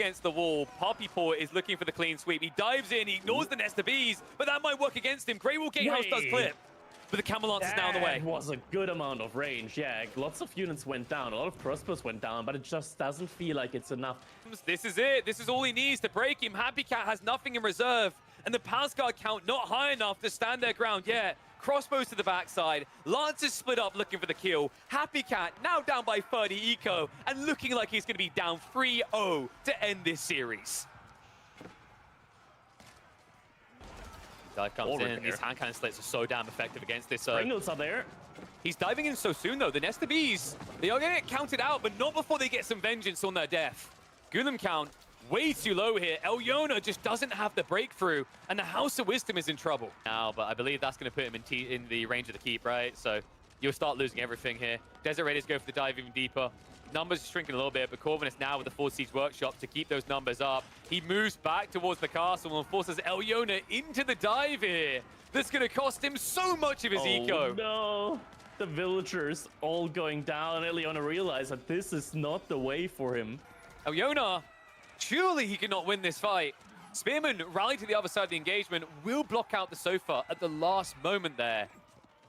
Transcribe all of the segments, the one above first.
against the wall. Poppy Paw is looking for the clean sweep. He dives in, he ignores the nest of bees, but that might work against him. Grey Wolf Gatehouse does clip, but the Camelot is now on the way. That was a good amount of range, yeah. Lots of units went down, a lot of crossbows went down, but it just doesn't feel like it's enough. This is it. This is all he needs to break him. Happy Cat has nothing in reserve, and the Palace Guard count not high enough to stand their ground yet. Crossbows to the backside. Lancers split up looking for the kill. Happy Cat now down by 30 eco and looking like he's going to be down 3-0 to end this series. Dive comes in. These hand cannon slits are so damn effective against this. Pringles are there. He's diving in so soon, though. The Nest of Bees, they are going to get counted out, but not before they get some vengeance on their death. Golem count way too low here. Elyona just doesn't have the breakthrough, and the House of Wisdom is in trouble now, but I believe that's going to put him in the range of the keep, right? So you'll start losing everything here. Desert Raiders go for the dive even deeper. Numbers are shrinking a little bit, but Corvinus now with the 4 Siege Workshop to keep those numbers up. He moves back towards the castle and forces Elyona into the dive here. That's going to cost him so much of his eco. No. The villagers all going down. Elyona realized that this is not the way for him. Elyona, surely he cannot win this fight. Spearman rallied to the other side of the engagement, will block out the sofa at the last moment there.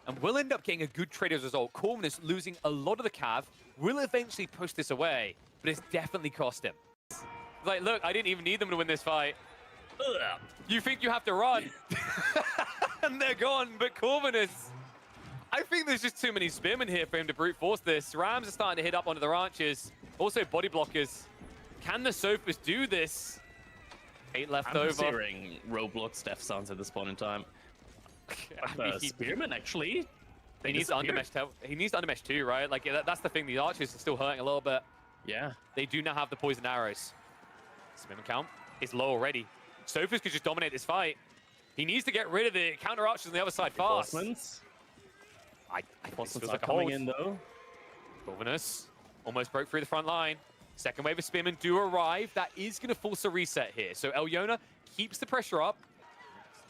And will end up getting a good trade as a result. Corvinus losing a lot of the cav, will eventually push this away, but it's definitely cost him. Like, look, I didn't even need them to win this fight. Ugh. You think you have to run? And they're gone, but Corvinus, I think there's just too many spearmen here for him to brute force this. Rams are starting to hit up onto the ranches. Also body blockers. Can the sofas do this? 8 left over. I'm considering Roblox death sounds at this point in time. Spearman actually. He needs to undermesh. He needs to undermesh too, right? Like that's the thing. The archers are still hurting a little bit. Yeah. They do not have the poison arrows. Spearman count is low already. Sofas could just dominate this fight. He needs to get rid of the counter archers on the other side fast. I think this feels like a coming hold. in though. Corvinus almost broke through the front line. Second wave of spearmen do arrive. That is going to force a reset here. So Elyona keeps the pressure up.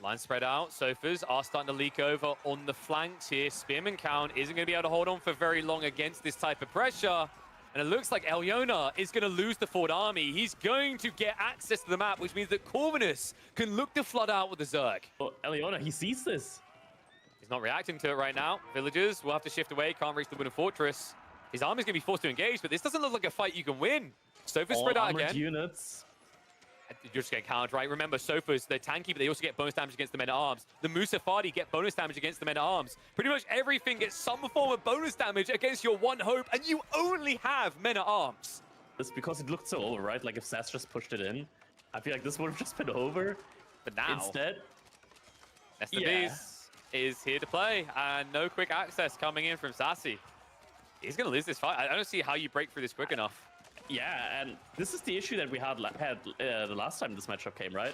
Line spread out. Sofas are starting to leak over on the flanks here. Spearman count isn't going to be able to hold on for very long against this type of pressure. And it looks like Elyona is going to lose the forward army. He's going to get access to the map, which means that Corvinus can look to flood out with the Zerg. Oh, Elyona, he sees this. He's not reacting to it right now. Villagers will have to shift away. Can't reach the Wooden Fortress. His army's going to be forced to engage, but this doesn't look like a fight you can win. Sofas spread out again. Units. You're just getting countered, right? Remember, Sofas, they're tanky, but they also get bonus damage against the men-at-arms. The Musafadi get bonus damage against the men-at-arms. Pretty much everything gets some form of bonus damage against your one hope, and you only have men-at-arms. It's because it looked so over, right? Like if Sass just pushed it in, I feel like this would have just been over. But now, instead, Nest of Bees is here to play, and no quick access coming in from Sassy. He's going to lose this fight. I don't see how you break through this quick enough. Yeah, and this is the issue that we had the last time this matchup came, right?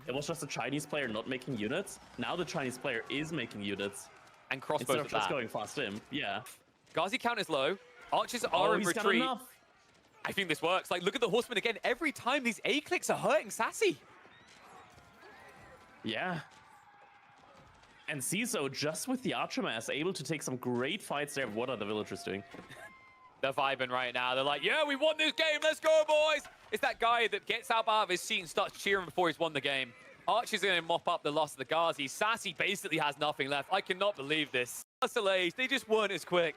It was just a Chinese player not making units. Now the Chinese player is making units. And crossbows instead of just going fast in. Yeah. Ghazi count is low. Archers are in retreat. Enough. I think this works. Like, look at the Horsemen again. Every time these A-clicks are hurting Sassy. Yeah. And CISO, just with the Archer Mass, able to take some great fights there. What are the villagers doing? They're vibing right now. They're like, yeah, we won this game. Let's go, boys. It's that guy that gets out of his seat and starts cheering before he's won the game. Archer's going to mop up the loss of the Ghazi. Sassy basically has nothing left. I cannot believe this. SLAs, they just weren't as quick.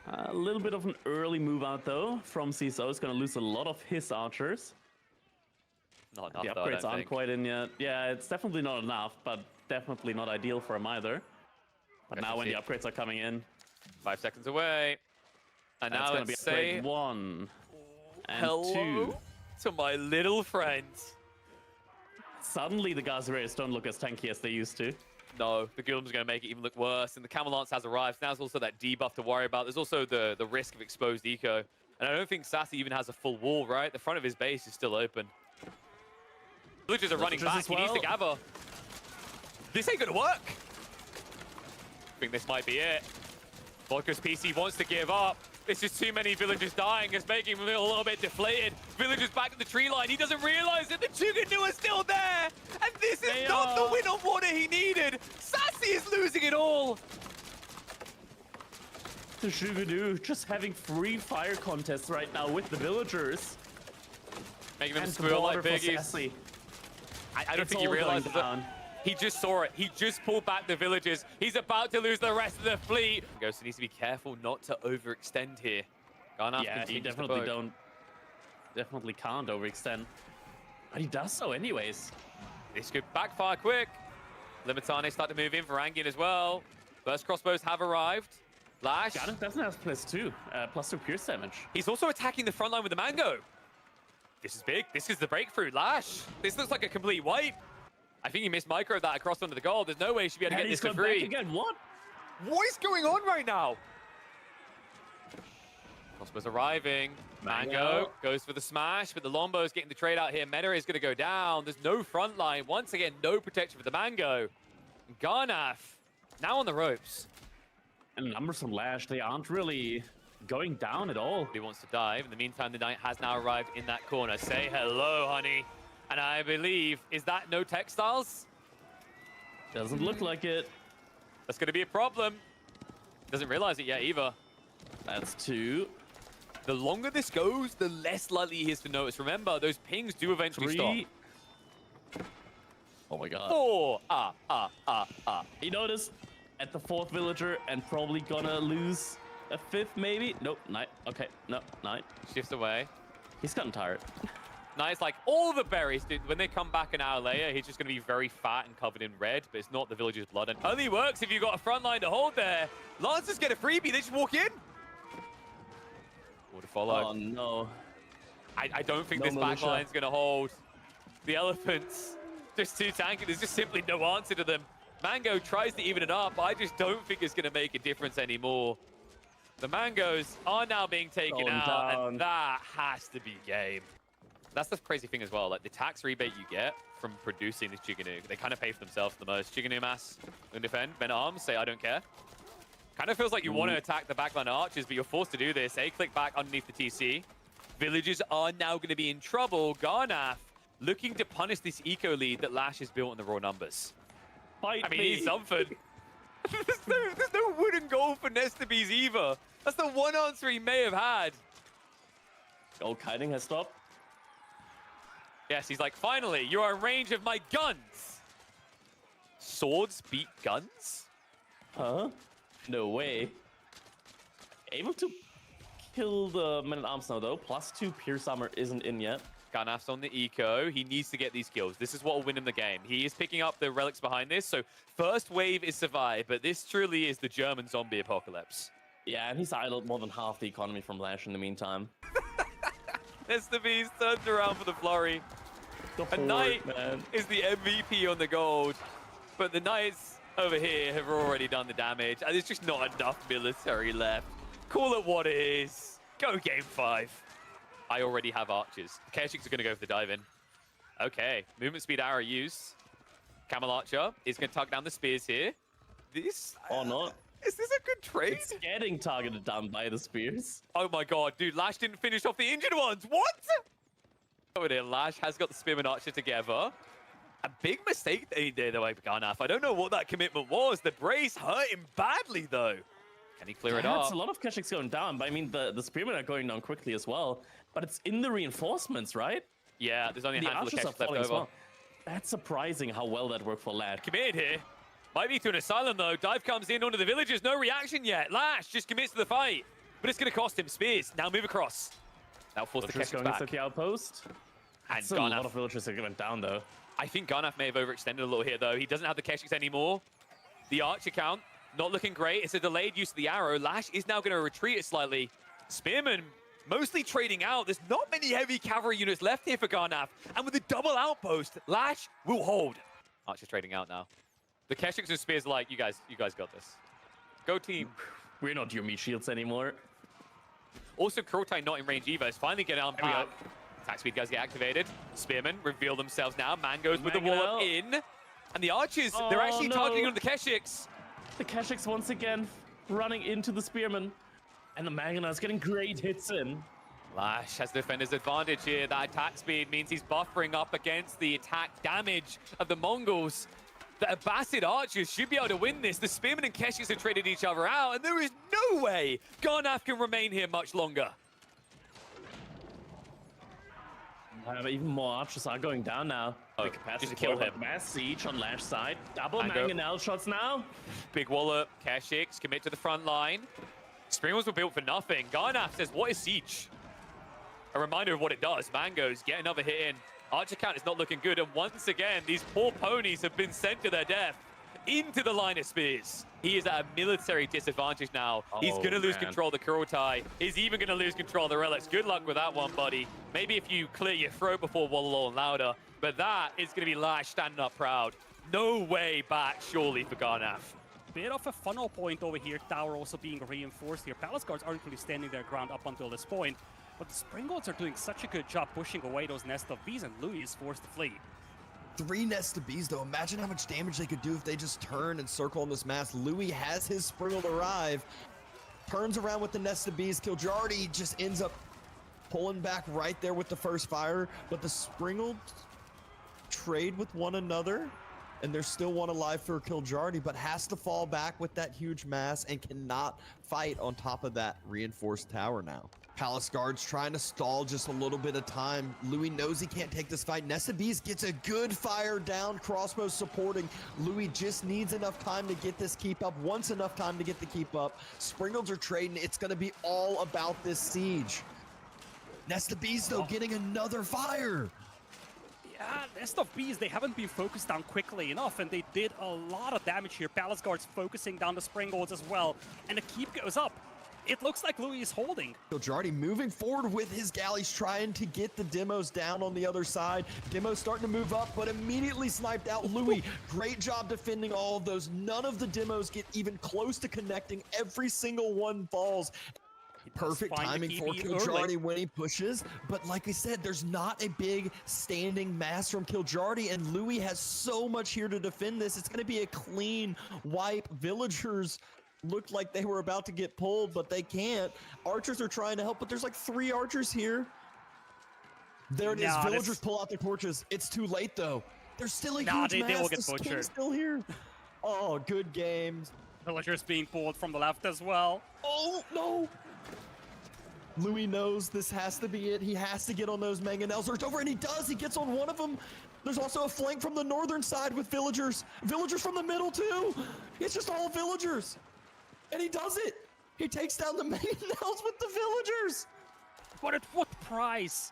A little bit of an early move out, though, from CISO. He's going to lose a lot of his archers. Not enough, the though, upgrades aren't quite in yet. Yeah, it's definitely not enough, but definitely not ideal for him either. But now when the upgrades are coming in... 5 seconds away. And now it's going to be upgrade 1 and 2. To my little friend. Suddenly the Ghazi Raiders don't look as tanky as they used to. No, the Guild's going to make it even look worse. And the Camelot has arrived. Now there's also that debuff to worry about. There's also the risk of exposed eco. And I don't think Sassy even has a full wall, right? The front of his base is still open. Villagers are running back. He needs to gather. This ain't going to work. I think this might be it. Vodka's PC wants to give up. It's just too many villagers dying. It's making him a little bit deflated. Villagers back at the tree line. He doesn't realize that the Chuganu are still there. And this is not the win on water he needed. Sassy is losing it all. The Chuganu just having free fire contests right now with the villagers. Making them And the squeal like border for piggies. Sassy. I don't It's think he all going realizes down. that. He just saw it. He just pulled back the villagers. He's about to lose the rest of the fleet. Ghost needs to be careful not to overextend here. Garnaf Yeah, he continues to definitely poke. definitely can't overextend. But he does so anyways. This could backfire quick. Limitane start to move in. Varangian as well. Burst crossbows have arrived. Lash. Garnet doesn't have +2 pierce damage. He's also attacking the front line with the mango. This is big. This is the breakthrough. Lash. This looks like a complete wipe. I think he missed micro that across onto the goal. There's no way he should be able to get And this he's for gone back free. again. What? What is going on right now? Crossbow's arriving. Mango goes for the smash, but the Lombo's getting the trade out here. Meta is going to go down. There's no front line. Once again, no protection for the Mango. And Garnaf now on the ropes. And numbers from Lash, they aren't really going down at all. He wants to dive. In the meantime, the Knight has now arrived in that corner. Say hello, honey. And I believe, is that no textiles? Doesn't look like it. That's going to be a problem. Doesn't realize it yet either. That's 2. The longer this goes, the less likely he is to notice. Remember, those pings do eventually 3. stop. Oh my god. 4. He noticed at the 4th villager and probably gonna lose a 5th maybe. Nope, Knight. Okay, no, Knight. Shifts away. He's gotten tired. Nice, like all the berries, dude. When they come back an hour later, he's just going to be very fat and covered in red, but it's not the villager's blood. And only works if you've got a front line to hold there. Lancers get a freebie, they just walk in. Would follow. Oh no. I don't think No this militia. back line's going to hold. The elephants, just too tanky. There's just simply no answer to them. Mango tries to even it up, but I just don't think it's going to make a difference anymore. The Mangoes are now being taken Going out, down. and that has to be game. That's the crazy thing as well. Like the tax rebate you get from producing this Chiganu, they kind of pay for themselves the most. Chiganu mass and defend. Men at arms say I don't care. Kind of feels like you want to attack the backline archers, but you're forced to do this. A click back underneath the TC. Villagers are now going to be in trouble. Garnaf looking to punish this eco lead that Lash has built in the raw numbers. Fight I mean, me. he's something. there's no wooden goal for Nestabees either. That's the one answer he may have had. Gold kiting has stopped. Yes, he's like, finally, you are in range of my guns. Swords beat guns? Huh? No way. Able to kill the men at arms now though. +2 pierce armor isn't in yet. Garnaf's on the eco. He needs to get these kills. This is what will win him the game. He is picking up the relics behind this, so first wave is survived, but this truly is the German zombie apocalypse. Yeah, and he's idled more than half the economy from Lash in the meantime. Nestabees turns around for the flurry. The A horde, Knight man. is the MVP on the gold, but the Knights over here have already done the damage, and there's just not enough military left. Call it what it is. Go game 5. I already have archers. The Keshiks are going to go for the dive in. Okay, movement speed arrow use. Camel Archer is going to tug down the spears here. This... Or not. Is this a good trade? It's getting targeted down by the spears. Oh my god, dude, Lash didn't finish off the injured ones. What? Over there, Lash has got the Spearman Archer together. A big mistake that he did away with Garnaf. I don't know what that commitment was. The brace hurt him badly, though. Can he clear it That's up? a lot of Keshiks going down, but I mean, the spearmen are going down quickly as well. But it's in the reinforcements, right? Yeah, there's only a The handful of archers are Keshiks left falling as over. well. That's surprising how well that worked for Lad. Committed here. Might be to an asylum, though. Dive comes in onto the villagers. No reaction yet. Lash just commits to the fight. But it's going to cost him. Spears now move across. Now force the Villagers Keshiks going back. into the outpost. And That's a lot Garnaf. of villagers that went down, though. I think Garnaf may have overextended a little here, though. He doesn't have the Keshiks anymore. The Archer count, not looking great. It's a delayed use of the arrow. Lash is now going to retreat it slightly. Spearman mostly trading out. There's not many heavy cavalry units left here for Garnaf. And with a double outpost, Lash will hold. Archer's trading out now. The Keshiks and Spears are like, you guys got this. Go team. We're not your meat shields anymore. Also, Kurultai not in range either. It's finally getting on There we go. back. Attack speed guys get activated. Spearmen reveal themselves now. Man goes with the Mango. wall up in. And the Archers, they're Oh, actually no. targeting on the Keshiks. The Keshiks once again running into the spearmen. And the Magana is getting great hits in. Lash has defender's advantage here. That attack speed means he's buffering up against the attack damage of the Mongols. The Abbasid Archers should be able to win this. The Spearmen and Keshiks have traded each other out, and there is no way Garnaf can remain here much longer. But even more archers are going down now. Oh, The capacity just kill for him. mass siege on Lash side. Double Mango. mangonel shots now. Big wallop, Keshix, commit to the front line. Springles were built for nothing. Garnaf says, what is Siege? A reminder of what it does. Mangoes get another hit in. Archer count is not looking good. And once again, these poor ponies have been sent to their death into the line of spears. He is at a military disadvantage now. He's going to lose control of the Kurotai. He's even going to lose control of the relics. Good luck with that one, buddy. Maybe if you clear your throat before Wololo and Louder. But that is going to be Lash standing up proud. No way back, surely, for Garnaf. Bit of a funnel point over here. Tower also being reinforced here. Palace guards aren't really standing their ground up until this point. But the Springboards are doing such a good job pushing away those Nest of Bees, and Louis is forced to flee. 3 Nest of Bees, though. Imagine how much damage they could do if they just turn and circle on this mass. Louis has his Springle arrive. Turns around with the Nest of Bees. Kiljardi just ends up pulling back right there with the first fire. But the Springle trade with one another. And there's still one alive for Kiljardi, but has to fall back with that huge mass and cannot fight on top of that reinforced tower now. Palace guards trying to stall just a little bit of time. Louis knows he can't take this fight. Nest of Bees gets a good fire down. Crossbow supporting. Louis just needs enough time to get this keep up. Wants enough time to get the keep up. Springles are trading. It's going to be all about this siege. Nest of Bees, though, getting another fire. Yeah, Nest of Bees, they haven't been focused down quickly enough, and they did a lot of damage here. Palace guards focusing down the Springboards as well, and the keep goes up. It looks like Louis is holding. Kiljardi moving forward with his galleys, trying to get the demos down on the other side. Demos starting to move up, but immediately sniped out. Louis, great job defending all of those. None of the demos get even close to connecting. Every single one falls. Perfect timing for Kiljardi when he pushes, but like I said, there's not a big standing mass from Kiljardi, and Louis has so much here to defend this. It's going to be a clean wipe. Villagers looked like they were about to get pulled, but they can't. Archers are trying to help, but there's like 3 archers here. There it is. Villagers pull out their torches. It's too late, though. There's still a huge mass. They will get the butchered. still here. Oh, good games. Villagers being pulled from the left as well. Oh, no. Louis knows this has to be it. He has to get on those mangonels. It's over, and he does. He gets on one of them. There's also a flank from the northern side with villagers. Villagers from the middle, too. It's just all villagers. And he does it. He takes down the mangonels with the villagers. But at what price?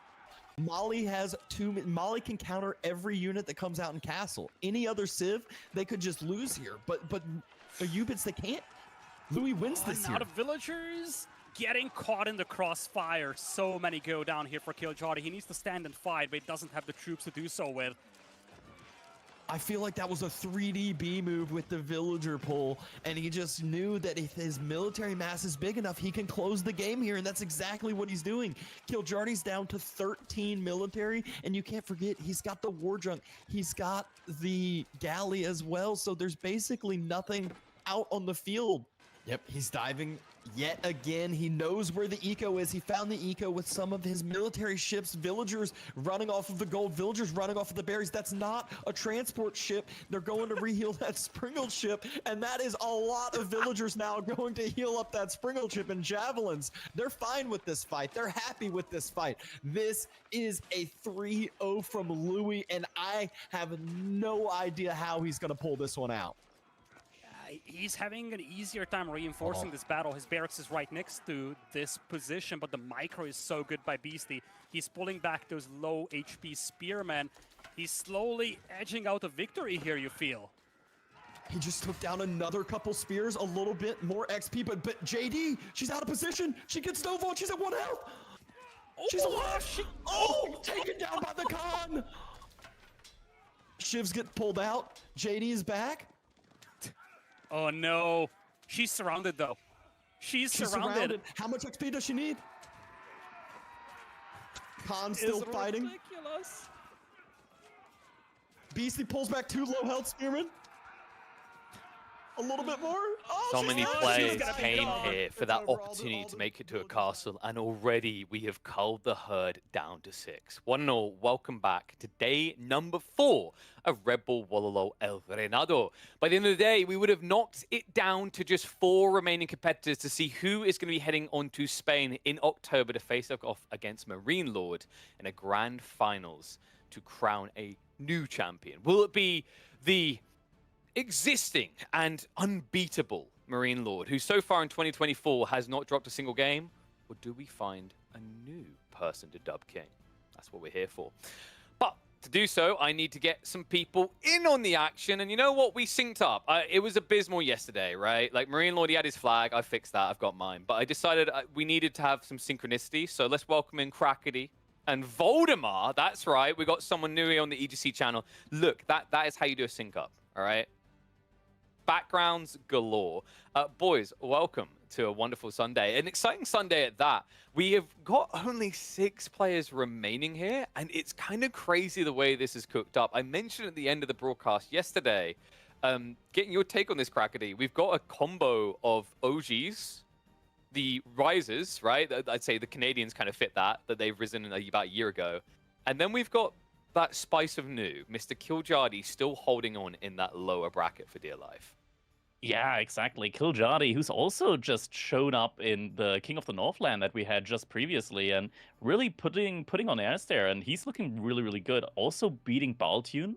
Molly has 2. Molly can counter every unit that comes out in castle. Any other civ, they could just lose here. But Ubits, they can't. Louis wins this here. Out of villagers. Getting caught in the crossfire. So many go down here for Kiljardi. He needs to stand and fight, but he doesn't have the troops to do so with. I feel like that was a 3DB move with the villager pull, and he just knew that if his military mass is big enough, he can close the game here, and that's exactly what he's doing. Kiljardi's down to 13 military, and you can't forget, he's got the war junk. He's got the galley as well, so there's basically nothing out on the field. Yep, he's diving yet again. He knows where the eco is. He found the eco with some of his military ships. Villagers running off of the gold. Villagers running off of the berries. That's not a transport ship. They're going to reheal that Springle ship, and that is a lot of villagers now going to heal up that Springle ship. And javelins, they're fine with this fight. They're happy with this fight. This is a 3-0 from Louis, and I have no idea how he's going to pull this one out. He's having an easier time reinforcing this battle. His barracks is right next to this position, but the micro is so good by Beasty. He's pulling back those low HP spearmen. He's slowly edging out a victory here, you feel. He just took down another couple spears, a little bit more XP, but JD, she's out of position. She gets Nova, she's at 1 health. She's alive. Taken down by the Khan. Shivs get pulled out. JD is back. Oh no, she's surrounded though. She's surrounded. How much XP does she need? Khan's still fighting. Ridiculous. Beasty pulls back 2 low health spearmen. A little bit more. Oh, So she's many not. She's players gonna came beat her. here for that opportunity to make it to a castle, and already we have culled the herd down to 6. One and all, welcome back to day number 4 of Red Bull Wololo El Reinado. By the end of the day, we would have knocked it down to just 4 remaining competitors to see who is going to be heading on to Spain in October to face off against Marine Lord in a grand finals to crown a new champion. Will it be the existing and unbeatable Marine Lord, who so far in 2024 has not dropped a single game? Or do we find a new person to dub king? That's what we're here for. But to do so, I need to get some people in on the action. And you know what? We synced up. It was abysmal yesterday, right? Like, Marine Lord, he had his flag. I fixed that. I've got mine. But I decided we needed to have some synchronicity. So let's welcome in Krakedy and Voldemar. That's right. We got someone new here on the EGC channel. Look, that is how you do a sync up, all right? Backgrounds galore. Boys, welcome to a wonderful Sunday. An exciting Sunday at that. We have got only 6 players remaining here, and it's kind of crazy the way this is cooked up. I mentioned at the end of the broadcast yesterday, getting your take on this, Krakedy. We've got a combo of OGs, the risers, right? I'd say the Canadians kind of fit that they've risen about a year ago. And then we've got that spice of new, Mr. Killjadi, still holding on in that lower bracket for dear life. Yeah, exactly. Killjadi, who's also just shown up in the King of the Northland that we had just previously, and really putting on airs there, and he's looking really, really good. Also beating Baltune,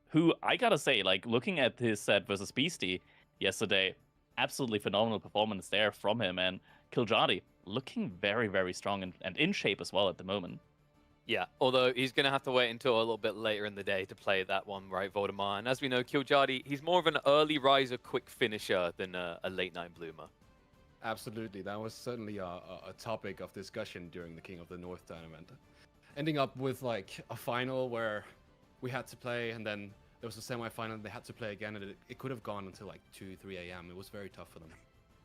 who I gotta say, like, looking at his set versus Beasty yesterday, absolutely phenomenal performance there from him, and Killjadi looking very, very strong and in shape as well at the moment. Yeah, although he's going to have to wait until a little bit later in the day to play that one, right, Voldemar? And as we know, Killjadi, he's more of an early riser, quick finisher than a late-night bloomer. Absolutely, that was certainly a topic of discussion during the King of the North tournament. Ending up with like a final where we had to play, and then there was a semi-final, they had to play again, and it could have gone until like 2, 3 a.m. It was very tough for them.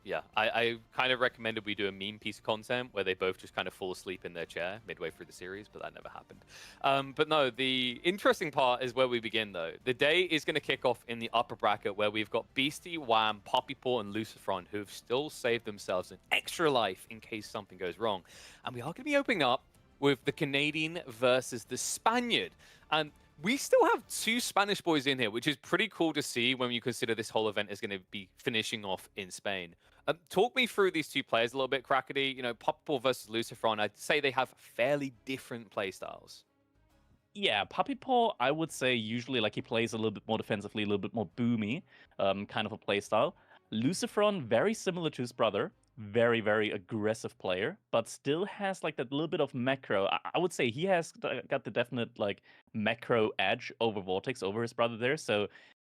Yeah, I kind of recommended we do a meme piece of content where they both just kind of fall asleep in their chair midway through the series, but that never happened. But no, the interesting part is where we begin, though. The day is going to kick off in the upper bracket where we've got Beasty, Wham, Poppypaw, and Lucifron, who have still saved themselves an extra life in case something goes wrong. And we are going to be opening up with the Canadian versus the Spaniard. And we still have 2 Spanish boys in here, which is pretty cool to see when you consider this whole event is going to be finishing off in Spain. Talk me through these 2 players a little bit, Krakedy. You know, Poppypaw versus Lucifron, I'd say they have fairly different playstyles. Yeah, Poppypaw, I would say usually like he plays a little bit more defensively, a little bit more boomy, kind of a playstyle. Lucifron, very similar to his brother, very, very aggressive player, but still has like that little bit of macro. I would say he has got the definite like macro edge over Vortex, over his brother there. So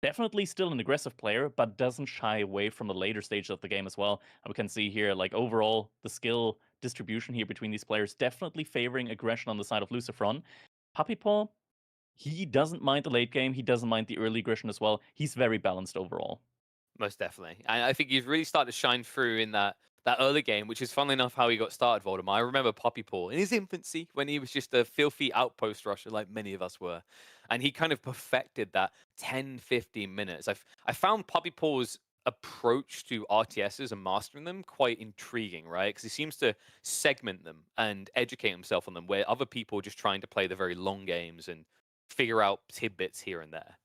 definitely still an aggressive player, but doesn't shy away from the later stages of the game as well. And we can see here, like overall, the skill distribution here between these players definitely favoring aggression on the side of Lucifron. Poppypaw, he doesn't mind the late game. He doesn't mind the early aggression as well. He's very balanced overall. Most definitely. And I think he's really started to shine through in that early game, which is funnily enough how he got started, Voldemar. I remember Poppypaw in his infancy when he was just a filthy outpost rusher like many of us were. And he kind of perfected that 10, 15 minutes. I found Poppypaw's approach to RTSs and mastering them quite intriguing, right? Because he seems to segment them and educate himself on them, where other people are just trying to play the very long games and figure out tidbits here and there.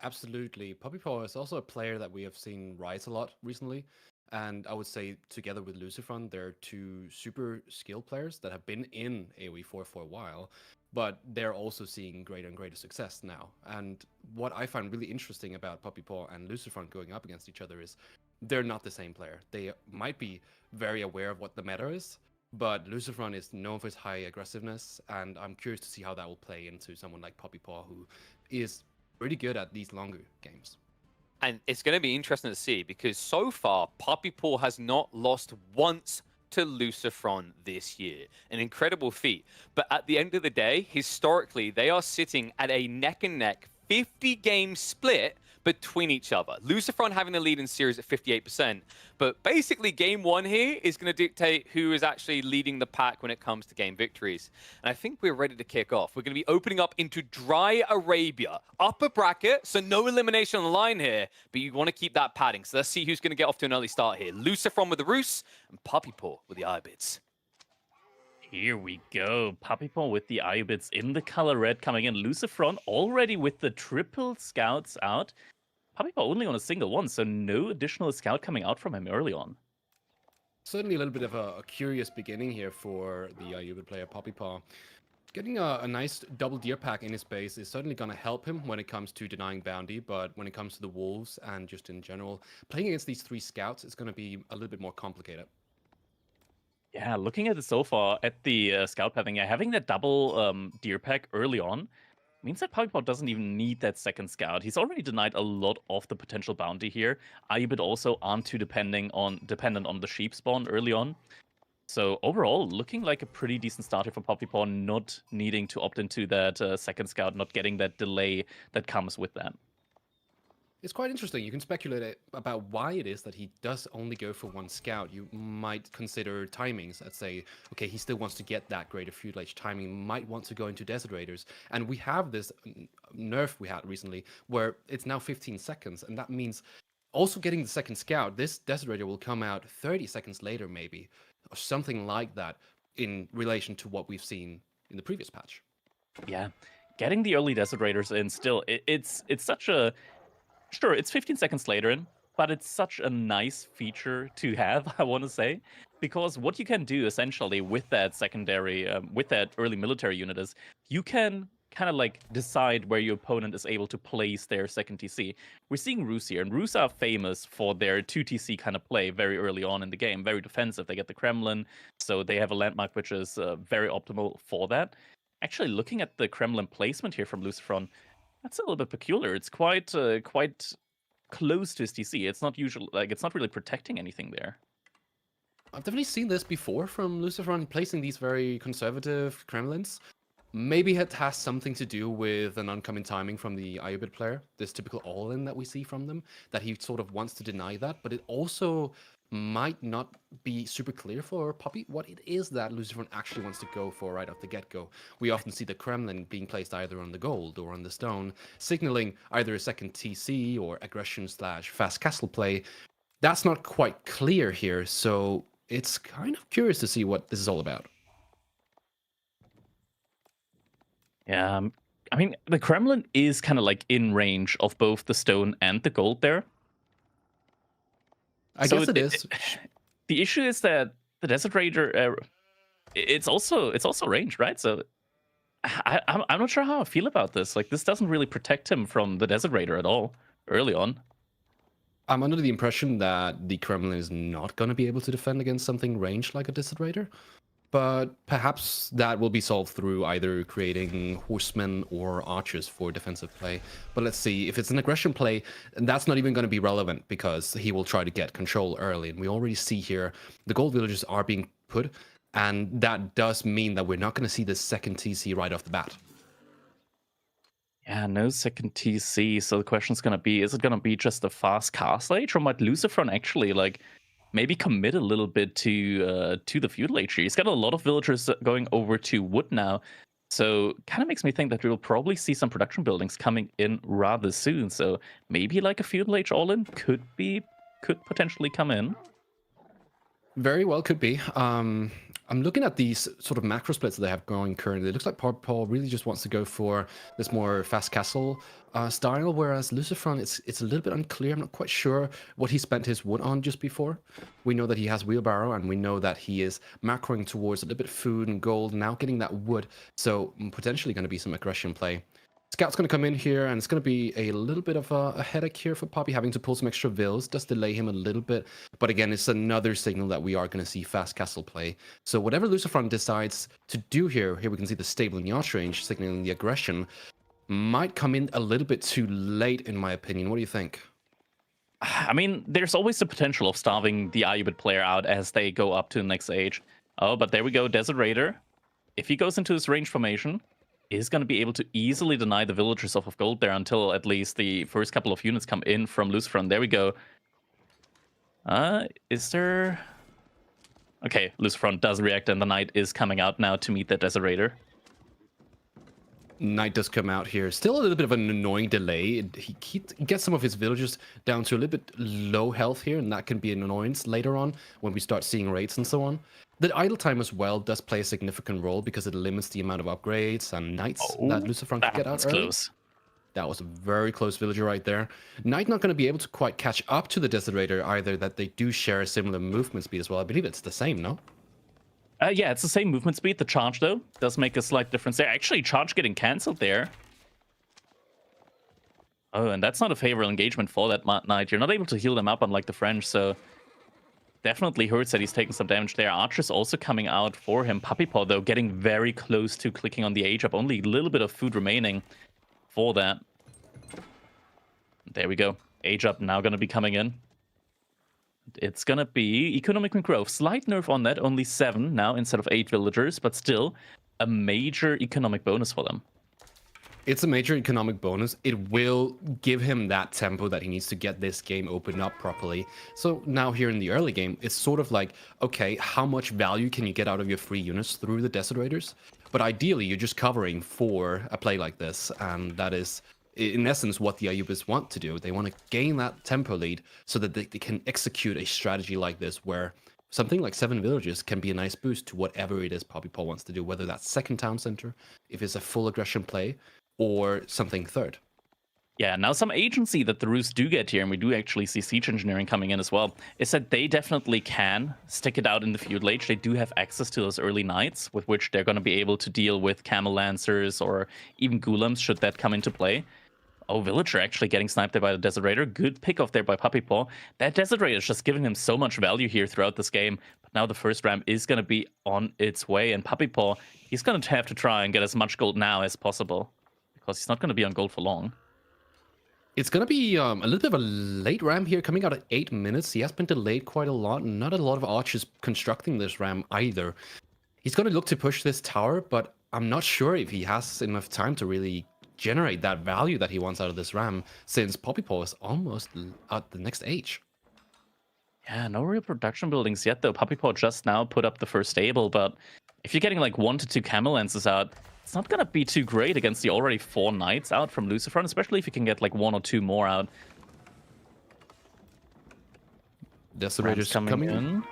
Absolutely. Poppypaw is also a player that we have seen rise a lot recently. And I would say together with Lucifron, they're 2 super skilled players that have been in AoE4 for a while, but they're also seeing greater and greater success now. And what I find really interesting about Poppypaw and Lucifron going up against each other is they're not the same player. They might be very aware of what the meta is, but Lucifron is known for his high aggressiveness, and I'm curious to see how that will play into someone like Poppypaw, who is pretty good at these longer games. And it's going to be interesting to see because so far, Poppypaw has not lost once to Lucifron this year. An incredible feat. But at the end of the day, historically, they are sitting at a neck-and-neck 50-game split between each other. Lucifron having the lead in series at 58%. But basically, game one here is going to dictate who is actually leading the pack when it comes to game victories. And I think we're ready to kick off. We're going to be opening up into Dry Arabia. Upper bracket, so no elimination on the line here, but you want to keep that padding. So let's see who's going to get off to an early start here. Lucifron with the Roos and Puppy Paw with the Ibids. Here we go. Puppy Paw with the Ibits in the color red coming in. Lucifron already with the triple scouts out. Puppy Paw only on a single one, so no additional scout coming out from him early on. Certainly a little bit of a curious beginning here for the Ayuba player, Puppy Paw. Getting a nice double deer pack in his base is certainly going to help him when it comes to denying bounty, but when it comes to the wolves and just in general, playing against these 3 scouts is going to be a little bit more complicated. Yeah, looking at it so far at the scout pathing, having that double deer pack early on means that Puppy Paw doesn't even need that second scout. He's already denied a lot of the potential bounty here. Ayubit also aren't too dependent on the sheep spawn early on. So overall, looking like a pretty decent starter for Puppy Paw, not needing to opt into that second scout, not getting that delay that comes with that. It's quite interesting. You can speculate about why it is that he does only go for 1 scout. You might consider timings. Let's say, okay, he still wants to get that greater feudal age timing, might want to go into Desert Raiders. And we have this nerf we had recently where it's now 15 seconds. And that means also getting the second scout, this Desert Raider will come out 30 seconds later maybe, or something like that in relation to what we've seen in the previous patch. Yeah, getting the early Desert Raiders in still, it's such a... Sure, it's 15 seconds later in, but it's such a nice feature to have, I want to say, because what you can do essentially with that secondary, with that early military unit is you can kind of like decide where your opponent is able to place their second TC. We're seeing Roos here, and Roos are famous for their 2 TC kind of play very early on in the game, very defensive. They get the Kremlin, so they have a landmark which is very optimal for that. Actually, looking at the Kremlin placement here from Lucifron, that's a little bit peculiar. It's quite close to his TC. It's not usually it's not really protecting anything there. I've definitely seen this before from Lucifron placing these very conservative Kremlins. Maybe it has something to do with an oncoming timing from the Ayubit player, this typical all-in that we see from them, that he sort of wants to deny that, but it also might not be super clear for Puppy what it is that Lucifron actually wants to go for right off the get-go. We often see the Kremlin being placed either on the gold or on the stone, signaling either a second TC or aggression/fast castle play. That's not quite clear here, so it's kind of curious to see what this is all about. Yeah, I mean, the Kremlin is kind of like in range of both the stone and the gold there. I guess it is. The issue is that the Desert Raider, it's also ranged, right? So I'm not sure how I feel about this. Like, this doesn't really protect him from the Desert Raider at all early on. I'm under the impression that the Kremlin is not going to be able to defend against something ranged like a Desert Raider. But perhaps that will be solved through either creating horsemen or archers for defensive play. But let's see, if it's an aggression play, that's not even going to be relevant because he will try to get control early. And we already see here the gold villages are being put, and that does mean that we're not going to see the second TC right off the bat. Yeah, no second TC. So the question's going to be, is it going to be just a fast castle age, or might Lucifron actually like maybe commit a little bit to the feudal age here? He's got a lot of villagers going over to wood now, so kind of makes me think that we will probably see some production buildings coming in rather soon. So maybe like a feudal age all-in could potentially come in. Very well could be. I'm looking at these sort of macro splits that they have going currently. It looks like Paul really just wants to go for this more fast castle style, whereas Lucifron, it's a little bit unclear. I'm not quite sure what he spent his wood on just before. We know that he has wheelbarrow, and we know that he is macroing towards a little bit of food and gold, now getting that wood, so potentially going to be some aggression play. Scout's going to come in here, and it's going to be a little bit of a headache here for Poppy, having to pull some extra vills. Does delay him a little bit, but again, it's another signal that we are going to see fast castle play. So whatever Lucifron decides to do here we can see the stable in yacht range, signaling the aggression, might come in a little bit too late, in my opinion. What do you think? I mean, there's always the potential of starving the Ayubit player out as they go up to the next age. Oh, but there we go, Desert Raider. If he goes into his range formation, is going to be able to easily deny the villagers off of gold there until at least the first couple of units come in from Lucifron. There we go. Is there... Okay, Lucifron does react, and the Knight is coming out now to meet the Desolator. Knight does come out here. Still a little bit of an annoying delay. He gets some of his villagers down to a little bit low health here, and that can be an annoyance later on when we start seeing raids and so on. The idle time as well does play a significant role because it limits the amount of upgrades and knights that Lucifron can get out early. Close. That was a very close villager right there. Knight not going to be able to quite catch up to the Desolator either, that they do share a similar movement speed as well. I believe it's the same, no? Yeah, it's the same movement speed. The charge, though, does make a slight difference there. Actually, charge getting cancelled there. Oh, and that's not a favorable engagement for that Knight. You're not able to heal them up unlike the French, so... Definitely hurts that he's taking some damage there. Archer's also coming out for him. Puppy Paw, though, getting very close to clicking on the age up. Only a little bit of food remaining for that. There we go. Age up now going to be coming in. It's going to be Economic Growth. Slight nerf on that. Only 7 now instead of 8 villagers, but still a major economic bonus for them. It's a major economic bonus. It will give him that tempo that he needs to get this game opened up properly. So now here in the early game, it's sort of like, okay, how much value can you get out of your free units through the Desolators? But ideally, you're just covering for a play like this, and that is, in essence, what the Ayubis want to do. They want to gain that tempo lead so that they can execute a strategy like this where something like 7 villages can be a nice boost to whatever it is Poppy Paw wants to do, whether that's second town center, if it's a full aggression play, or something third. Yeah, now some agency that the Roos do get here, and we do actually see Siege Engineering coming in as well, is that they definitely can stick it out in the feudal age. They do have access to those early knights, with which they're going to be able to deal with Camel Lancers or even Golems, should that come into play. Oh, Villager actually getting sniped there by the Desolator. Good pick off there by Puppy Paw. That Desolator is just giving him so much value here throughout this game. But now the first ram is going to be on its way, and Puppy Paw, he's going to have to try and get as much gold now as possible, because he's not going to be on gold for long. It's going to be a little bit of a late ram here, coming out at 8 minutes. He has been delayed quite a lot, and not a lot of archers constructing this ram either. He's going to look to push this tower, but I'm not sure if he has enough time to really generate that value that he wants out of this ram, since Poppy Paw is almost at the next age. Yeah, no real production buildings yet, though. Puppy Paw just now put up the first stable, but if you're getting like 1 to 2 Camel Lances out, it's not going to be too great against the already 4 knights out from Lucifron, especially if you can get like 1 or 2 more out. Desolator's coming in.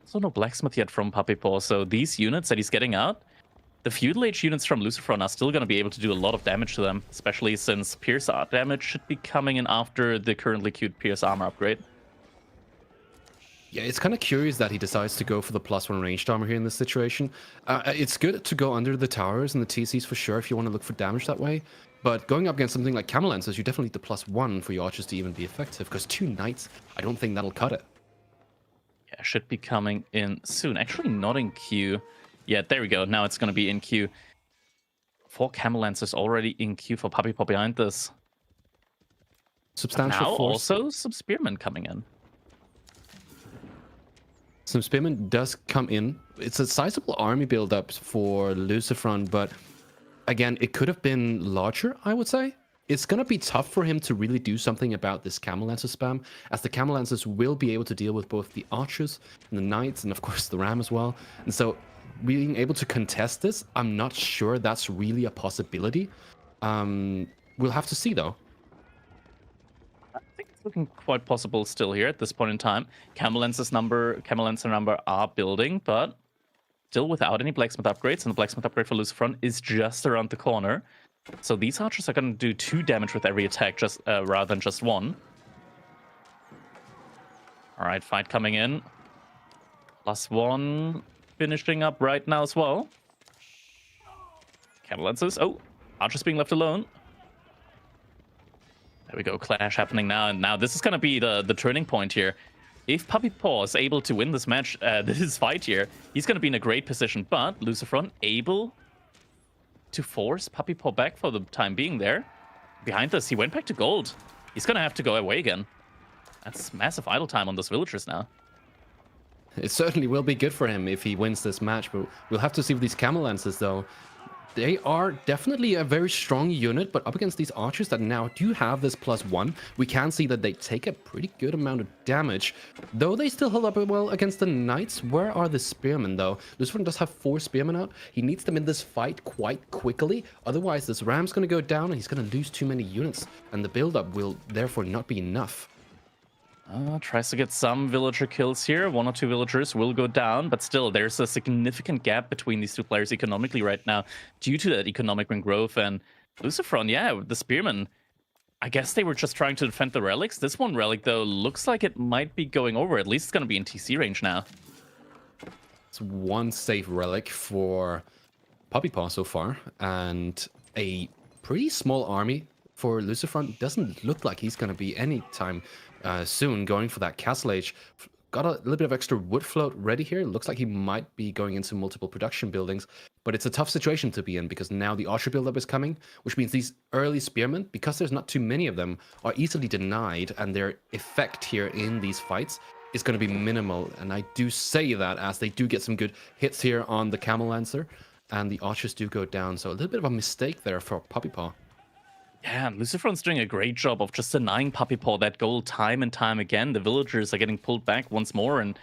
Also no blacksmith yet from Puppy Paw, so these units that he's getting out, the feudal age units from Lucifron are still going to be able to do a lot of damage to them, especially since Pierce Art damage should be coming in after the currently queued Pierce Armor upgrade. Yeah, it's kind of curious that he decides to go for the +1 ranged armor here in this situation. It's good to go under the towers and the TCs for sure if you want to look for damage that way. But going up against something like Camel Lancers, you definitely need the +1 for your archers to even be effective, because 2 knights, I don't think that'll cut it. Yeah, should be coming in soon. Actually, not in queue. Yeah, there we go. Now it's going to be in queue. 4 Camel Lancers already in queue for Puppy Paw behind this. Substantial now force. Also some Spearmen coming in. Some Spearmen does come in. It's a sizable army build-up for Lucifron, but again, it could have been larger, I would say. It's going to be tough for him to really do something about this Camel Lancer spam, as the Camel Lancers will be able to deal with both the archers and the knights, and of course the ram as well. And so being able to contest this, I'm not sure that's really a possibility. We'll have to see, though. I think it's looking quite possible still here at this point in time. Camel Lancer number are building, but still without any blacksmith upgrades, and the blacksmith upgrade for Lucifron is just around the corner. So these archers are going to do 2 damage with every attack, just rather than just 1. All right, fight coming in. +1 finishing up right now as well. Camel Lancers. Oh, archers being left alone. There we go, clash happening now, and now this is going to be the turning point here. If Puppy Paw is able to win this match, this fight here, he's going to be in a great position, but Lucifron able to force Puppy Paw back for the time being there. Behind this, he went back to gold. He's going to have to go away again. That's massive idle time on those villagers now. It certainly will be good for him if he wins this match, but we'll have to see with these Camel Lances, though. They are definitely a very strong unit, but up against these archers that now do have this +1, we can see that they take a pretty good amount of damage, though they still hold up well against the knights. Where are the spearmen, though? Lucifer does have 4 spearmen out. He needs them in this fight quite quickly, otherwise this ram's going to go down and he's going to lose too many units, and the build-up will therefore not be enough. Tries to get some villager kills here. 1 or 2 villagers will go down, but still, there's a significant gap between these two players economically right now due to that economic growth. And Lucifron, yeah, the spearmen, I guess they were just trying to defend the relics. This one relic, though, looks like it might be going over. At least it's going to be in TC range now. It's 1 safe relic for Puppy Paw so far, and a pretty small army for Lucifron. Doesn't look like he's going to be anytime soon going for that Castle Age. Got a little bit of extra wood float ready here. Looks like he might be going into multiple production buildings, but it's a tough situation to be in because now the archer buildup is coming, which means these early spearmen, because there's not too many of them, are easily denied, and their effect here in these fights is going to be minimal. And I do say that as they do get some good hits here on the Camel Lancer, and the archers do go down. So a little bit of a mistake there for Puppy Paw. Yeah, and Lucifron's doing a great job of just denying Puppy Paw that gold time and time again. The villagers are getting pulled back once more, and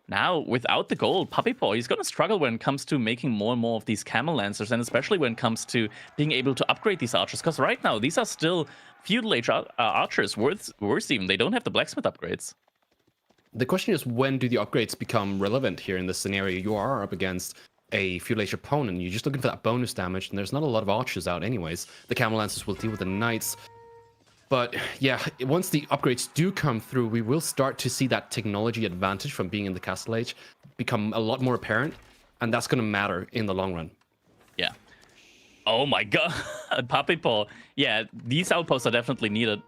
now without the gold, Puppy Paw, he's going to struggle when it comes to making more and more of these Camel Lancers, and especially when it comes to being able to upgrade these archers, because right now, these are still feudal age archers, worse even, they don't have the blacksmith upgrades. The question is, when do the upgrades become relevant here in this scenario? You are up against a feudal age opponent, you're just looking for that bonus damage, and there's not a lot of archers out anyways. The Camel Lancers will deal with the knights. But yeah, once the upgrades do come through, we will start to see that technology advantage from being in the Castle Age become a lot more apparent, and that's going to matter in the long run. Yeah. Oh my god, Puppy Paw. Yeah, these outposts are definitely needed.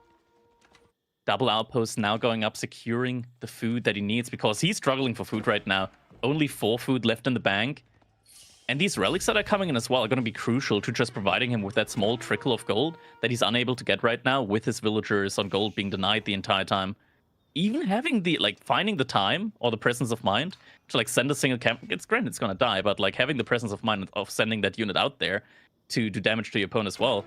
Double outpost now going up, securing the food that he needs, because he's struggling for food right now. Only 4 food left in the bank. And these relics that are coming in as well are going to be crucial to just providing him with that small trickle of gold that he's unable to get right now, with his villagers on gold being denied the entire time. Even having the, finding the time or the presence of mind to, send a single camp, it's granted it's going to die, but, having the presence of mind of sending that unit out there to do damage to your opponent as well,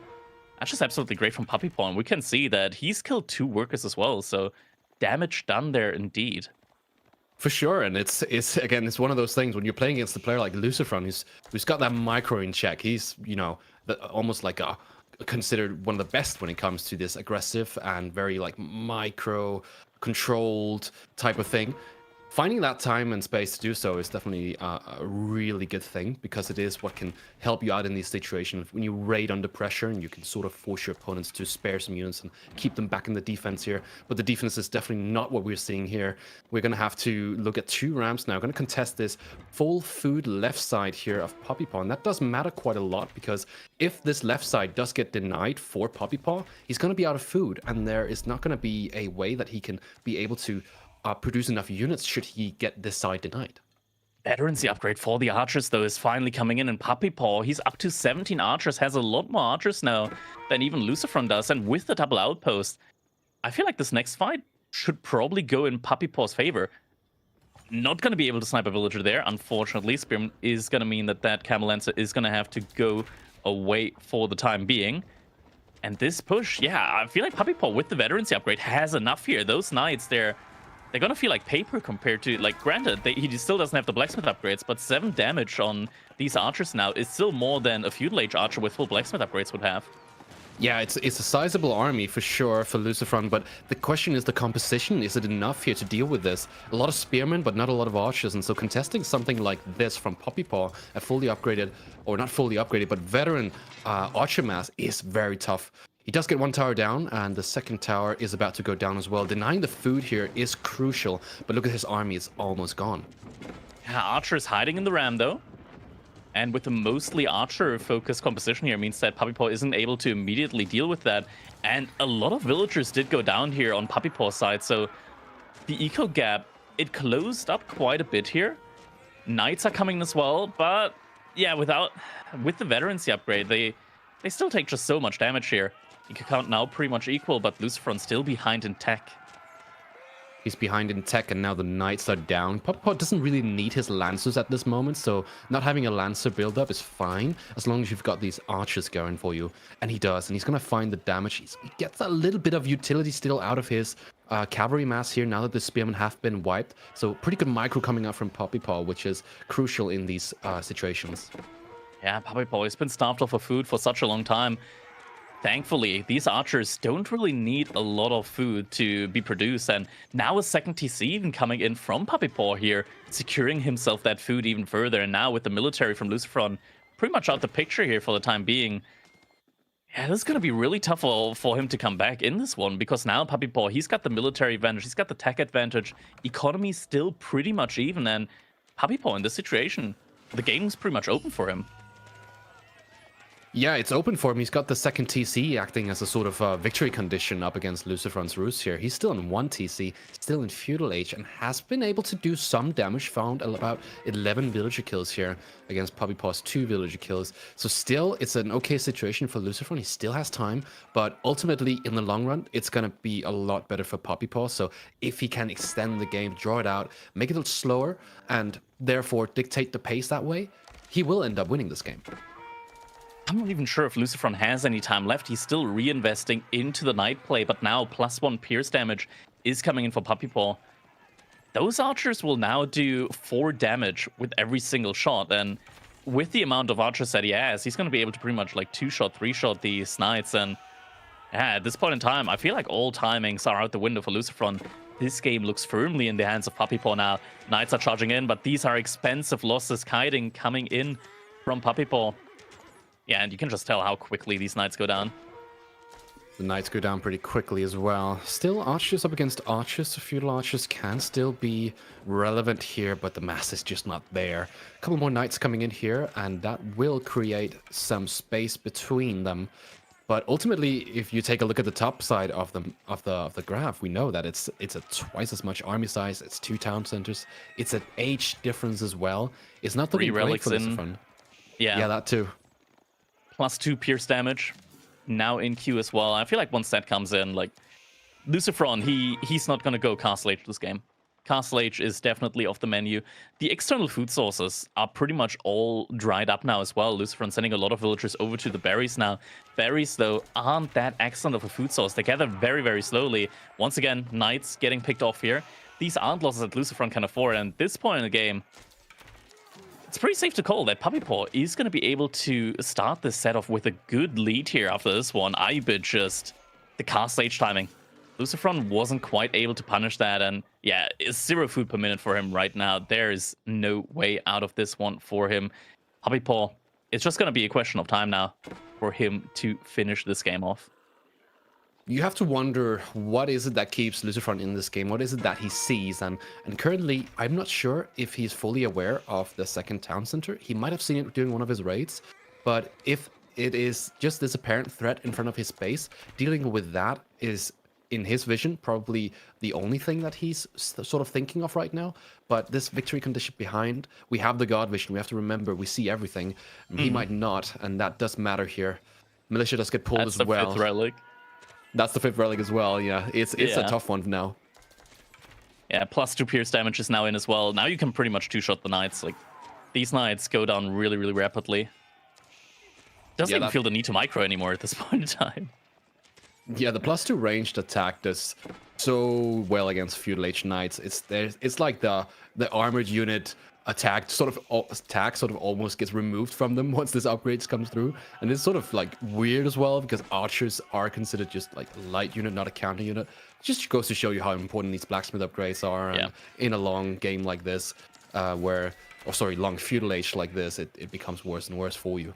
that's just absolutely great from Puppy Paw. And we can see that he's killed 2 workers as well, so damage done there indeed. For sure, and it's again, it's one of those things when you're playing against a player like Lucifron, who's got that micro in check. He's, almost considered one of the best when it comes to this aggressive and very micro controlled type of thing. Finding that time and space to do so is definitely a really good thing, because it is what can help you out in these situations when you raid under pressure, and you can sort of force your opponents to spare some units and keep them back in the defense here. But the defense is definitely not what we're seeing here. We're going to have to look at 2 ramps now. Going to contest this full food left side here of Puppy Paw, and that does matter quite a lot, because if this left side does get denied for Puppy Paw, he's going to be out of food, and there is not going to be a way that he can be able to produce enough units should he get this side denied. Veterancy upgrade for the archers, though, is finally coming in, and Puppy Paw, he's up to 17 archers, has a lot more archers now than even Lucifron does, and with the double outpost, I feel like this next fight should probably go in Puppy Paw's favor. Not going to be able to snipe a villager there, unfortunately. Spearman is going to mean that Camel Lancer is going to have to go away for the time being. And this push, yeah, I feel like Puppy Paw with the veterancy upgrade has enough here. Those knights, they're going to feel like paper compared to, granted, he still doesn't have the blacksmith upgrades, but 7 damage on these archers now is still more than a feudal age archer with full blacksmith upgrades would have. Yeah, it's a sizable army for sure for Lucifron, but the question is the composition. Is it enough here to deal with this? A lot of spearmen, but not a lot of archers, and so contesting something like this from Puppy Paw, a fully upgraded, or not fully upgraded, but veteran archer mass, is very tough. He does get 1 tower down, and the 2nd tower is about to go down as well. Denying the food here is crucial, but look at his army, it's almost gone. Yeah, Archer is hiding in the ram, though. And with a mostly Archer-focused composition here, means that Puppy Paw isn't able to immediately deal with that. And a lot of villagers did go down here on Puppy Paw's side, so the eco gap, it closed up quite a bit here. Knights are coming as well, but yeah, with the veterancy upgrade, they still take just so much damage here. You can count now pretty much equal, but Lucifron's still behind in tech. He's behind in tech, and now the Knights are down. Poppypaw doesn't really need his Lancers at this moment, so not having a Lancer build-up is fine, as long as you've got these Archers going for you. And he does, and he's going to find the damage. He gets a little bit of utility still out of his cavalry mass here, now that the Spearmen have been wiped. So pretty good micro coming out from Poppypaw, which is crucial in these situations. Yeah, Poppypaw has been starved of food for such a long time. Thankfully, these archers don't really need a lot of food to be produced, and now a second TC even coming in from Poppypaw here, securing himself that food even further, and now with the military from Lucifron pretty much out the picture here for the time being. Yeah, this is going to be really tough for him to come back in this one, because now Poppypaw, he's got the military advantage, he's got the tech advantage, economy still pretty much even, and Poppypaw in this situation, the game's pretty much open for him. Yeah, it's open for him. He's got the second TC acting as a sort of victory condition up against Lucifron's Roost here. He's still on 1 TC, still in Feudal Age, and has been able to do some damage, found about 11 villager kills here against Poppypaw's 2 villager kills. So still, it's an okay situation for Lucifron. He still has time, but ultimately, in the long run, it's going to be a lot better for Poppypaw. So if he can extend the game, draw it out, make it a little slower, and therefore dictate the pace that way, he will end up winning this game. I'm not even sure if Lucifron has any time left. He's still reinvesting into the Knight play, but now +1 pierce damage is coming in for Poppypaw. Those archers will now do 4 damage with every single shot, and with the amount of archers that he has, he's going to be able to pretty much like 2-shot, 3-shot these Knights, and yeah, at this point in time, I feel like all timings are out the window for Lucifron. This game looks firmly in the hands of Poppypaw now. Knights are charging in, but these are expensive losses kiting coming in from Poppypaw. Yeah, and you can just tell how quickly these Knights go down. The Knights go down pretty quickly as well. Still, Archers up against Archers. Feudal Archers can still be relevant here, but the mass is just not there. A couple more Knights coming in here, and that will create some space between them. But ultimately, if you take a look at the top side of the graph, we know that it's a twice as much army size. It's 2 town centers. It's an age difference as well. It's not looking great for Lucifron. Yeah, that too. +2 pierce damage, now in queue as well. I feel like once that comes in, like, Lucifron, he's not going to go Castle Age this game. Castle Age is definitely off the menu. The external food sources are pretty much all dried up now as well. Lucifron sending a lot of villagers over to the berries now. Berries, though, aren't that excellent of a food source. They gather very, very slowly. Once again, Knights getting picked off here. These aren't losses that Lucifron can afford, and at this point in the game, it's pretty safe to call that Poppypaw is going to be able to start this set off with a good lead here after this one. I bet just the Castle Age timing. Lucifron wasn't quite able to punish that, and yeah, it's 0 food per minute for him right now. There is no way out of this one for him. Poppypaw, it's just going to be a question of time now for him to finish this game off. You have to wonder, what is it that keeps Lucifron in this game? What is it that he sees? And currently, I'm not sure if he's fully aware of the second town center. He might have seen it during one of his raids, but if it is just this apparent threat in front of his base, dealing with that is, in his vision, probably the only thing that he's sort of thinking of right now. But this victory condition behind, we have the God vision. We have to remember, we see everything. He might not, and that does matter here. Militia does get pulled as well. That's the 5th relic. That's the 5th relic as well, yeah. It's a tough one now. Yeah, +2 pierce damage is now in as well. Now you can pretty much 2-shot the Knights. Like, these Knights go down really, really rapidly. Doesn't even feel the need to micro anymore at this point in time. Yeah, the +2 ranged attack does so well against Feudal Age Knights. It's like the armored unit attack sort of almost gets removed from them once this upgrades comes through, and it's sort of like weird as well, because archers are considered just like a light unit, not a counter unit. It just goes to show you how important these blacksmith upgrades are. And in a long game like this, long Feudal Age like this, it becomes worse and worse for you.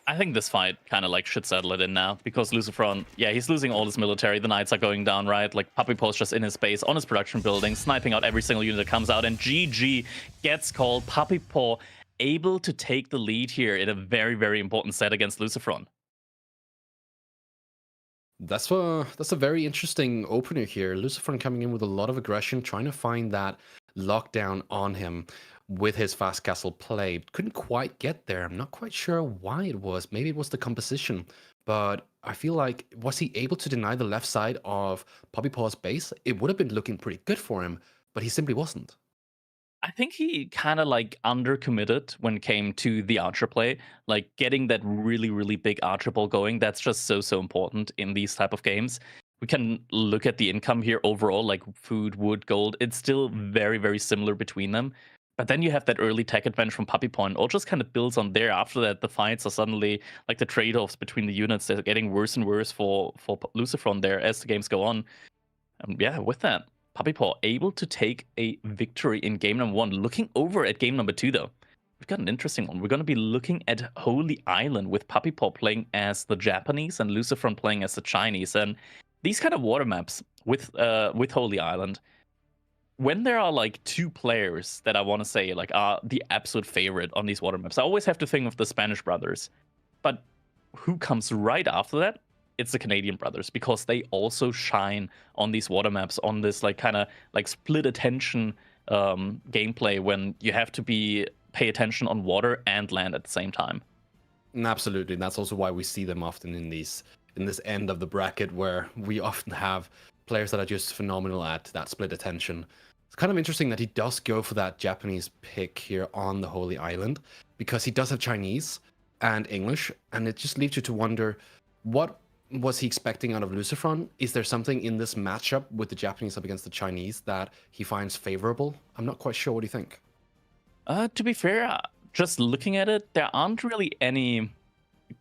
I think this fight kind of like should settle it in now, because Lucifron, yeah, he's losing all his military. The Knights are going down, right? Like, Poppypaw's just in his base, on his production building, sniping out every single unit that comes out, and GG gets called. Poppypaw able to take the lead here in a very, very important set against Lucifron. That's a very interesting opener here. Lucifron coming in with a lot of aggression, trying to find that lockdown on him. with his fast castle play. Couldn't quite get there. I'm not quite sure why it was. Maybe it was the composition. But I feel like, was he able to deny the left side of Poppy Paw's base? It would have been looking pretty good for him, but he simply wasn't. I think he kind of like undercommitted when it came to the archer play. Like getting that really, really big archer ball going, that's just so important in these type of games. We can look at the income here overall, like food, wood, gold. It's still very, very similar between them. But then you have that early tech advantage from Puppy Paw, and all just kind of builds on there. After that, the fights are suddenly like the trade-offs between the units. They're getting worse and worse for Lucifron there as the games go on. Yeah, with that, Puppy Paw able to take a victory in game number 1. Looking over at game number 2, though, we've got an interesting one. We're going to be looking at Holy Island with Puppy Paw playing as the Japanese and Lucifron playing as the Chinese. And these kind of water maps with Holy Island, when there are like two players that I want to say like are the absolute favorite on these water maps, I always have to think of the Spanish brothers. But who comes right after that? It's the Canadian brothers, because they also shine on these water maps, on this like kind of like split attention gameplay when you have to pay attention on water and land at the same time. Absolutely, and that's also why we see them often in this end of the bracket, where we often have players that are just phenomenal at that split attention. It's kind of interesting that he does go for that Japanese pick here on the Holy Island, because he does have Chinese and English, and it just leaves you to wonder, what was he expecting out of Lucifron? Is there something in this matchup with the Japanese up against the Chinese that he finds favorable? I'm not quite sure. What do you think? To be fair, just looking at it, there aren't really any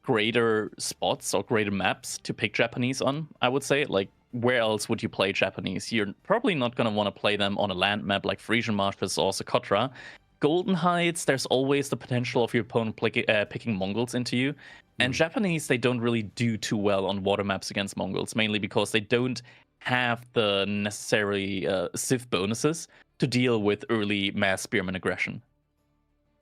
greater spots or greater maps to pick Japanese on, I would say. Like, where else would you play Japanese? You're probably not going to want to play them on a land map like Frisian Marshes or Socotra. Golden Heights, there's always the potential of your opponent picking Mongols into you. And Japanese, they don't really do too well on water maps against Mongols, mainly because they don't have the necessary Civ bonuses to deal with early mass spearman aggression.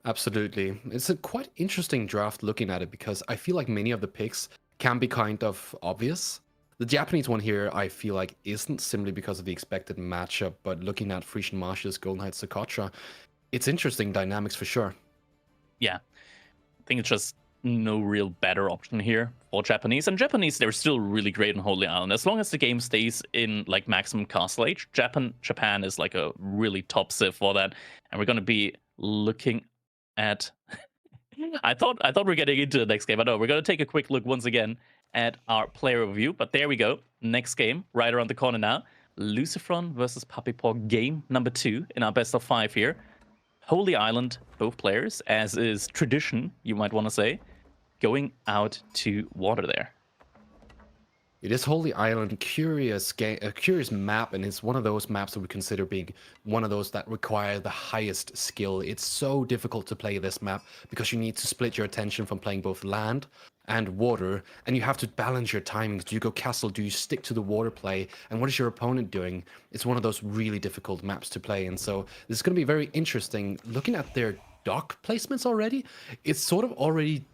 Absolutely. It's a quite interesting draft looking at it, because I feel like many of the picks can be kind of obvious. The Japanese one here, I feel like, isn't, simply because of the expected matchup, but looking at Frisian Marshes, Golden Heights, Socotra, it's interesting dynamics for sure. Yeah. I think it's just no real better option here for Japanese. And Japanese, they're still really great on Holy Island. As long as the game stays in like maximum castle age, Japan is like a really top civ for that. And we're going to be looking at... I thought we're getting into the next game. I know we're going to take a quick look once again at our player review, but there we go. Next game, right around the corner now. Lucifron versus Puppy Paw, game number 2 in our best of 5 here. Holy Island, both players, as is tradition, you might want to say, going out to water there. It is Holy Island, curious game, a curious map, and it's one of those maps that we consider being one of those that require the highest skill. It's so difficult to play this map because you need to split your attention from playing both land and water, and you have to balance your timings. Do you go castle? Do you stick to the water play? And what is your opponent doing? It's one of those really difficult maps to play, and so this is going to be very interesting. Looking at their dock placements already, it's sort of already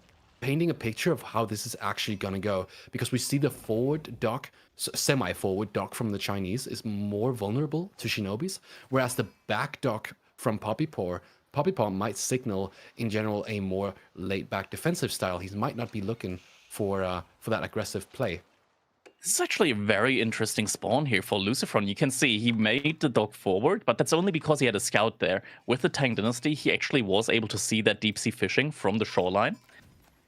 painting a picture of how this is actually going to go, because we see the forward dock, semi-forward dock from the Chinese is more vulnerable to shinobis, whereas the back dock from Puppy Paw might signal in general a more laid-back defensive style. He might not be looking for that aggressive play. This is actually a very interesting spawn here for Lucifron. You can see he made the dock forward, but that's only because he had a scout there. With the Tang Dynasty, he actually was able to see that deep-sea fishing from the shoreline,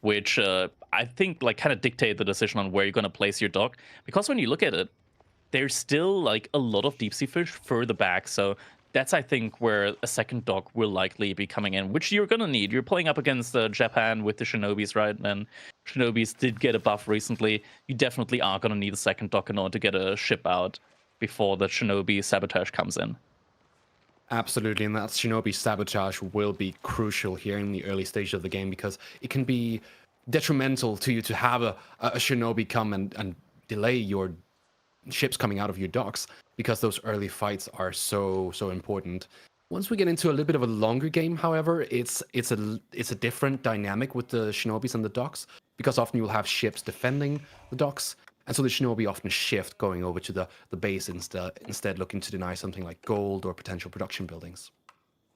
which I think like kind of dictate the decision on where you're going to place your dock. Because when you look at it, there's still like a lot of deep sea fish further back. So that's, I think, where a second dock will likely be coming in, which you're going to need. You're playing up against Japan with the Shinobis, right? And Shinobis did get a buff recently. You definitely are going to need a second dock in order to get a ship out before the Shinobi sabotage comes in. Absolutely, and that Shinobi sabotage will be crucial here in the early stage of the game, because it can be detrimental to you to have a Shinobi come and delay your ships coming out of your docks, because those early fights are so important. Once we get into a little bit of a longer game, however, it's a different dynamic with the Shinobis and the docks, because often you'll have ships defending the docks, and so the Shinobi often shift, going over to the base instead looking to deny something like gold or potential production buildings.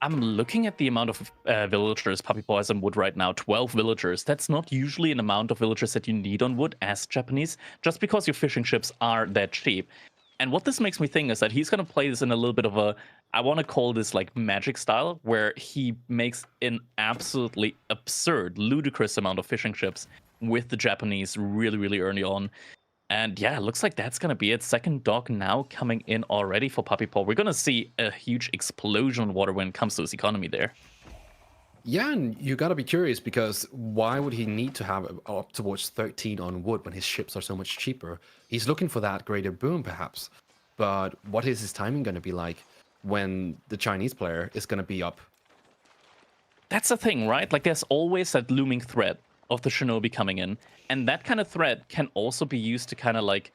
I'm looking at the amount of villagers Puppy Paw has on wood right now. 12 villagers. That's not usually an amount of villagers that you need on wood as Japanese, just because your fishing ships are that cheap. And what this makes me think is that he's going to play this in a little bit of a, I want to call this like magic style, where he makes an absolutely absurd, ludicrous amount of fishing ships with the Japanese really, really early on. And yeah, it looks like that's going to be it. Second dock now coming in already for Puppy Paw. We're going to see a huge explosion on water when it comes to his economy there. Yeah, and you got to be curious, because why would he need to have up towards 13 on wood when his ships are so much cheaper? He's looking for that greater boom, perhaps. But what is his timing going to be like when the Chinese player is going to be up? That's the thing, right? Like, there's always that looming threat of the Shinobi coming in. And that kind of threat can also be used to kind of like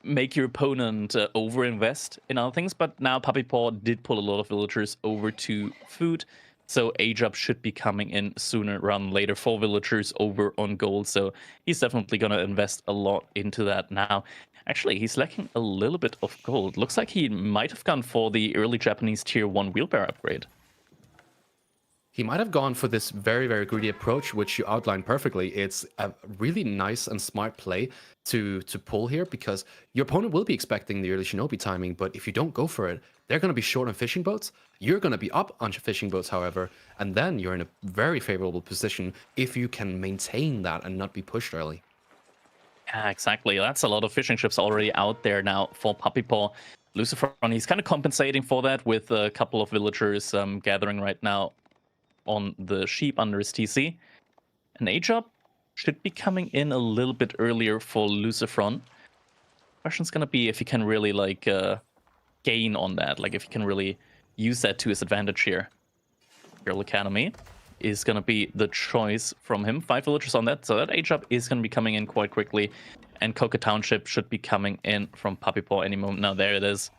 make your opponent overinvest in other things. But now Puppy Paw did pull a lot of villagers over to food. So age-up should be coming in sooner rather than later for villagers over on gold. So he's definitely going to invest a lot into that now. Actually, he's lacking a little bit of gold. Looks like he might have gone for the early Japanese tier 1 wheelbarrow upgrade. He might have gone for this very, very greedy approach, which you outlined perfectly. It's a really nice and smart play to pull here, because your opponent will be expecting the early Shinobi timing, but if you don't go for it, they're going to be short on fishing boats. You're going to be up on fishing boats, however, and then you're in a very favorable position if you can maintain that and not be pushed early. Yeah, exactly. That's a lot of fishing ships already out there now for Puppy Paw. Lucifer, he's kind of compensating for that with a couple of villagers gathering right now on the sheep under his TC. An age-up should be coming in a little bit earlier for Lucifron. Question's gonna be if he can really like gain on that, like if he can really use that to his advantage here. Girl Academy is gonna be the choice from him. 5 villagers on that, so that age-up is gonna be coming in quite quickly. And Coca Township should be coming in from Puppy Paw any moment. Now there it is.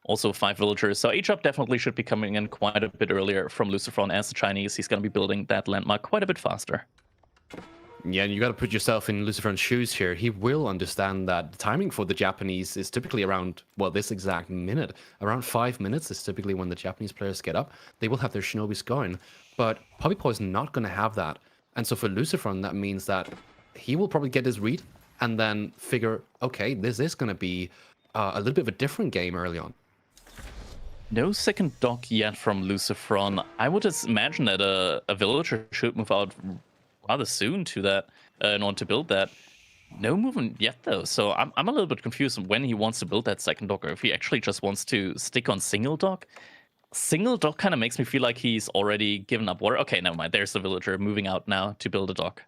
Also 5 villagers. So age-up definitely should be coming in quite a bit earlier from Lucifron as the Chinese. He's going to be building that landmark quite a bit faster. Yeah, and you got to put yourself in Lucifron's shoes here. He will understand that the timing for the Japanese is typically around, well, this exact minute. Around 5 minutes is typically when the Japanese players get up. They will have their Shinobis going. But Puppy Paw is not going to have that. And so for Lucifron, that means that he will probably get his read and then figure, okay, this is going to be a little bit of a different game early on. No second dock yet from Lucifron. I would just imagine that a villager should move out rather soon to that in order to build that. No movement yet though, so I'm a little bit confused on when he wants to build that second dock, or if he actually just wants to stick on single dock. Single dock kind of makes me feel like he's already given up water. Okay, never mind. There's the villager moving out now to build a dock.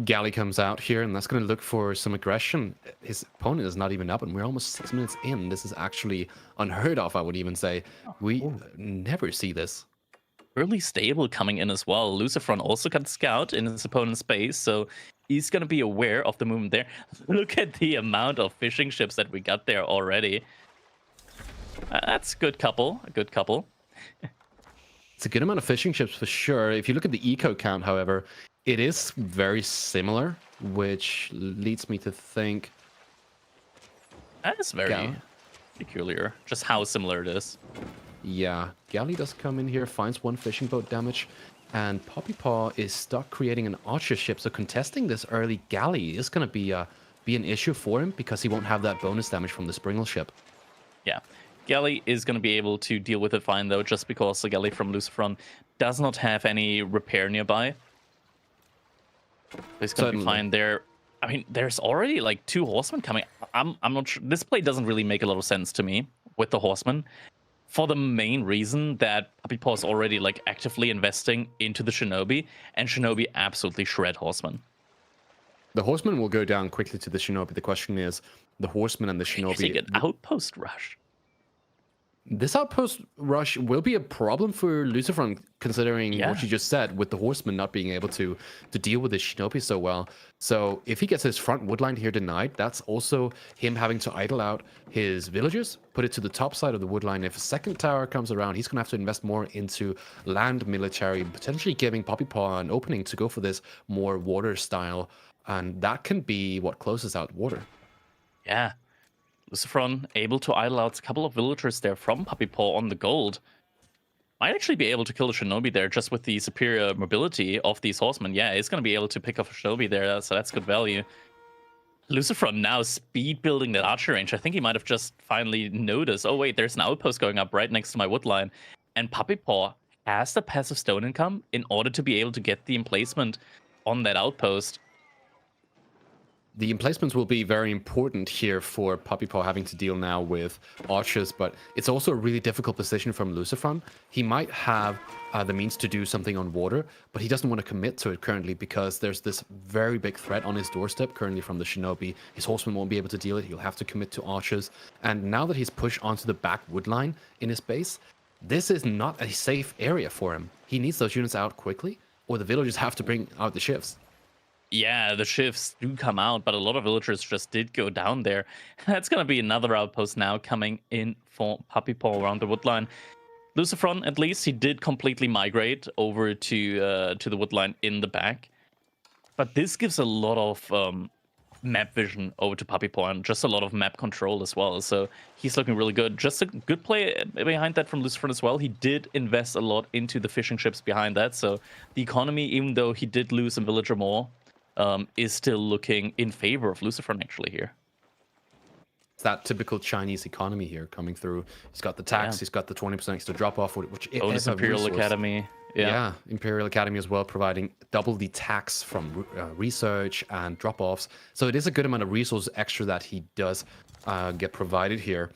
Galley comes out here, and that's going to look for some aggression. His opponent is not even up, and we're almost 6 minutes in. This is actually unheard of, I would even say. We never see this. Early stable coming in as well. Lucifron also got scout in his opponent's base, so he's going to be aware of the movement there. Look at the amount of fishing ships that we got there already. That's a good couple. A good couple. It's a good amount of fishing ships for sure. If you look at the eco count, however, it is very similar, which leads me to think... That is very peculiar, just how similar it is. Yeah, Galley does come in here, finds 1 fishing boat damage, and Puppy Paw is stuck creating an archer ship, so contesting this early Galley is going to be an issue for him, because he won't have that bonus damage from the Springle ship. Yeah, Galley is going to be able to deal with it fine, though, just because the Galley from Lucifron does not have any repair nearby. It's going to be fine there. I mean, there's already like 2 horsemen coming. I'm not sure. This play doesn't really make a lot of sense to me with the horsemen, for the main reason that Puppy Paw is already like actively investing into the Shinobi, and Shinobi absolutely shred horsemen. The horsemen will go down quickly to the Shinobi. The question is, the horsemen and the Shinobi... An outpost rush. This outpost rush will be a problem for Lucifron, considering what you just said, with the horsemen not being able to deal with the Shinobi so well. So if he gets his front woodline here denied, that's also him having to idle out his villagers, put it to the top side of the woodline. If a second tower comes around, he's going to have to invest more into land military, potentially giving Puppy Paw an opening to go for this more water style. And that can be what closes out water. Yeah. Lucifron able to idle out a couple of villagers there from Puppy Paw on the gold. Might actually be able to kill a Shinobi there just with the superior mobility of these horsemen. Yeah, he's going to be able to pick off a Shinobi there, so that's good value. Lucifron now speed building that archer range. I think he might have just finally noticed, oh wait, there's an outpost going up right next to my wood line. And Puppy Paw has the passive stone income in order to be able to get the emplacement on that outpost. The emplacements will be very important here for Puppy Paw having to deal now with archers, but it's also a really difficult position from Lucifron. He might have the means to do something on water, but he doesn't want to commit to it currently because there's this very big threat on his doorstep currently from the Shinobi. His horsemen won't be able to deal it. He'll have to commit to archers. And now that he's pushed onto the back wood line in his base, this is not a safe area for him. He needs those units out quickly, or the villagers have to bring out the shifts. Yeah, the shifts do come out, but a lot of villagers just did go down there. That's going to be another outpost now coming in for Puppy Paw around the woodline. Lucifron, at least, he did completely migrate over to the woodline in the back. But this gives a lot of map vision over to Puppy Paw and just a lot of map control as well. So he's looking really good. Just a good play behind that from Lucifron as well. He did invest a lot into the fishing ships behind that. So the economy, even though he did lose some villager more, is still looking in favor of Lucifron actually here. It's that typical Chinese economy here coming through. He's got the tax, he's got the 20% extra drop off, which bonus is a Imperial resource. Academy. Yeah, Imperial Academy as well, providing double the tax from research and drop offs. So it is a good amount of resource extra that he does get provided here,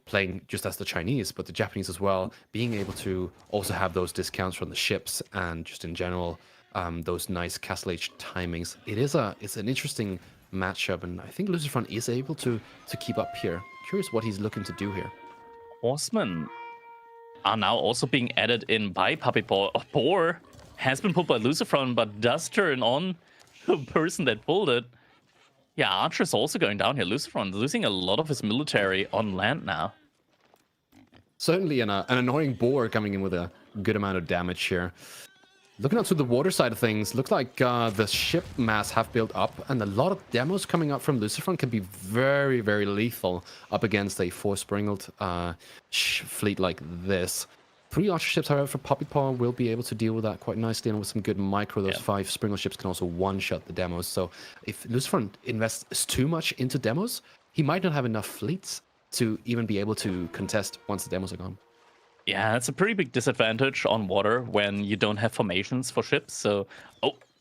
playing just as the Chinese, but the Japanese as well, being able to also have those discounts from the ships and just in general. Those nice Castle Age timings. It's an interesting matchup, and I think Lucifron is able to keep up here. Curious what he's looking to do here. Horsemen are now also being added in by Puppy Paw. Boar has been pulled by Lucifron, but does turn on the person that pulled it. Yeah, Archer's also going down here. Lucifron losing a lot of his military on land now. Certainly an annoying boar coming in with a good amount of damage here. Looking out to the water side of things, looks like the ship mass have built up, and a lot of demos coming up from Lucifron can be very, very lethal up against a four-springled fleet like this. 3 archer ships, however, for Puppy Paw will be able to deal with that quite nicely, and with some good micro, those 5 springled ships can also one-shot the demos. So if Lucifron invests too much into demos, he might not have enough fleets to even be able to contest once the demos are gone. Yeah, it's a pretty big disadvantage on water when you don't have formations for ships. So,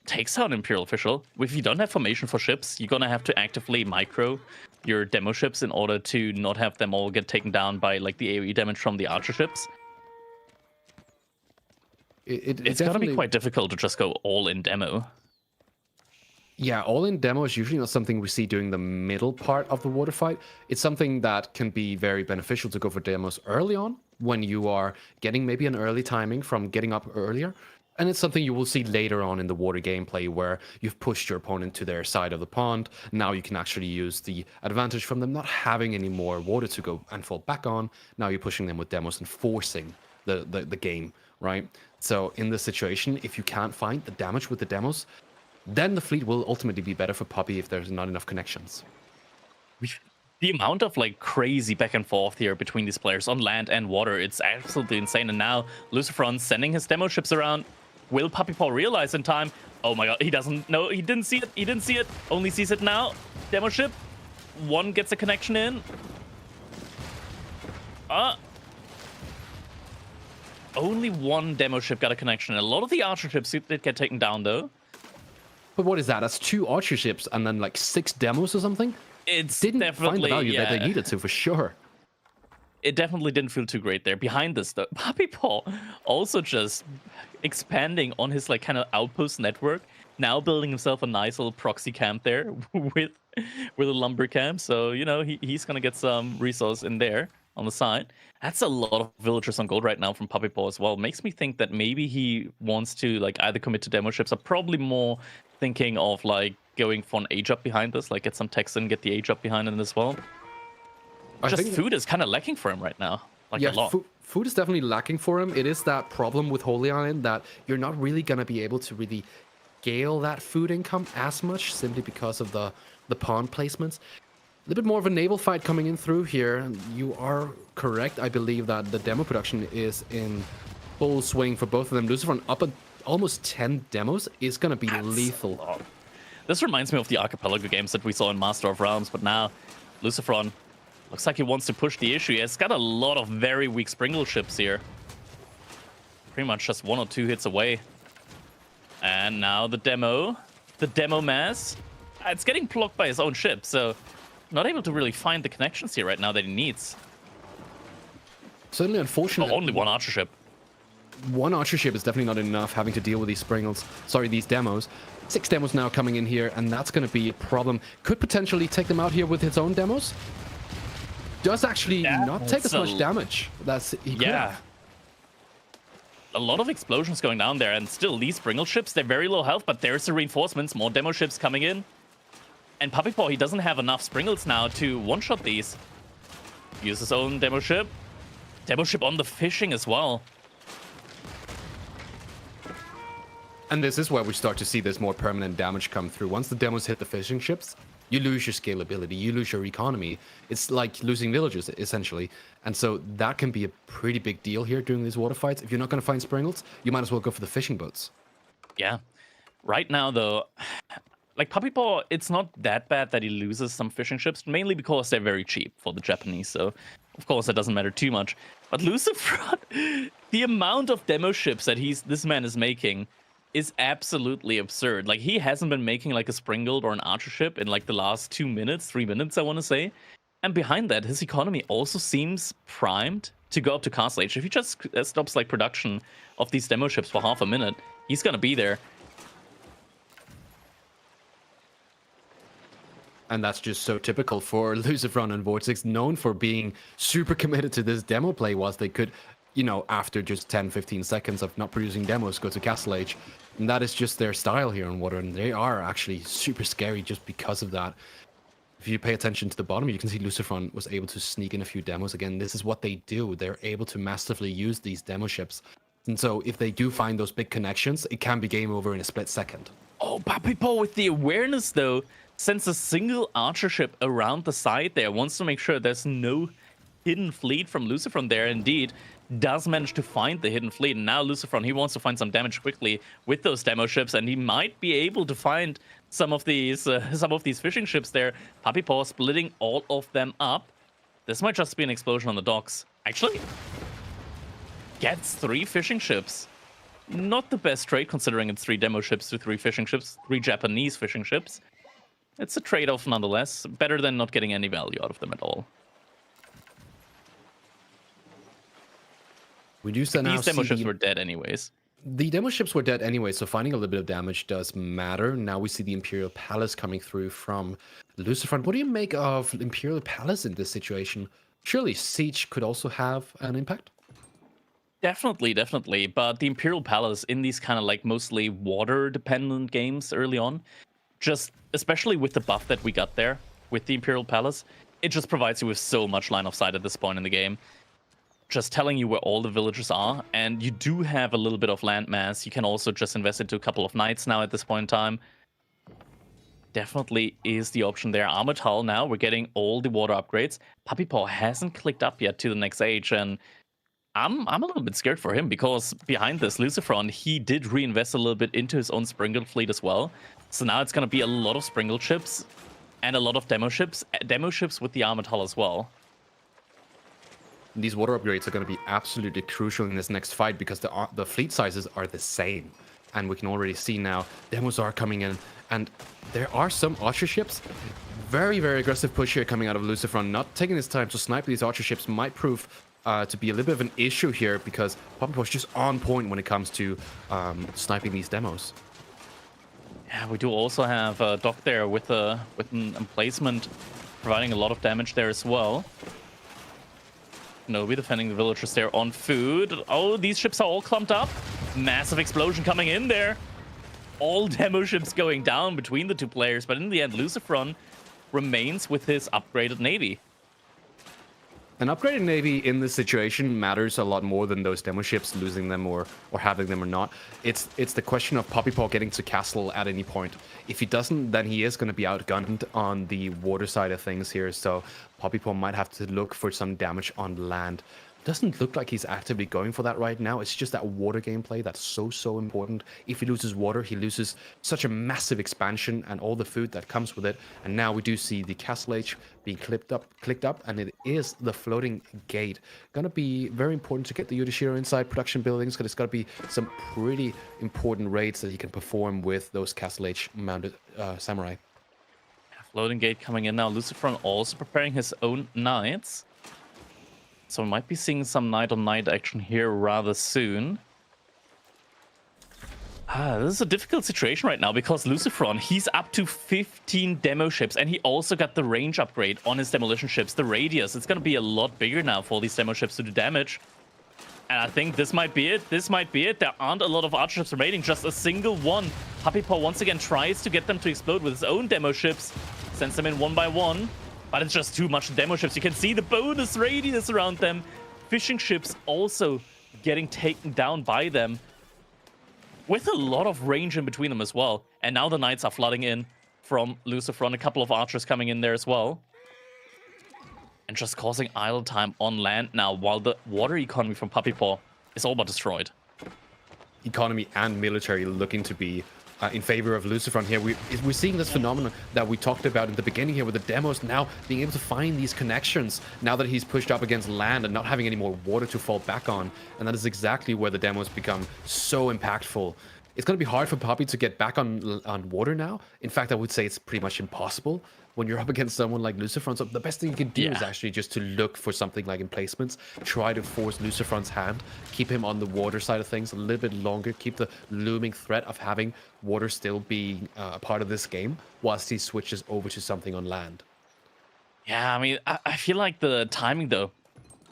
takes out Imperial Official. If you don't have formation for ships, you're going to have to actively micro your demo ships in order to not have them all get taken down by like the AoE damage from the archer ships. It's going to be quite difficult to just go all in demo. Yeah, all-in demo is usually not something we see during the middle part of the water fight. It's something that can be very beneficial to go for demos early on, when you are getting maybe an early timing from getting up earlier. And it's something you will see later on in the water gameplay where you've pushed your opponent to their side of the pond. Now you can actually use the advantage from them not having any more water to go and fall back on. Now you're pushing them with demos and forcing the game, right? So in this situation, if you can't find the damage with the demos, then the fleet will ultimately be better for Puppy if there's not enough connections. The amount of like crazy back and forth here between these players on land and water, it's absolutely insane. And now Lucifron sending his demo ships around. Will Puppy Paw realize in time? Oh my god, he doesn't know. He didn't see it. He didn't see it. Only sees it now. Demo ship. One gets a connection in. Only one demo ship got a connection. A lot of the archer ships did get taken down though. But what is that? That's 2 archer ships and then like 6 demos or something? It's Didn't definitely find the value that they needed to, for sure. It definitely didn't feel too great there. Behind this though, Puppy Paw also just expanding on his like kind of outpost network. Now building himself a nice little proxy camp there with a lumber camp. So you know he's gonna get some resource in there on the side. That's a lot of villagers on gold right now from Puppy Paw as well. Makes me think that maybe he wants to like either commit to demo ships or probably more thinking of like going for an age up behind this, like get some text and get the age up behind it as well. I think food is kind of lacking for him right now, like a lot. Food is definitely lacking for him. It is that problem with Holy Island that you're not really gonna be able to really scale that food income as much simply because of the pawn placements. little bit more of a naval fight coming in through here. You are correct. I believe that the demo production is in full swing for both of them. Lucifer up at almost 10 demos is going to be lethal. This reminds me of the archipelago games that we saw in Master of Realms, but now Lucifron looks like he wants to push the issue. He's got a lot of very weak Springle ships here. Pretty much just 1 or 2 hits away. And now the demo mass. It's getting blocked by his own ship, so not able to really find the connections here right now that he needs. Certainly unfortunate. Oh, only one archer ship. One archer ship is definitely not enough, having to deal with these Springles. Sorry, these demos. 6 demos now coming in here, and that's going to be a problem. Could potentially take them out here with his own demos. Does actually not take as much damage. He could have. A lot of explosions going down there, and still these Springle ships, they're very low health, but there's the reinforcements, more demo ships coming in. And Puppy Paw, he doesn't have enough Springles now to one-shot these. Use his own demo ship. Demo ship on the fishing as well. And this is where we start to see this more permanent damage come through. Once the demos hit the fishing ships, you lose your scalability, you lose your economy. It's like losing villages, essentially. And so that can be a pretty big deal here during these water fights. If you're not going to find Springles, you might as well go for the fishing boats. Yeah. Right now, though, like Puppy Paw, it's not that bad that he loses some fishing ships, mainly because they're very cheap for the Japanese. So, of course, that doesn't matter too much. But Lucifer, the amount of demo ships that this man is making is absolutely absurd. Like, he hasn't been making like a Springled or an archer ship in like the last 2 minutes, 3 minutes, I want to say. And behind that, his economy also seems primed to go up to Castle Age. If he just stops like production of these demo ships for half a minute, he's gonna be there. And that's just so typical for Lucifron and Vortex, known for being super committed to this demo play, whilst they could, you know, after just 10-15 seconds of not producing demos, go to Castle Age. And that is just their style here on Water, and they are actually super scary just because of that. If you pay attention to the bottom, you can see Lucifron was able to sneak in a few demos. Again, this is what they do. They're able to massively use these demo ships. And so if they do find those big connections, it can be game over in a split second. Oh, Puppy Paw with the awareness, though, sends a single archer ship around the side there. Wants to make sure there's no hidden fleet from Lucifron there. Indeed, does manage to find the hidden fleet. And now Lucifron, he wants to find some damage quickly with those demo ships, and he might be able to find some of these fishing ships there. Puppy Paw splitting all of them up. This might just be an explosion on the docks. Actually, gets 3 fishing ships. Not the best trade, considering it's 3 demo ships to 3 fishing ships, 3 Japanese fishing ships. It's a trade-off nonetheless. Better than not getting any value out of them at all. We do now These demo ships were dead anyways. The demo ships were dead anyway, so finding a little bit of damage does matter. Now we see the Imperial Palace coming through from Lucifron. What do you make of Imperial Palace in this situation? Surely Siege could also have an impact? Definitely, definitely. But the Imperial Palace in these kind of like mostly water-dependent games early on, just especially with the buff that we got there with the Imperial Palace, it just provides you with so much line of sight at this point in the game. Just telling you where all the villages are, and you do have a little bit of land mass. You can also just invest into a couple of knights now at this point in time. Definitely is the option there. Armored Hull now, we're getting all the water upgrades. Puppy Paw hasn't clicked up yet to the next age, and I'm a little bit scared for him, because behind this, Lucifron, he did reinvest a little bit into his own Springle fleet as well. So now it's going to be a lot of Springle ships and a lot of demo ships with the Armored Hull as well. These water upgrades are going to be absolutely crucial in this next fight, because the fleet sizes are the same. And we can already see now demos are coming in, and there are some archer ships. Very, very aggressive push here coming out of Lucifron. Not taking his time to snipe these archer ships might prove to be a little bit of an issue here, because Puppy Paw is just on point when it comes to sniping these demos. Yeah, we do also have a dock there with an emplacement, providing a lot of damage there as well. Nobi defending the villagers there on food. Oh, these ships are all clumped up. Massive explosion coming in there. All demo ships going down between the 2 players, but in the end, Lucifron remains with his upgraded navy. An upgraded Navy in this situation matters a lot more than those demo ships, losing them or having them or not. It's the question of Poppypaw getting to castle at any point. If he doesn't, then he is going to be outgunned on the water side of things here, so Poppypaw might have to look for some damage on land. Doesn't look like he's actively going for that right now. It's just that water gameplay that's so important. If he loses water, he loses such a massive expansion and all the food that comes with it. And now we do see the castle age being clicked up, and it is the floating gate. Gonna be very important to get the Yudishiro inside production buildings, because it's gotta be some pretty important raids that he can perform with those castle age mounted samurai. Floating gate coming in now. Lucifron also preparing his own knights. So we might be seeing some knight-on-knight action here rather soon. This is a difficult situation right now because Lucifron, he's up to 15 demo ships, and he also got the range upgrade on his demolition ships, the radius. It's going to be a lot bigger now for these demo ships to do damage. And I think this might be it. This might be it. There aren't a lot of archer ships remaining, just a single one. Puppypaw once again tries to get them to explode with his own demo ships. Sends them in one by one. But it's just too much demo ships. You can see the bonus radius around them. Fishing ships also getting taken down by them, with a lot of range in between them as well. And now the knights are flooding in from Lucifron. A couple of archers coming in there as well. And just causing idle time on land now, while the water economy from Puppypaw is all but destroyed. Economy and military looking to be in favor of Lucifron here. We're seeing this phenomenon that we talked about in the beginning here with the demos now being able to find these connections now that he's pushed up against land and not having any more water to fall back on. And that is exactly where the demos become so impactful. It's going to be hard for Poppy to get back on water now. In fact, I would say it's pretty much impossible when you're up against someone like Lucifron. So the best thing you can do is actually just to look for something like emplacements, try to force Lucifron's hand, keep him on the water side of things a little bit longer, keep the looming threat of having water still being a part of this game whilst he switches over to something on land. Yeah, I mean, I feel like the timing, though,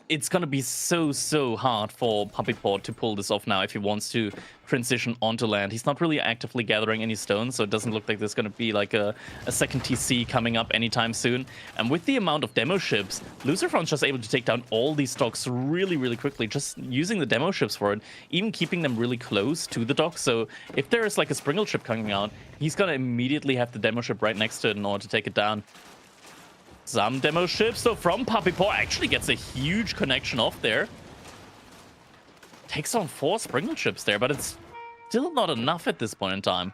it's going to be so hard for Puppypaw to pull this off now if he wants to transition onto land. He's not really actively gathering any stones, so it doesn't look like there's going to be like a second TC coming up anytime soon. And with the amount of demo ships, Lucifron's just able to take down all these docks really quickly, just using the demo ships for it, even keeping them really close to the dock. So if there is like a Springle ship coming out, he's going to immediately have the demo ship right next to it in order to take it down. Some demo ships, though, from Puppypaw actually gets a huge connection off there. Takes on 4 Springle ships there, but it's still not enough at this point in time.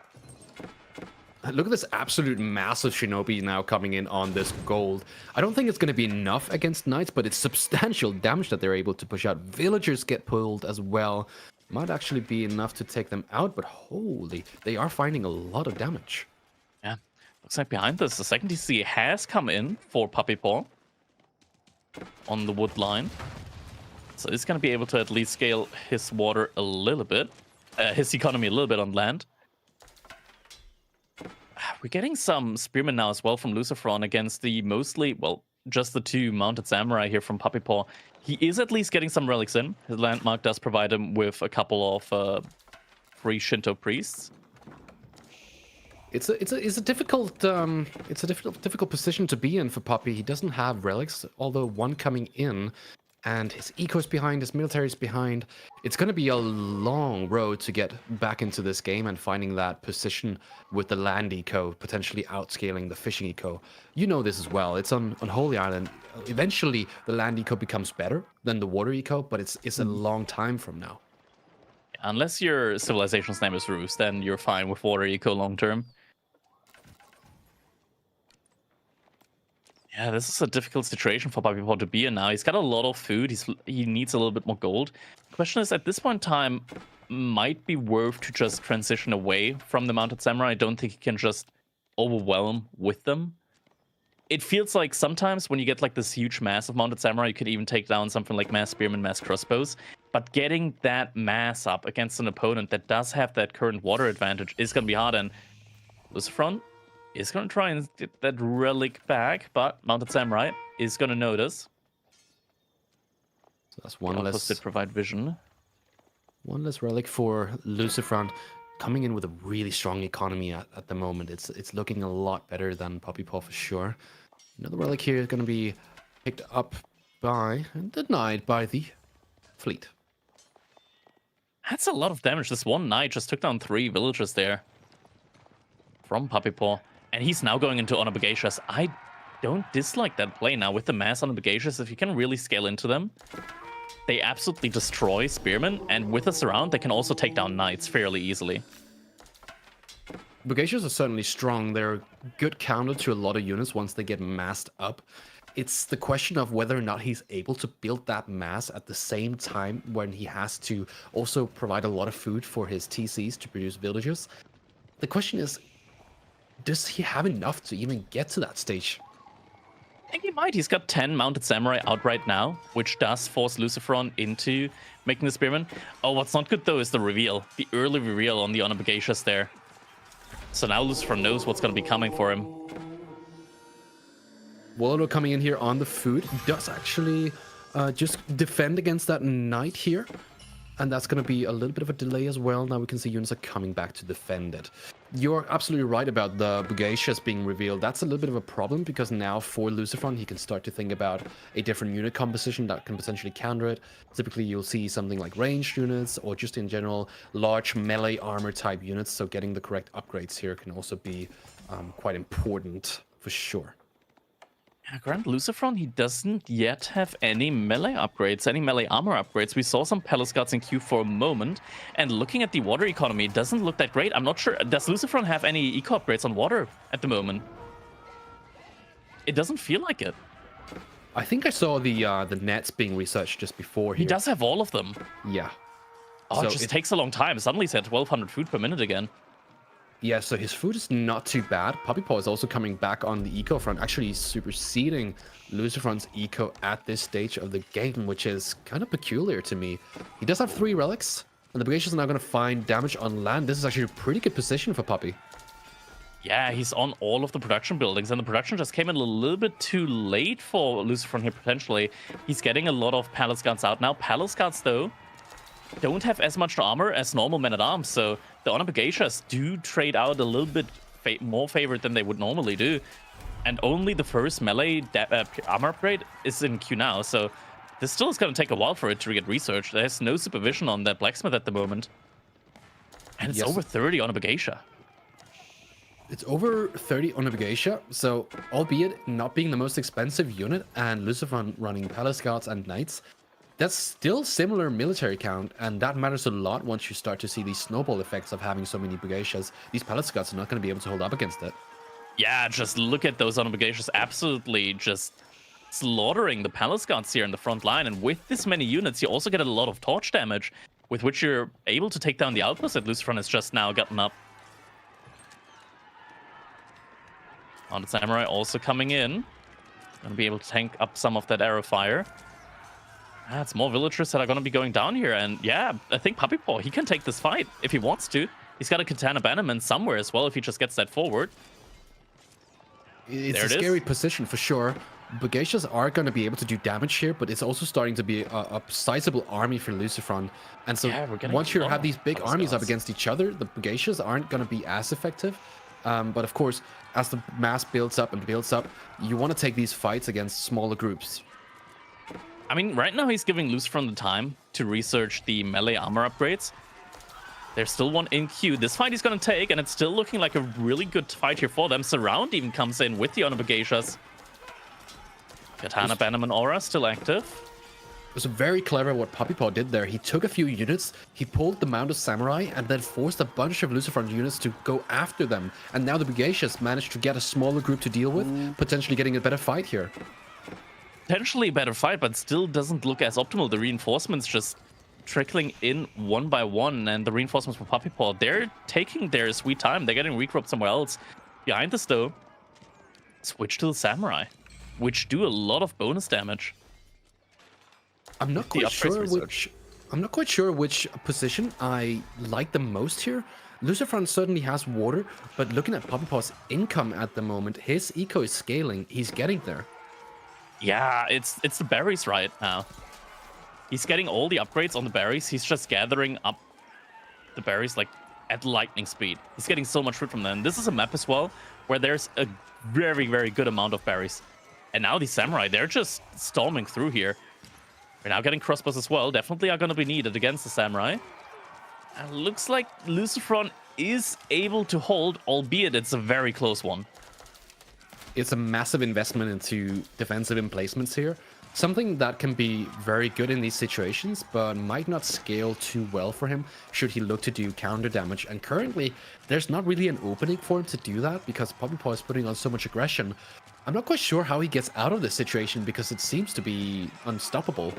Look at this absolute massive Shinobi now coming in on this gold. I don't think it's going to be enough against Knights, but it's substantial damage that they're able to push out. Villagers get pulled as well. Might actually be enough to take them out, but holy, they are finding a lot of damage. Yeah. Looks like behind this, the second TC has come in for Puppypaw on the wood line. So he's going to be able to at least scale his water a little bit, his economy a little bit on land. We're getting some spearmen now as well from Lucifron against the mostly, well, just the 2 mounted samurai here from Puppypaw. He is at least getting some relics in. His landmark does provide him with a couple of free Shinto priests. It's a difficult position to be in for Poppy. He doesn't have relics, although one coming in, and his eco's behind, his military's behind. It's going to be a long road to get back into this game and finding that position with the land eco, potentially outscaling the fishing eco. You know this as well. It's on Holy Island. Eventually, the land eco becomes better than the water eco, but it's a long time from now. Unless your civilization's name is Roost, then you're fine with water eco long term. Yeah, this is a difficult situation for Puppypaw to be in now. He's got a lot of food. He needs a little bit more gold. Question is, at this point in time, might be worth to just transition away from the Mounted Samurai. I don't think he can just overwhelm with them. It feels like sometimes when you get like this huge mass of Mounted Samurai, you could even take down something like Mass Spearmen, Mass Crossbows. But getting that mass up against an opponent that does have that current water advantage is going to be hard. And Lucifron is going to try and get that relic back, but Mounted Samurai is going to notice. So that's one less. Did provide vision. One less relic for Lucifron, coming in with a really strong economy at the moment. It's looking a lot better than Puppypaw for sure. Another relic here is going to be picked up by and denied by the fleet. That's a lot of damage. This one knight just took down 3 villagers there from Puppy Paw. And he's now going into Onabagashas. I don't dislike that play now with the mass Onabagashas. If you can really scale into them, they absolutely destroy spearmen. And with us around, they can also take down knights fairly easily. Bugashas are certainly strong. They're a good counter to a lot of units once they get massed up. It's the question of whether or not he's able to build that mass at the same time when he has to also provide a lot of food for his TCs to produce villagers. The question is, does he have enough to even get to that stage? I think he might. He's got 10 mounted samurai out right now, which does force Lucifron into making the spearman. Oh, what's not good though is the reveal. The early reveal on the Onabagashas there. So now Lucifron knows what's going to be coming for him. Wololo coming in here on the food does actually just defend against that knight here. And that's going to be a little bit of a delay as well. Now we can see units are coming back to defend it. You're absolutely right about the Bugashas being revealed. That's a little bit of a problem because now for Lucifron, he can start to think about a different unit composition that can potentially counter it. Typically, you'll see something like ranged units or just in general, large melee armor type units. So getting the correct upgrades here can also be quite important for sure. Yeah, Grand Lucifron, he doesn't yet have any melee upgrades, any melee armor upgrades. We saw some Palace Guards in queue for a moment, and looking at the water economy, it doesn't look that great. I'm not sure, does Lucifron have any eco upgrades on water at the moment? It doesn't feel like it. I think I saw the nets being researched just before here. He does have all of them. Yeah. Oh, So it just takes a long time. Suddenly he's at 1200 food per minute again. Yeah, so his food is not too bad. Puppy Paw is also coming back on the eco front, actually superseding Lucifron's eco at this stage of the game, which is kind of peculiar to me. He does have 3 relics, and the Bugashas are now going to find damage on land. This is actually a pretty good position for Puppy. Yeah, he's on all of the production buildings, and the production just came in a little bit too late for Lucifron here, potentially. He's getting a lot of Palace Guards out now. Palace Guards, though, don't have as much armor as normal men-at-arms, so the Onabagashas do trade out a little bit more favored than they would normally do. And only the first melee armor upgrade is in queue now, so this still is going to take a while for it to get researched. There's no supervision on that blacksmith at the moment. And it's over 30 on a Bagasha. It's over 30 on a Bagasha, so albeit not being the most expensive unit and Lucifron running Palace Guards and Knights, that's still similar military count, and that matters a lot once you start to see these snowball effects of having so many Bagashas. These Palace Guards are not going to be able to hold up against it. Yeah, just look at those Bagashas absolutely just slaughtering the Palace Guards here in the front line, and with this many units, you also get a lot of torch damage, with which you're able to take down the outpost that Lucifron has just now gotten up. Mounted Samurai also coming in. Gonna be able to tank up some of that arrow fire. It's more villagers that are going to be going down here. And yeah, I think Puppy Paw, he can take this fight if he wants to. He's got a Katana Bannerman somewhere as well if he just gets that forward. It's a scary position for sure. Bagashas are going to be able to do damage here, but it's also starting to be a sizable army for Lucifron. And so once you have these big armies up against each other, the Bagashas aren't going to be as effective. But of course, as the mass builds up and builds up, you want to take these fights against smaller groups. I mean, right now he's giving Lucifron the time to research the melee armor upgrades. There's still one in queue. This fight he's going to take, and it's still looking like a really good fight here for them. Surround even comes in with the Onabagashas. Katana Bannerman Aura still active. It was very clever what Puppy Paw did there. He took a few units, he pulled the Mounted Samurai, and then forced a bunch of Lucifron units to go after them. And now the Bagashas managed to get a smaller group to deal with, potentially getting a better fight here. Potentially a better fight, but still doesn't look as optimal. The reinforcements just trickling in one by one, and the reinforcements for Puppy Paw, they're taking their sweet time. They're getting regrouped somewhere else. Behind us, though, switch to the Samurai, which do a lot of bonus damage. I'm not quite sure which position I like the most here. Lucifron certainly has water, but looking at Puppy Paw's income at the moment, his eco is scaling. He's getting there. Yeah, it's the berries right now. He's getting all the upgrades on the berries. He's just gathering up the berries like at lightning speed. He's getting so much fruit from them. This is a map as well where there's a very, very good amount of berries. And now the Samurai, they're just storming through here. We're now getting crossbows as well. Definitely are going to be needed against the Samurai. And looks like Lucifron is able to hold, albeit it's a very close one. It's a massive investment into defensive emplacements here. Something that can be very good in these situations, but might not scale too well for him should he look to do counter damage. And currently, there's not really an opening for him to do that because Puppy Paw is putting on so much aggression. I'm not quite sure how he gets out of this situation because it seems to be unstoppable.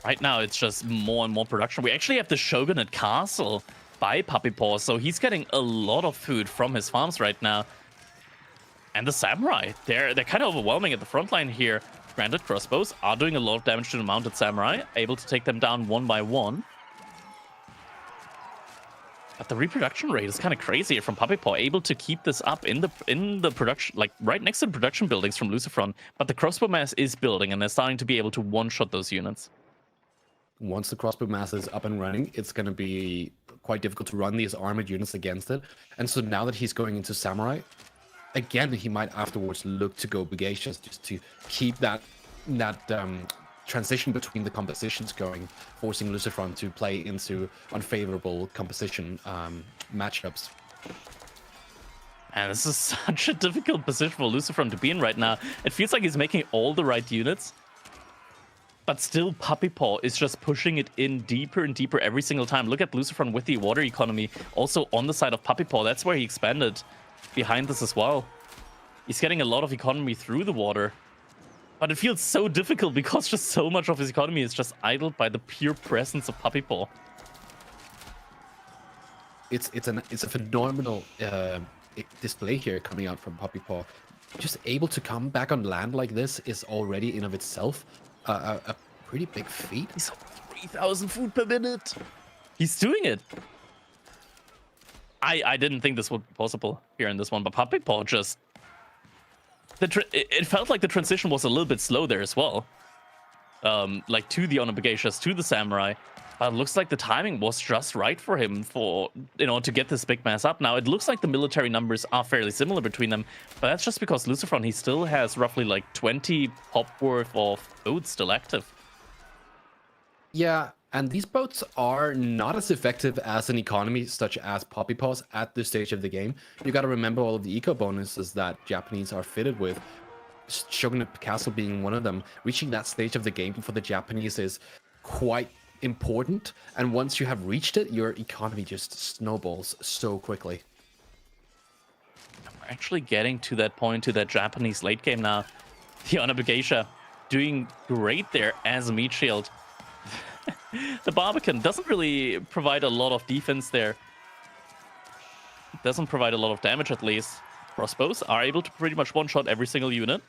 Right now, it's just more and more production. We actually have the Shogunate Castle by Puppy Paw, so he's getting a lot of food from his farms right now. And the Samurai, they're kind of overwhelming at the front line here. Granted, crossbows are doing a lot of damage to the mounted Samurai, able to take them down one by one. But the reproduction rate is kind of crazy from Puppy Paw, able to keep this up in the production, like right next to the production buildings from Lucifron. But the crossbow mass is building, and they're starting to be able to one-shot those units. Once the crossbow mass is up and running, it's going to be quite difficult to run these armored units against it. And so now that he's going into Samurai, again, he might afterwards look to go Bagacious just to keep that transition between the compositions going, forcing Lucifron to play into unfavorable composition matchups. And this is such a difficult position for Lucifron to be in right now. It feels like he's making all the right units, but still Puppy Paw is just pushing it in deeper and deeper every single time. Look at Lucifron with the water economy, also on the side of Puppy Paw. That's where he expanded behind this as well. He's getting a lot of economy through the water, but it feels so difficult because just so much of his economy is just idled by the pure presence of Puppy Paw. It's a phenomenal display here coming out from Puppy Paw. Just able to come back on land like this is already in of itself a pretty big feat. He's 3,000 food per minute. He's doing it. I didn't think this would be possible here in this one, but Puppy Paw just... It felt like the transition was a little bit slow there as well. Like to the Onabagacious, to the Samurai. But it looks like the timing was just right for him to get this big mass up. Now, it looks like the military numbers are fairly similar between them, but that's just because Lucifron, he still has roughly like 20 pop worth of boats still active. Yeah, and these boats are not as effective as an economy such as Puppy Paws at this stage of the game. You got to remember all of the eco bonuses that Japanese are fitted with. Shogunate Castle being one of them. Reaching that stage of the game for the Japanese is quite important, and once you have reached it, your economy just snowballs so quickly. We're actually getting to that point, to that Japanese late game now. The Onabagacia doing great there as a meat shield. The Barbican doesn't really provide a lot of defense there. Doesn't provide a lot of damage, at least. Crossbows are able to pretty much one-shot every single unit.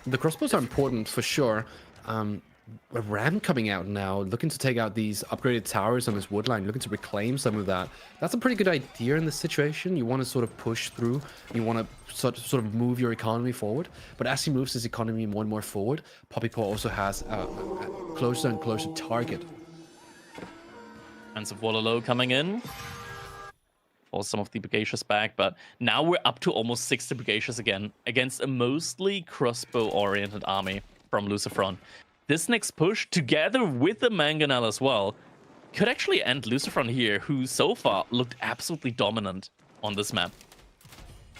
The crossbows are important for sure. A Ram coming out now, looking to take out these upgraded towers on his woodline, looking to reclaim some of that. That's a pretty good idea in this situation. You want to sort of push through. You want to sort of move your economy forward. But as he moves his economy more and more forward, Puppy Paw also has a closer and closer target. Hands of Wololo coming in. For some of the Bagacious back, but now we're up to almost 60 Bagacious again against a mostly crossbow-oriented army from Lucifron. This next push, together with the Mangonel as well, could actually end Lucifron here, who so far looked absolutely dominant on this map.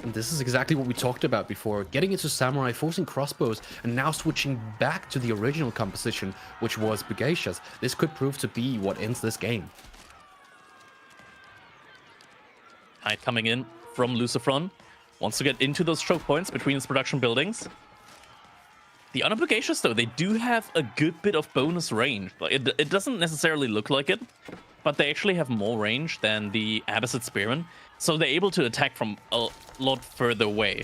And this is exactly what we talked about before, getting into Samurai, forcing crossbows, and now switching back to the original composition, which was Bagacious. This could prove to be what ends this game. Hyde coming in from Lucifron. Wants to get into those choke points between his production buildings. The Onabagacious, though, they do have a good bit of bonus range. But it doesn't necessarily look like it, but they actually have more range than the Abbasid Spearmen. So they're able to attack from a lot further away.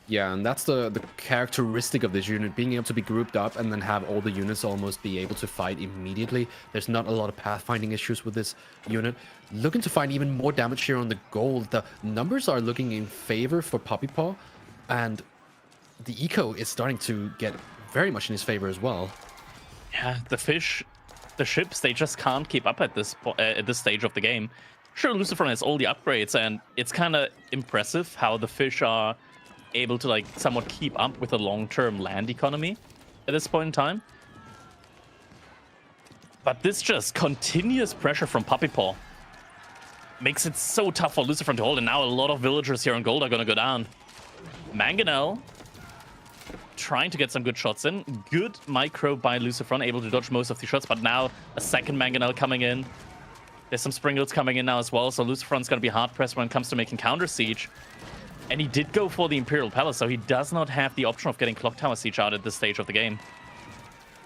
Yeah, and that's the characteristic of this unit, being able to be grouped up and then have all the units almost be able to fight immediately. There's not a lot of pathfinding issues with this unit. Looking to find even more damage here on the gold. The numbers are looking in favor for Puppy Paw, and the eco is starting to get very much in his favor as well. Yeah, the ships, they just can't keep up at this stage of the game. Sure, Lucifron has all the upgrades, and it's kind of impressive how the fish are able to like somewhat keep up with the long-term land economy at this point in time. But this just continuous pressure from Puppy Paw makes it so tough for Lucifron to hold, and now a lot of villagers here on gold are going to go down. Mangonel trying to get some good shots in. Good micro by Lucifron, able to dodge most of the shots, but now a second Mangonel coming in. There's some Springles coming in now as well, so Lucifron's going to be hard-pressed when it comes to making counter siege. And he did go for the Imperial Palace, so he does not have the option of getting Clock Tower Siege out at this stage of the game.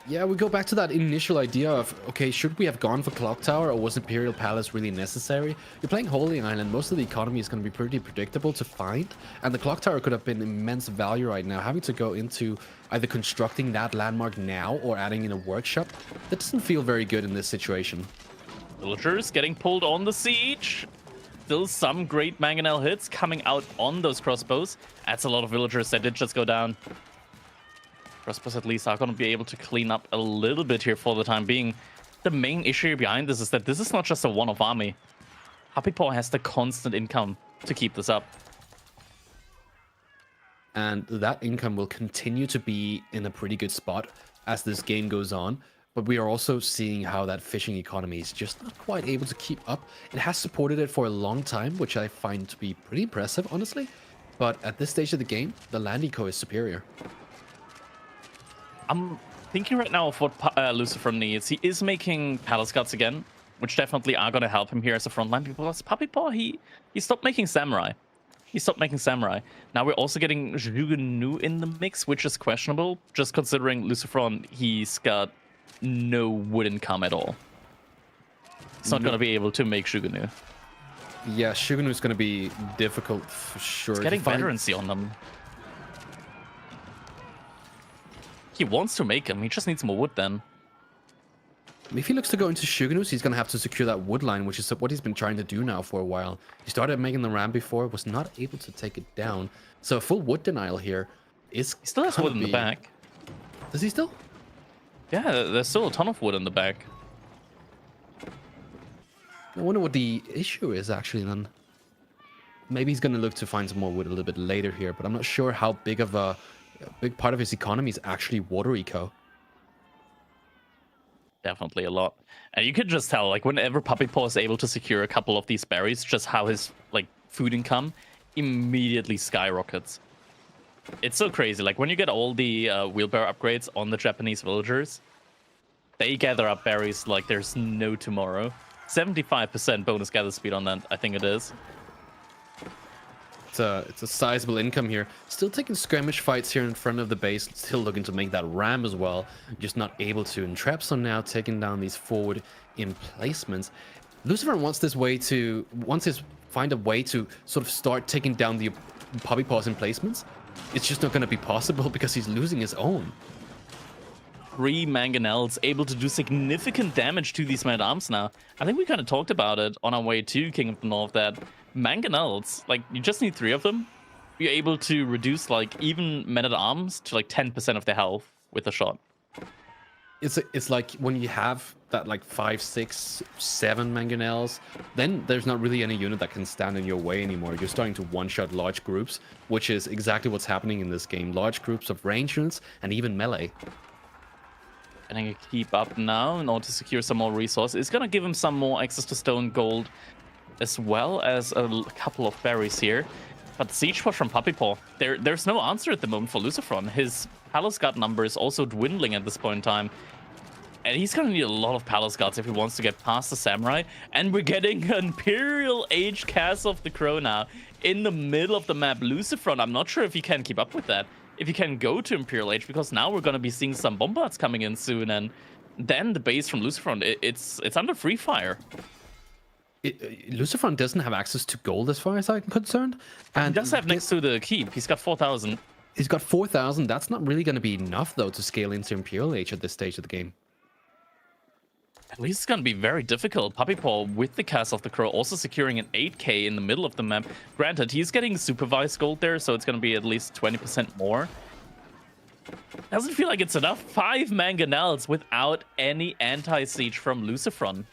Yeah, we go back to that initial idea of, okay, should we have gone for Clock Tower, or was Imperial Palace really necessary? You're playing Holy Island, most of the economy is going to be pretty predictable to find, and the Clock Tower could have been immense value right now. Having to go into either constructing that landmark now or adding in a workshop, that doesn't feel very good in this situation. Villagers getting pulled on the siege. Still some great Mangonel hits coming out on those crossbows. That's a lot of villagers that did just go down. Crossbows at least are going to be able to clean up a little bit here for the time being. The main issue behind this is that this is not just a one-off army. Puppy Paw has the constant income to keep this up. And that income will continue to be in a pretty good spot as this game goes on. But we are also seeing how that fishing economy is just not quite able to keep up. It has supported it for a long time, which I find to be pretty impressive, honestly. But at this stage of the game, the land eco is superior. I'm thinking right now of what Lucifron needs. He is making Palace Guards again, which definitely are going to help him here as a frontline. Because Puppy Paw, he stopped making Samurai. He stopped making Samurai. Now we're also getting Jugunu in the mix, which is questionable. Just considering Lucifron, he's got no wood income at all. It's not going to be able to make Shugunu. Yeah, Shugunu is going to be difficult for sure. It's getting veterancy on them. He wants to make him. He just needs more wood then. If he looks to go into Shugunus, he's going to have to secure that wood line, which is what he's been trying to do now for a while. He started making the ram before, was not able to take it down. So a full wood denial here is... He still has wood in the back. Does he still? Yeah, there's still a ton of wood in the back. I wonder what the issue is actually then. Maybe he's going to look to find some more wood a little bit later here, but I'm not sure how big of a big part of his economy is actually water eco. Definitely a lot. And you could just tell, like, whenever Puppy Paw is able to secure a couple of these berries, just how his, like, food income immediately skyrockets. It's so crazy. Like, when you get all the wheelbarrow upgrades on the Japanese villagers, they gather up berries like there's no tomorrow. 75% bonus gather speed on that, I think it is. It's a sizable income here. Still taking skirmish fights here in front of the base. Still looking to make that ram as well. Just not able to. And Trapson now taking down these forward emplacements. Lucifer wants to find a way to sort of start taking down the Puppy Paw's emplacements. It's just not going to be possible because he's losing his own. 3 Mangonels able to do significant damage to these men-at-arms now. I think we kind of talked about it on our way to King of the North that Mangonels, like, you just need 3 of them. You're able to reduce, like, even men-at-arms to, like, 10% of their health with a shot. It's like when you have that, like, 5, 6, 7 Mangonels, then there's not really any unit that can stand in your way anymore. You're starting to one-shot large groups, which is exactly what's happening in this game. Large groups of range units and even melee. And I can keep up now in order to secure some more resources. It's going to give him some more access to stone, gold, as well as a couple of berries here. But Siege Push from Puppy Paw, there's no answer at the moment for Lucifron. His Palace Guard number is also dwindling at this point in time. And he's going to need a lot of Palace Guards if he wants to get past the Samurai. And we're getting an Imperial Age Castle of the Crow now in the middle of the map. Lucifron, I'm not sure if he can keep up with that. If you can go to Imperial Age, because now we're going to be seeing some bombards coming in soon, and then the base from Lucifron, it's under free fire. Lucifron doesn't have access to gold as far as I'm concerned. And he does have next to the keep. He's got 4,000. He's got 4,000. That's not really going to be enough, though, to scale into Imperial Age at this stage of the game. At least it's going to be very difficult. Puppy Paw with the Castle of the Crow also securing an 8k in the middle of the map. Granted, he's getting supervised gold there, so it's going to be at least 20% more. Doesn't feel like it's enough. 5 Mangonels without any anti-siege from Lucifron.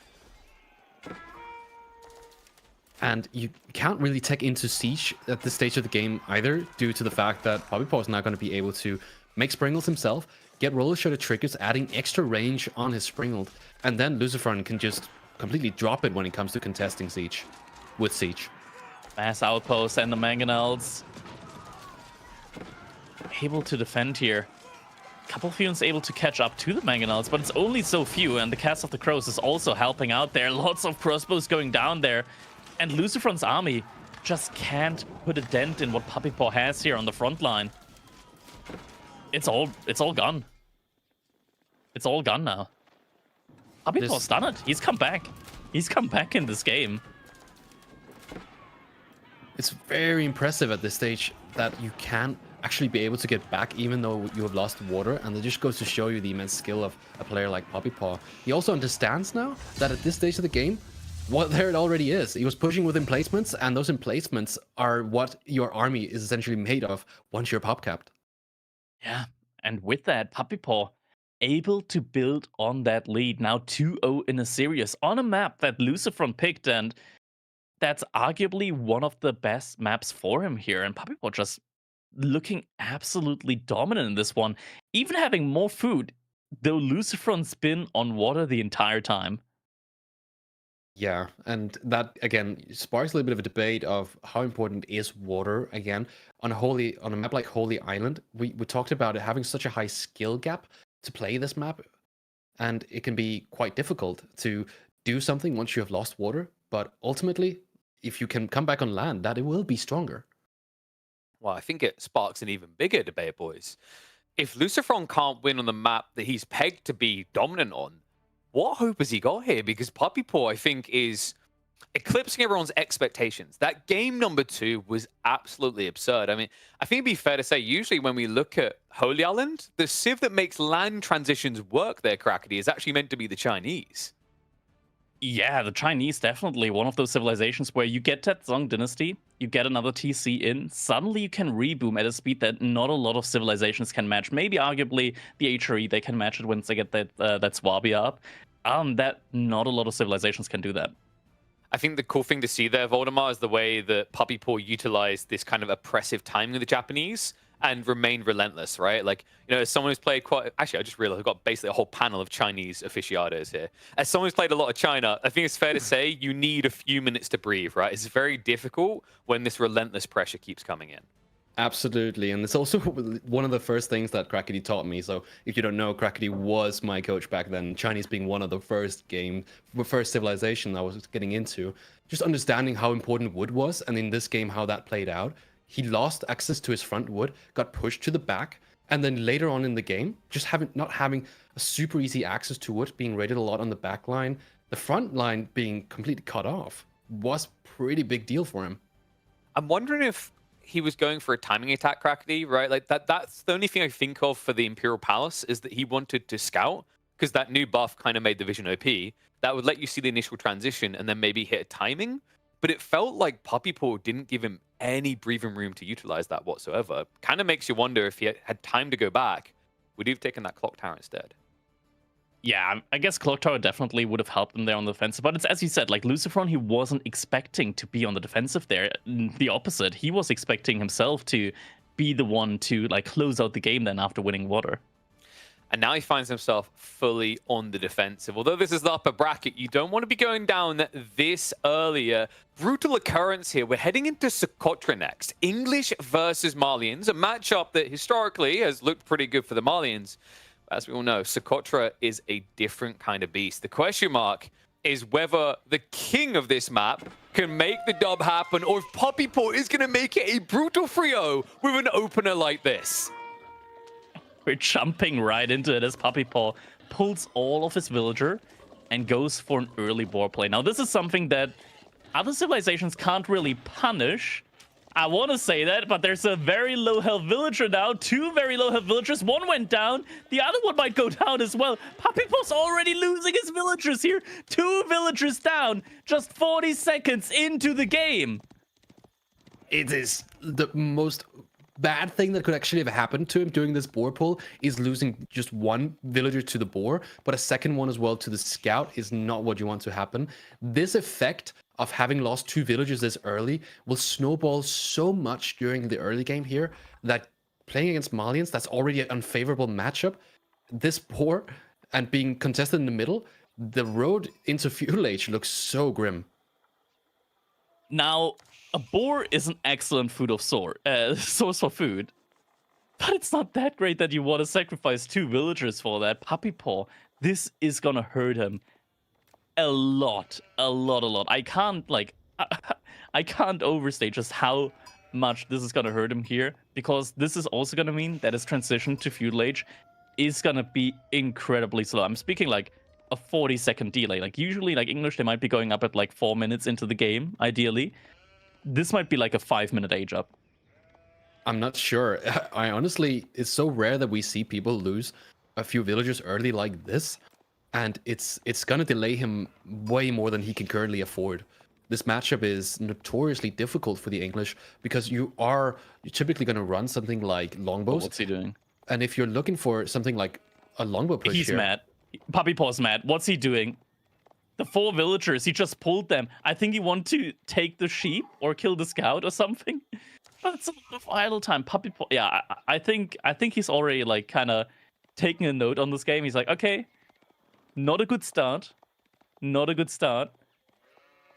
And you can't really tech into Siege at this stage of the game either, due to the fact that Poppypaw is not going to be able to make Springles himself, get roller shutter triggers, adding extra range on his Springles, and then Lucifron can just completely drop it when it comes to contesting Siege with Siege. Mass outpost and the Mangonels able to defend here. Couple of units able to catch up to the Mangonels, but it's only so few, and the Cast of the Crows is also helping out there. Lots of crossbows going down there, and Lucifron's army just can't put a dent in what Puppypaw has here on the front line. It's all gone. It's all gone now. Puppypaw's done it. He's come back. He's come back in this game. It's very impressive at this stage that you can actually be able to get back even though you have lost water, and it just goes to show you the immense skill of a player like Puppypaw. He also understands now that at this stage of the game, well, there it already is. He was pushing with emplacements, and those emplacements are what your army is essentially made of once you're pop-capped. Yeah, and with that, Puppypaw able to build on that lead. Now 2-0 in a series on a map that Lucifron picked, and that's arguably one of the best maps for him here. And Puppypaw just looking absolutely dominant in this one, even having more food, though Lucifron's been on water the entire time. Yeah, and that again sparks a little bit of a debate of how important is water again on a map like Holy Island. We talked about it having such a high skill gap to play this map, and it can be quite difficult to do something once you have lost water. But ultimately, if you can come back on land, that it will be stronger. Well, I think it sparks an even bigger debate, boys. If Lucifron can't win on the map that he's pegged to be dominant on, what hope has he got here? Because Puppypaw, I think, is eclipsing everyone's expectations. That game number 2 was absolutely absurd. I mean, I think it'd be fair to say, usually when we look at Holy Island, the civ that makes land transitions work there, Crackety, is actually meant to be the Chinese. Yeah, the Chinese definitely one of those civilizations where you get that Song Dynasty, you get another TC in, suddenly you can reboom at a speed that not a lot of civilizations can match. Maybe arguably the HRE, they can match it once they get that Swabia up. That not a lot of civilizations can do that. I think the cool thing to see there, Voldemar, is the way that Puppypaw utilized this kind of oppressive timing of the Japanese and remained relentless, right? Like, you know, as someone who's played quite... Actually, I just realized I've got basically a whole panel of Chinese aficionados here. As someone who's played a lot of China, I think it's fair to say you need a few minutes to breathe, right? It's very difficult when this relentless pressure keeps coming in. Absolutely, and it's also one of the first things that Crackety taught me. So if you don't know, Crackety was my coach back then, Chinese being one of the first civilization I was getting into. Just understanding how important wood was, and in this game how that played out. He lost access to his front wood, got pushed to the back, and then later on in the game, just not having a super easy access to wood, being raided a lot on the back line, the front line being completely cut off, was pretty big deal for him. I'm wondering if he was going for a timing attack, Crackety, right? Like that's the only thing I think of for the Imperial Palace, is that he wanted to scout, because that new buff kind of made the vision OP. That would let you see the initial transition and then maybe hit a timing. But it felt like Puppypaw didn't give him any breathing room to utilize that whatsoever. Kind of makes you wonder if he had time to go back, would he have taken that clock tower instead? Yeah, I guess Clock Tower definitely would have helped him there on the defensive. But it's, as you said, like Lucifron, he wasn't expecting to be on the defensive there. The opposite. He was expecting himself to be the one to like close out the game then after winning water. And now he finds himself fully on the defensive. Although this is the upper bracket, you don't want to be going down this earlier. Brutal occurrence here. We're heading into Socotra next. English versus Malians, a matchup that historically has looked pretty good for the Malians. As we all know, Socotra is a different kind of beast. The question mark is whether the king of this map can make the dub happen, or if Puppypaw is going to make it a brutal 3-0 with an opener like this. We're jumping right into it as Puppypaw pulls all of his villager and goes for an early war play. Now, this is something that other civilizations can't really punish. I want to say that, but there's a very low health villager now. 2 very low health villagers. One went down. The other one might go down as well. Puppypaw's already losing his villagers here. 2 villagers down just 40 seconds into the game. It is the most bad thing that could actually have happened to him during this boar pull is losing just 1 villager to the boar, but a second one as well to the scout is not what you want to happen. This effect of having lost 2 villagers this early will snowball so much during the early game here that playing against Malians, that's already an unfavorable matchup, this poor and being contested in the middle, the road into Feudal Age looks so grim. Now, a boar is an excellent source for food, but it's not that great that you want to sacrifice 2 villagers for that. Puppy Paw, this is gonna hurt him a lot. I can't I can't overstate just how much this is gonna hurt him here, because this is also gonna mean that his transition to Feudal Age is gonna be incredibly slow. I'm speaking like a 40-second delay. Like usually, like English, they might be going up at like 4 minutes into the game, ideally. This might be like a 5-minute age up. I'm not sure. I honestly, it's so rare that we see people lose a few villagers early like this, and it's gonna delay him way more than he can currently afford. This matchup is notoriously difficult for the English because you're typically gonna run something like longbows. What's he doing? And if you're looking for something like a longbow push He's here, mad. Puppy Paw's mad. What's he doing? The 4 villagers, he just pulled them. I think he wanted to take the sheep or kill the scout or something. But it's a lot of idle time. Puppy Paw, yeah, I think he's already like kind of taking a note on this game. He's like, okay, not a good start. Not a good start.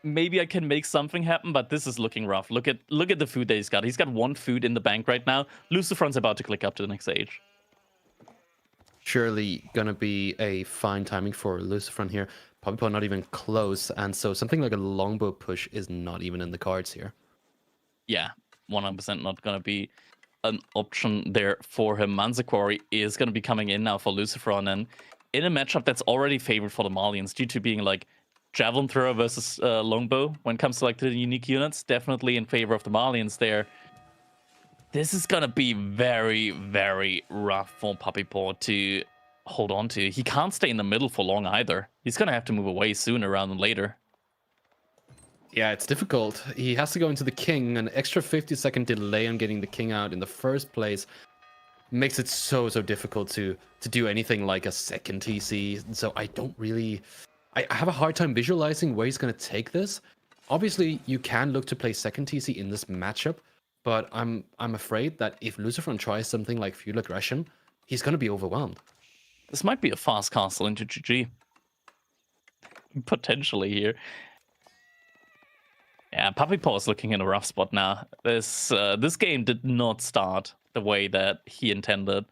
Maybe I can make something happen, but this is looking rough. Look at the food that he's got. He's got 1 food in the bank right now. Lucifron's about to click up to the next age. surely gonna be a fine timing for Lucifron here. Puppy not even close, and so something like a longbow push is not even in the cards here. Yeah, 100% not gonna be an option there for him. Manzaquari is gonna be coming in now for Lucifron, and in a matchup that's already favored for the Malians due to being like javelin thrower versus longbow when it comes to like the unique units, definitely in favor of the Malians there. This is gonna be very, very rough for Puppy Paw to hold on to. He can't stay in the middle for long either. He's gonna have to move away sooner rather than later. Yeah, it's difficult. He has to go into the king. An extra 50-second delay on getting the king out in the first place makes it so difficult to do anything like a second TC. So I don't really... I have a hard time visualizing where he's going to take this. Obviously, you can look to play second TC in this matchup, but I'm afraid that if Lucifron tries something like Feudal Aggression, he's going to be overwhelmed. This might be a fast castle into GG. Potentially here. Yeah, Puppy Paw is looking in a rough spot now. This game did not start the way that he intended.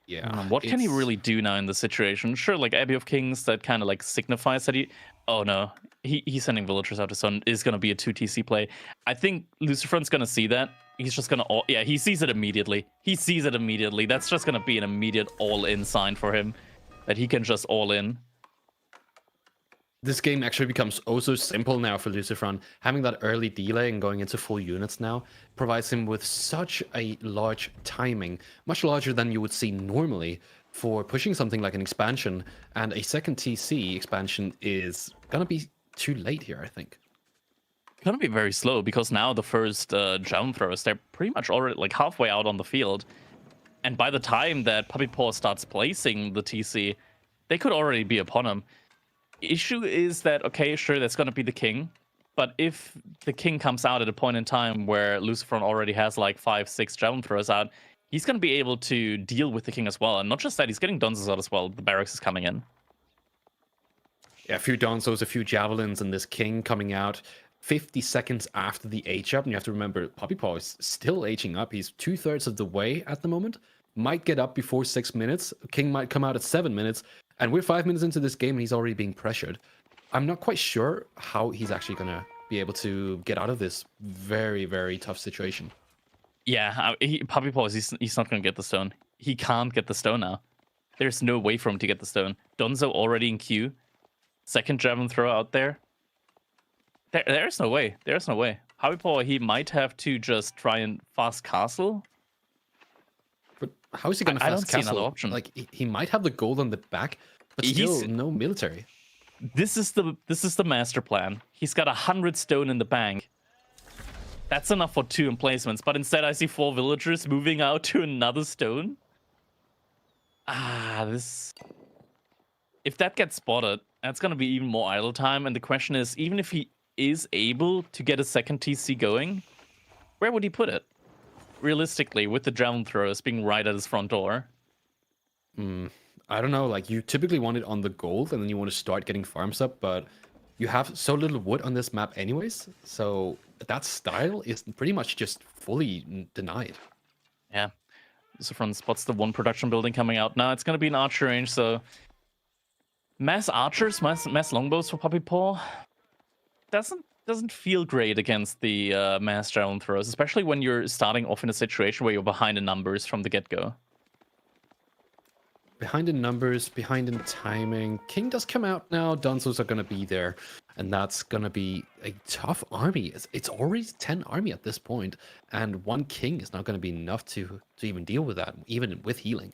Yeah. What can he really do now in this situation? Sure, like Abbey of Kings, that kind of like signifies that he... Oh no, he's sending villagers out to Sun is going to be a 2 TC play. I think Lucifron's going to see that. He's just going to... Yeah, he sees it immediately. He sees it immediately. That's just going to be an immediate all-in sign for him. That he can just all-in. This game actually becomes oh so simple now for Lucifron. Having that early delay and going into full units now provides him with such a large timing, much larger than you would see normally for pushing something like an expansion, and a second TC expansion is gonna be too late here, I think. Gonna be very slow because now the first javelin throwers, they're pretty much already like halfway out on the field. And by the time that Puppy Paw starts placing the TC, they could already be upon him. Issue is that, okay, sure, that's going to be the king, but if the king comes out at a point in time where Lucifron already has like 5-6 javelin throwers out, he's going to be able to deal with the king as well. And not just that, he's getting Dunzes out as well. The barracks is coming in. Yeah, a few Donzos, a few javelins, and this king coming out 50 seconds after the age up. And you have to remember, Puppy Paw is still aging up. He's 2/3 of the way at the moment. Might get up before 6 minutes. King might come out at 7 minutes. And we're 5 minutes into this game and he's already being pressured. I'm not quite sure how he's actually going to be able to get out of this very, very tough situation. Yeah, Puppy Paw, he's not going to get the stone. He can't get the stone now. There's no way for him to get the stone. Donzo already in queue. Second javelin throw out there. There's no way. There's no way. Puppy Paw, he might have to just try and fast castle. But how is he going to I fast don't see castle? another option. Like, he might have the gold on the back, but still no military. This is the master plan. He's got 100 stone in the bank. That's enough for 2 emplacements, but instead I see 4 villagers moving out to another stone. if that gets spotted, that's going to be even more idle time. And the question is, even if he is able to get a second TC going, where would he put it? Realistically, with the javelin throwers being right at his front door. I don't know. Like, you typically want it on the gold, and then you want to start getting farms up, but you have so little wood on this map anyways, so that style is pretty much just fully denied. Yeah. So from spots the one production building coming out now. It's going to be an archer range, so mass archers, mass longbows for Puppy Paw doesn't feel great against the mass javelin throws, especially when you're starting off in a situation where you're behind in numbers from the get-go. Behind in numbers, behind in timing. King does come out now. Dunzos are going to be there, and that's going to be a tough army. It's already 10 army at this point, and one King is not going to be enough to even deal with that, even with healing.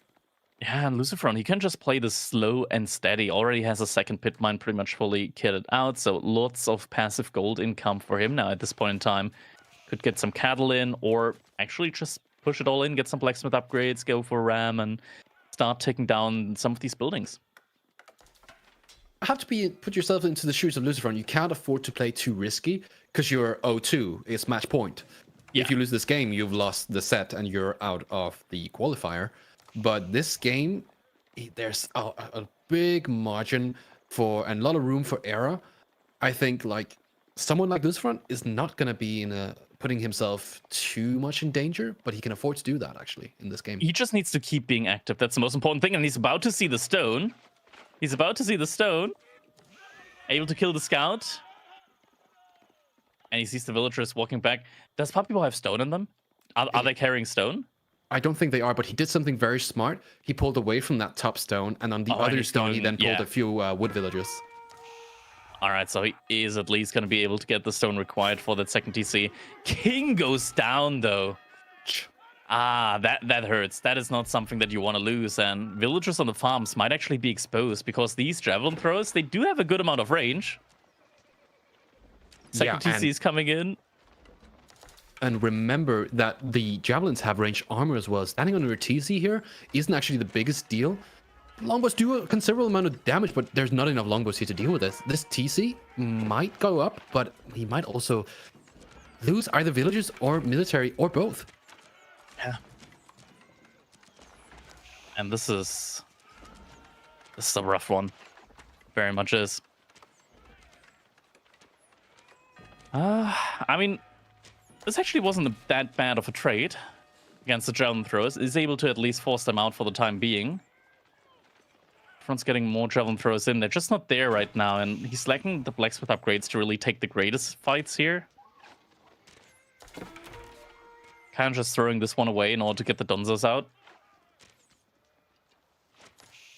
Yeah, and Lucifron, he can just play this slow and steady. Already has a second pit mine pretty much fully kitted out, so lots of passive gold income for him now at this point in time. Could get some cattle in, or actually just push it all in, get some blacksmith upgrades, go for ram, and start taking down some of these buildings. Have to put yourself into the shoes of Lucifron. You can't afford to play too risky because you're 0-2. It's match point. Yeah. If you lose this game, you've lost the set and you're out of the qualifier. But this game, there's a big margin and a lot of room for error. I think like someone like Lucifron is not going to be putting himself too much in danger, but he can afford to do that actually in this game. He just needs to keep being active. That's the most important thing. And he's about to see the stone. He's about to see the stone. Able to kill the scout. And he sees the villagers walking back. Does Puppy Paw have stone in them? Are they carrying stone? I don't think they are, but he did something very smart. He pulled away from that top stone, and on the other stone, he then pulled a few wood villagers. All right, so he is at least going to be able to get the stone required for that second TC. King goes down, though. That hurts. That is not something that you want to lose, and villagers on the farms might actually be exposed because these javelin throws, they do have a good amount of range. Second TC is coming in. And remember that the javelins have ranged armor as well. Standing under a TC here isn't actually the biggest deal. Longbows do a considerable amount of damage, but there's not enough longbows here to deal with this. This TC might go up, but he might also lose either villagers or military or both. Yeah. And this is a rough one. Very much is. I mean, this actually wasn't that bad of a trade against the javelin throwers. He's able to at least force them out for the time being. Front's getting more javelin throwers in. They're just not there right now, and he's lacking the blacksmith upgrades to really take the greatest fights here. Kind of just throwing this one away in order to get the Dunzos out.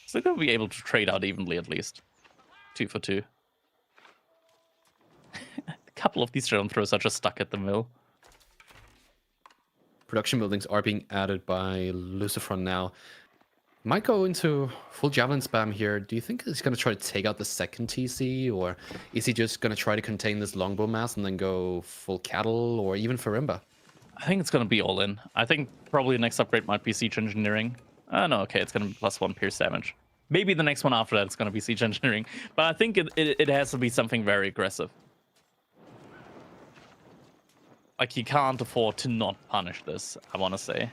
So they'll be able to trade out evenly at least. 2 for 2. A couple of these javelin throwers are just stuck at the mill. Production buildings are being added by Lucifron now. Might go into full javelin spam here. Do you think he's going to try to take out the second TC, or is he just going to try to contain this longbow mass and then go full cattle or even Farimba? I think it's going to be all in. I think probably the next upgrade might be siege engineering. No, okay, it's going to be +1 pierce damage. Maybe the next one after that is going to be siege engineering, but I think it has to be something very aggressive. Like, he can't afford to not punish this, I want to say.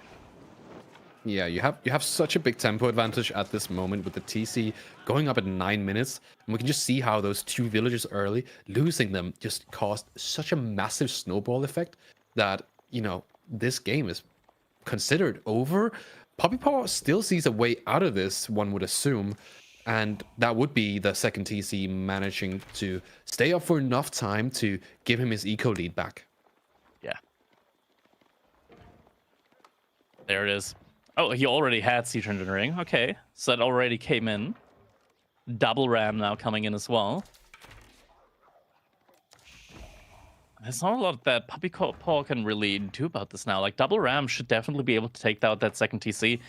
Yeah, you have such a big tempo advantage at this moment with the TC going up at 9 minutes. And we can just see how those 2 villagers early, losing them just caused such a massive snowball effect that, you know, this game is considered over. Puppy Paw still sees a way out of this, one would assume. And that would be the second TC managing to stay up for enough time to give him his eco lead back. Yeah. There it is. Oh, he already had siege engineering. Okay, so that already came in. Double ram now coming in as well. There's not a lot that Puppy Paw can really do about this now. Like, double ram should definitely be able to take out that second TC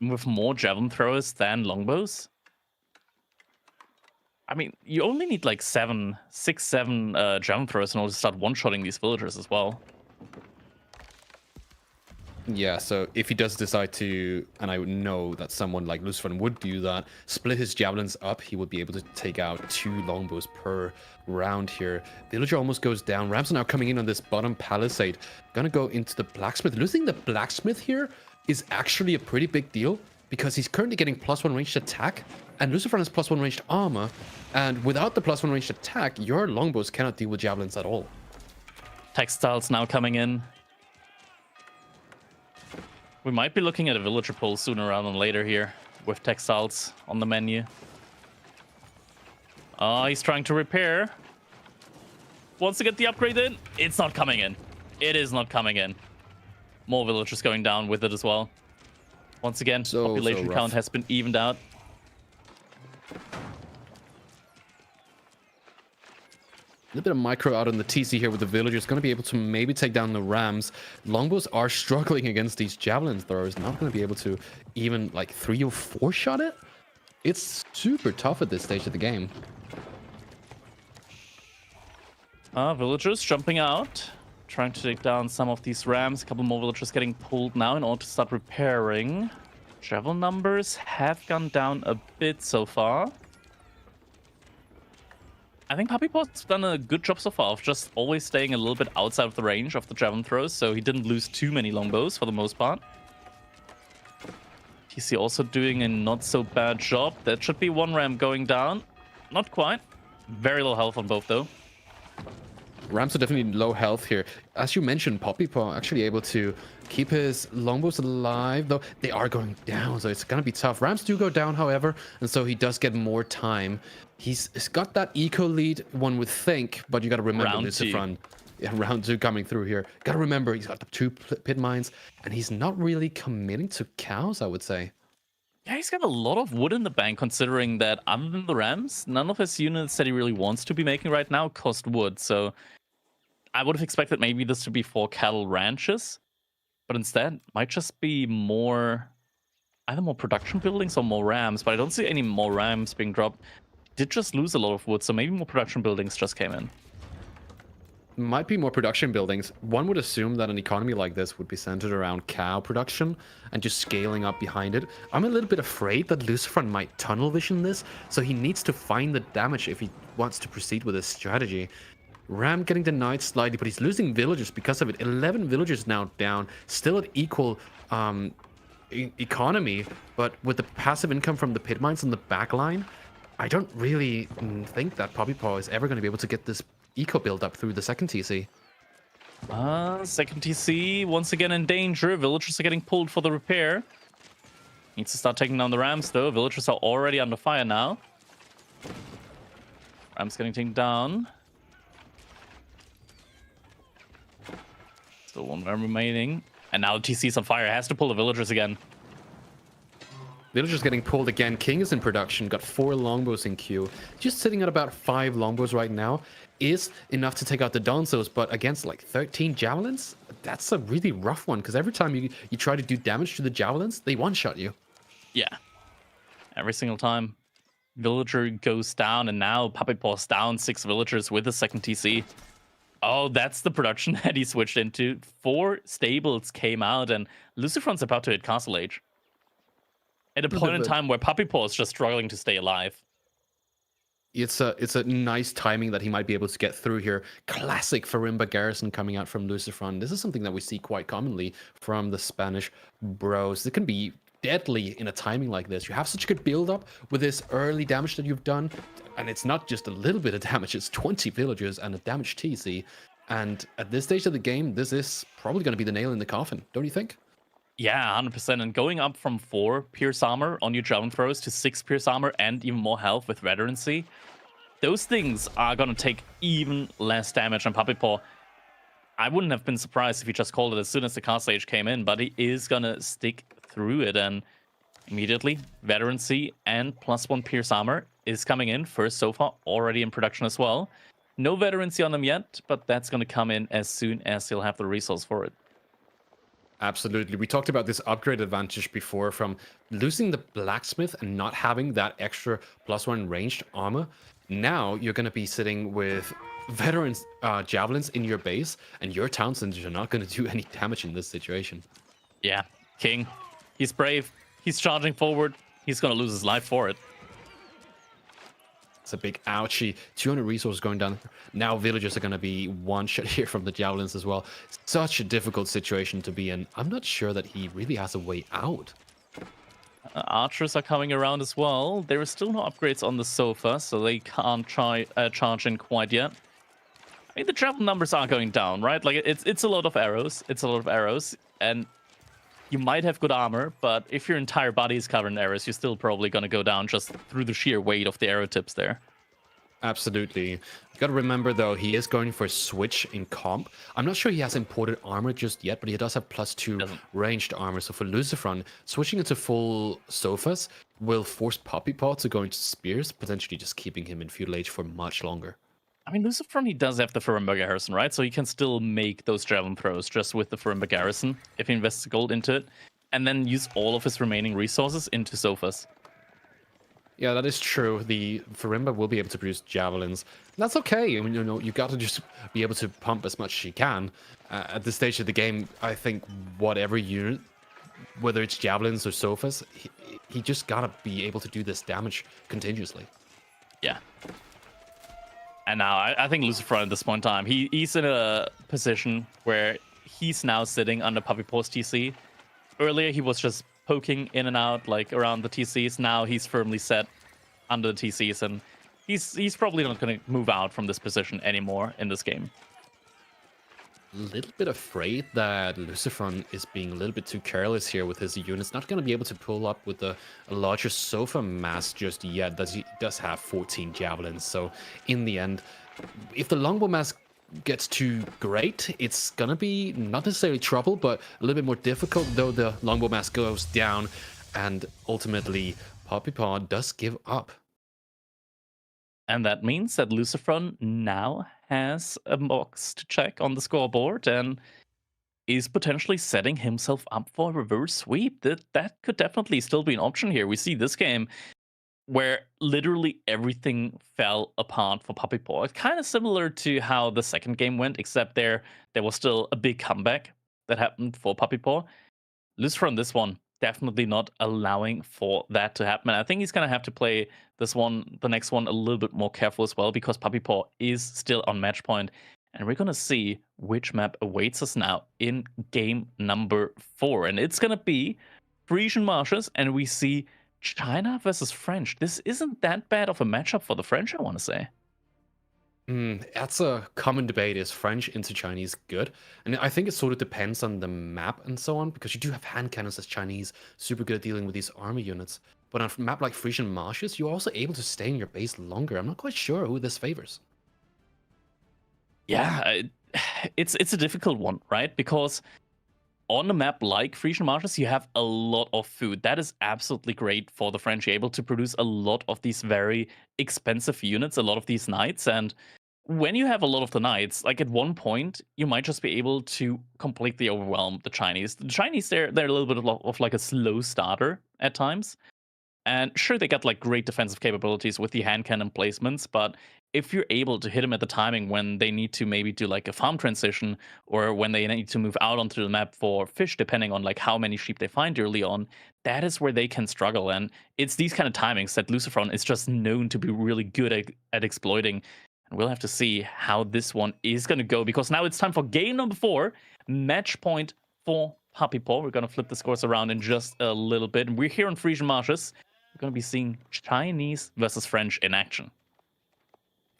with more javelin throwers than longbows. I mean, you only need like 6, 7 javelin throwers in order to start one-shotting these villagers as well. Yeah, so if he does decide to, and I know that someone like Lucifer would do that, split his javelins up, he would be able to take out 2 longbows per round here. Villager almost goes down. Rams are now coming in on this bottom palisade. Gonna go into the blacksmith. Losing the blacksmith here is actually a pretty big deal because he's currently getting +1 ranged attack, and Lucifer has +1 ranged armor. And without the +1 ranged attack, your longbows cannot deal with javelins at all. Textiles now coming in. We might be looking at a villager pull sooner rather than later here with textiles on the menu. Oh, he's trying to repair. Wants to get the upgrade in. It's not coming in. It is not coming in. More villagers going down with it as well. Once again, population count has been evened out. A little bit of micro out on the TC here with the villagers. Going to be able to maybe take down the Rams. Longbows are struggling against these javelin throwers. Not going to be able to even like 3 or 4 shot it. It's super tough at this stage of the game. Villagers jumping out. Trying to take down some of these Rams. A couple more villagers getting pulled now in order to start repairing. Javelin numbers have gone down a bit so far. I think Puppypaw's done a good job so far of just always staying a little bit outside of the range of the javelin throws, so he didn't lose too many longbows for the most part. TC also doing a not so bad job. That should be 1 ram going down. Not quite. Very low health on both though. Rams are definitely low health here. As you mentioned, Poppypaw actually able to keep his longbows alive, though they are going down, so it's gonna be tough. Rams do go down, however, and so he does get more time. He's got that eco lead, one would think, but you got to remember this front. Yeah, round 2 coming through here. Got to remember he's got the 2 pit mines, and he's not really committing to cows, I would say. Yeah, he's got a lot of wood in the bank, considering that other than the Rams, none of his units that he really wants to be making right now cost wood. So I would have expected maybe this to be 4 cattle ranches, but instead might just be more, either more production buildings or more Rams, but I don't see any more Rams being dropped. Did just lose a lot of wood, so maybe more production buildings just came in. Might be more production buildings. One would assume that an economy like this would be centered around cow production and just scaling up behind it. I'm a little bit afraid that Lucifer might tunnel vision this, so he needs to find the damage if he wants to proceed with his strategy. Ram getting denied slightly, but he's losing villagers because of it. 11 villagers now down, still at equal economy, but with the passive income from the pit mines on the back line, I don't really think that Poppypaw is ever going to be able to get this eco build up through the second TC. Second TC once again in danger. Villagers are getting pulled for the repair. Needs to start taking down the Rams though. Villagers are already under fire now. Rams getting taken down. Still 1 ram remaining. And now the TC's on fire. Has to pull the villagers again. Villagers getting pulled again. King is in production. Got 4 longbows in queue. Just sitting at about 5 longbows right now. Is enough to take out the Donzos, but against like 13 javelins, that's a really rough one, because every time you try to do damage to the javelins, they one-shot you. Yeah. Every single time. Villager goes down, and now Puppypaw's down 6 villagers with the second TC. Oh, that's the production that he switched into. 4 stables came out, and Lucifer's about to hit Castle Age. At a point in time where Puppypaw is just struggling to stay alive. It's a nice timing that he might be able to get through here. Classic Farimba Garrison coming out from Lucifer. This is something that we see quite commonly from the Spanish bros. It can be deadly in a timing like this. You have such good build up with this early damage that you've done, and it's not just a little bit of damage, it's 20 villagers and a damaged TC. And at this stage of the game, this is probably going to be the nail in the coffin, don't you think? Yeah, 100%. And going up from 4 pierce armor on your javelin throws to 6 pierce armor and even more health with veterancy, those things are going to take even less damage on Puppypaw. I wouldn't have been surprised if he just called it as soon as the Castle Age came in, but he is going to stick through it. And immediately, veterancy and +1 pierce armor is coming in. First so far, already in production as well. No veterancy on them yet, but that's going to come in as soon as he'll have the resource for it. Absolutely. We talked about this upgrade advantage before from losing the blacksmith and not having that extra +1 ranged armor. Now you're going to be sitting with veterans javelins in your base, and your town centers are not going to do any damage in this situation. Yeah, King. He's brave. He's charging forward. He's gonna lose his life for it. It's a big ouchie. 200 resources going down. Now villagers are going to be one shot here from the javelins as well. Such a difficult situation to be in. I'm not sure that he really has a way out. Archers are coming around as well. There are still no upgrades on the sofa, so they can't charge in quite yet. I mean, the travel numbers are going down, right? Like, it's a lot of arrows. It's a lot of arrows, and you might have good armor, but if your entire body is covered in arrows, you're still probably going to go down just through the sheer weight of the arrow tips there. Absolutely. You got to remember, though, he is going for a switch in comp. I'm not sure he has imported armor just yet, but he does have +2 ranged armor. So for Lucifron, switching into full sofas will force Poppy Paw to go into spears, potentially just keeping him in feudal age for much longer. I mean, Lucifron, he does have the Furimba Garrison, right? So he can still make those javelin throws just with the Furimba Garrison if he invests gold into it, and then use all of his remaining resources into sofas. Yeah, that is true. The Furimba will be able to produce javelins. That's okay. I mean, you got to just be able to pump as much as you can. At this stage of the game, I think whatever unit, whether it's javelins or sofas, he just got to be able to do this damage continuously. Yeah. And now I think Lucifron at this point in time, he's in a position where he's now sitting under Puppy Paw's TC. Earlier, he was just poking in and out, like around the TCs. Now he's firmly set under the TCs, and he's probably not going to move out from this position anymore in this game. Little bit afraid that Lucifron is being a little bit too careless here with his units. Not going to be able to pull up with a larger sofa mass just yet. He does have 14 javelins. So in the end, if the longbow mass gets too great, it's going to be not necessarily trouble, but a little bit more difficult, though the longbow mass goes down. And ultimately, Poppy Paw does give up. And that means that Lucifron now has a box to check on the scoreboard and is potentially setting himself up for a reverse sweep. That could definitely still be an option here. We see this game where literally everything fell apart for Puppy Paw. It's kind of similar to how the second game went, except there was still a big comeback that happened for Puppy Paw. Lucifron, this one, definitely not allowing for that to happen. I think he's going to have to play the next one, a little bit more careful as well, because Puppy Paw is still on match point. And we're going to see which map awaits us now in game number 4. And it's going to be Frisian Marshes, and we see China versus French. This isn't that bad of a matchup for the French, I want to say. That's a common debate. Is French into Chinese good? And I think it sort of depends on the map and so on, because you do have hand cannons as Chinese, super good at dealing with these army units. But on a map like Frisian Marshes, you're also able to stay in your base longer. I'm not quite sure who this favors. Yeah, it's a difficult one, right? Because on a map like Frisian Marshes, you have a lot of food. That is absolutely great for the French. You're able to produce a lot of these very expensive units, a lot of these knights. And when you have a lot of the knights, like at one point, you might just be able to completely overwhelm the Chinese. The Chinese, they're a little bit of like a slow starter at times. And sure, they got like great defensive capabilities with the hand cannon placements, but if you're able to hit them at the timing when they need to maybe do like a farm transition, or when they need to move out onto the map for fish, depending on like how many sheep they find early on, that is where they can struggle. And it's these kind of timings that Lucifron is just known to be really good at exploiting. And we'll have to see how this one is going to go, because now it's time for game number 4, match point for Puppy Paw. We're going to flip the scores around in just a little bit. And we're here on Frisian Marshes. We're going to be seeing Chinese versus French in action.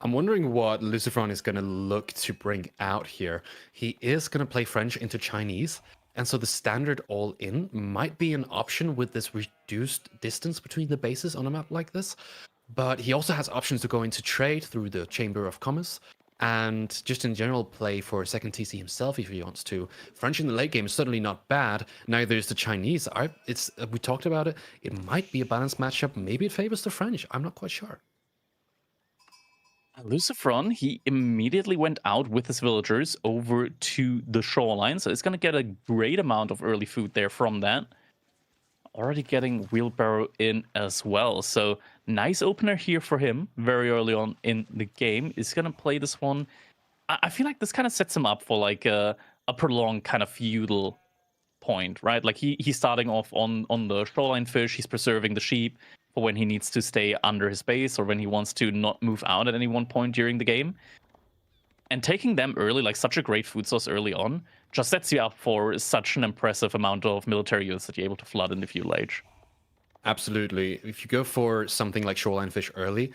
I'm wondering what Lucifron is going to look to bring out here. He is going to play French into Chinese, and so the standard all-in might be an option with this reduced distance between the bases on a map like this. But he also has options to go into trade through the Chamber of Commerce, and just in general play for a second TC himself if he wants to. French in the late game is certainly not bad. Neither is the Chinese. We talked about it. It might be a balanced matchup. Maybe it favors the French. I'm not quite sure. Lucifron, he immediately went out with his villagers over to the shoreline, so it's going to get a great amount of early food there from that. Already getting wheelbarrow in as well, so nice opener here for him very early on in the game. Is going to play this one. I feel like this kind of sets him up for like a prolonged kind of feudal point, right? Like he's starting off on the shoreline fish. He's preserving the sheep for when he needs to stay under his base or when he wants to not move out at any one point during the game. And taking them early, like such a great food source early on, just sets you up for such an impressive amount of military units that you're able to flood in the feudal age. Absolutely. If you go for something like shoreline fish early,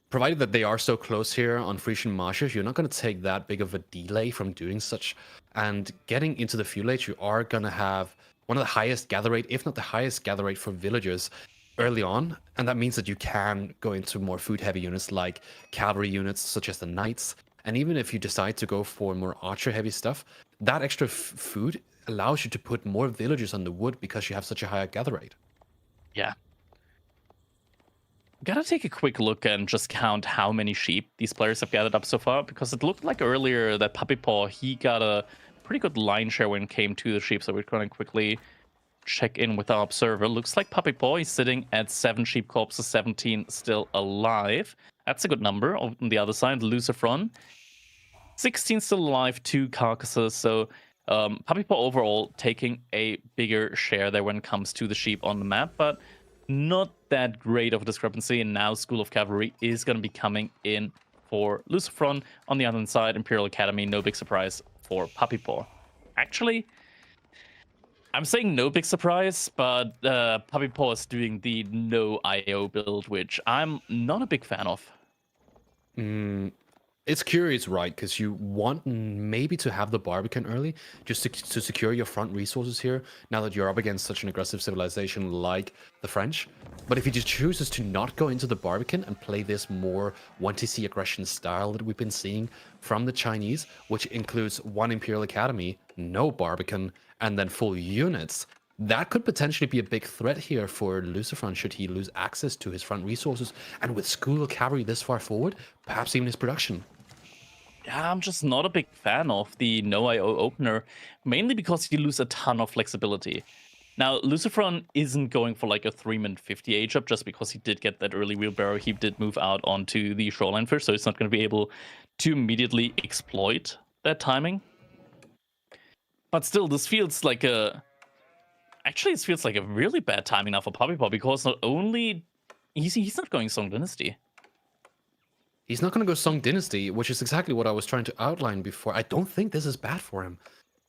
provided that they are so close here on Frisian marshes, you're not going to take that big of a delay from doing such. And getting into the feudal age, you are going to have one of the highest gather rate, if not the highest gather rate for villagers early on. And that means that you can go into more food-heavy units like cavalry units, such as the knights. And even if you decide to go for more archer-heavy stuff, that extra food allows you to put more villagers on the wood because you have such a higher gather rate. Yeah. Gotta take a quick look and just count how many sheep these players have gathered up so far, because it looked like earlier that Puppy Paw, he got a pretty good line share when it came to the sheep, so we're going to quickly check in with our observer. Looks like Puppy Paw is sitting at 7 sheep corpses, 17 still alive. That's a good number. On the other side, Lucifron, 16 still alive, 2 carcasses, so Puppy Paw overall taking a bigger share there when it comes to the sheep on the map, but not that great of a discrepancy. And now School of Cavalry is going to be coming in for Lucifron. On the other side, Imperial Academy, no big surprise for Puppy Paw. Actually, I'm saying no big surprise, but Puppy Paw is doing the no IO build, which I'm not a big fan of. It's curious, right? Because you want maybe to have the Barbican early, just to secure your front resources here, now that you're up against such an aggressive civilization like the French. But if he just chooses to not go into the Barbican and play this more 1TC aggression style that we've been seeing from the Chinese, which includes 1 Imperial Academy, no Barbican, and then full units, that could potentially be a big threat here for Lucifron should he lose access to his front resources. And with School of Cavalry this far forward, perhaps even his production. Yeah, I'm just not a big fan of the no IO opener, mainly because you lose a ton of flexibility. Now, Lucifron isn't going for like a 3-minute 50 age up just because he did get that early wheelbarrow. He did move out onto the shoreline fish, so he's not going to be able to immediately exploit that timing. But still, this feels like a... Actually, it feels like a really bad timing now for Puppy Paw, because not only... He's not going Song Dynasty. He's not going to go Song Dynasty, which is exactly what I was trying to outline before. I don't think this is bad for him.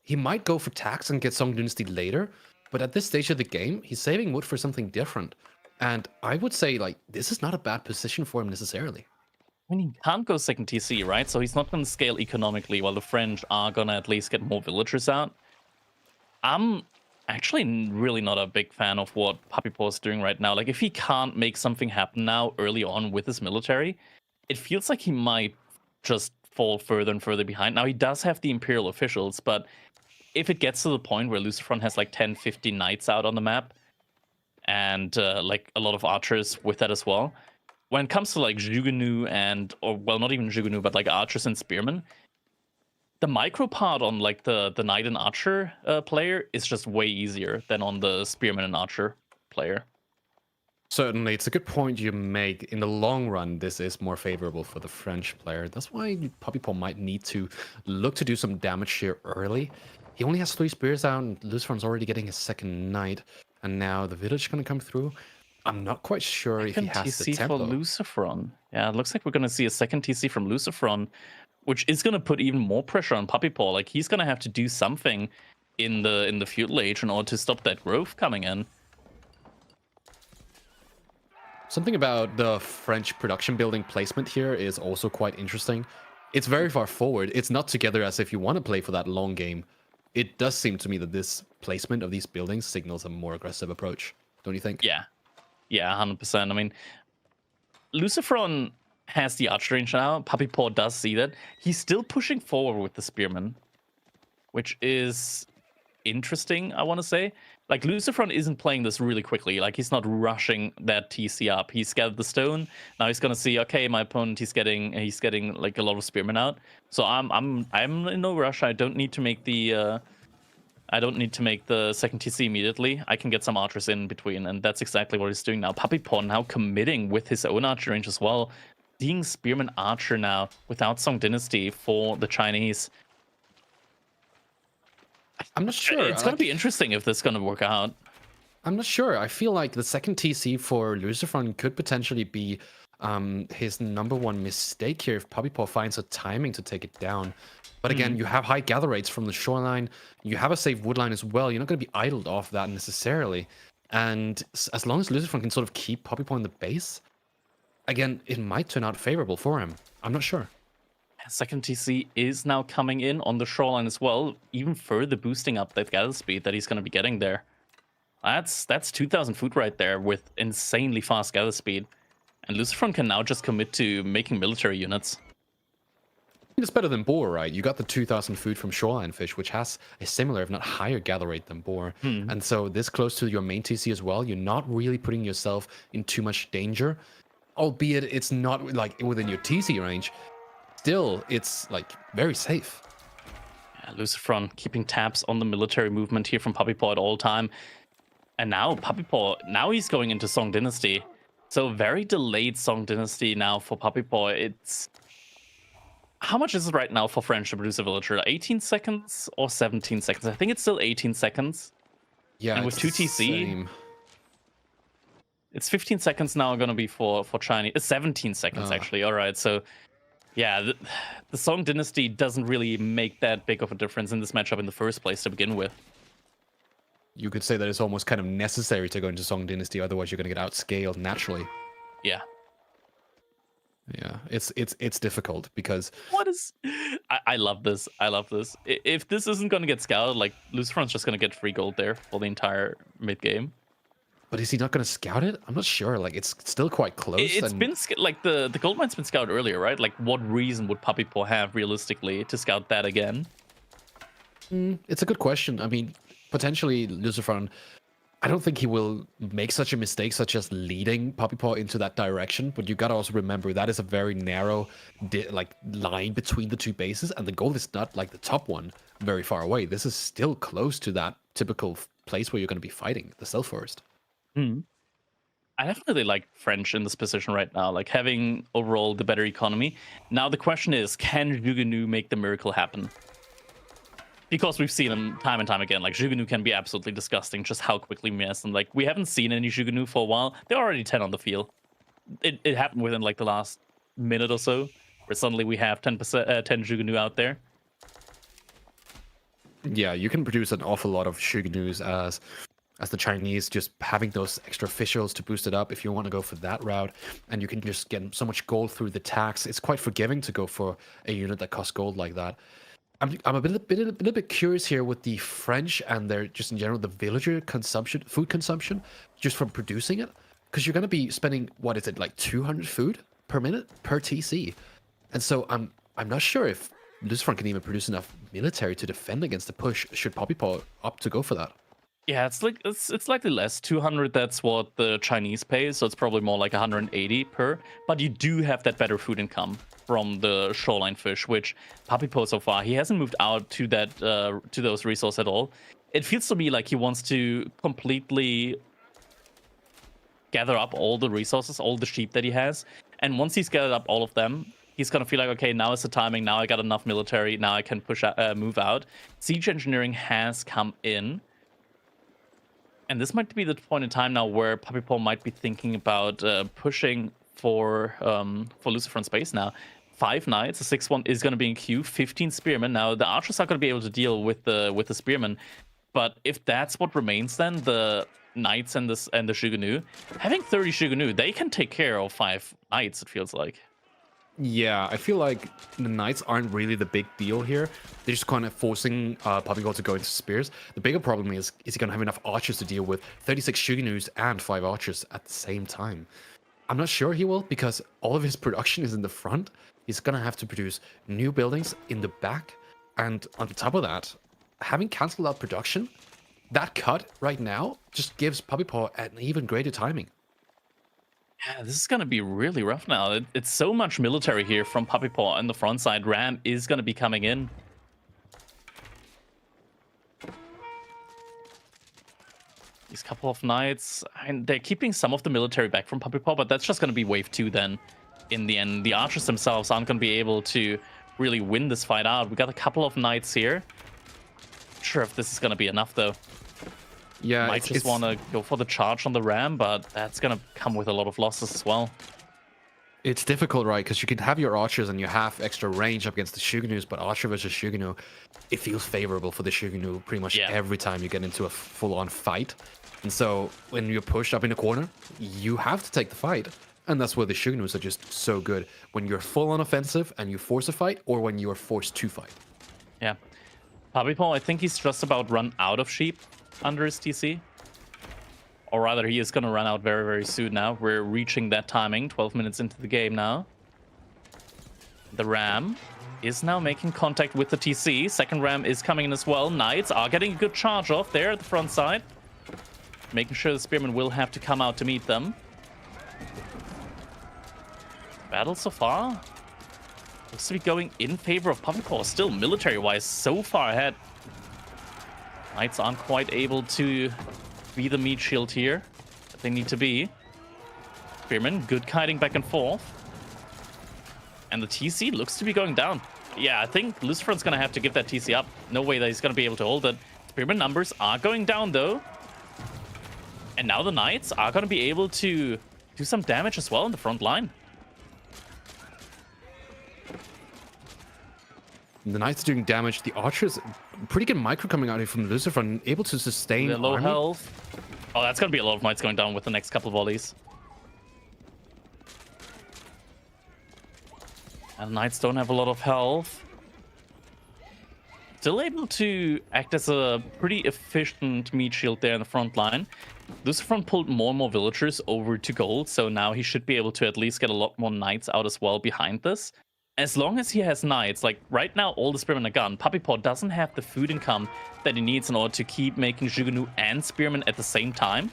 He might go for tax and get Song Dynasty later, but at this stage of the game, he's saving wood for something different. And I would say, like, this is not a bad position for him necessarily. I mean, he can't go second TC, right? So he's not going to scale economically, while the French are going to at least get more villagers out. I'm actually really not a big fan of what Puppy Paw is doing right now. Like, if he can't make something happen now early on with his military, it feels like he might just fall further and further behind. Now, he does have the Imperial officials, but if it gets to the point where Lucifron has like 10, 15 knights out on the map, and like a lot of archers with that as well, when it comes to like Jugunu and, or well, not even Jugunu, but like archers and spearmen, the micro part on like the knight and archer player is just way easier than on the spearman and archer player. Certainly, it's a good point you make. In the long run, this is more favorable for the French player. That's why Puppy Paw might need to look to do some damage here early. He only has 3 spears out, and Lucifron's already getting his second knight. And now the village going to come through. I'm not quite sure if he has the TC tempo. for Lucifron. Yeah, it looks like we're going to see a second TC from Lucifron, which is going to put even more pressure on Puppy Paw. Like, he's going to have to do something in the feudal age in order to stop that growth coming in. Something about the French production building placement here is also quite interesting. It's very far forward. It's not together as if you want to play for that long game. It does seem to me that this placement of these buildings signals a more aggressive approach. Don't you think? Yeah. Yeah, 100%. I mean, Lucifron has the archer range now. Puppy Paw does see that. He's still pushing forward with the spearman, which is interesting, I want to say. Like, Lucifron isn't playing this really quickly. Like, he's not rushing that TC up. He's gathered the stone. Now he's gonna see, okay, my opponent, he's getting like a lot of spearmen out. So I'm in no rush. I don't need to make the second TC immediately. I can get some archers in between, and that's exactly what he's doing now. Puppy Paw now committing with his own archer range as well. Seeing spearman archer now without Song Dynasty for the Chinese. I'm not sure. It's gonna be interesting if this is gonna work out. I'm not sure. I feel like the second TC for Lucifron could potentially be his #1 mistake here if Puppypaw finds a timing to take it down. But again, you have high gather rates from the shoreline. You have a safe woodline as well. You're not going to be idled off that necessarily. And as long as Lucifron can sort of keep Puppypaw in the base, again, it might turn out favorable for him. I'm not sure. Second TC is now coming in on the shoreline as well, even further boosting up that gather speed that he's going to be getting there. That's 2,000 food right there with insanely fast gather speed. And Lucifron can now just commit to making military units. It's better than Boar, right? You got the 2,000 food from Shoreline Fish, which has a similar, if not higher, gather rate than Boar. And so this close to your main TC as well, you're not really putting yourself in too much danger. Albeit it's not like within your TC range. Still, it's like very safe. Yeah, Lucifron keeping tabs on the military movement here from Puppypaw at all time. And now Puppypaw, now he's going into Song Dynasty. So very delayed Song Dynasty now for Puppypaw. It's... How much is it right now for French to produce a villager? 18 seconds or 17 seconds? I think it's still 18 seconds. Yeah, and with 2 TC, it's 15 seconds now going to be for Chinese. 17 seconds, actually. All right, so... Yeah, the Song Dynasty doesn't really make that big of a difference in this matchup in the first place to begin with. You could say that it's almost kind of necessary to go into Song Dynasty, otherwise you're going to get outscaled naturally. Yeah. Yeah, it's difficult because... What is... I love this. I love this. If this isn't going to get scouted, like, Lucifron's just going to get free gold there for the entire mid-game. But is he not going to scout it? I'm not sure. Like, it's still quite close. It's been like the gold mine's been scouted earlier, right? Like, what reason would Puppypaw have realistically to scout that again? It's a good question. I mean, potentially Lucifron, I don't think he will make such a mistake such as leading Puppypaw into that direction. But you got to also remember that is a very narrow line between the two bases, and the goal is not like the top one very far away. This is still close to that typical place where you're going to be fighting the Stealth Forest. I definitely like French in this position right now, like having overall the better economy. Now the question is, can Jugunu make the miracle happen? Because we've seen him time and time again, like Jugunu can be absolutely disgusting, just how quickly we miss them. Like, we haven't seen any Jugunu for a while. They're already 10 on the field. It happened within like the last minute or so, where suddenly we have 10 Jugunu out there. Yeah, you can produce an awful lot of Shugunus as the Chinese, just having those extra officials to boost it up if you want to go for that route, and you can just get so much gold through the tax. It's quite forgiving to go for a unit that costs gold like that. I'm a little bit curious here with the French and their, just in general, the villager consumption, food consumption, just from producing it, because you're going to be spending, what is it, like 200 food per minute per TC, and so I'm not sure if Lucifron can even produce enough military to defend against the push should Puppypaw opt to go for that. Yeah, it's likely less. 200, that's what the Chinese pay, so it's probably more like 180 per. But you do have that better food income from the shoreline fish, which Puppypaw so far, he hasn't moved out to that to those resources at all. It feels to me like he wants to completely gather up all the resources, all the sheep that he has, and once he's gathered up all of them, he's gonna feel like, okay, now is the timing. Now I got enough military. Now I can push out, move out. Siege engineering has come in. And this might be the point in time now where Puppypaw might be thinking about pushing for Lucifron space now. 5 knights, the 6th one is going to be in queue, 15 spearmen. Now the archers are going to be able to deal with the spearmen, but if that's what remains, then the knights and the Shugunu, having 30 Shugunu, they can take care of 5 knights. It feels like. Yeah, I feel like the knights aren't really the big deal here. They're just kind of forcing Puppypaw to go into spears. The bigger problem is he going to have enough archers to deal with 36 Shugunus and 5 archers at the same time? I'm not sure he will, because all of his production is in the front. He's going to have to produce new buildings in the back. And on top of that, having cancelled out production, that cut right now just gives Puppypaw an even greater timing. Yeah, this is going to be really rough now. It's so much military here from Puppypaw on the front side. Ram is going to be coming in. These couple of knights, and they're keeping some of the military back from Puppypaw, but that's just going to be wave 2 then. In the end, the archers themselves aren't going to be able to really win this fight out. We got a couple of knights here. sure if this is gonna be enough though. Yeah, Might just want to go for the charge on the ram, but that's gonna come with a lot of losses as well. It's difficult, right? Because you can have your archers and you have extra range up against the Shugenus, but archer versus Shugenu, it feels favorable for the Shugenu pretty much every time you get into a full-on fight. And so when you're pushed up in a corner, you have to take the fight. And that's where the Shugenus are just so good. When you're full-on offensive and you force a fight, or when you are forced to fight. Yeah. Puppy I think he's just about run out of sheep under his TC. Or rather, he is going to run out very, very soon now. We're reaching that timing, 12 minutes into the game now. The ram is now making contact with the TC. Second ram is coming in as well. Knights are getting a good charge off there at the front side. Making sure the spearmen will have to come out to meet them. Battle so far looks to be going in favor of Puppy Paw. Still, military-wise, so far ahead. Knights aren't quite able to be the meat shield here that they need to be. Spearman, good kiting back and forth. And the TC looks to be going down. Yeah, I think Lucifer's going to have to give that TC up. No way that he's going to be able to hold it. Spearman numbers are going down, though. And now the Knights are going to be able to do some damage as well in the front line. The Knights are doing damage. The archers, pretty good micro coming out here from Lucifer and able to sustain They're low army. health. Oh, that's going to be a lot of Knights going down with the next couple of volleys. And Knights don't have a lot of health. Still able to act as a pretty efficient meat shield there in the front line. Lucifer pulled more and more villagers over to gold, so now he should be able to at least get a lot more Knights out as well behind this. As long as he has Knights, like right now all the Spearmen are gone, Puppy Paw doesn't have the food income that he needs in order to keep making Jugunu and Spearmen at the same time.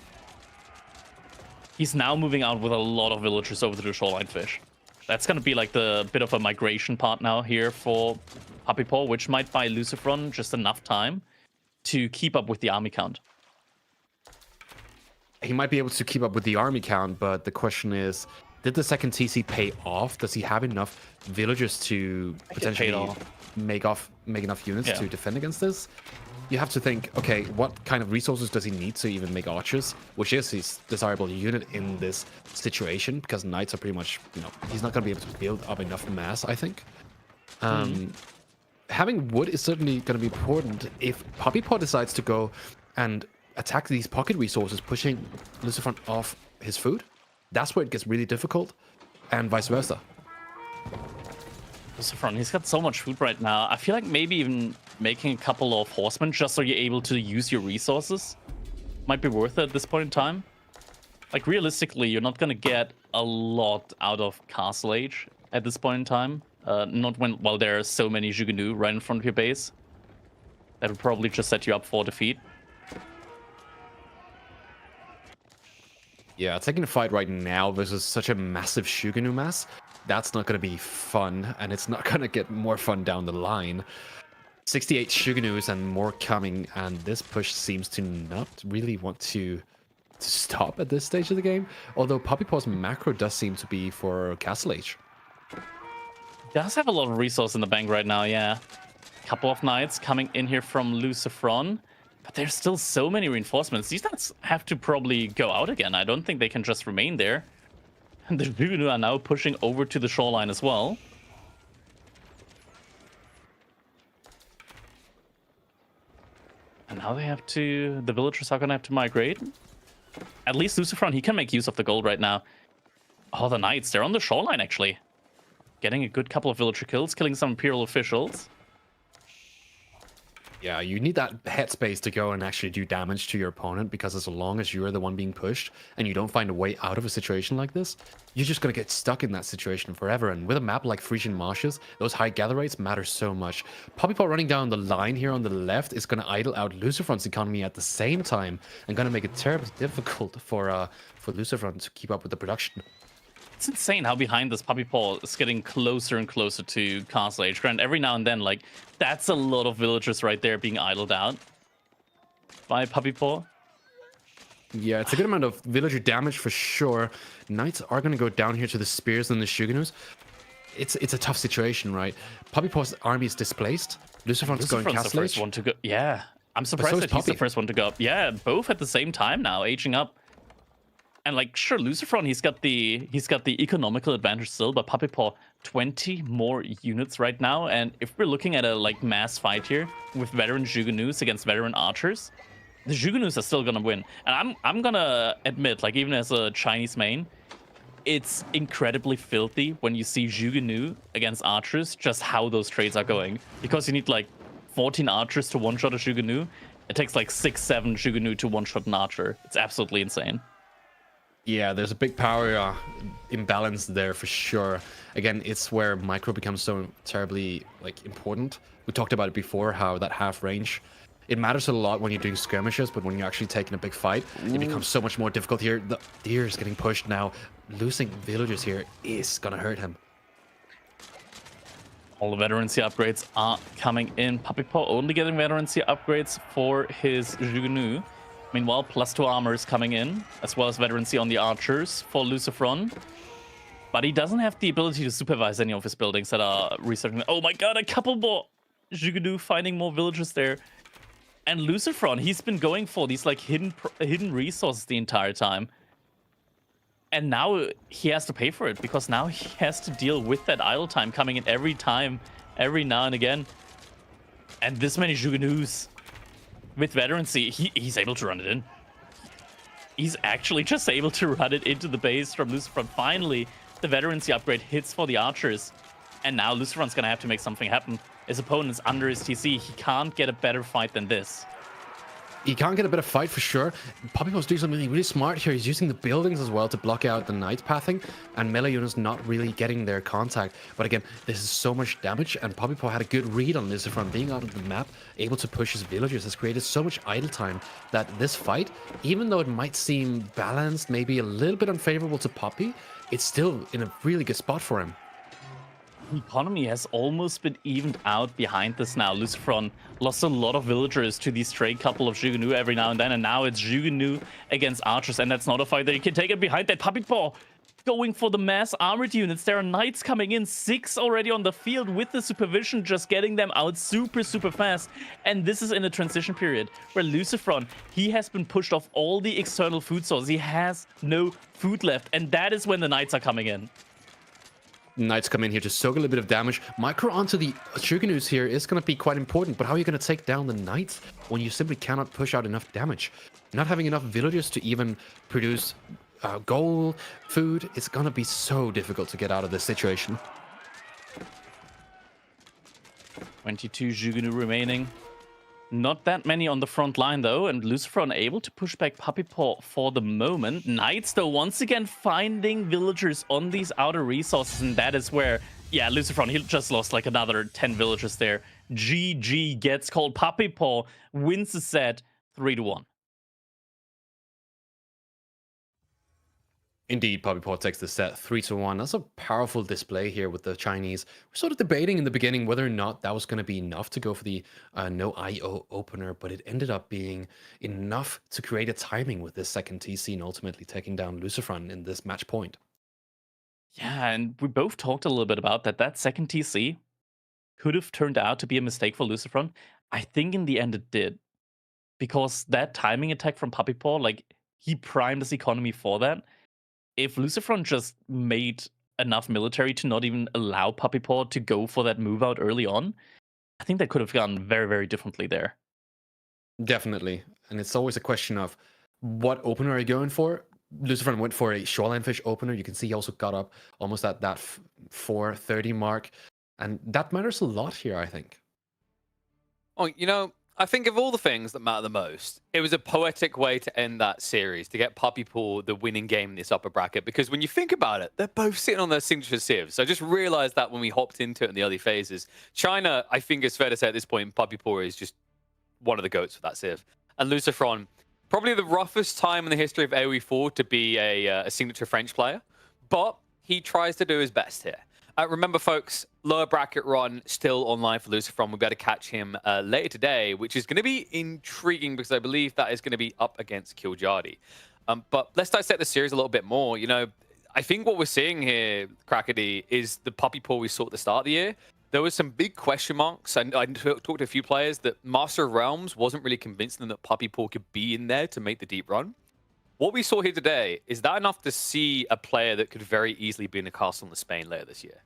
He's now moving out with a lot of villagers over to the Shoreline Fish. That's going to be like the bit of a migration part now here for Puppy Paw, which might buy Lucifron just enough time to keep up with the army count. He might be able to keep up with the army count, but the question is, did the second TC pay off? Does he have enough villagers to potentially make enough units to defend against this? You have to think, okay, what kind of resources does he need to even make archers, which is his desirable unit in this situation, because Knights are pretty much, he's not going to be able to build up enough mass, I think. Having wood is certainly going to be important. If Puppy Paw decides to go and attack these pocket resources, pushing Lucifer off his food, that's where it gets really difficult, and vice versa. Lucifer, he's got so much food right now. I feel like maybe even making a couple of horsemen just so you're able to use your resources might be worth it at this point in time. Like, realistically, you're not going to get a lot out of Castle Age at this point in time. Not while there are so many Jugunu right in front of your base. That would probably just set you up for defeat. Yeah, taking a fight right now versus such a massive Shuganu mass, that's not going to be fun, and it's not going to get more fun down the line. 68 Shuganus and more coming, and this push seems to not really want to stop at this stage of the game, although Puppy Paw's macro does seem to be for Castle Age. Does have a lot of resource in the bank right now, yeah. Couple of Knights coming in here from Lucifron. But there's still so many reinforcements. These Knights have to probably go out again. I don't think they can just remain there. And the Jugunu are now pushing over to the shoreline as well. And now they have to... The villagers are going to have to migrate. At least Lucifron, he can make use of the gold right now. Oh, the Knights, they're on the shoreline, actually. Getting a good couple of villager kills, killing some Imperial officials. Yeah, you need that headspace to go and actually do damage to your opponent, because as long as you're the one being pushed and you don't find a way out of a situation like this, you're just going to get stuck in that situation forever. And with a map like Frisian Marshes, those high gather rates matter so much. Puppy Paw running down the line here on the left is going to idle out Lucifron's economy at the same time and going to make it terribly difficult for Lucifron to keep up with the production. It's insane how behind this Puppy Paw is getting closer and closer to Castle Age. Grant, every now and then, like, that's a lot of villagers right there being idled out by Puppy Paw. Yeah, it's a good amount of villager damage for sure. Knights are going to go down here to the spears and the Shuganus. It's a tough situation, right? Puppy Paw's army is displaced. Lucifron's going Castle Age. One to go. Yeah, I'm surprised so is that he's the Poppy. first one to go up. Yeah, both at the same time now, aging up. And like, sure, Lucifron, he's got the economical advantage still, but Puppy Paw, 20 more units right now. And if we're looking at a like mass fight here with veteran Juganus against veteran archers, the Juganus are still gonna win. And I'm gonna admit, like even as a Chinese main, it's incredibly filthy when you see Juganu against archers, just how those trades are going. Because you need like 14 archers to one-shot a Juganu. It takes like 6-7 Juganu to one-shot an archer. It's absolutely insane. Yeah, there's a big power imbalance there for sure. Again, it's where micro becomes so terribly like important. We talked about it before, how that half range, it matters a lot when you're doing skirmishes, but when you're actually taking a big fight, it becomes so much more difficult here. The deer is getting pushed now. Losing villagers here is gonna hurt him. All the veterancy upgrades are coming in. Puppy Paw only getting veterancy upgrades for his Juganu. Meanwhile, +2 armor is coming in, as well as veterancy on the archers for Lucifron. But he doesn't have the ability to supervise any of his buildings that are researching. Oh my god, a couple more Juganu finding more villagers there. And Lucifron, he's been going for these like hidden resources the entire time. And now he has to pay for it, because now he has to deal with that idle time coming in every now and again. And this many Juganus with veterancy, he's able to run it in. He's actually just able to run it into the base from Lucifron. Finally, the veterancy upgrade hits for the archers. And now Lucifron's gonna have to make something happen. His opponent's under his TC. He can't get a better fight than this. He can't get a better fight for sure. Puppy Paw's doing something really smart here. He's using the buildings as well to block out the knight pathing, and melee units not really getting their contact. But again, this is so much damage, and Puppy Paw had a good read on Lucifron being out of the map, able to push his villagers, has created so much idle time that this fight, even though it might seem balanced, maybe a little bit unfavorable to Poppy, it's still in a really good spot for him. The economy has almost been evened out behind this now. Lucifron lost a lot of villagers to these stray couple of Juganu every now and then, and now it's Juganu against archers, and that's not a fight that you can take it behind that. Puppy Paw going for the mass armored units. There are knights coming in, 6 already on the field with the supervision, just getting them out super fast. And this is in a transition period where Lucifron, he has been pushed off all the external food sources. He has no food left, and that is when the knights are coming in. Knights come in here to soak a little bit of damage. Micro onto the Shuganus here is going to be quite important, but how are you going to take down the Knights when you simply cannot push out enough damage? Not having enough villagers to even produce gold, food, it's going to be so difficult to get out of this situation. 22 Jugunu remaining. Not that many on the front line, though, and Lucifron able to push back Puppy Paw for the moment. Knights, though, once again finding villagers on these outer resources, and that is where, yeah, Lucifron, he just lost like another 10 villagers there. GG gets called. Puppy Paw wins the set 3-1. Indeed, Puppy Paw takes the set 3-1. That's a powerful display here with the Chinese. We're sort of debating in the beginning whether or not that was going to be enough to go for the no IO opener, but it ended up being enough to create a timing with this second TC and ultimately taking down Lucifron in this match point. Yeah, and we both talked a little bit about that. That second TC could have turned out to be a mistake for Lucifron. I think in the end it did. Because that timing attack from Puppy Paw, like, he primed his economy for that. If Lucifron just made enough military to not even allow Puppy Paw to go for that move out early on, I think that could have gone very differently there. Definitely. And it's always a question of what opener are you going for? Lucifron went for a shoreline fish opener. You can see he also got up almost at that 430 mark. And that matters a lot here, I think. Oh, you know, I think of all the things that matter the most, it was a poetic way to end that series, to get Puppy Paw the winning game in this upper bracket. Because when you think about it, they're both sitting on their signature civs. So I just realized that when we hopped into it in the early phases. China, I think it's fair to say at this point, Puppy Paw is just one of the goats for that civ. And Lucifron, probably the roughest time in the history of AoE 4 to be a signature French player. But he tries to do his best here. Remember, folks, lower bracket run still online for Lucifron. We'll be able to catch him later today, which is going to be intriguing because I believe that is going to be up against Kiljardi. But let's dissect the series a little bit more. You know, I think what we're seeing here, Crackety, is the Puppy Paw we saw at the start of the year, there was some big question marks. And I talked to a few players that Master of Realms wasn't really convincing them that Puppy Paw could be in there to make the deep run. What we saw here today, is that enough to see a player that could very easily be in the Castle in the Spain later this year?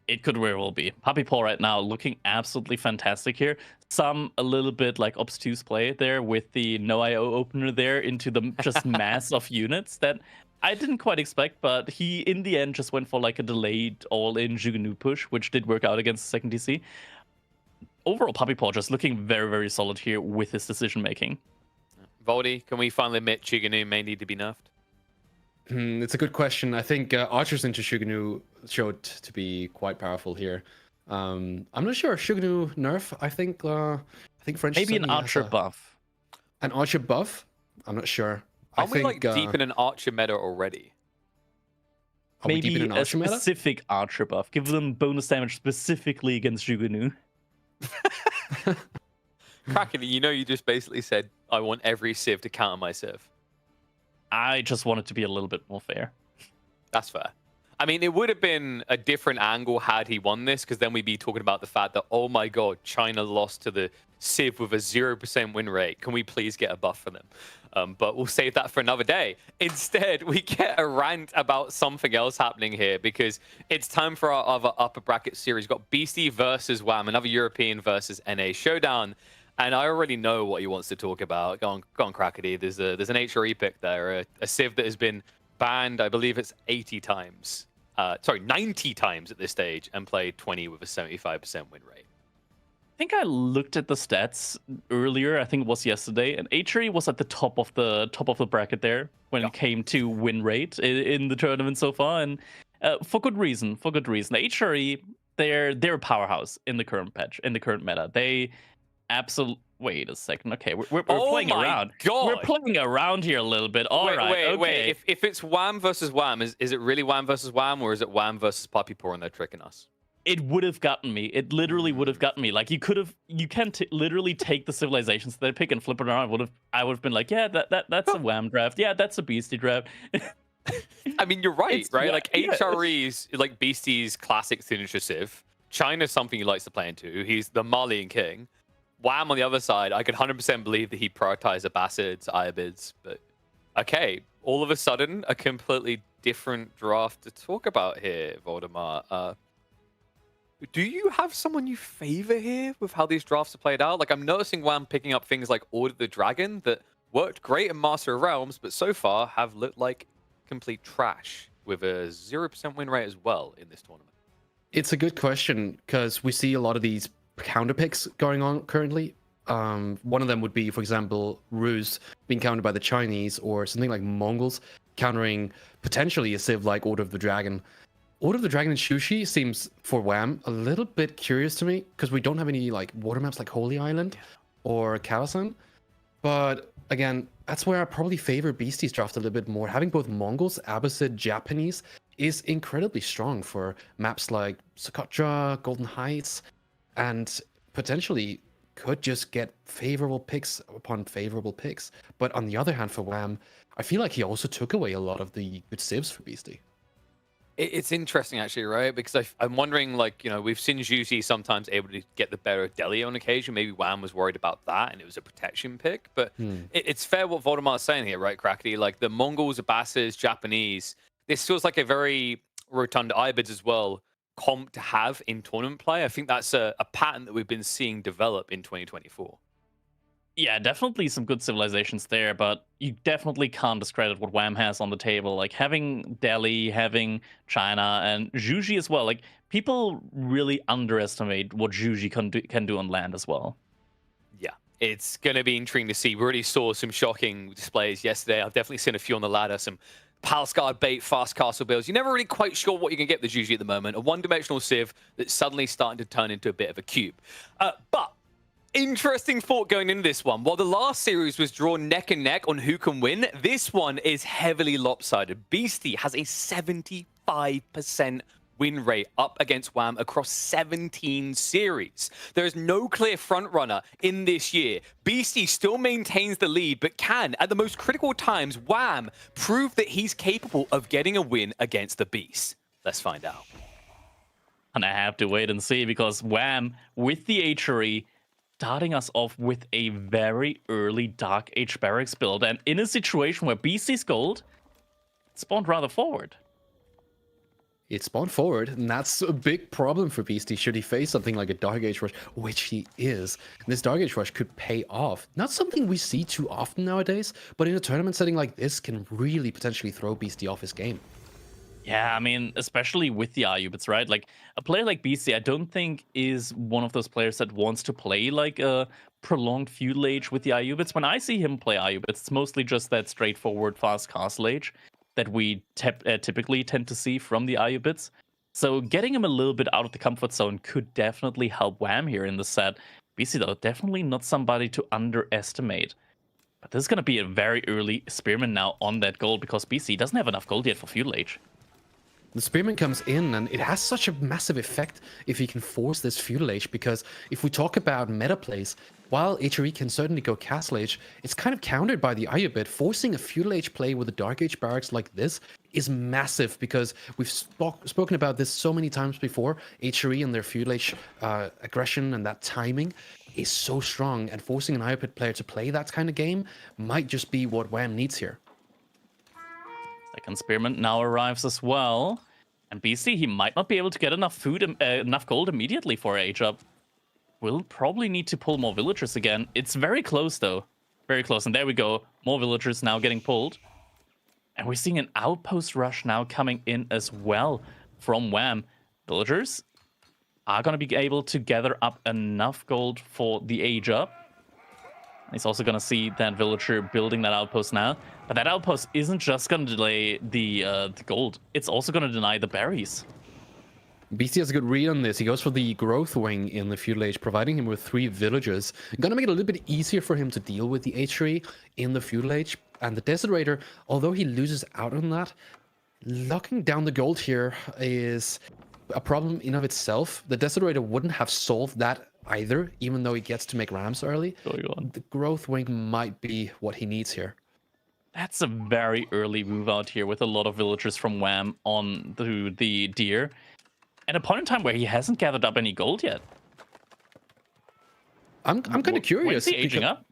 It could very well be. Puppy Paw right now looking absolutely fantastic here. Some a little bit like obtuse play there with the no IO opener there into the just mass of units that I didn't quite expect, but he in the end just went for like a delayed all-in Jugunu push, which did work out against the second DC. Overall, Puppy Paw just looking very, very solid here with his decision making. Voldy, can we finally admit Chiganu may need to be nerfed? It's a good question. I think Archers into Shuganu showed to be quite powerful here. I'm not sure. Shuganu nerf. I think French. Maybe an Archer buff. An Archer buff. I'm not sure. Are we like deep in an Archer meta already? Maybe a specific Archer buff. Give them bonus damage specifically against Jugunu. Kraken, you know, you just basically said, I want every Civ to counter my Civ. I just want it to be a little bit more fair. That's fair. I mean, it would have been a different angle had he won this, because then we'd be talking about the fact that, oh my god, China lost to the Civ with a 0% win rate. Can we please get a buff for them? But we'll save that for another day. Instead, we get a rant about something else happening here, because it's time for our other upper bracket series. We've got Beasty versus Wham, another European versus NA showdown. And I already know what he wants to talk about. Go on, Crackety. There's an HRE pick there, a Civ that has been banned, I believe it's 80 times. 90 times at this stage, and played 20 with a 75% win rate. I think I looked at the stats earlier. I think it was yesterday, and HRE was at the top of the bracket there when it came to win rate in the tournament so far, and for good reason. HRE, they're a powerhouse in the current patch, in the current meta. They absolutely. Wait a second. Okay, we're playing around. God. We're playing around here a little bit. All right. Wait. If it's Wham versus Wham, is it really Wham versus Wham, or is it Wham versus Puppy Paw and they're tricking us? It would have gotten me. It literally would have gotten me. Like you can literally take the civilizations that they pick and flip it around. I would have been like, yeah, that's a Wham draft. Yeah, that's a Beastie draft. I mean, you're right, right? Like HRE's like Beastie's classic signature civ. China's something he likes to play into. He's the Malian king. Wham on the other side, I could 100% believe that he prioritized Abbasids, Iabids, but okay, all of a sudden, a completely different draft to talk about here, Voldemar. Do you have someone you favor here with how these drafts are played out? Like, I'm noticing Wham picking up things like Order of the Dragon that worked great in Master of Realms, but so far have looked like complete trash with a 0% win rate as well in this tournament. It's a good question, because we see a lot of these counter picks going on currently. One of them would be, for example, Ruse being countered by the Chinese, or something like Mongols countering potentially a civ like Order of the Dragon. Order of the Dragon and Shushi seems, for Wham, a little bit curious to me, because we don't have any like water maps like Holy Island or Kawasan. But again, that's where I probably favor Beastie's draft a little bit more. Having both Mongols, Abbasid, Japanese is incredibly strong for maps like Socotra, Golden Heights, and potentially could just get favorable picks upon favorable picks. But on the other hand, for Wham, I feel like he also took away a lot of the good civs for Beastie. It's interesting, actually, right? Because I'm wondering, like, you know, we've seen Juicy sometimes able to get the better of Delhi on occasion. Maybe Wham was worried about that, and it was a protection pick. But it's fair what Voldemar's saying here, right, Crackety? Like, the Mongols, Abbasids, Japanese, this feels like a very rotund Ibids as well comp to have in tournament play. I think that's a pattern that we've been seeing develop in 2024. Yeah, definitely some good civilizations there, but you definitely can't discredit what Wham has on the table. Like having Delhi, having China, and Juji as well. Like people really underestimate what Juji can do on land as well. Yeah, it's going to be intriguing to see. We already saw some shocking displays yesterday. I've definitely seen a few on the ladder, some Palsguard bait, fast castle builds. You're never really quite sure what you can get with Juji at the moment. A one-dimensional civ that's suddenly starting to turn into a bit of a cube. But interesting thought going into this one. While the last series was drawn neck and neck on who can win, this one is heavily lopsided. Beastie has a 75% win rate up against Wham across 17 series. There is no clear frontrunner in this year. Beastie still maintains the lead, but can, at the most critical times, Wham prove that he's capable of getting a win against the Beast? Let's find out. And I have to wait and see because Wham with the H'ery starting us off with a very early Dark Age Barracks build, and in a situation where Beasty's gold spawned rather forward. It spawned forward, and that's a big problem for Beasty should he face something like a Dark Age Rush, which he is. And this Dark Age Rush could pay off. Not something we see too often nowadays, but in a tournament setting like this can really potentially throw Beasty off his game. Yeah, I mean, especially with the Ayubits, right? Like, a player like Beasty, I don't think is one of those players that wants to play like a prolonged feudal age with the Ayubits. When I see him play Ayubits, it's mostly just that straightforward fast castle age that we typically tend to see from the Ayubits. So getting him a little bit out of the comfort zone could definitely help Wham here in the set. Beasty, though, definitely not somebody to underestimate. But this is going to be a very early Spearman now on that gold because Beasty doesn't have enough gold yet for feudal age. The Spearman comes in, and it has such a massive effect if he can force this feudal age, because if we talk about meta plays, while H'ery can certainly go castle age, it's kind of countered by the Ayubit. Forcing a feudal age play with a Dark Age barracks like this is massive, because we've spoken about this so many times before. H'ery and their feudal age aggression and that timing is so strong, and forcing an Ayubit player to play that kind of game might just be what Wham needs here. Second Spearman now arrives as well. And Beasty, he might not be able to get enough food, enough gold immediately for age up. We'll probably need to pull more villagers again. It's very close, though. Very close. And there we go. More villagers now getting pulled. And we're seeing an outpost rush now coming in as well from Wham. Villagers are going to be able to gather up enough gold for the age up. He's also going to see that villager building that outpost now. But that outpost isn't just going to delay the gold. It's also going to deny the berries. Beasty has a good read on this. He goes for the growth wing in the feudal age, providing him with 3 villagers. Gonna make it a little bit easier for him to deal with the H'ery in the feudal age. And the Desert Raider, although he loses out on that, locking down the gold here is a problem in of itself. The Desert Raider wouldn't have solved that either, even though he gets to make rams early. The growth wing might be what he needs here. That's a very early move out here with a lot of villagers from Wham on the deer. At a point in time where he hasn't gathered up any gold yet. I'm kind of curious. When's he aging up?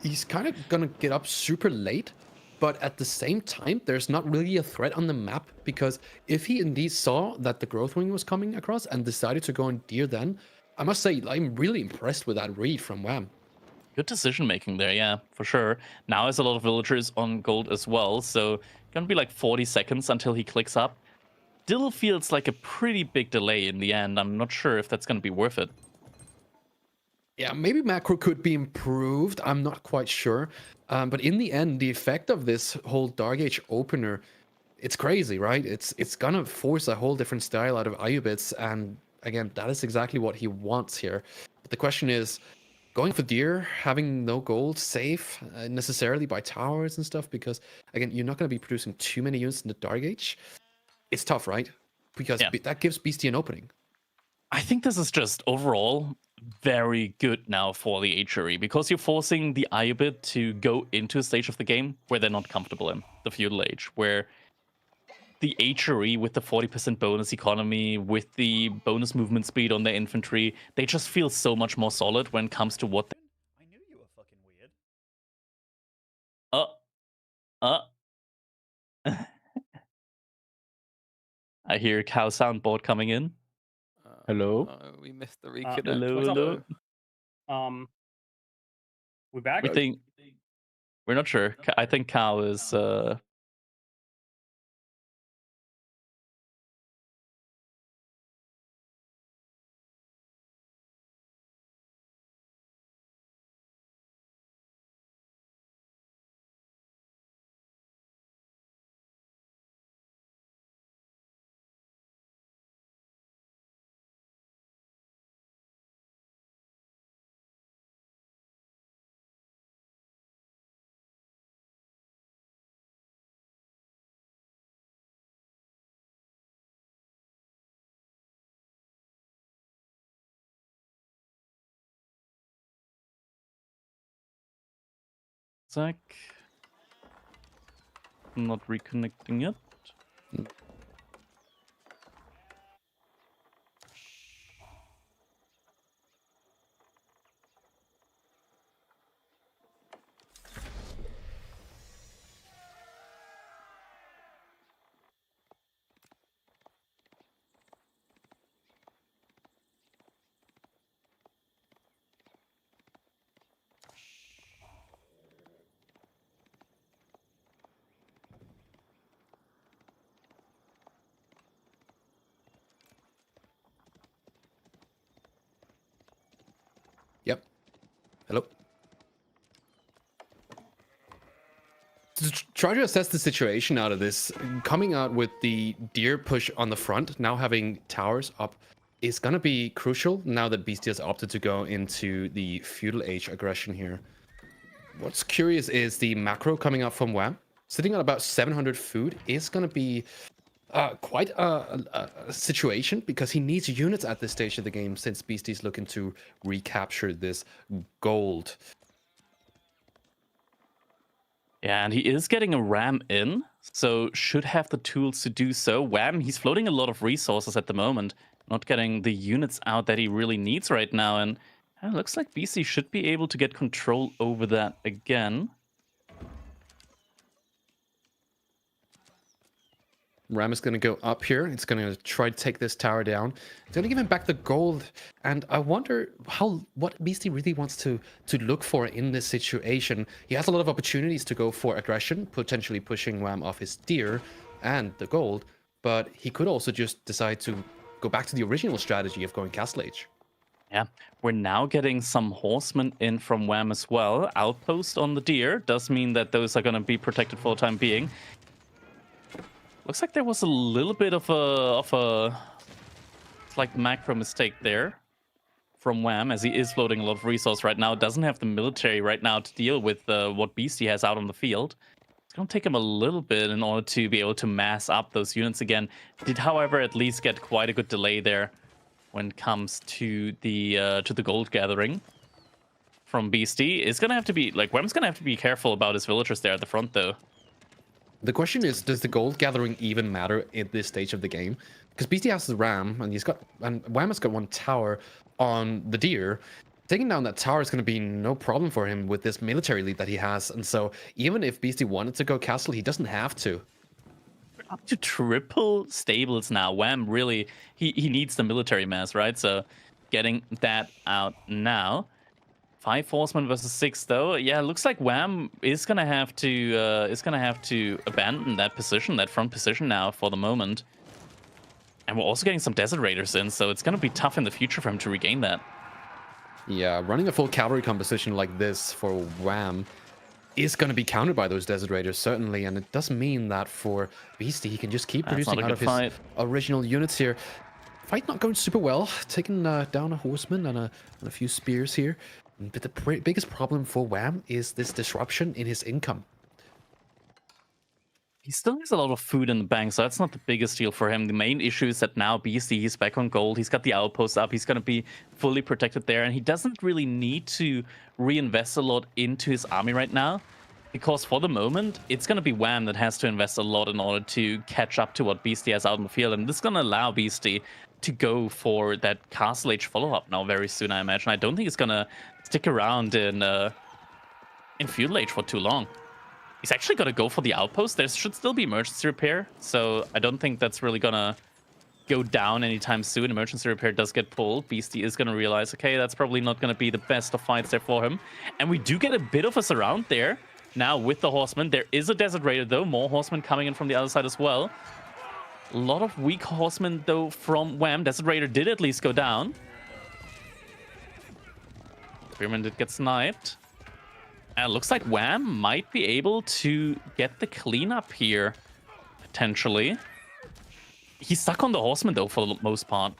He's kind of gonna get up super late, but at the same time, there's not really a threat on the map, because if he indeed saw that the growth wing was coming across and decided to go on deer then, I must say, I'm really impressed with that read from Wham. Good decision making there, yeah, for sure. Now there's a lot of villagers on gold as well, so gonna be like 40 seconds until he clicks up. Still feels like a pretty big delay in the end. I'm not sure if that's gonna be worth it. Yeah, maybe macro could be improved. I'm not quite sure. But in the end, the effect of this whole Dark Age opener, it's crazy, right? It's gonna force a whole different style out of Ayubits, and again, that is exactly what he wants here. But the question is, going for deer, having no gold safe necessarily by towers and stuff, because again, you're not going to be producing too many units in the Dark Age. It's tough, right? Because that gives Beasty an opening. I think this is just overall very good now for the H'ery, because you're forcing the Ayubit to go into a stage of the game where they're not comfortable in, the feudal age, where the H'ery with the 40% bonus economy, with the bonus movement speed on their infantry, they just feel so much more solid when it comes to what I knew you were fucking weird. I hear cow soundboard coming in. Hello? We missed the Hello, reconnect. hello. We back? We're not sure. I think cow is Zach. Not reconnecting yet. Hello. To try to assess the situation out of this, coming out with the deer push on the front, now having towers up, is going to be crucial now that Beasty has opted to go into the feudal age aggression here. What's curious is the macro coming out from Wham, sitting on about 700 food, is going to be quite a situation because he needs units at this stage of the game since Beasty's looking to recapture this gold. Yeah, and he is getting a ram in, so should have the tools to do so. Wham, he's floating a lot of resources at the moment, not getting the units out that he really needs right now, and it looks like BC should be able to get control over that again. Ram is going to go up here. It's going to try to take this tower down. It's going to give him back the gold. And I wonder what Beasty really wants to look for in this situation. He has a lot of opportunities to go for aggression, potentially pushing Wham off his deer and the gold. But he could also just decide to go back to the original strategy of going Castle Age. Yeah, we're now getting some horsemen in from Wham as well. Outpost on the deer does mean that those are going to be protected for the time being. Looks like there was a little bit of a like macro mistake there from Wham, as he is floating a lot of resource right now. Doesn't have the military right now to deal with what Beasty has out on the field. It's going to take him a little bit in order to be able to mass up those units again. Did, however, at least get quite a good delay there when it comes to the gold gathering from Beasty. It's going to have to be, like, Wham's going to have to be careful about his villagers there at the front, though. The question is, does the gold gathering even matter at this stage of the game? Because Beasty has the ram, and Wham has got one tower on the deer. Taking down that tower is going to be no problem for him with this military lead that he has. And so even if Beasty wanted to go castle, he doesn't have to. Up to triple stables now. Wham really, he needs the military mass, right? So getting that out now. 5 horsemen versus 6, though. Yeah, looks like Wham is gonna have to abandon that position, that front position now for the moment. And we're also getting some desert raiders in, so it's gonna be tough in the future for him to regain that. Yeah, running a full cavalry composition like this for Wham is going to be countered by those desert raiders, certainly. And it does mean that for Beasty, he can just keep producing out of his original units here. Fight not going super well, taking down a horseman and a few spears here. But the biggest problem for Wham is this disruption in his income. He still has a lot of food in the bank, so that's not the biggest deal for him. The main issue is that now Beasty, he's back on gold. He's got the outpost up. He's going to be fully protected there, and he doesn't really need to reinvest a lot into his army right now, because for the moment, it's going to be Wham that has to invest a lot in order to catch up to what Beasty has out in the field, and this is going to allow Beasty to go for that Castle Age follow-up now very soon, I imagine. I don't think it's going to stick around in Feudal Age for too long. He's actually going to go for the outpost. There should still be emergency repair, so I don't think that's really going to go down anytime soon. Emergency repair does get pulled. Beasty is going to realize, okay, that's probably not going to be the best of fights there for him. And we do get a bit of a surround there now with the horsemen. There is a desert raider, though. More horsemen coming in from the other side as well. A lot of weak horsemen, though, from Wham. Desert Raider did at least go down. Spearman did get sniped. And it looks like Wham might be able to get the cleanup here, potentially. He's stuck on the horseman, though, for the most part.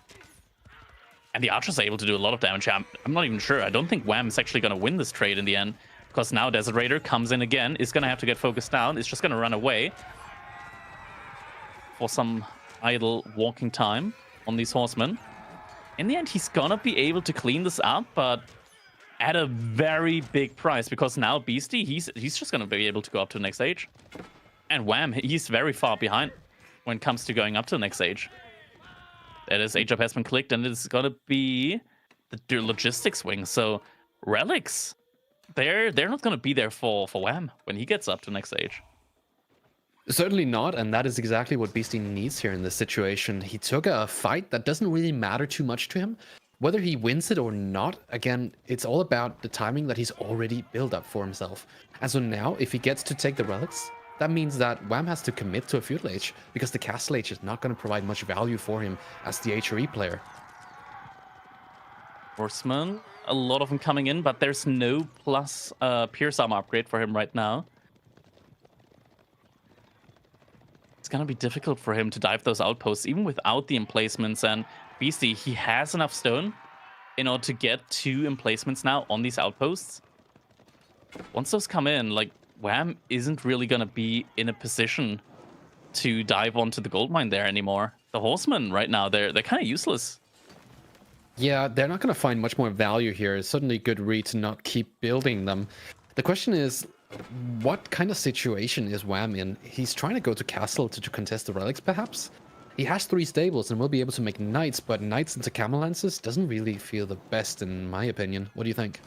And the archers are able to do a lot of damage. I'm not even sure. I don't think Wham is actually going to win this trade in the end. Because now Desert Raider comes in again. Is going to have to get focused down. It's just going to run away for some idle walking time on these horsemen. In the end, he's gonna be able to clean this up, but at a very big price, because now Beasty, he's just gonna be able to go up to the next stage. And Wham, he's very far behind when it comes to going up to the next stage. That is, age up has been clicked, and it's gonna be the logistics wing. So relics, they're not gonna be there for Wham when he gets up to the next stage. Certainly not, and that is exactly what Beasty needs here in this situation. He took a fight that doesn't really matter too much to him. Whether he wins it or not, again, it's all about the timing that he's already built up for himself. And so now, if he gets to take the relics, that means that Wham has to commit to a Feudal Age, because the Castle Age is not going to provide much value for him as the HRE player. Horseman, a lot of them coming in, but there's no plus Pierce Armor upgrade for him right now. It's gonna be difficult for him to dive those outposts, even without the emplacements. And Beasty, he has enough stone in order to get 2 emplacements now on these outposts. Once those come in, like, Wham isn't really gonna be in a position to dive onto the gold mine there anymore. The horsemen right now, they're kind of useless. Yeah, they're not going to find much more value here. It's certainly a good read to not keep building them. The question is, what kind of situation is Wham in? He's trying to go to castle to contest the relics, perhaps? He has 3 stables and will be able to make knights, but knights into camel lances doesn't really feel the best, in my opinion. What do you think?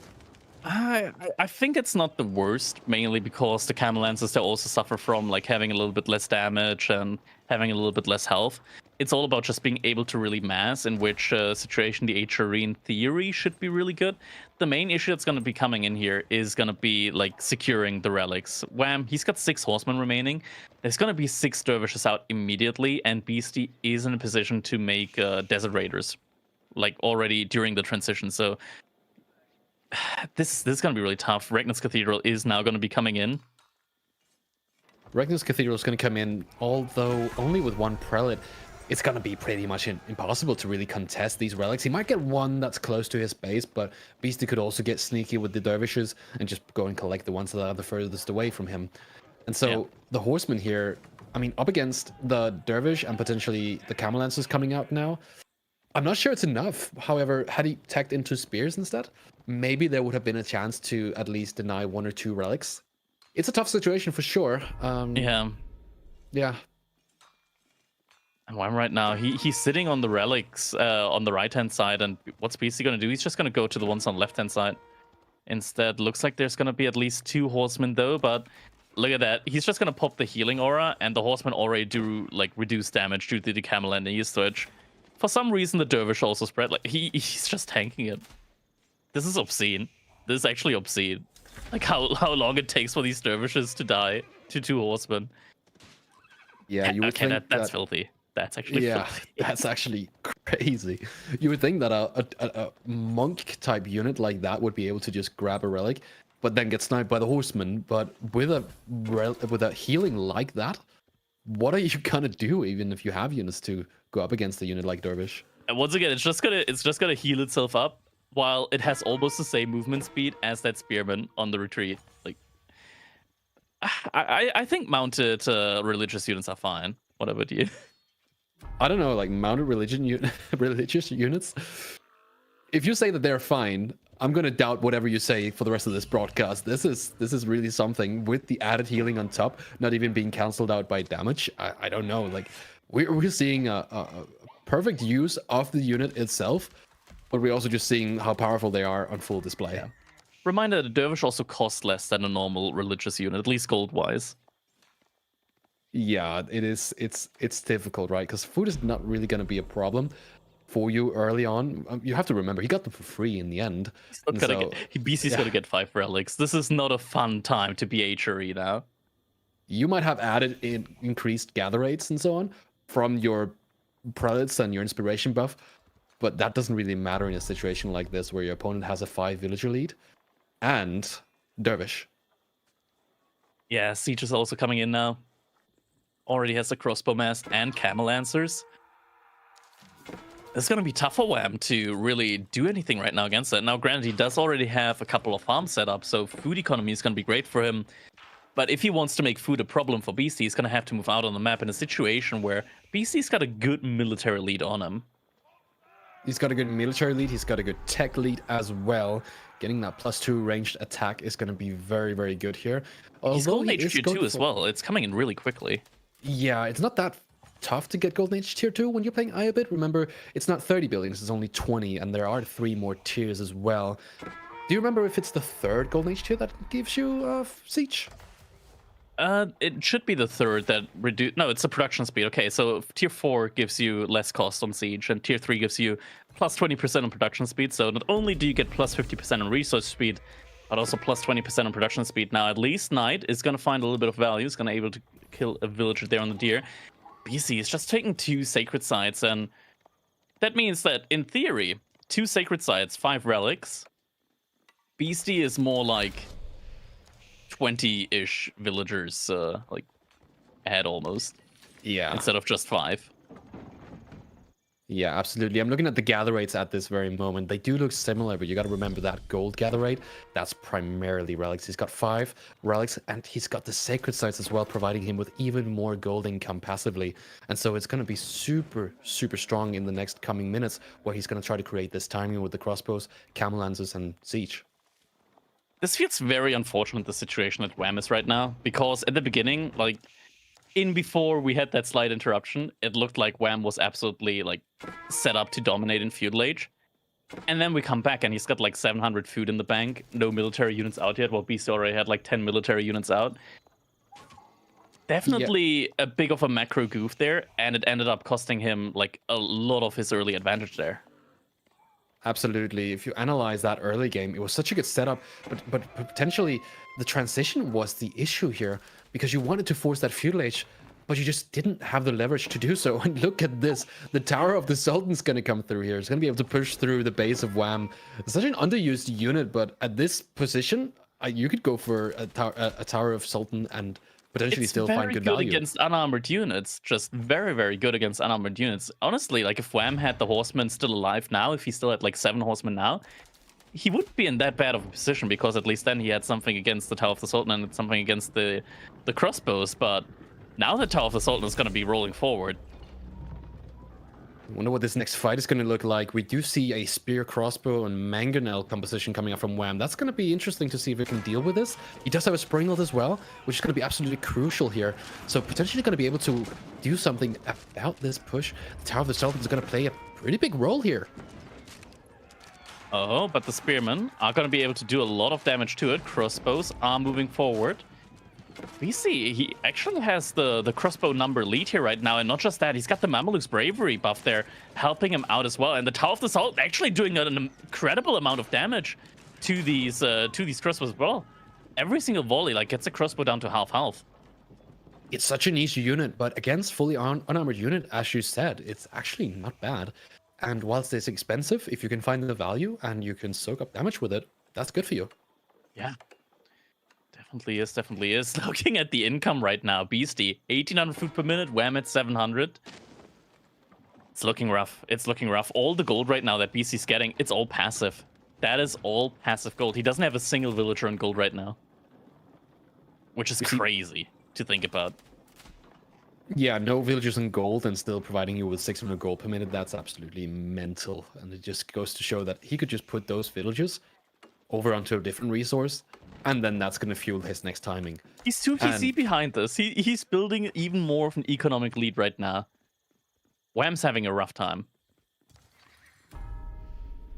I think it's not the worst, mainly because the camel lances, they also suffer from like having a little bit less damage and having a little bit less health. It's all about just being able to really mass, in which situation the HRE in theory should be really good. The main issue that's going to be coming in here is going to be like securing the relics. Wham, he's got 6 horsemen remaining. There's going to be 6 dervishes out immediately, and Beasty is in a position to make desert raiders like already during the transition. So this is going to be really tough. Regnus Cathedral is now going to be coming in. Regnus Cathedral is going to come in, although only with 1 prelate. It's going to be pretty much impossible to really contest these relics. He might get 1 that's close to his base, but Beasty could also get sneaky with the dervishes and just go and collect the ones that are the furthest away from him. And so the horsemen here, I mean, up against the dervish and potentially the camel lancers coming out now, I'm not sure it's enough. However, had he tacked into spears instead, maybe there would have been a chance to at least deny 1 or 2 relics. It's a tough situation for sure. Yeah. And Wham right now, he's sitting on the relics on the right-hand side, and what's Beasty going to do? He's just going to go to the ones on the left-hand side. Instead, looks like there's going to be at least 2 horsemen though, but look at that. He's just going to pop the healing aura, and the horsemen already do like reduce damage due to the camel and the switch. For some reason, the dervish also spread. Like he's just tanking it. This is obscene. This is actually obscene. Like how long it takes for these dervishes to die to 2 horsemen. Yeah, you would okay, think that's filthy. That's actually filthy. That's actually crazy. You would think that a monk type unit like that would be able to just grab a relic, but then get sniped by the horsemen. But with a healing like that, what are you gonna do? Even if you have units to go up against a unit like Dervish. And once again, it's just gonna heal itself up while it has almost the same movement speed as that spearman on the retreat. Like, I think mounted religious units are fine. What about you? I don't know, like mounted religious units. If you say that they're fine, I'm gonna doubt whatever you say for the rest of this broadcast. This is really something with the added healing on top, not even being cancelled out by damage. I don't know. Like we're seeing a perfect use of the unit itself, but we're also just seeing how powerful they are on full display. Yeah. Reminder: the dervish also costs less than a normal religious unit, at least gold wise. Yeah, it is. It's difficult, right? Because food is not really going to be a problem for you early on. You have to remember, he got them for free in the end. BC's gonna get 5 relics. This is not a fun time to be HRE now. You might have added increased gather rates and so on from your prelates and your inspiration buff, but that doesn't really matter in a situation like this where your opponent has a 5 villager lead and dervish. Yeah, Siege is also coming in now. Already has a crossbow mast and camel lancers. It's going to be tough for Wham to really do anything right now against that. Now, granted, he does already have a couple of farms set up, so food economy is going to be great for him. But if he wants to make food a problem for Beasty, he's going to have to move out on the map in a situation where Beasty's got a good military lead on him. He's got a good military lead. He's got a good tech lead as well. Getting that +2 ranged attack is going to be very, very good here. He's golden HQ 2 as well. It's coming in really quickly. Yeah, it's not that tough to get golden age tier 2 when you're playing Iobit. Remember, it's not 30 billions, it's only 20, and there are 3 more tiers as well. Do you remember if it's the 3rd golden age tier that gives you siege? It should be the 3rd that reduce. No, it's the production speed. Okay, so tier 4 gives you less cost on siege, and tier 3 gives you plus 20% on production speed. So not only do you get plus 50% on resource speed, but also plus 20% on production speed. Now, at least Knight is going to find a little bit of value. He's going to be able to kill a villager there on the deer. BC is just taking 2 sacred sites, and that means that, in theory, 2 sacred sites, 5 relics, Beasty is more like 20-ish villagers, like ahead almost, Yeah. instead of just 5. Yeah, absolutely. I'm looking at the gather rates at this very moment. They do look similar, but you got to remember that gold gather rate, that's primarily relics. He's got 5 relics, and he's got the sacred sites as well, providing him with even more gold income passively. And so it's going to be super, super strong in the next coming minutes, where he's going to try to create this timing with the crossbows, camel lances, and siege. This feels very unfortunate, the situation that Wham is right now, because at the beginning, like, in before we had that slight interruption, it looked like Wham was absolutely like set up to dominate in feudal age. And then we come back and he's got like 700 food in the bank, no military units out yet, while Beastie already had like 10 military units out. Definitely a big of a macro goof there, and it ended up costing him like a lot of his early advantage there. Absolutely. If you analyze that early game, it was such a good setup, but potentially the transition was the issue here, because you wanted to force that feudal age, but you just didn't have the leverage to do so. And look at this. The Tower of the Sultan's going to come through here. It's going to be able to push through the base of Wham. It's such an underused unit, but at this position, you could go for a Tower of Sultan and potentially still find good value. Against unarmored units, just very, very good against unarmored units. Honestly, like if Wham had the horsemen still alive now, if he still had like 7 horsemen now, he wouldn't be in that bad of a position, because at least then he had something against the Tower of the Sultan and something against the crossbows. But now the Tower of the Sultan is going to be rolling forward. I wonder what this next fight is going to look like. We do see a spear, crossbow, and mangonel composition coming up from Wham. That's going to be interesting to see if we can deal with this. He does have a springald as well, which is going to be absolutely crucial here. So potentially going to be able to do something about this push. The Tower of the Sultan is going to play a pretty big role here. Oh, but the spearmen are going to be able to do a lot of damage to it. Crossbows are moving forward. We see he actually has the crossbow number lead here right now, and not just that, he's got the Mameluke's bravery buff there helping him out as well, and the Tower of the Sultan actually doing an incredible amount of damage to these crossbows as well. Every single volley like gets a crossbow down to half health. It's such a niche unit, but against fully unarmored unit, as you said, it's actually not bad. And whilst it's expensive, if you can find the value and you can soak up damage with it, that's good for you. Yeah. Definitely is. Looking at the income right now, Beastie, 1800 food per minute, Wham at 700. It's looking rough. All the gold right now that Beastie's getting, it's all passive. That is all passive gold. He doesn't have a single villager in gold right now, which is crazy to think about. Yeah, no villagers in gold and still providing you with 600 gold per minute. That's absolutely mental. And it just goes to show that he could just put those villagers over onto a different resource, and then that's going to fuel his next timing. He's 2 TC behind us. He's building even more of an economic lead right now. Wham's having a rough time.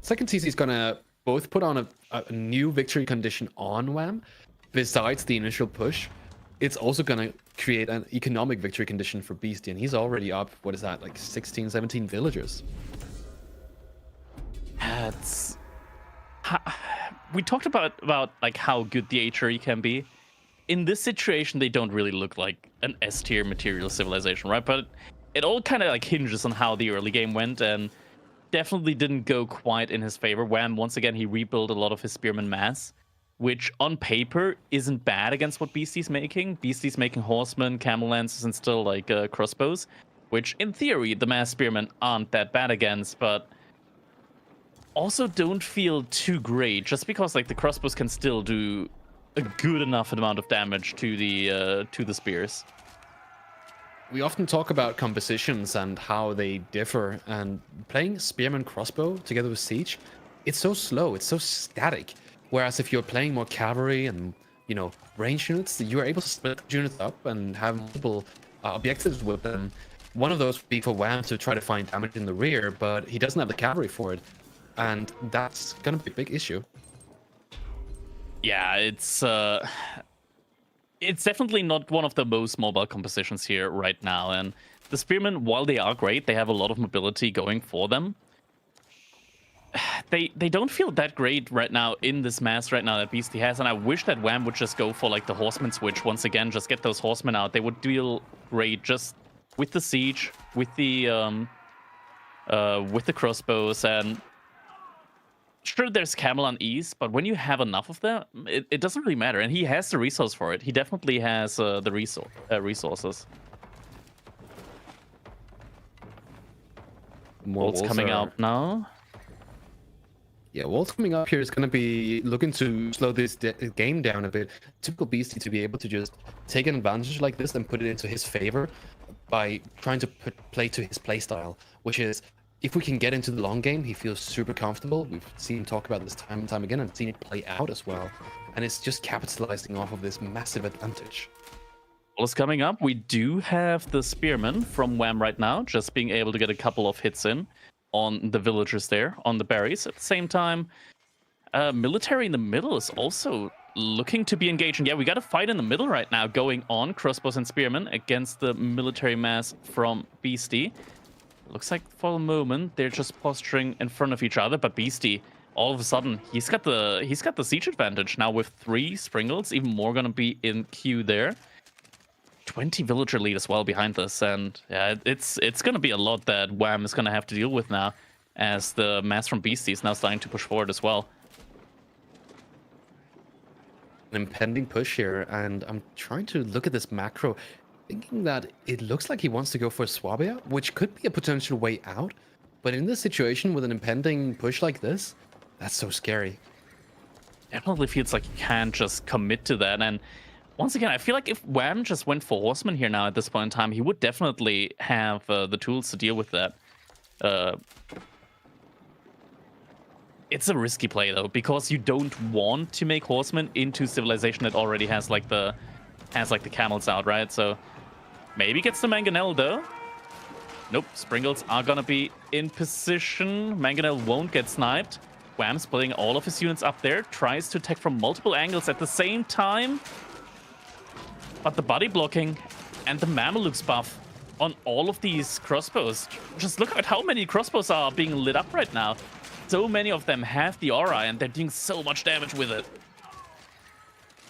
Second TC is going to both put on a new victory condition on Wham. Besides the initial push, it's also going to create an economic victory condition for Beastie, and he's already up, what is that, like 16, 17 villagers. That's... We talked about like how good the HRE can be. In this situation, they don't really look like an S-tier material civilization, right? But it all kind of like hinges on how the early game went, and definitely didn't go quite in his favor. Wham, once again, he rebuilt a lot of his spearman mass, which on paper isn't bad against what Beastie's making. Beastie's making horsemen, camel lances, and still like crossbows, which in theory the mass spearmen aren't that bad against, but also don't feel too great, just because like the crossbows can still do a good enough amount of damage to the spears. We often talk about compositions and how they differ, and playing spearman crossbow together with siege, it's so slow, it's so static. Whereas if you're playing more cavalry and, you know, range units, you're able to split units up and have multiple objectives with them. One of those would be for Wham to try to find damage in the rear, but he doesn't have the cavalry for it, and that's gonna be a big issue. Yeah, it's definitely not one of the most mobile compositions here right now, and the spearmen, while they are great, they have a lot of mobility going for them. They don't feel that great right now in this mass right now that Beastie has, and I wish that Wham would just go for like the horseman switch once again, just get those horsemen out. They would deal great just with the siege, with the crossbows, and Sure, there's Camel on East, but when you have enough of them, it doesn't really matter. And he has the resource for it. He definitely has the resources. More Bolt's walls coming are- out now. Yeah, Walt's coming up here is going to be looking to slow this game down a bit. Typical Beastie to be able to just take an advantage like this and put it into his favor by trying to play to his playstyle, which is if we can get into the long game, he feels super comfortable. We've seen him talk about this time and time again and seen it play out as well. And it's just capitalizing off of this massive advantage. Well, it's coming up. We do have the Spearman from Wham right now, just being able to get a couple of hits in on the villagers there, on the berries. At the same time, military in the middle is also looking to be engaging. Yeah, we got a fight in the middle right now going on, crossbows and spearmen against the military mass from Beasty. Looks like for the moment they're just posturing in front of each other, but Beasty, all of a sudden, he's got the siege advantage now with 3 Springles, even more gonna be in queue there. 20 villager lead as well behind this, and yeah, it's gonna be a lot that Wham is gonna have to deal with now, as the mass from Beastie is now starting to push forward as well. An impending push here, and I'm trying to look at this macro, thinking that it looks like he wants to go for Swabia, which could be a potential way out. But in this situation with an impending push like this, that's so scary. Definitely feels like you can't just commit to that, and once again, I feel like if Wham just went for Horseman here now at this point in time, he would definitely have the tools to deal with that. It's a risky play though, because you don't want to make Horseman into civilization that already has like the camels out, right? So maybe gets the Mangonel though. Nope, Springles are gonna be in position. Mangonel won't get sniped. Wham splitting all of his units up there, tries to attack from multiple angles at the same time. But the body blocking and the Mamelukes buff on all of these crossbows. Just look at how many crossbows are being lit up right now. So many of them have the aura and they're doing so much damage with it.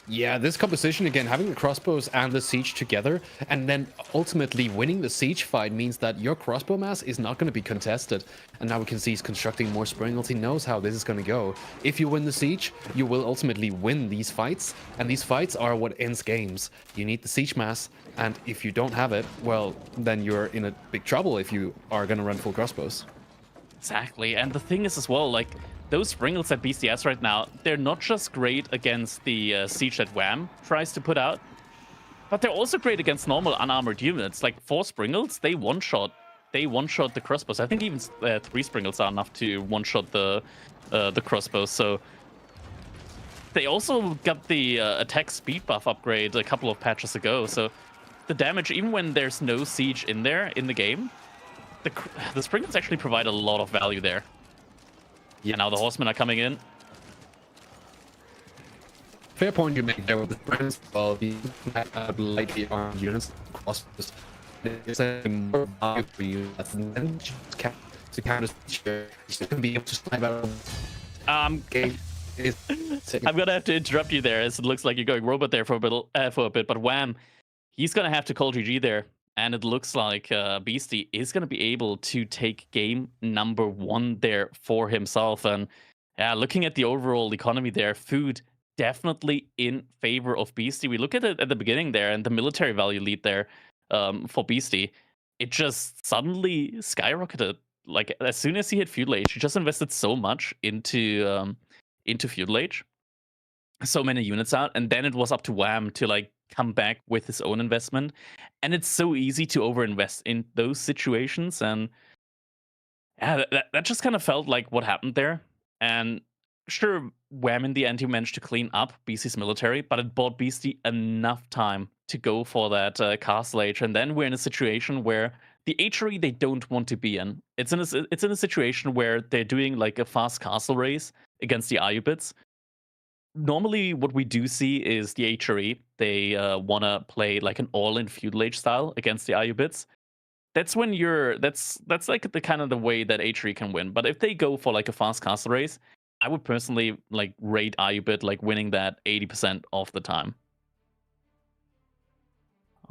Yeah, this composition again, having the crossbows and the siege together, and then ultimately winning the siege fight means that your crossbow mass is not going to be contested. And now we can see he's constructing more Springles. He knows how this is going to go. If you win the siege, you will ultimately win these fights, and these fights are what ends games. You need the siege mass, and if you don't have it, well, then you're in a big trouble if you are going to run full crossbows. Exactly, and the thing is as well, like, those Springles at BCS right now, they're not just great against the siege that Wham tries to put out, but they're also great against normal unarmored units. Like 4 Springles, they one-shot the crossbows. I think even 3 Springles are enough to one-shot the crossbows. So they also got the attack speed buff upgrade a couple of patches ago. So the damage, even when there's no siege in there in the game, the Springles actually provide a lot of value there. Yeah, now the horsemen are coming in. Fair point you make there with the Springles. Well, the lightly armed units across this. It's a more value for you. That's then to counter siege. You can be able to snipe out. I'm gonna have to interrupt you there, as it looks like you're going robot there for a bit. But Wham, he's gonna have to call GG there. And it looks like Beastie is going to be able to take game number 1 there for himself. And yeah, looking at the overall economy there, food definitely in favor of Beastie. We look at it at the beginning there and the military value lead there for Beastie. It just suddenly skyrocketed. Like as soon as he hit Feudal Age, he just invested so much into Feudal Age. So many units out, and then it was up to Wham to like come back with his own investment. And it's so easy to overinvest in those situations, and yeah, that just kind of felt like what happened there. And sure, Wham in the end he managed to clean up Beastie's military, but it bought Beastie enough time to go for that castle age. And then we're in a situation where the Agery they don't want to be in. It's in a situation where they're doing like a fast castle race against the Ayubids. Normally, what we do see is the HRE. They want to play like an all-in feudal age style against the Ayubids. That's when that's like the kind of the way that HRE can win. But if they go for like a fast castle race, I would personally like rate Ayubid like winning that 80% of the time.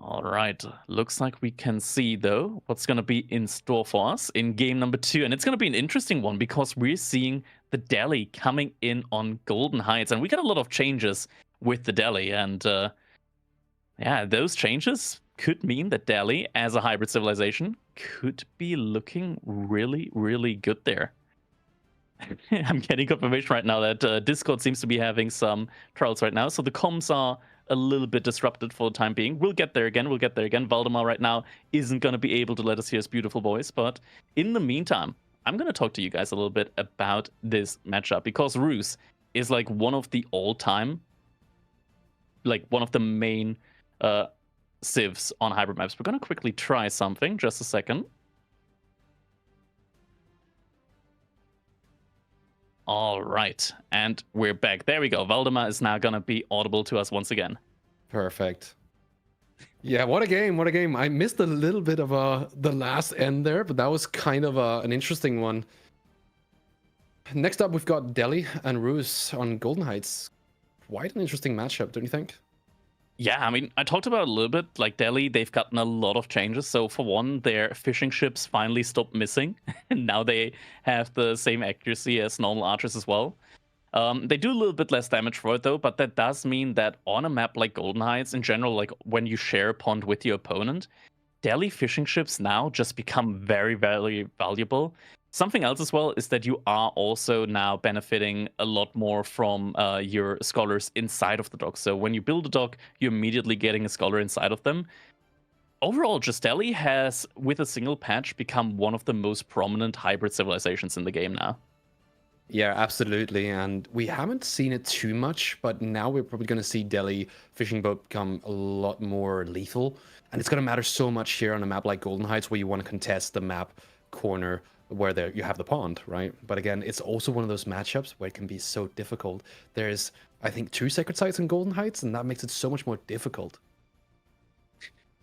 All right. Looks like we can see, though, what's going to be in store for us in game number 2. And it's going to be an interesting one because we're seeing the Delhi coming in on Golden Heights. And we got a lot of changes with the Delhi. And yeah, those changes could mean that Delhi, as a hybrid civilization, could be looking really, really good there. I'm getting confirmation right now that Discord seems to be having some troubles right now. So the comms are a little bit disrupted for the time being. We'll get there again. Valdemar right now isn't going to be able to let us hear his beautiful voice. But in the meantime, I'm going to talk to you guys a little bit about this matchup because Ruse is like one of the all-time, like one of the main civs on hybrid maps. We're going to quickly try something. Just a second. All right, and we're back. There we go. Valdemar is now going to be audible to us once again. Perfect. Yeah, what a game, what a game. I missed a little bit of the last end there, but that was kind of an interesting one. Next up, we've got Delhi and Ruse on Golden Heights. Quite an interesting matchup, don't you think? Yeah, I mean, I talked about it a little bit. Like Delhi, they've gotten a lot of changes. So for one, their fishing ships finally stopped missing. And now they have the same accuracy as normal archers as well. They do a little bit less damage for it though, but that does mean that on a map like Golden Heights, in general, like when you share a pond with your opponent, Delhi fishing ships now just become very, very valuable. Something else as well is that you are also now benefiting a lot more from your scholars inside of the dock. So when you build a dock, you're immediately getting a scholar inside of them. Overall, just Delhi has, with a single patch, become one of the most prominent hybrid civilizations in the game now. Yeah, absolutely. And we haven't seen it too much, but now we're probably going to see Delhi fishing boat become a lot more lethal. And it's going to matter so much here on a map like Golden Heights where you want to contest the map corner where there you have the pond, right? But again, it's also one of those matchups where it can be so difficult. There's, I think, 2 sacred sites in Golden Heights, and that makes it so much more difficult.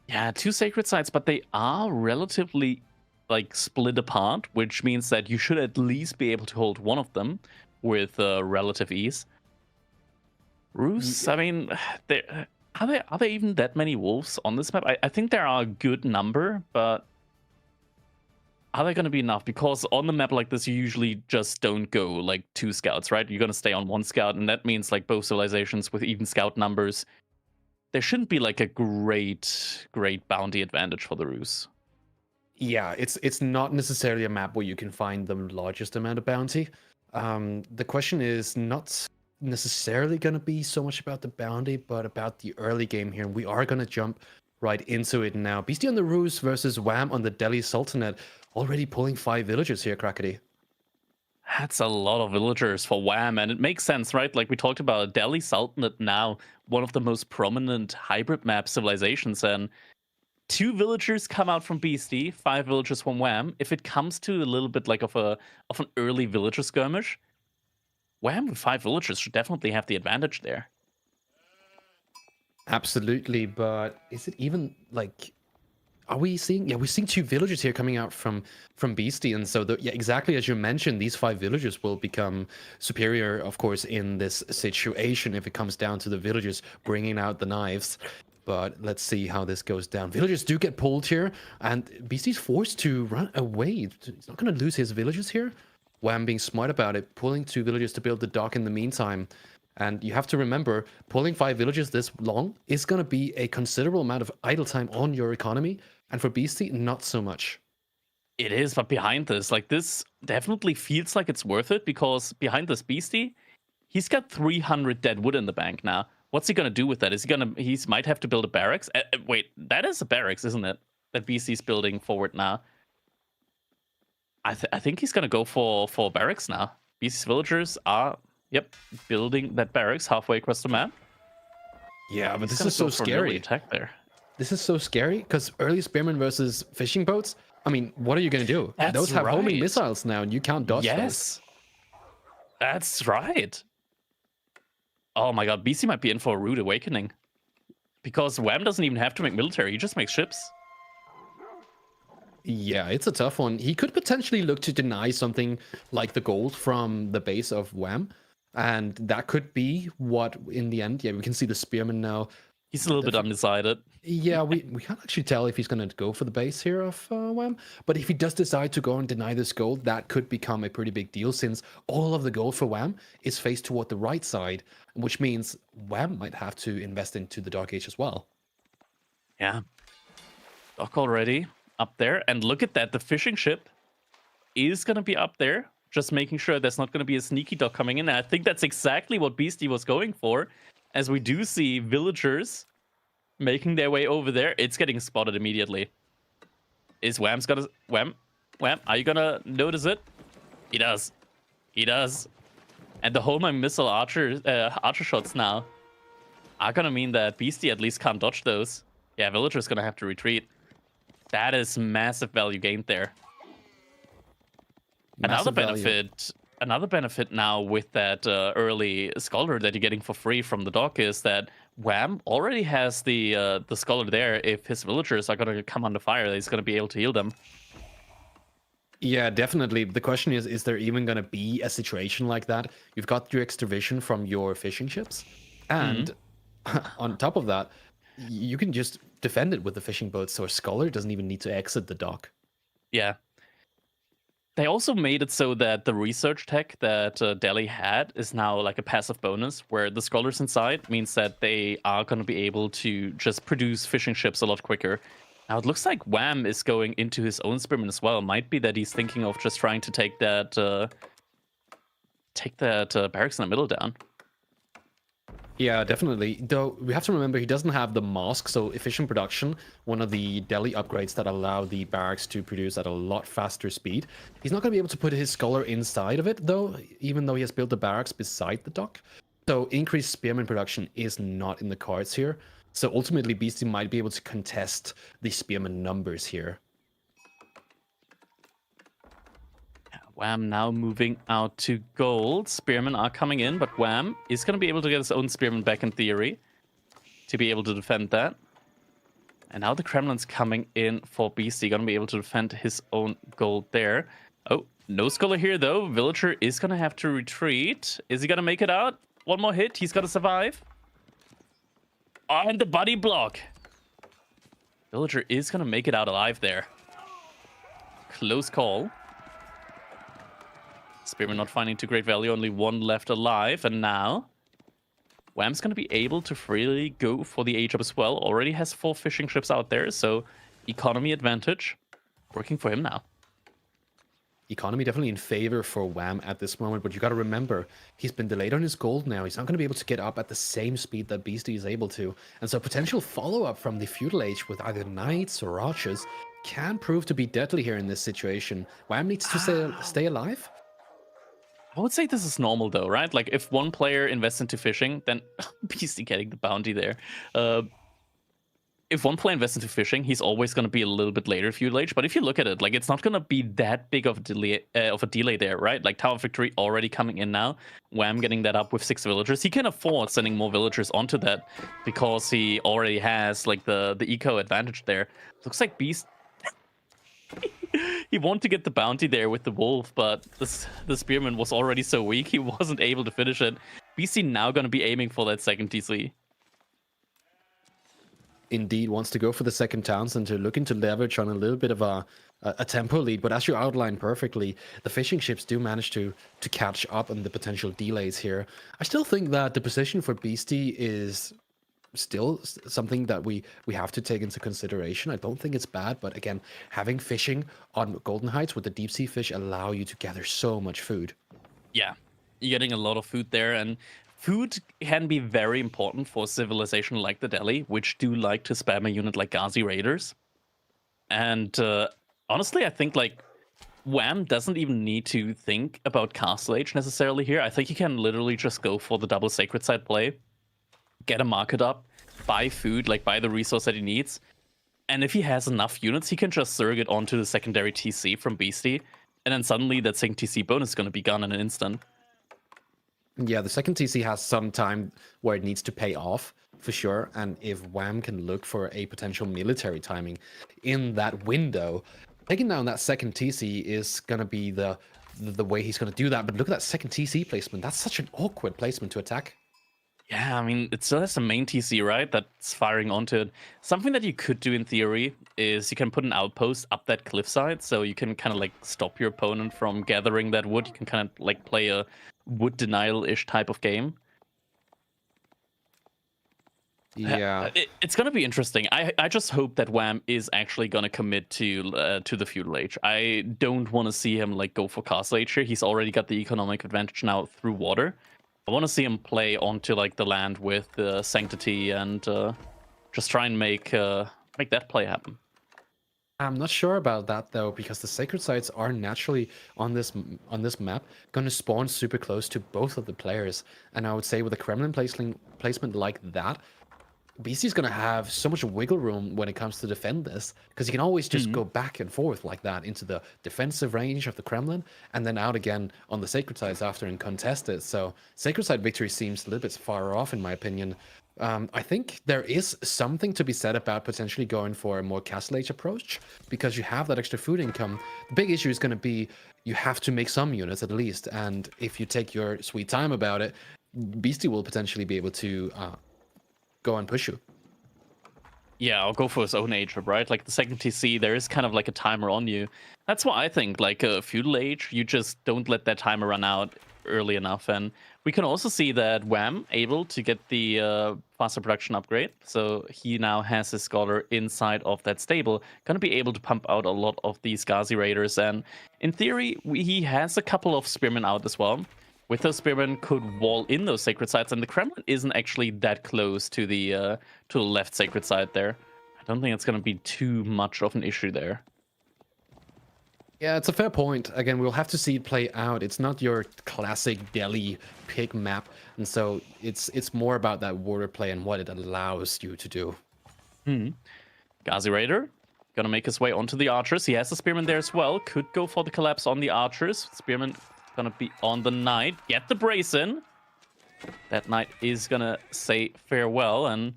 Yeah, 2 sacred sites, but they are relatively like split apart, which means that you should at least be able to hold one of them with relative ease. Ruse, I mean, are there even that many wolves on this map? I think there are a good number, but are they going to be enough? Because on the map like this, you usually just don't go like 2 scouts, right? You're going to stay on 1 scout, and that means like both civilizations with even scout numbers, there shouldn't be like a great bounty advantage for the Ruse. Yeah, it's not necessarily a map where you can find the largest amount of bounty. The question is not necessarily going to be so much about the bounty, but about the early game here. We are going to jump right into it now. Beasty on the Ruse versus Wham on the Delhi Sultanate. Already pulling 5 villagers here, Krakedy. That's a lot of villagers for Wham, and it makes sense, right? Like we talked about, Delhi Sultanate now, one of the most prominent hybrid map civilizations, and 2 villagers come out from Beasty, 5 villagers from Wham. If it comes to a little bit like of an early villager skirmish, Wham with 5 villagers should definitely have the advantage there. Absolutely, but is it even like... Are we seeing? Yeah, we're seeing 2 villagers here coming out from Beasty, and so yeah, exactly as you mentioned, these 5 villagers will become superior, of course, in this situation if it comes down to the villagers bringing out the knives. But let's see how this goes down. Villagers do get pulled here, and Beasty's forced to run away. He's not going to lose his villagers here. Wham being smart about it, pulling 2 villagers to build the dock in the meantime. And you have to remember, pulling 5 villagers this long is going to be a considerable amount of idle time on your economy. And for Beasty, not so much. It is, but behind this, like this definitely feels like it's worth it because behind this Beasty, he's got 300 dead wood in the bank now. What's he going to do with that? Is he might have to build a barracks? Wait, that is a barracks, isn't it? That Beasty's building forward now. I think he's going to go for barracks now. Beasty's villagers are, yep, building that barracks halfway across the map. Yeah, but this is so scary. Attack there. This is so scary because early spearmen versus fishing boats. I mean, what are you going to do? That's those have homing right. missiles now, and you can't dodge those. Yes, that's right. Oh my god, BC might be in for a rude awakening. Because Wham doesn't even have to make military, he just makes ships. Yeah, it's a tough one. He could potentially look to deny something like the gold from the base of Wham. And that could be what, in the end, yeah, we can see the spearmen now He's a little bit undecided. Yeah, we can't actually tell if he's going to go for the base here of Wham. But if he does decide to go and deny this gold, that could become a pretty big deal since all of the gold for Wham is faced toward the right side, which means Wham might have to invest into the Dark Age as well. Yeah. Dock already up there. And look at that. The fishing ship is going to be up there. Just making sure there's not going to be a sneaky dock coming in. And I think that's exactly what Beasty was going for. As we do see villagers making their way over there. It's getting spotted immediately. Is Wham's gonna... Wham, are you gonna notice it? He does. He does. And the homing missile archer shots now are gonna mean that Beasty at least can't dodge those. Yeah, Villager's gonna have to retreat. That is massive value gained there. Massive Another benefit now with that early scholar that you're getting for free from the dock is that Wham already has the scholar there. If his villagers are going to come under fire, he's going to be able to heal them. Yeah, definitely. The question is there even going to be a situation like that? You've got your extra vision from your fishing ships, and on top of that, you can just defend it with the fishing boats, so a scholar doesn't even need to exit the dock. Yeah. They also made it so that the research tech that Delhi had is now like a passive bonus, where the scholars inside means that they are going to be able to just produce fishing ships a lot quicker. Now it looks like Wham is going into his own spearman as well. Might be that he's thinking of just trying to take that barracks in the middle down. Yeah, definitely. Though we have to remember he doesn't have the mask, so efficient production, one of the Delhi upgrades that allow the barracks to produce at a lot faster speed. He's not going to be able to put his scholar inside of it, though, even though he has built the barracks beside the dock. So increased spearman production is not in the cards here. So ultimately, Beasty might be able to contest the spearman numbers here. Wham now moving out to gold. Spearmen are coming in, but Wham is going to be able to get his own spearman back in theory to be able to defend that. And now the Kremlin's coming in for Beasty, going to be able to defend his own gold there. Oh, no scholar here though. Villager is going to have to retreat. Is he going to make it out? One more hit. He's got to survive. Oh, and the body block. Villager is going to make it out alive there. Close call. Spearman not finding too great value, only one left alive, and now Wham's going to be able to freely go for the A-job as well. Already has 4 fishing ships out there, so economy advantage working for him now. Economy definitely in favor for Wham at this moment, but you got to remember, he's been delayed on his gold now. He's not going to be able to get up at the same speed that Beasty is able to, and so potential follow-up from the feudal age with either knights or archers can prove to be deadly here in this situation. Wham needs to stay alive. I would say this is normal though, right? Like if one player invests into fishing, then Beasty getting the bounty there. If one player invests into fishing, he's always going to be a little bit later feudal age. But if you look at it, like it's not going to be that big of a delay there, right? Like Tower of Victory already coming in now. Wham getting that up with 6 villagers. He can afford sending more villagers onto that because he already has like the eco advantage there. Looks like Beast. He wanted to get the bounty there with the wolf, but the spearman was already so weak he wasn't able to finish it. BC now going to be aiming for that second TC. Indeed, wants to go for the second Townsend to looking to leverage on a little bit of a tempo lead, but as you outlined perfectly, the fishing ships do manage to catch up on the potential delays here. I still think that the position for Beasty is still something that we have to take into consideration. I don't think it's bad, but again, having fishing on Golden Heights with the deep sea fish allow you to gather so much food. Yeah, you're getting a lot of food there, and food can be very important for a civilization like the Delhi, which do like to spam a unit like Ghazi Raiders. And honestly, I think like Wham doesn't even need to think about Castle Age necessarily here. I think he can literally just go for the double Sacred Side play, get a market up, buy food, like buy the resource that he needs. And if he has enough units, he can just surrogate onto the secondary TC from Beasty. And then suddenly that second TC bonus is going to be gone in an instant. Yeah, the second TC has some time where it needs to pay off, for sure. And if Wham can look for a potential military timing in that window, taking down that second TC is going to be the way he's going to do that. But look at that second TC placement. That's such an awkward placement to attack. Yeah, I mean, it still has a main TC, right? That's firing onto it. Something that you could do in theory is you can put an outpost up that cliffside, so you can kind of like stop your opponent from gathering that wood. You can kind of like play a wood denial-ish type of game. Yeah. It's gonna be interesting. I just hope that Wham is actually gonna commit to the feudal age. I don't want to see him like go for castle age here. He's already got the economic advantage now through water. I want to see him play onto like the land with sanctity and just try and make that play happen. I'm not sure about that though, because the sacred sites are naturally on this map going to spawn super close to both of the players, and I would say with a Kremlin placement like that, Beasty's going to have so much wiggle room when it comes to defend this, because he can always just go back and forth like that into the defensive range of the Kremlin, and then out again on the sacred sides after and contest it. So sacred side victory seems a little bit far off in my opinion. I think there is something to be said about potentially going for a more castle age approach, because you have that extra food income. The big issue is going to be you have to make some units at least, and if you take your sweet time about it, Beasty will potentially be able to go and push you. Yeah, I'll go for his own age, right? Like the second TC, there is kind of like a timer on you. That's what I think. Like a feudal age, you just don't let that timer run out early enough. And we can also see that Wham able to get the faster production upgrade. So he now has his scholar inside of that stable, gonna be able to pump out a lot of these Ghazi Raiders. And in theory, he has a couple of spearmen out as well. With those spearmen could wall in those sacred sites, and the Kremlin isn't actually that close to the left sacred site there. I don't think it's going to be too much of an issue there. Yeah, it's a fair point. Again, we'll have to see it play out. It's not your classic Delhi pig map, and so it's more about that water play and what it allows you to do. Ghazi Raider gonna make his way onto the archers. He has the spearman there as well. Could go for the collapse on the archers. Spearman gonna be on the knight. Get the brace in. That knight is gonna say farewell, and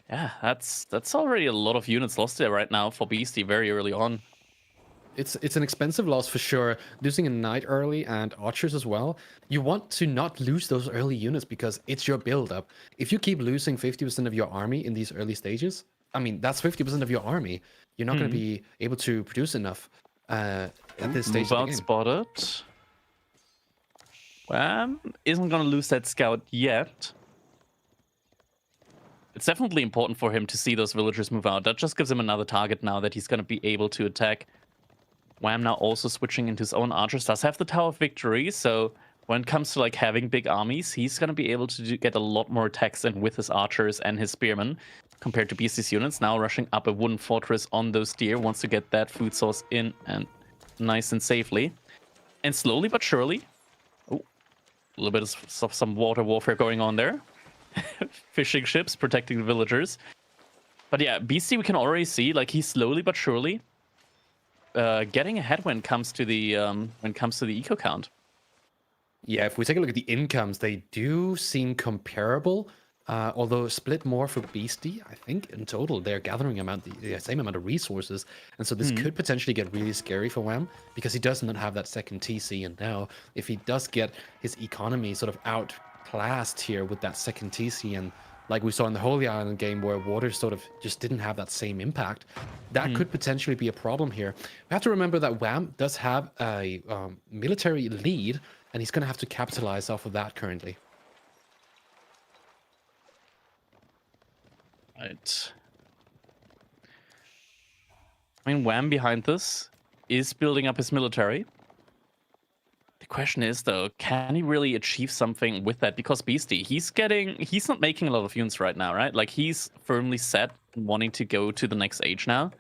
yeah, that's already a lot of units lost there right now for Beasty very early on. It's an expensive loss for sure. Losing a knight early and archers as well. You want to not lose those early units because it's your build-up. If you keep losing 50% of your army in these early stages, I mean, that's 50% of your army. You're not going to be able to produce enough at this stage of the game. Spotted. Wham isn't going to lose that scout yet. It's definitely important for him to see those villagers move out. That just gives him another target now that he's going to be able to attack. Wham now also switching into his own archers. Does have the Tower of Victory, so when it comes to like having big armies, he's going to be able to get a lot more attacks in with his archers and his spearmen compared to Beasty's units. Now rushing up a wooden fortress on those deer, wants to get that food source in and nice and safely. And slowly but surely, a little bit of some water warfare going on there. Fishing ships protecting the villagers. But yeah, Beasty, we can already see like he's slowly but surely getting ahead when it comes to the eco count. Yeah, if we take a look at the incomes, they do seem comparable. Although split more for Beasty, I think in total they're gathering the same amount of resources, and so this could potentially get really scary for Wham because he does not have that second TC, and now if he does get his economy sort of outclassed here with that second TC, and like we saw in the Holy Island game where water sort of just didn't have that same impact, that could potentially be a problem here. We have to remember that Wham does have a military lead, and he's going to have to capitalize off of that currently. Right. I mean, Wham behind this is building up his military. The question is, though, can he really achieve something with that? Because Beasty, he's not making a lot of units right now, right? Like, he's firmly set wanting to go to the next age now.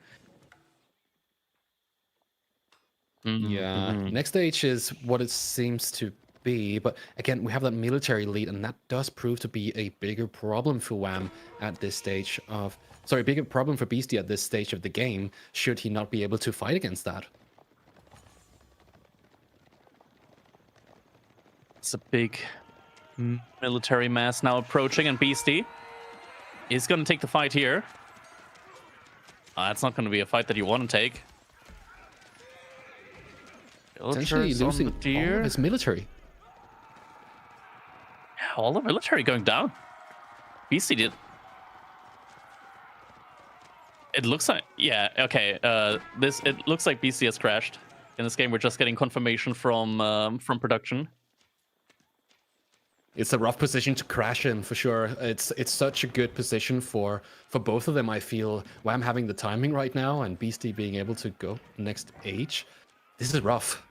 Yeah, next stage is what it seems to be, but again, we have that military lead, and that does prove to be a bigger problem for Wham at this stage of... Sorry, bigger problem for Beasty at this stage of the game, should he not be able to fight against that. It's a big military mass now approaching, and Beasty is going to take the fight here. It's not going to be a fight that you want to take. Potentially Villagers losing on the deer. all of his military. All the military going down. Beasty did. It looks like, yeah, okay. It looks like Beasty has crashed in this game. We're just getting confirmation from production. It's a rough position to crash in for sure. It's such a good position for both of them. I feel Wham having the timing right now and Beasty being able to go next H. This is rough.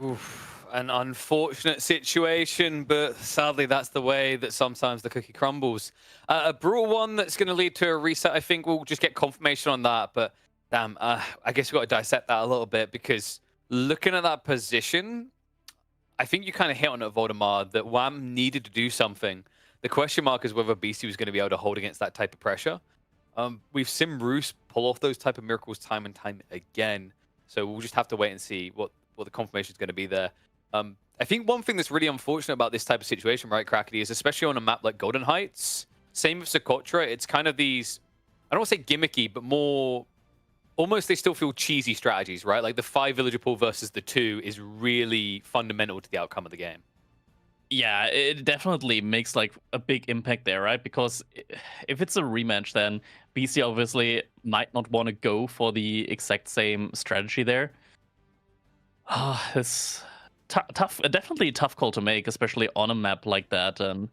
Oof, an unfortunate situation, but sadly that's the way that sometimes the cookie crumbles. A brutal one that's going to lead to a reset. I think we'll just get confirmation on that, but damn, I guess we've got to dissect that a little bit, because looking at that position, I think you kind of hit on it, Voldemar, that Wham needed to do something. The question mark is whether Beasty was going to be able to hold against that type of pressure. We've seen Roos pull off those type of miracles time and time again, so we'll just have to wait and see what the confirmation is going to be there. I think one thing that's really unfortunate about this type of situation, right, Crackety, is especially on a map like Golden Heights, same with Socotra, it's kind of these, I don't want to say gimmicky, but more, almost they still feel cheesy strategies, right? Like the 5 villager pool versus the 2 is really fundamental to the outcome of the game. Yeah, it definitely makes like a big impact there, right? Because if it's a rematch, then BC obviously might not want to go for the exact same strategy there. It's tough, definitely a tough call to make, especially on a map like that. And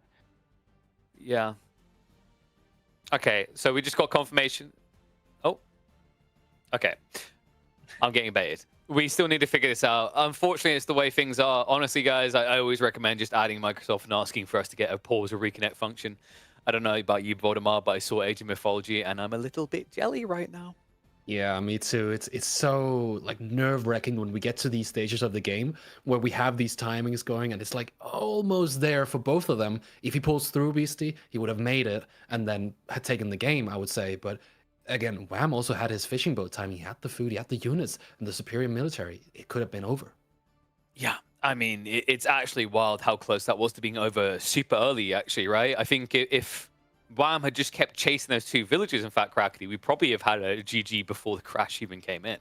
yeah. Okay, so we just got confirmation. Oh. Okay. I'm getting baited. We still need to figure this out. Unfortunately, it's the way things are. Honestly, guys, I always recommend just adding Microsoft and asking for us to get a pause or reconnect function. I don't know about you, Voldemar, but I saw Age of Mythology, and I'm a little bit jelly right now. Yeah, me too. It's so like nerve-wracking when we get to these stages of the game where we have these timings going, and it's like almost there for both of them. If he pulls through Beasty, he would have made it and then had taken the game, I would say. But again, Wham also had his fishing boat time. He had the food, he had the units, and the superior military. It could have been over. Yeah, I mean, it's actually wild how close that was to being over super early, actually, right? I think if Wham had just kept chasing those 2 villages, in fact, Crackety, we probably have had a GG before the crash even came in.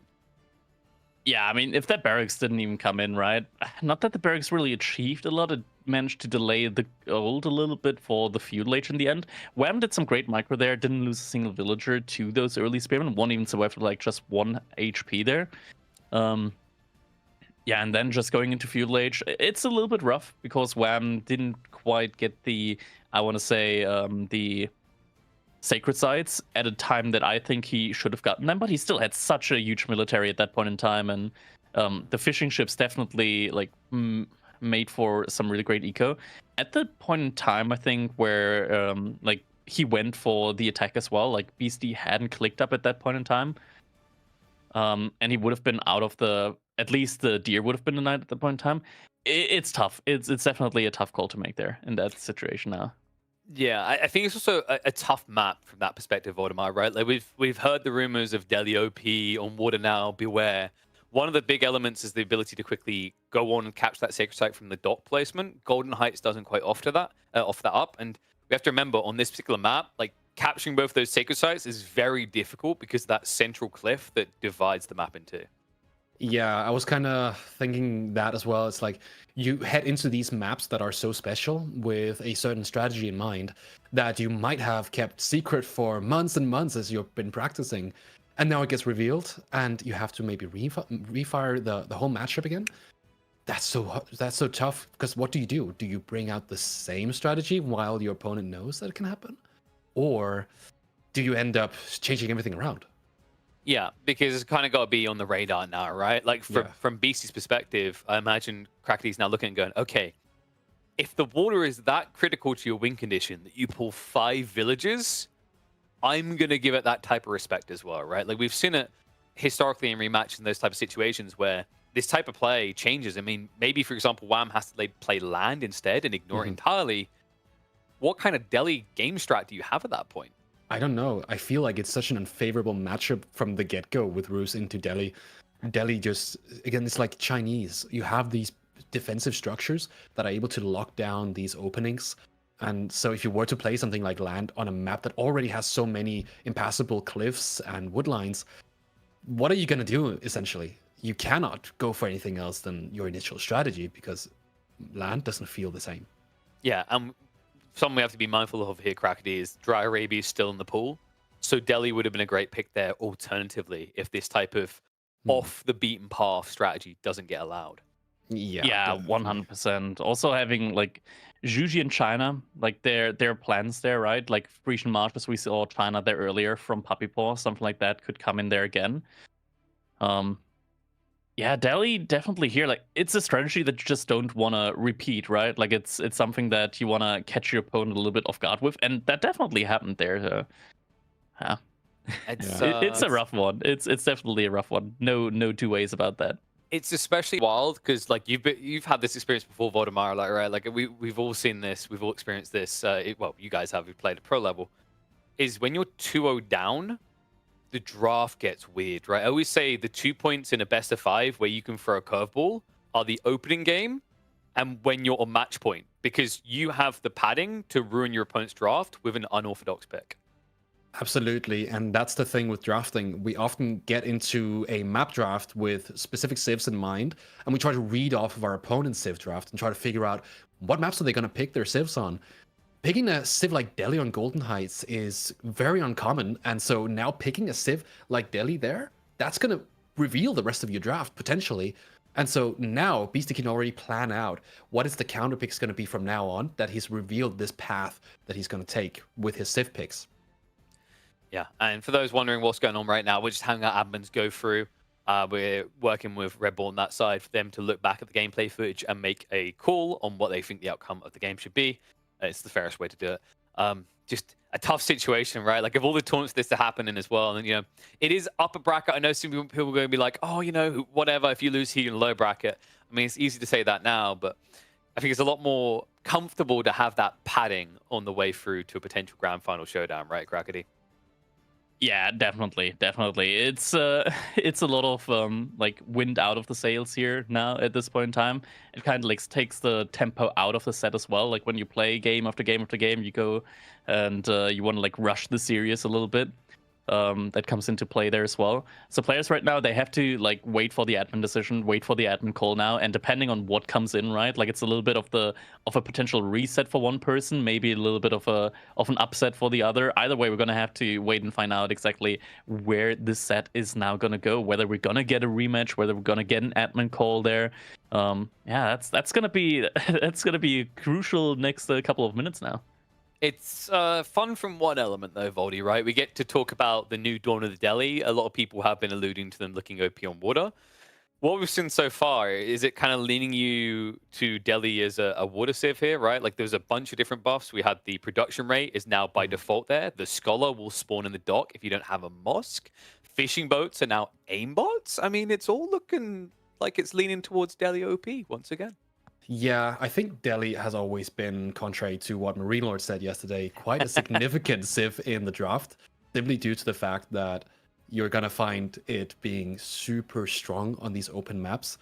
yeah, I mean, if that barracks didn't even come in, right? Not that the barracks really achieved a lot. It managed to delay the gold a little bit for the feudal age in the end. Wham did some great micro there. Didn't lose a single villager to those early spearmen. One even survived with like just 1 HP there. Yeah, and then just going into feudal age, it's a little bit rough because Wham didn't quite get the, I want to say, the sacred sites at a time that I think he should have gotten them, but he still had such a huge military at that point in time, and the fishing ships definitely like made for some really great eco. At the point in time, I think where like he went for the attack as well, like Beasty hadn't clicked up at that point in time, and he would have been out of the, at least the deer would have been denied at that point in time. It's tough. It's definitely a tough call to make there in that situation now. Yeah, I think it's also a tough map from that perspective, Voldemar, right? Like we've heard the rumors of Delhi OP on Water Now, Beware. One of the big elements is the ability to quickly go on and catch that sacred site from the dock placement. Golden Heights doesn't quite offer that up, and we have to remember on this particular map, like capturing both those sacred sites is very difficult because of that central cliff that divides the map in 2. Yeah, I was kind of thinking that as well. It's like you head into these maps that are so special with a certain strategy in mind that you might have kept secret for months and months as you've been practicing. And now it gets revealed and you have to maybe refire the whole matchup again. That's so tough, because what do? Do you bring out the same strategy while your opponent knows that it can happen? Or do you end up changing everything around? Yeah, because it's kind of got to be on the radar now, right? Like from Beasty's perspective, I imagine Crackety's now looking and going, okay, if the water is that critical to your win condition that you pull 5 villages, I'm going to give it that type of respect as well, right? Like we've seen it historically in rematches in those type of situations where this type of play changes. I mean, maybe, for example, Wham has to play land instead and ignore it entirely. What kind of Delhi game strat do you have at that point? I don't know. I feel like it's such an unfavorable matchup from the get-go with Roos into Delhi. Delhi just, again, it's like Chinese. You have these defensive structures that are able to lock down these openings. And so if you were to play something like land on a map that already has so many impassable cliffs and woodlines, what are you going to do, essentially? You cannot go for anything else than your initial strategy because land doesn't feel the same. Yeah, something we have to be mindful of here, Crackedy, is Dry Arabia is still in the pool. So Delhi would have been a great pick there alternatively if this type of off the beaten path strategy doesn't get allowed. Yeah, Yeah, definitely. 100%. Also having like Juji in China, like their plans there, right? Like Frisian Marches, we saw China there earlier from Puppy Paw, something like that could come in there again. Yeah, Delhi definitely here. Like it's a strategy that you just don't want to repeat, right? Like it's something that you want to catch your opponent a little bit off guard with, and that definitely happened there. Yeah. It's, It's a rough one. It's definitely a rough one. No two ways about that. It's especially wild because like you've had this experience before, Voldemar, like right? Like we've all seen this, we've all experienced this. Well, you guys have, who played at pro level. Is when you're 2-0 down, the draft gets weird, right? I always say the 2 points in a best of 5 where you can throw a curveball are the opening game and when you're on match point, because you have the padding to ruin your opponent's draft with an unorthodox pick. Absolutely, and that's the thing with drafting. We often get into a map draft with specific civs in mind, and we try to read off of our opponent's civ draft and try to figure out what maps are they going to pick their civs on. Picking a civ like Delhi on Golden Heights is very uncommon, and so now picking a civ like Delhi there, that's going to reveal the rest of your draft, potentially. And so now Beasty can already plan out what is the counter picks going to be from now on, that he's revealed this path that he's going to take with his civ picks. Yeah, and for those wondering what's going on right now, we're just having our admins go through. We're working with Red Bull on that side for them to look back at the gameplay footage and make a call on what they think the outcome of the game should be. It's the fairest way to do it. Just a tough situation, right? Like, of all the tournaments this to happen in as well, and it is upper bracket. I know some people are going to be like, oh, whatever. If you lose here in low bracket, I mean, it's easy to say that now, but I think it's a lot more comfortable to have that padding on the way through to a potential grand final showdown, right, Crackedy? Yeah, definitely. It's it's a lot of like wind out of the sails here now at this point in time. It kind of like takes the tempo out of the set as well. Like when you play game after game after game, you go and you want to like rush the series a little bit. That comes into play there as well. So players right now, they have to like wait for the admin decision, wait for the admin call now, and depending on what comes in, right? Like it's a little bit of a potential reset for one person, maybe a little bit of an upset for the other. Either way, we're gonna have to wait and find out exactly where this set is now gonna go, whether we're gonna get a rematch, whether we're gonna get an admin call there. Yeah, that's gonna be a crucial next couple of minutes now. It's fun from one element, though, Voldy, right? We get to talk about the new Dawn of the Delhi. A lot of people have been alluding to them looking OP on water. What we've seen so far, is it kind of leaning you to Delhi as a water civ here, right? Like, there's a bunch of different buffs. We had the production rate is now by default there. The Scholar will spawn in the dock if you don't have a mosque. Fishing boats are now aimbots. I mean, it's all looking like it's leaning towards Delhi OP once again. Yeah, I think Delhi has always been, contrary to what Marine Lord said yesterday, quite a significant civ in the draft, simply due to the fact that you're going to find it being super strong on these open maps.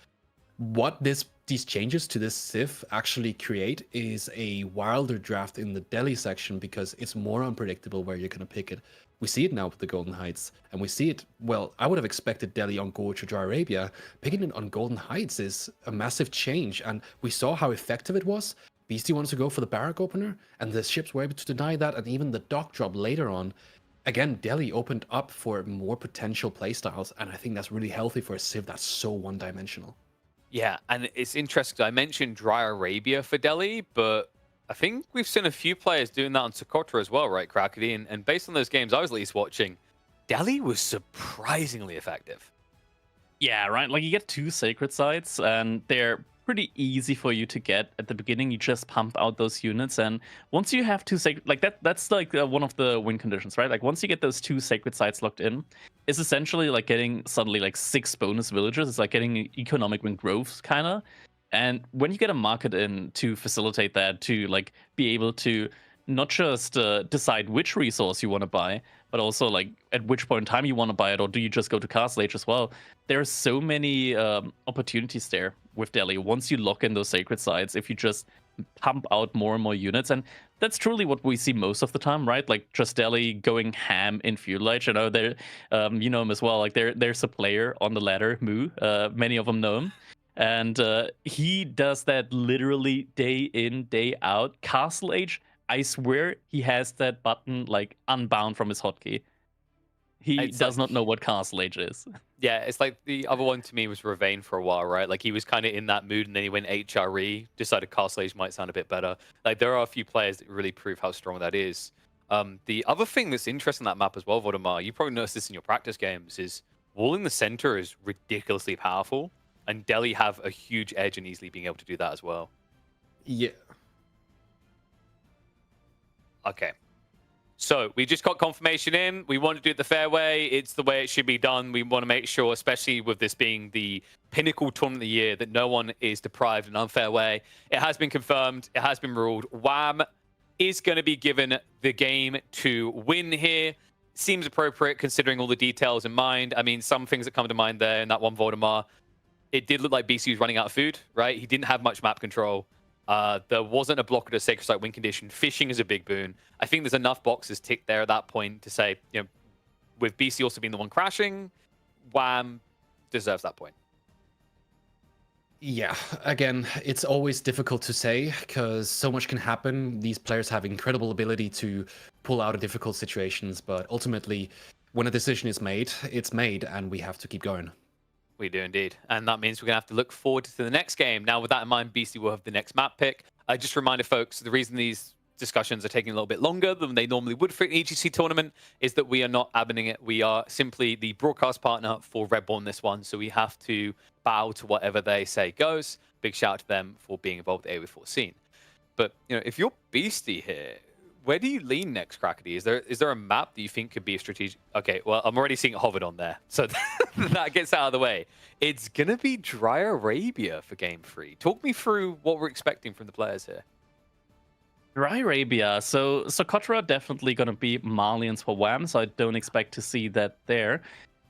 What these changes to this civ actually create is a wilder draft in the Delhi section, because it's more unpredictable where you're going to pick it. We see it now with the Golden Heights, and we see it, well, I would have expected Delhi on Gorge or Dry Arabia. Picking it on Golden Heights is a massive change, and we saw how effective it was. Beasty wanted to go for the barrack opener, and the ships were able to deny that, and even the dock drop later on. Again, Delhi opened up for more potential playstyles, and I think that's really healthy for a civ that's so one-dimensional. Yeah, and it's interesting. I mentioned Dry Arabia for Delhi, but I think we've seen a few players doing that on Socotra as well, right, Crackedy? And based on those games I was at least watching, Delhi was surprisingly effective. Yeah, right. Like you get 2 sacred sites, and they're pretty easy for you to get at the beginning. You just pump out those units, and once you have 2 sacred, like that's like one of the win conditions, right? Like once you get those 2 sacred sites locked in, it's essentially like getting suddenly like 6 bonus villages. It's like getting economic win growth, kind of. And when you get a market in to facilitate that, to like be able to not just decide which resource you want to buy, but also like at which point in time you want to buy it, or do you just go to Castle Age as well? There are so many opportunities there with Delhi. Once you lock in those sacred sites, if you just pump out more and more units, and that's truly what we see most of the time, right? Like just Delhi going ham in Feudal Age. I know there, you know him as well. Like there's a player on the ladder, Moo. Many of them know him. And he does that literally day in, day out. Castle Age I swear he has that button like unbound from his hotkey. He It's does like- not know what Castle Age is. Yeah, it's like the other one to me was Ravane for a while, right? Like he was kind of in that mood, and then he went HRE, decided Castle Age might sound a bit better. Like there are a few players that really prove how strong that is. The other thing that's interesting in that map as well, Vodemar, you probably noticed this in your practice games, is walling the center is ridiculously powerful, and Delhi have a huge edge in easily being able to do that as well. Yeah. Okay. So we just got confirmation in. We want to do it the fair way. It's the way it should be done. We want to make sure, especially with this being the pinnacle tournament of the year, that no one is deprived in an unfair way. It has been confirmed. It has been ruled. Wham is going to be given the game to win here. Seems appropriate considering all the details in mind. I mean, some things that come to mind there in that one Voldemar. It did look like BC was running out of food, right? He didn't have much map control. There wasn't a blocker to Sacred Site win condition. Fishing is a big boon. I think there's enough boxes ticked there at that point to say, with BC also being the one crashing, Wham deserves that point. Yeah, again, it's always difficult to say because so much can happen. These players have incredible ability to pull out of difficult situations, but ultimately, when a decision is made, it's made, and we have to keep going. We do indeed. And that means we're going to have to look forward to the next game. Now, with that in mind, BC will have the next map pick. I just reminded folks, the reason these discussions are taking a little bit longer than they normally would for an EGC tournament is that we are not adminning it. We are simply the broadcast partner for Red Bull in this one. So we have to bow to whatever they say goes. Big shout out to them for being involved in the AOE4 scene. But, if you're Beasty here, where do you lean next, Crackety? Is there a map that you think could be a strategic? Okay, well, I'm already seeing Hovered on there, so that gets out of the way. It's gonna be Dry Arabia for Game 3. Talk me through what we're expecting from the players here. Dry Arabia. So Socotra definitely gonna be Malians for Wham, so I don't expect to see that there.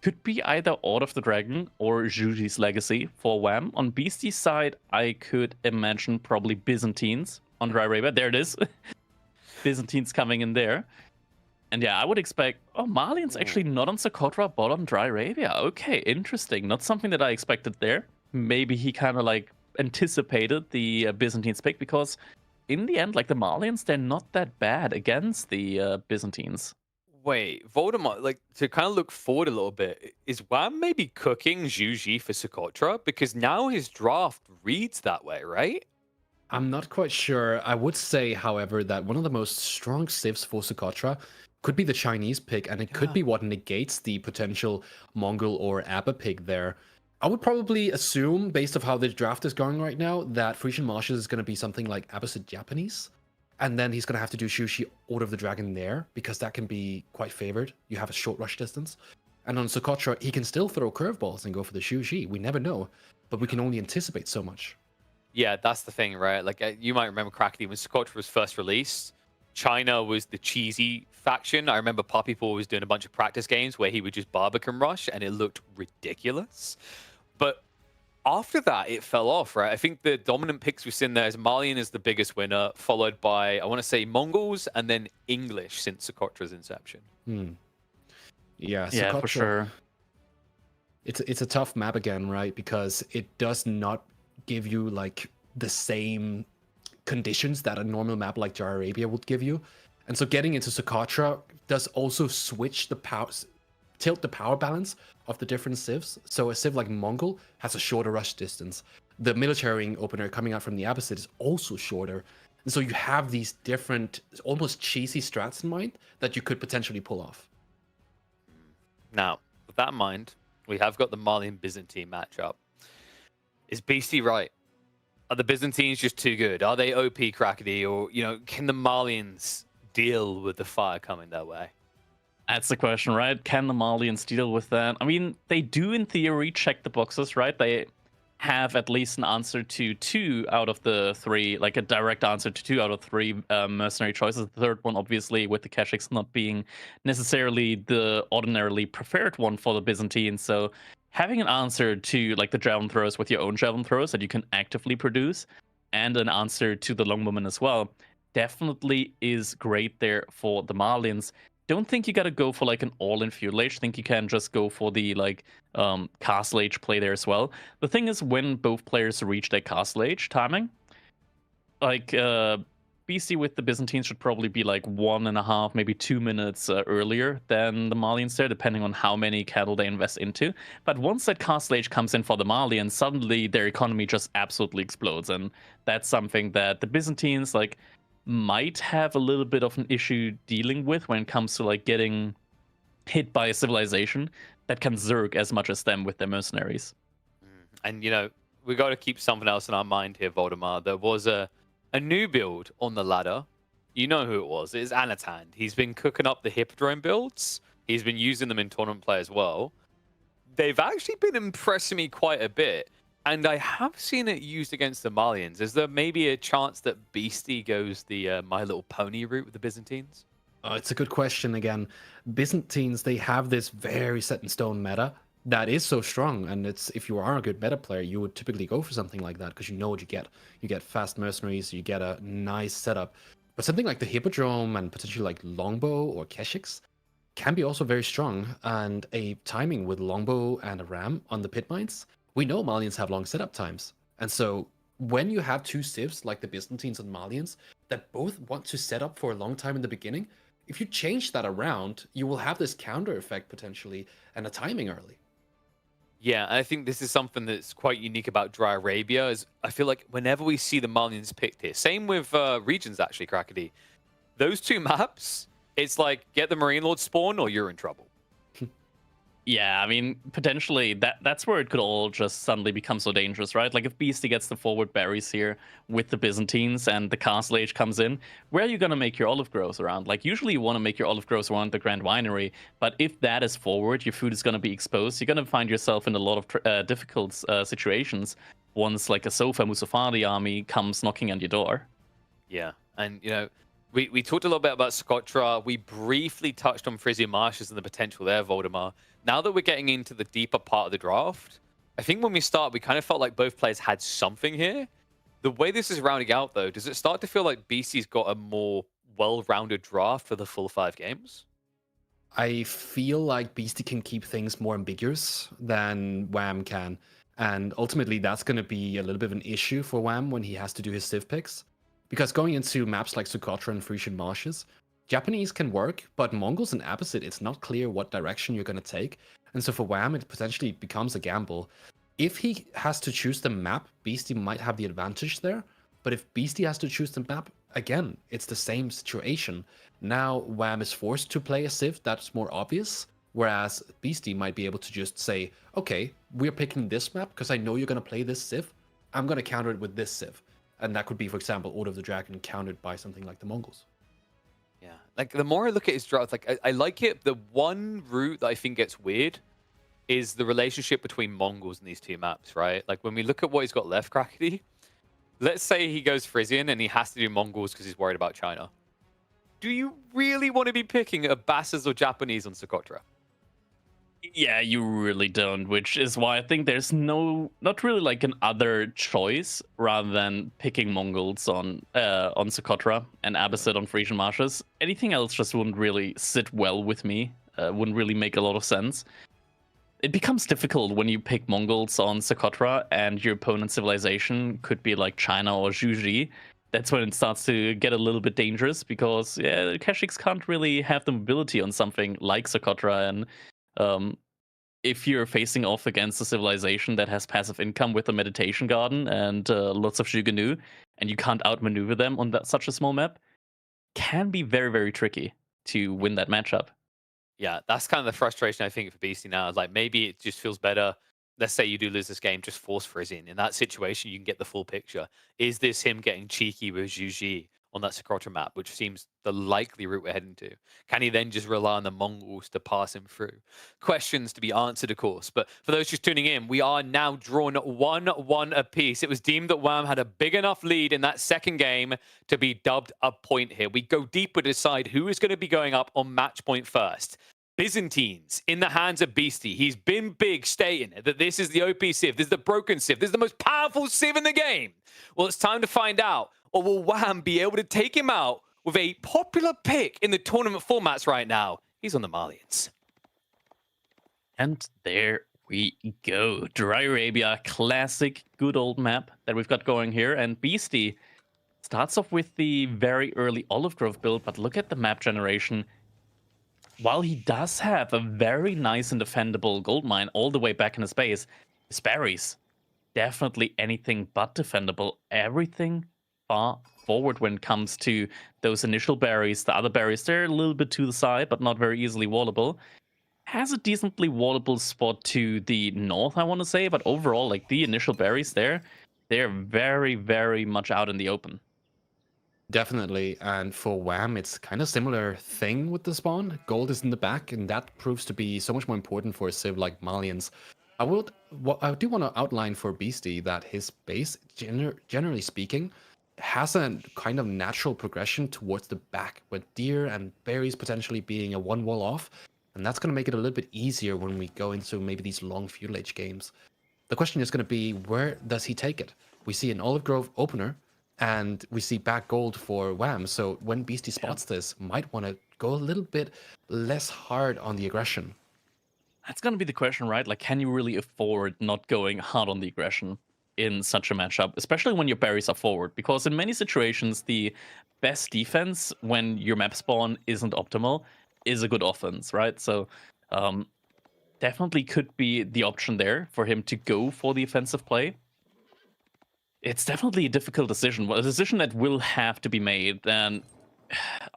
Could be either Order of the Dragon or Juji's Legacy for Wham. On Beastie's side, I could imagine probably Byzantines on Dry Arabia. There it is. Byzantines coming in there. And yeah, I would expect... Oh, Malian's actually not on Socotra, but on Dry Arabia. Okay, interesting. Not something that I expected there. Maybe he kind of like anticipated the Byzantines pick because in the end, like the Malians, they're not that bad against the Byzantines. Wait, Voldemort, like to kind of look forward a little bit, is Wham maybe cooking Juji for Socotra? Because now his draft reads that way, right? I'm not quite sure. I would say, however, that one of the most strong civs for Socotra could be the Chinese pick, and it could be what negates the potential Mongol or Abba pick there. I would probably assume, based off how the draft is going right now, that Frisian Marshes is going to be something like Abbasid Japanese, and then he's going to have to do Shushi Order of the Dragon there, because that can be quite favored. You have a short rush distance. And on Socotra, he can still throw curveballs and go for the Shushi. We never know, but we can only anticipate so much. Yeah, that's the thing, right? Like, you might remember Crackety when Socotra was first released. China was the cheesy faction. I remember Poppy Paw was doing a bunch of practice games where he would just Barbican rush, and it looked ridiculous. But after that, it fell off, right? I think the dominant picks we've seen there is Malian is the biggest winner, followed by, I want to say, Mongols, and then English since Socotra's inception. Yeah, Yeah, Socotra, for sure. It's a tough map again, right? Because it does not give you like the same conditions that a normal map like Jar Arabia would give you. And so getting into Socotra does also switch the power, tilt the power balance of the different civs. So a civ like Mongol has a shorter rush distance. The military ring opener coming out from the Abbasid is also shorter. And so you have these different, almost cheesy strats in mind that you could potentially pull off. Now, with that in mind, we have got the Malian-Byzantine matchup. Is Beastie right? Are the Byzantines just too good? Are they OP Crackety? Or, can the Malians deal with the fire coming their way? That's the question, right? Can the Malians deal with that? I mean, they do in theory check the boxes, right? They have at least an answer to 2 out of the 3, like a direct answer to 2 out of 3 mercenary choices. The third one, obviously, with the Keshiks not being necessarily the ordinarily preferred one for the Byzantines. So having an answer to like the javelin throws with your own javelin throws that you can actively produce, and an answer to the longbowmen as well, definitely is great there for the Malians. Don't think you gotta go for like an all-in feudal age. Think you can just go for the like castle age play there as well. The thing is, when both players reach their castle age timing, like BC with the Byzantines should probably be like 1.5, maybe 2 minutes earlier than the Malians there, depending on how many cattle they invest into. But once that castle age comes in for the Malians, suddenly their economy just absolutely explodes. And that's something that the Byzantines like might have a little bit of an issue dealing with when it comes to like getting hit by a civilization that can zerg as much as them with their mercenaries. And, you know, we got to keep something else in our mind here, Voldemar. There was a new build on the ladder. You know who it was. It is Anatan. He's been cooking up the Hippodrome builds. He's been using them in tournament play as well. They've actually been impressing me quite a bit. And I have seen it used against the Malians. Is there maybe a chance that Beasty goes the My Little Pony route with the Byzantines? It's a good question again. Byzantines, they have this very set in stone meta that is so strong, and it's if you are a good meta player, you would typically go for something like that because you know what you get. You get fast mercenaries, you get a nice setup. But something like the Hippodrome and potentially like Longbow or Keshiks can be also very strong, and a timing with Longbow and a Ram on the pit mines. We know Malians have long setup times, and so when you have two civs like the Byzantines and Malians that both want to set up for a long time in the beginning, if you change that around, you will have this counter effect potentially and a timing early. Yeah, I think this is something that's quite unique about Dry Arabia. Is I feel like whenever we see the Malians picked here, same with Regions actually, Crackety. Those two maps, it's like get the Marine Lord spawn or you're in trouble. Yeah, I mean, potentially that's where it could all just suddenly become so dangerous, right? Like if Beastie gets the forward berries here with the Byzantines and the Castle Age comes in, where are you going to make your olive groves around? Like usually you want to make your olive groves around the Grand Winery, but if that is forward, your food is going to be exposed. You're going to find yourself in a lot of difficult situations once like a Sofa Musafadi army comes knocking on your door. Yeah, and you know, we talked a little bit about Socotra. We briefly touched on Frisian Marshes and the potential there, Voldemar. Now that we're getting into the deeper part of the draft, I think when we start, we kind of felt like both players had something here. The way this is rounding out, though, does it start to feel like BC's got a more well-rounded draft for the full 5 games? I feel like Beastie can keep things more ambiguous than Wham can. And ultimately, that's going to be a little bit of an issue for Wham when he has to do his civ picks. Because going into maps like Socotra and Frisian Marshes, Japanese can work, but Mongols and Abbasid, it's not clear what direction you're going to take. And so for Wham, it potentially becomes a gamble. If he has to choose the map, Beastie might have the advantage there. But if Beastie has to choose the map, again, it's the same situation. Now Wham is forced to play a civ that's more obvious, whereas Beastie might be able to just say, okay, we're picking this map because I know you're going to play this civ. I'm going to counter it with this civ. And that could be, for example, Order of the Dragon countered by something like the Mongols. Yeah, like the more I look at his draft, like I like it. The one route that I think gets weird is the relationship between Mongols in these two maps, right? Like when we look at what he's got left, Crackety, let's say he goes Frisian and he has to do Mongols because he's worried about China. Do you really want to be picking Abbasis or Japanese on Socotra? Yeah, you really don't, which is why I think there's not really like an other choice rather than picking Mongols on Socotra and Abbasid on Frisian Marshes. Anything else just wouldn't really sit well with me, wouldn't really make a lot of sense. It becomes difficult when you pick Mongols on Socotra and your opponent's civilization could be like China or Juji. That's when it starts to get a little bit dangerous because the Keshiks can't really have the mobility on something like Socotra, and if you're facing off against a civilization that has passive income with a meditation garden and lots of Shuganu, and you can't outmaneuver them on such a small map, can be very, very tricky to win that matchup. Yeah, that's kind of the frustration I think for BC now. Like maybe it just feels better. Let's say you do lose this game, just force Frisian. In that situation, you can get the full picture. Is this him getting cheeky with Juji on that Socotra map, which seems the likely route we're heading to? Can he then just rely on the Mongols to pass him through? Questions to be answered, of course. But for those just tuning in, we are now drawn 1-1 apiece. It was deemed that Wham had a big enough lead in that second game to be dubbed a point here. We go deeper to decide who is going to be going up on match point first. Byzantines in the hands of Beastie. He's been big stating that this is the OP Civ, this is the broken Civ, this is the most powerful Civ in the game. Well, it's time to find out. Or will Wham be able to take him out with a popular pick in the tournament formats right now? He's on the Malians. And there we go. Dry Arabia, classic good old map that we've got going here. And Beastie, Starts off with the very early Olive Grove build, but look at the map generation. While he does have a very nice and defendable gold mine all the way back in his base, his berries, definitely anything but defendable. Everything far forward when it comes to those initial berries. The other berries, they're a little bit to the side, but not very easily wallable. Has a decently wallable spot to the north, I want to say, but overall, like the initial berries there, they're very, very much out in the open. Definitely, and for Wham, it's kind of similar thing with the spawn. Gold is in the back, and that proves to be so much more important for a civ like Malians. I do want to outline for Beasty that his base, generally speaking, has a kind of natural progression towards the back, with deer and berries potentially being a one wall off, and that's going to make it a little bit easier when we go into maybe these long feudal age games. The question is going to be, where does he take it? We see an Olive Grove opener, and we see back gold for Wham. So when Beasty spots this, might want to go a little bit less hard on the aggression. That's going to be the question, right? Like, can you really afford not going hard on the aggression in such a matchup, especially when your berries are forward? Because in many situations, the best defense when your map spawn isn't optimal is a good offense, right? So definitely could be the option there for him to go for the offensive play. It's definitely a difficult decision, a decision that will have to be made. And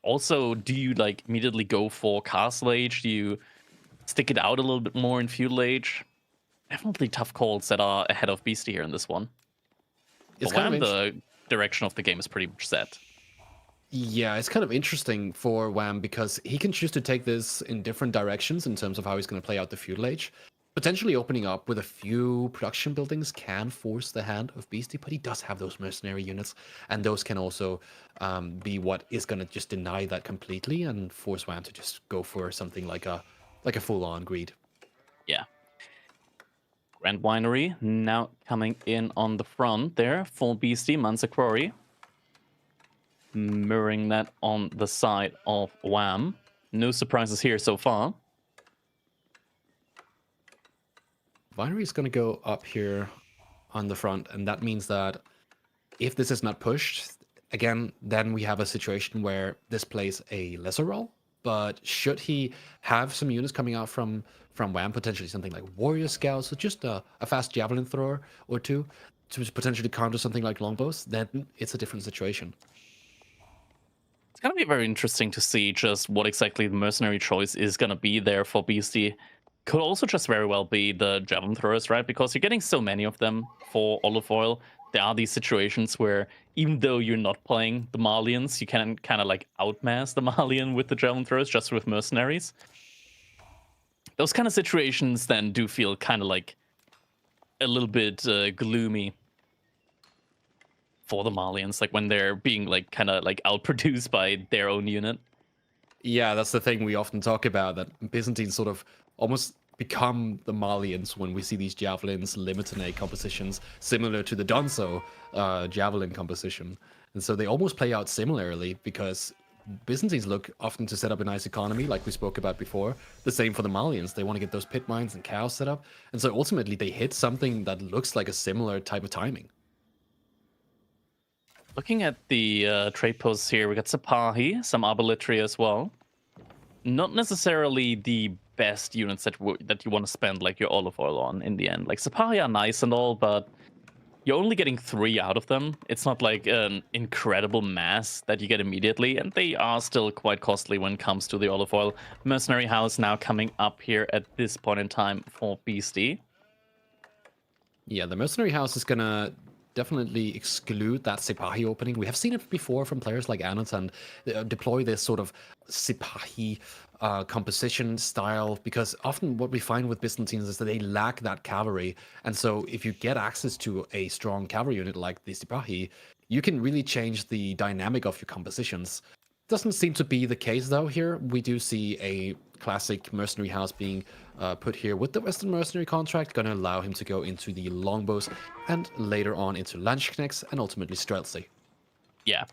also, do you like immediately go for Castle Age? Do you stick it out a little bit more in Feudal Age? Definitely tough calls that are ahead of Beastie here in this one. It's But kind of the direction of the game is pretty much set. Yeah, it's kind of interesting for Wham because he can choose to take this in different directions in terms of how he's going to play out the feudal age. Potentially opening up with a few production buildings can force the hand of Beastie, but he does have those mercenary units, and those can also be what is going to just deny that completely and force Wham to just go for something like a full-on greed. Yeah. Grand Winery now coming in on the front there for Beastie, Mansa Quarry. Mirroring that on the side of Wham. No surprises here so far. Winery is going to go up here on the front, and that means that if this is not pushed, again, then we have a situation where this plays a lesser role. But should he have some units coming out from Wham, potentially something like Warrior Scouts, or just a fast Javelin Thrower or two, to potentially counter something like Longbows, then it's a different situation. It's going to be very interesting to see just what exactly the mercenary choice is going to be there for Beastie. Could also just very well be the Javelin Throwers, right? Because you're getting so many of them for Olive Oil. There are these situations where even though you're not playing the Malians, you can kind of like outmass the Malian with the Javelin Throwers just with mercenaries. Those kind of situations then do feel kind of like a little bit gloomy for the Malians, like when they're being like kind of like outproduced by their own unit. Yeah, that's the thing we often talk about, that Byzantines sort of almost become the Malians when we see these javelins, Limitanate compositions, similar to the Donso javelin composition. And so they almost play out similarly because Byzantines look often to set up a nice economy, like we spoke about before. The same for the Malians. They want to get those pit mines and cows set up. And so ultimately they hit something that looks like a similar type of timing. Looking at the trade posts here, we got Sapahi, some Arbalitry as well. Not necessarily the best units that you want to spend like your Olive Oil on in the end. Like Sapahi are nice and all, but you're only getting 3 out of them. It's not like an incredible mass that you get immediately, and they are still quite costly when it comes to the Olive Oil. Mercenary House now coming up here at this point in time for Beastie. Yeah, the Mercenary House is going to definitely exclude that Sipahi opening. We have seen it before from players like Anut and deploy this sort of Sipahi composition style, because often what we find with Byzantines is that they lack that cavalry. And so if you get access to a strong cavalry unit like the Sipahi, you can really change the dynamic of your compositions. Doesn't seem to be the case though here. We do see a classic mercenary house being put here with the Western mercenary contract, going to allow him to go into the longbows and later on into Landsknechts and ultimately Streltsy. Yeah,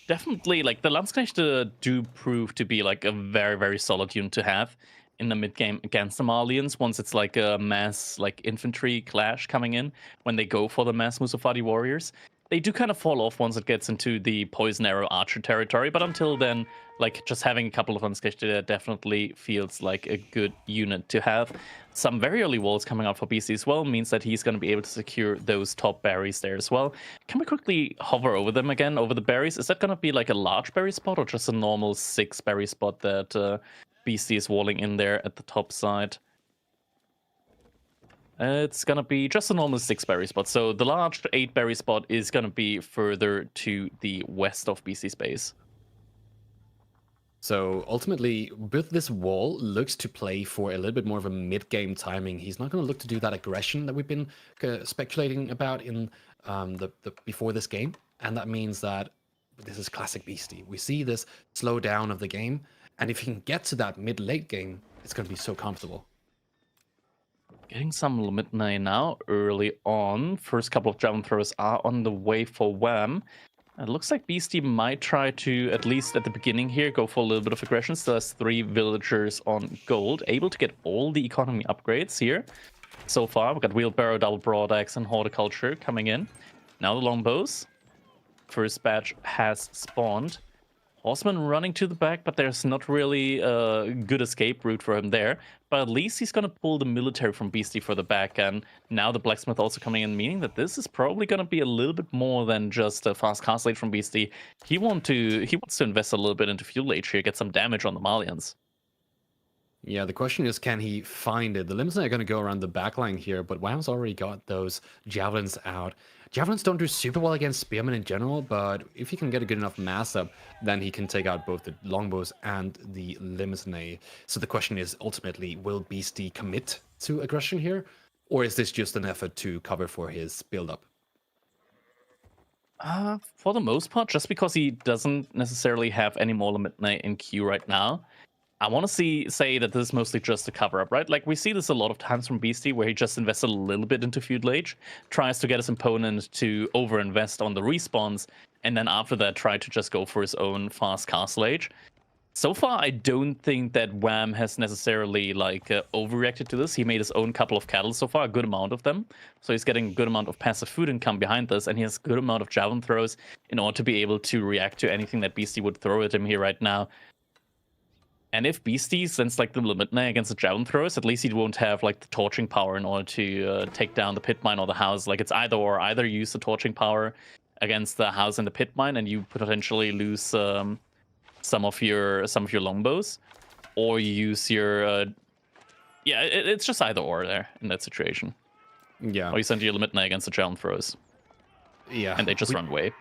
definitely. Like the Landsknechte do prove to be like a very, very solid unit to have in the mid game against the Malians. Once it's like a mass like infantry clash coming in when they go for the mass Musafadi warriors, They do kind of fall off once it gets into the poison arrow archer territory, but until then, like just having a couple of unsketched there definitely feels like a good unit to have. Some very early walls coming out for BC as well means that he's going to be able to secure those top berries there as well. Can we quickly hover over them again, over the berries? Is that going to be like a large berry spot or just a normal 6 berry spot that BC is walling in there at the top side? It's going to be just a normal 6 berry spot. So the large 8 berry spot is going to be further to the west of BC's base. So ultimately, with this wall, looks to play for a little bit more of a mid-game timing. He's not going to look to do that aggression that we've been speculating about in before this game. And that means that this is classic Beastie. We see this slow down of the game. And if he can get to that mid-late game, it's going to be so comfortable. Getting some Limit now early on. First couple of javelin throws are on the way for Wham. It looks like Beastie might try to, at least at the beginning here, go for a little bit of aggression. Still has 3 villagers on gold. Able to get all the economy upgrades here. So far, we've got Wheelbarrow, Double Broadaxe, and Horticulture coming in. Now the longbows. First batch has spawned. Horseman running to the back, but there's not really a good escape route for him there. But at least he's going to pull the military from Beastie for the back. And now the blacksmith also coming in, meaning that this is probably going to be a little bit more than just a fast castle age from Beastie. He wants to invest a little bit into fuel age here, get some damage on the Malians. Yeah, the question is, can he find it? The limits are going to go around the backline here, but Wham's already got those javelins out. Javelins don't do super well against spearmen in general, but if he can get a good enough mass up, then he can take out both the longbows and the Limousinets. So the question is, ultimately, will Beastie commit to aggression here? Or is this just an effort to cover for his build-up? For the most part, just because he doesn't necessarily have any more Limousinets in queue right now, I want to say that this is mostly just a cover-up, right? Like, we see this a lot of times from Beastie, where he just invests a little bit into feudal age, tries to get his opponent to over-invest on the respawns, and then after that try to just go for his own fast castle age. So far, I don't think that Wham has necessarily, like, overreacted to this. He made his own couple of cattle so far, a good amount of them. So he's getting a good amount of passive food income behind this, and he has a good amount of javelin throws in order to be able to react to anything that Beastie would throw at him here right now. And if Beastie sends like the Limousinets against the javelin throwers, at least he won't have like the torching power in order to take down the pit mine or the house. Like, it's either or. Either use the torching power against the house and the pit mine, and you potentially lose some of your longbows, or you use your it's just either or there in that situation. Yeah. Or you send your Limousinet against the javelin throwers. Yeah. And they just run away.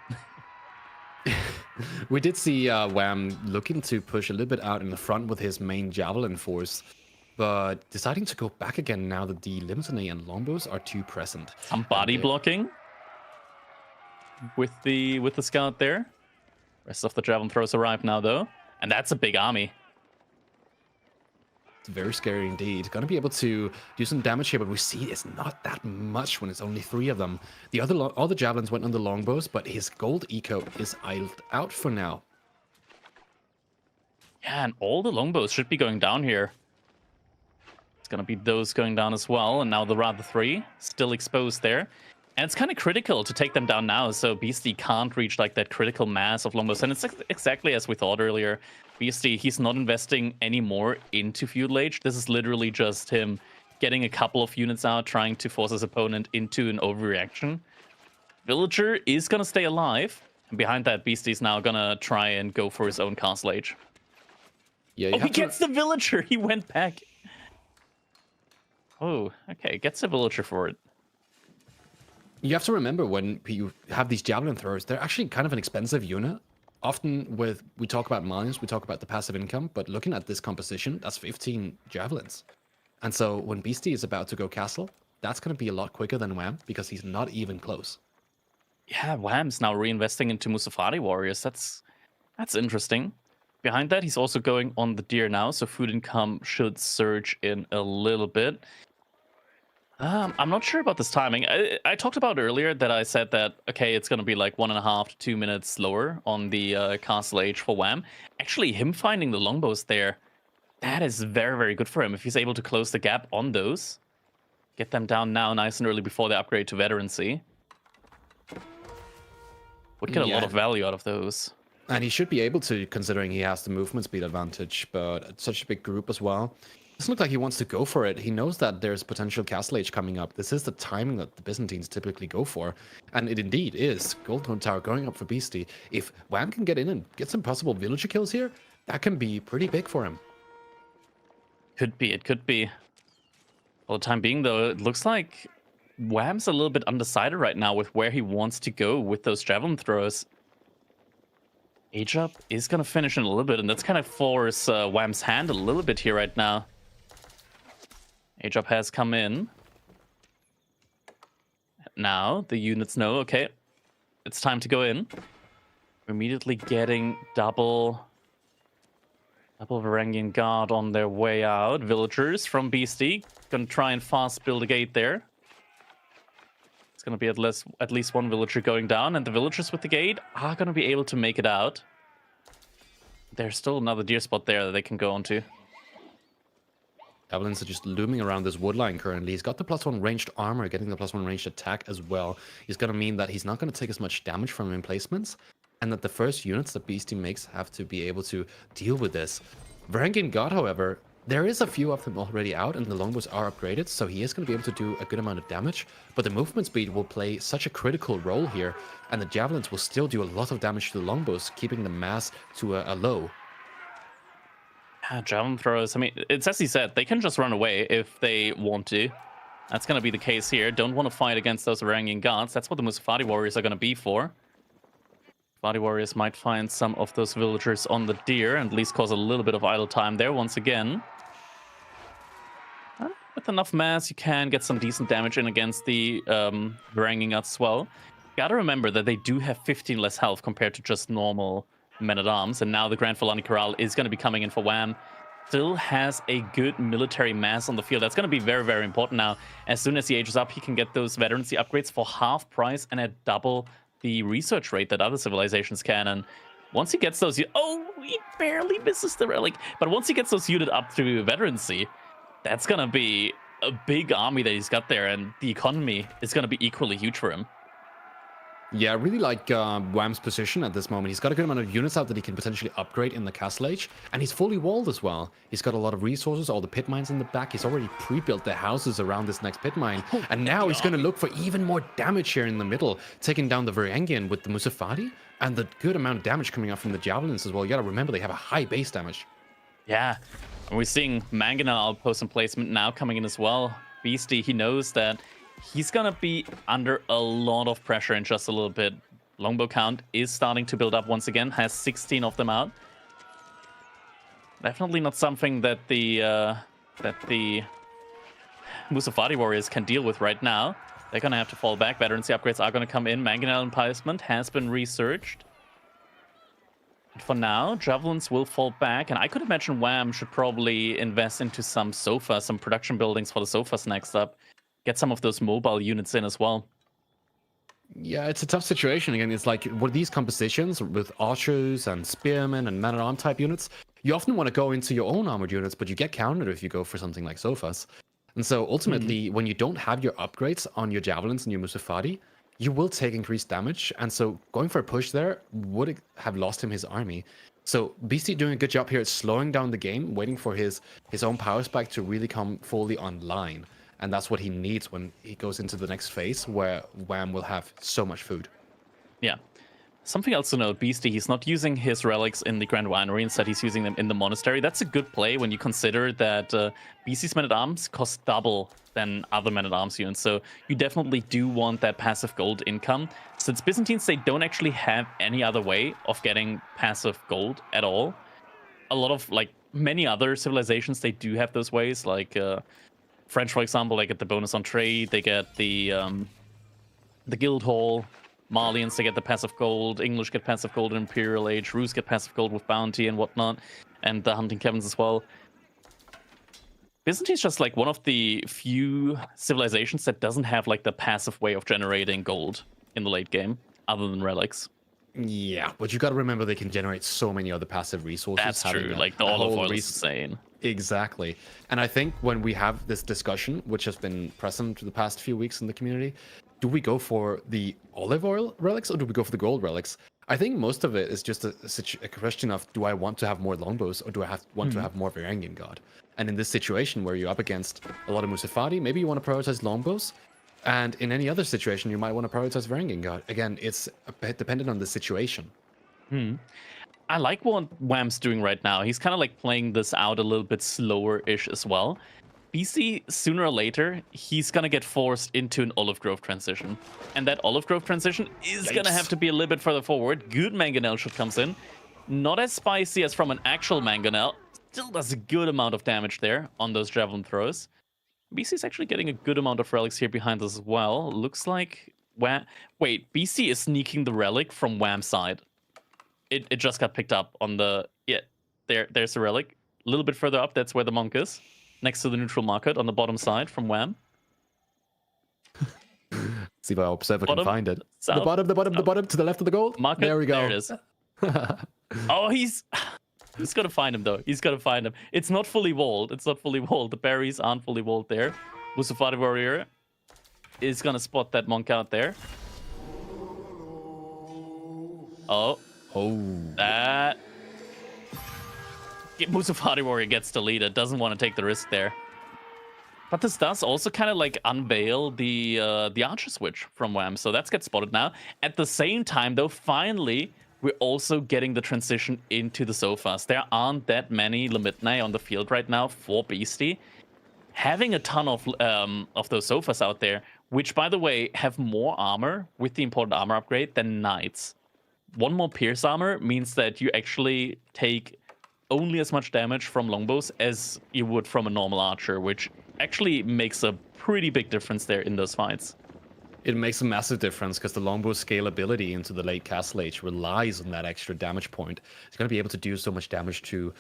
We did see Wham looking to push a little bit out in the front with his main javelin force, but deciding to go back again now that the Limousinet and longbows are too present. Some body blocking with the scout there. Rest of the javelin throws arrive now though, and that's a big army. It's very scary indeed. Gonna be able to do some damage here, but we see it's not that much when it's only 3 of them. The all the javelins went on the longbows, but his gold eco is idled out for now. Yeah, and all the longbows should be going down here. It's gonna be those going down as well, and now the Rather 3 still exposed there. And it's kind of critical to take them down now, so Beastie can't reach like that critical mass of longbows. And it's exactly as we thought earlier. Beastie, he's not investing any more into feudal age. This is literally just him getting a couple of units out, trying to force his opponent into an overreaction. Villager is going to stay alive. And behind that, Beastie's now going to try and go for his own castle age. Yeah, he gets the villager. He went back. Oh, okay. Gets a villager for it. You have to remember, when you have these javelin throwers, they're actually kind of an expensive unit. Often we talk about mines, we talk about the passive income, but looking at this composition, that's 15 javelins. And so when Beastie is about to go castle, that's going to be a lot quicker than Wham, because he's not even close. Yeah, Wham's now reinvesting into Musafari warriors. That's interesting. Behind that, he's also going on the deer now, so food income should surge in a little bit. I'm not sure about this timing. I talked about earlier that I said that, okay, it's going to be like 1.5 to 2 minutes slower on the castle age for Wham. Actually, him finding the longbows there, that is very, very good for him. If he's able to close the gap on those, get them down now nice and early before they upgrade to veterancy. Would get a lot Yeah. of value out of those. And he should be able to, considering he has the movement speed advantage, but it's such a big group as well. Doesn't look like he wants to go for it. He knows that there's potential Castle Age coming up. This is the timing that the Byzantines typically go for. And it indeed is. Gold Tower going up for Beasty. If Wham can get in and get some possible villager kills here, that can be pretty big for him. Could be, it could be. For the time being, though, it looks like Wham's a little bit undecided right now with where he wants to go with those javelin throws. Age-up is going to finish in a little bit, and that's kind of force Wham's hand a little bit here right now. Age-up has come in. Now the units know, okay, it's time to go in. Immediately getting double Varangian Guard on their way out. Villagers from Beasty gonna try and fast build a gate there. It's gonna be at least one villager going down, and the villagers with the gate are gonna be able to make it out. There's still another deer spot there that they can go onto. Javelins are just looming around this wood line currently. He's got the +1 ranged armor, getting the +1 ranged attack as well. He's going to mean that he's not going to take as much damage from emplacements, and that the first units that Beasty makes have to be able to deal with this. Varangian God, however, there is a few of them already out, and the longbows are upgraded, so he is going to be able to do a good amount of damage, but the movement speed will play such a critical role here, and the javelins will still do a lot of damage to the longbows, keeping the mass to a low. Javelin throws, I mean, it's as he said, they can just run away if they want to. That's going to be the case here. Don't want to fight against those Varangian Guards. That's what the Musafati warriors are going to be for. Musafati warriors might find some of those villagers on the deer and at least cause a little bit of idle time there once again. With enough mass, you can get some decent damage in against the Varangian Guards as well. Gotta remember that they do have 15 less health compared to just normal men-at-arms, and now the Grand Fulani Corral is going to be coming in for Wham. Still has a good military mass on the field. That's going to be very, very important now. As soon as he ages up, he can get those veterancy upgrades for half price and at double the research rate that other civilizations can. And once he gets those, oh, he barely misses the relic. But once he gets those units up to veterancy, that's going to be a big army that he's got there, and the economy is going to be equally huge for him. Yeah, I really like Wham's position at this moment. He's got a good amount of units out that he can potentially upgrade in the Castle Age, and he's fully walled as well. He's got a lot of resources, all the pit mines in the back. He's already pre-built the houses around this next pit mine, and now he's going to look for even more damage here in the middle, taking down the Varangian with the Musafati, and the good amount of damage coming out from the javelins as well. You got to remember they have a high base damage. Yeah, and we're seeing Mangana outpost and placement now coming in as well. Beasty, he knows that he's gonna be under a lot of pressure in just a little bit. Longbow count is starting to build up once again, has 16 of them out. Definitely not something that the Musafati warriors can deal with right now. They're gonna have to fall back. Veterancy upgrades are gonna come in. Mangonel emplacement has been researched. And for now, javelins will fall back, and I could imagine Wham should probably invest into some sofas, some production buildings for the sofas next up. Get some of those mobile units in as well. Yeah, it's a tough situation. Again, it's like with these compositions with archers and spearmen and man-at-arm type units, you often want to go into your own armored units, but you get countered if you go for something like sofas. And so ultimately, when you don't have your upgrades on your javelins and your Musafati, you will take increased damage. And so going for a push there would have lost him his army. So Beasty doing a good job here at slowing down the game, waiting for his own power spike to really come fully online. And that's what he needs when he goes into the next phase, where Wham will have so much food. Yeah. Something else to note, Beasty, he's not using his relics in the Grand Winery. Instead, he's using them in the monastery. That's a good play when you consider that Beasty's men-at-arms cost double than other men-at-arms units. So you definitely do want that passive gold income. Since Byzantines, they don't actually have any other way of getting passive gold at all. A lot of, like, many other civilizations, they do have those ways, like... French, for example, they get the bonus on trade, they get the guild hall. Malians, they get the passive gold. English get passive gold in Imperial Age. Rus get passive gold with bounty and whatnot, and the hunting cabins as well. Byzantine's just like one of the few civilizations that doesn't have like the passive way of generating gold in the late game, other than relics. Yeah, but you got to remember they can generate so many other passive resources. That's true. Like the olive oil is insane. Exactly. And I think when we have this discussion, which has been present for the past few weeks in the community, do we go for the olive oil relics or do we go for the gold relics? I think most of it is just a question of, do I want to have more longbows or do I want to have more Varangian God? And in this situation where you're up against a lot of Musafati, maybe you want to prioritize longbows. And in any other situation, you might want to prioritize Varangian God. Again, it's a bit dependent on the situation. I like what Wham's doing right now. He's kind of like playing this out a little bit slower-ish as well. Beasty, sooner or later, he's going to get forced into an Olive Grove transition. And that Olive Grove transition is going to have to be a little bit further forward. Good Mangonel shot comes in. Not as spicy as from an actual Mangonel. Still does a good amount of damage there on those Javelin throws. Beasty's actually getting a good amount of relics here behind us as well. Looks like... Wait, Beasty is sneaking the relic from Wham's side. It just got picked up on the... Yeah, there's the relic. A little bit further up, that's where the monk is. Next to the neutral market on the bottom side from Wham. See if our observer can find it. South, the bottom, to the left of the gold. Market, there we go. There it is. Oh, he's got to find him, though. He's got to find him. It's not fully walled. It's not fully walled. The berries aren't fully walled there. Musafati Warrior is going to spot that monk out there. Oh. That... Musafati Warrior gets deleted. Doesn't want to take the risk there. But this does also kind of like unveil the Archer switch from Wham. So that's gets spotted now. At the same time, though, finally... we're also getting the transition into the Sofas. There aren't that many Limitae on the field right now for Beasty. Having a ton of those Sofas out there, which, by the way, have more armor with the important armor upgrade than Knights. One more Pierce armor means that you actually take only as much damage from longbows as you would from a normal archer, which actually makes a pretty big difference there in those fights. It makes a massive difference because the longbow scalability into the late castle age relies on that extra damage point. It's going to be able to do so much damage to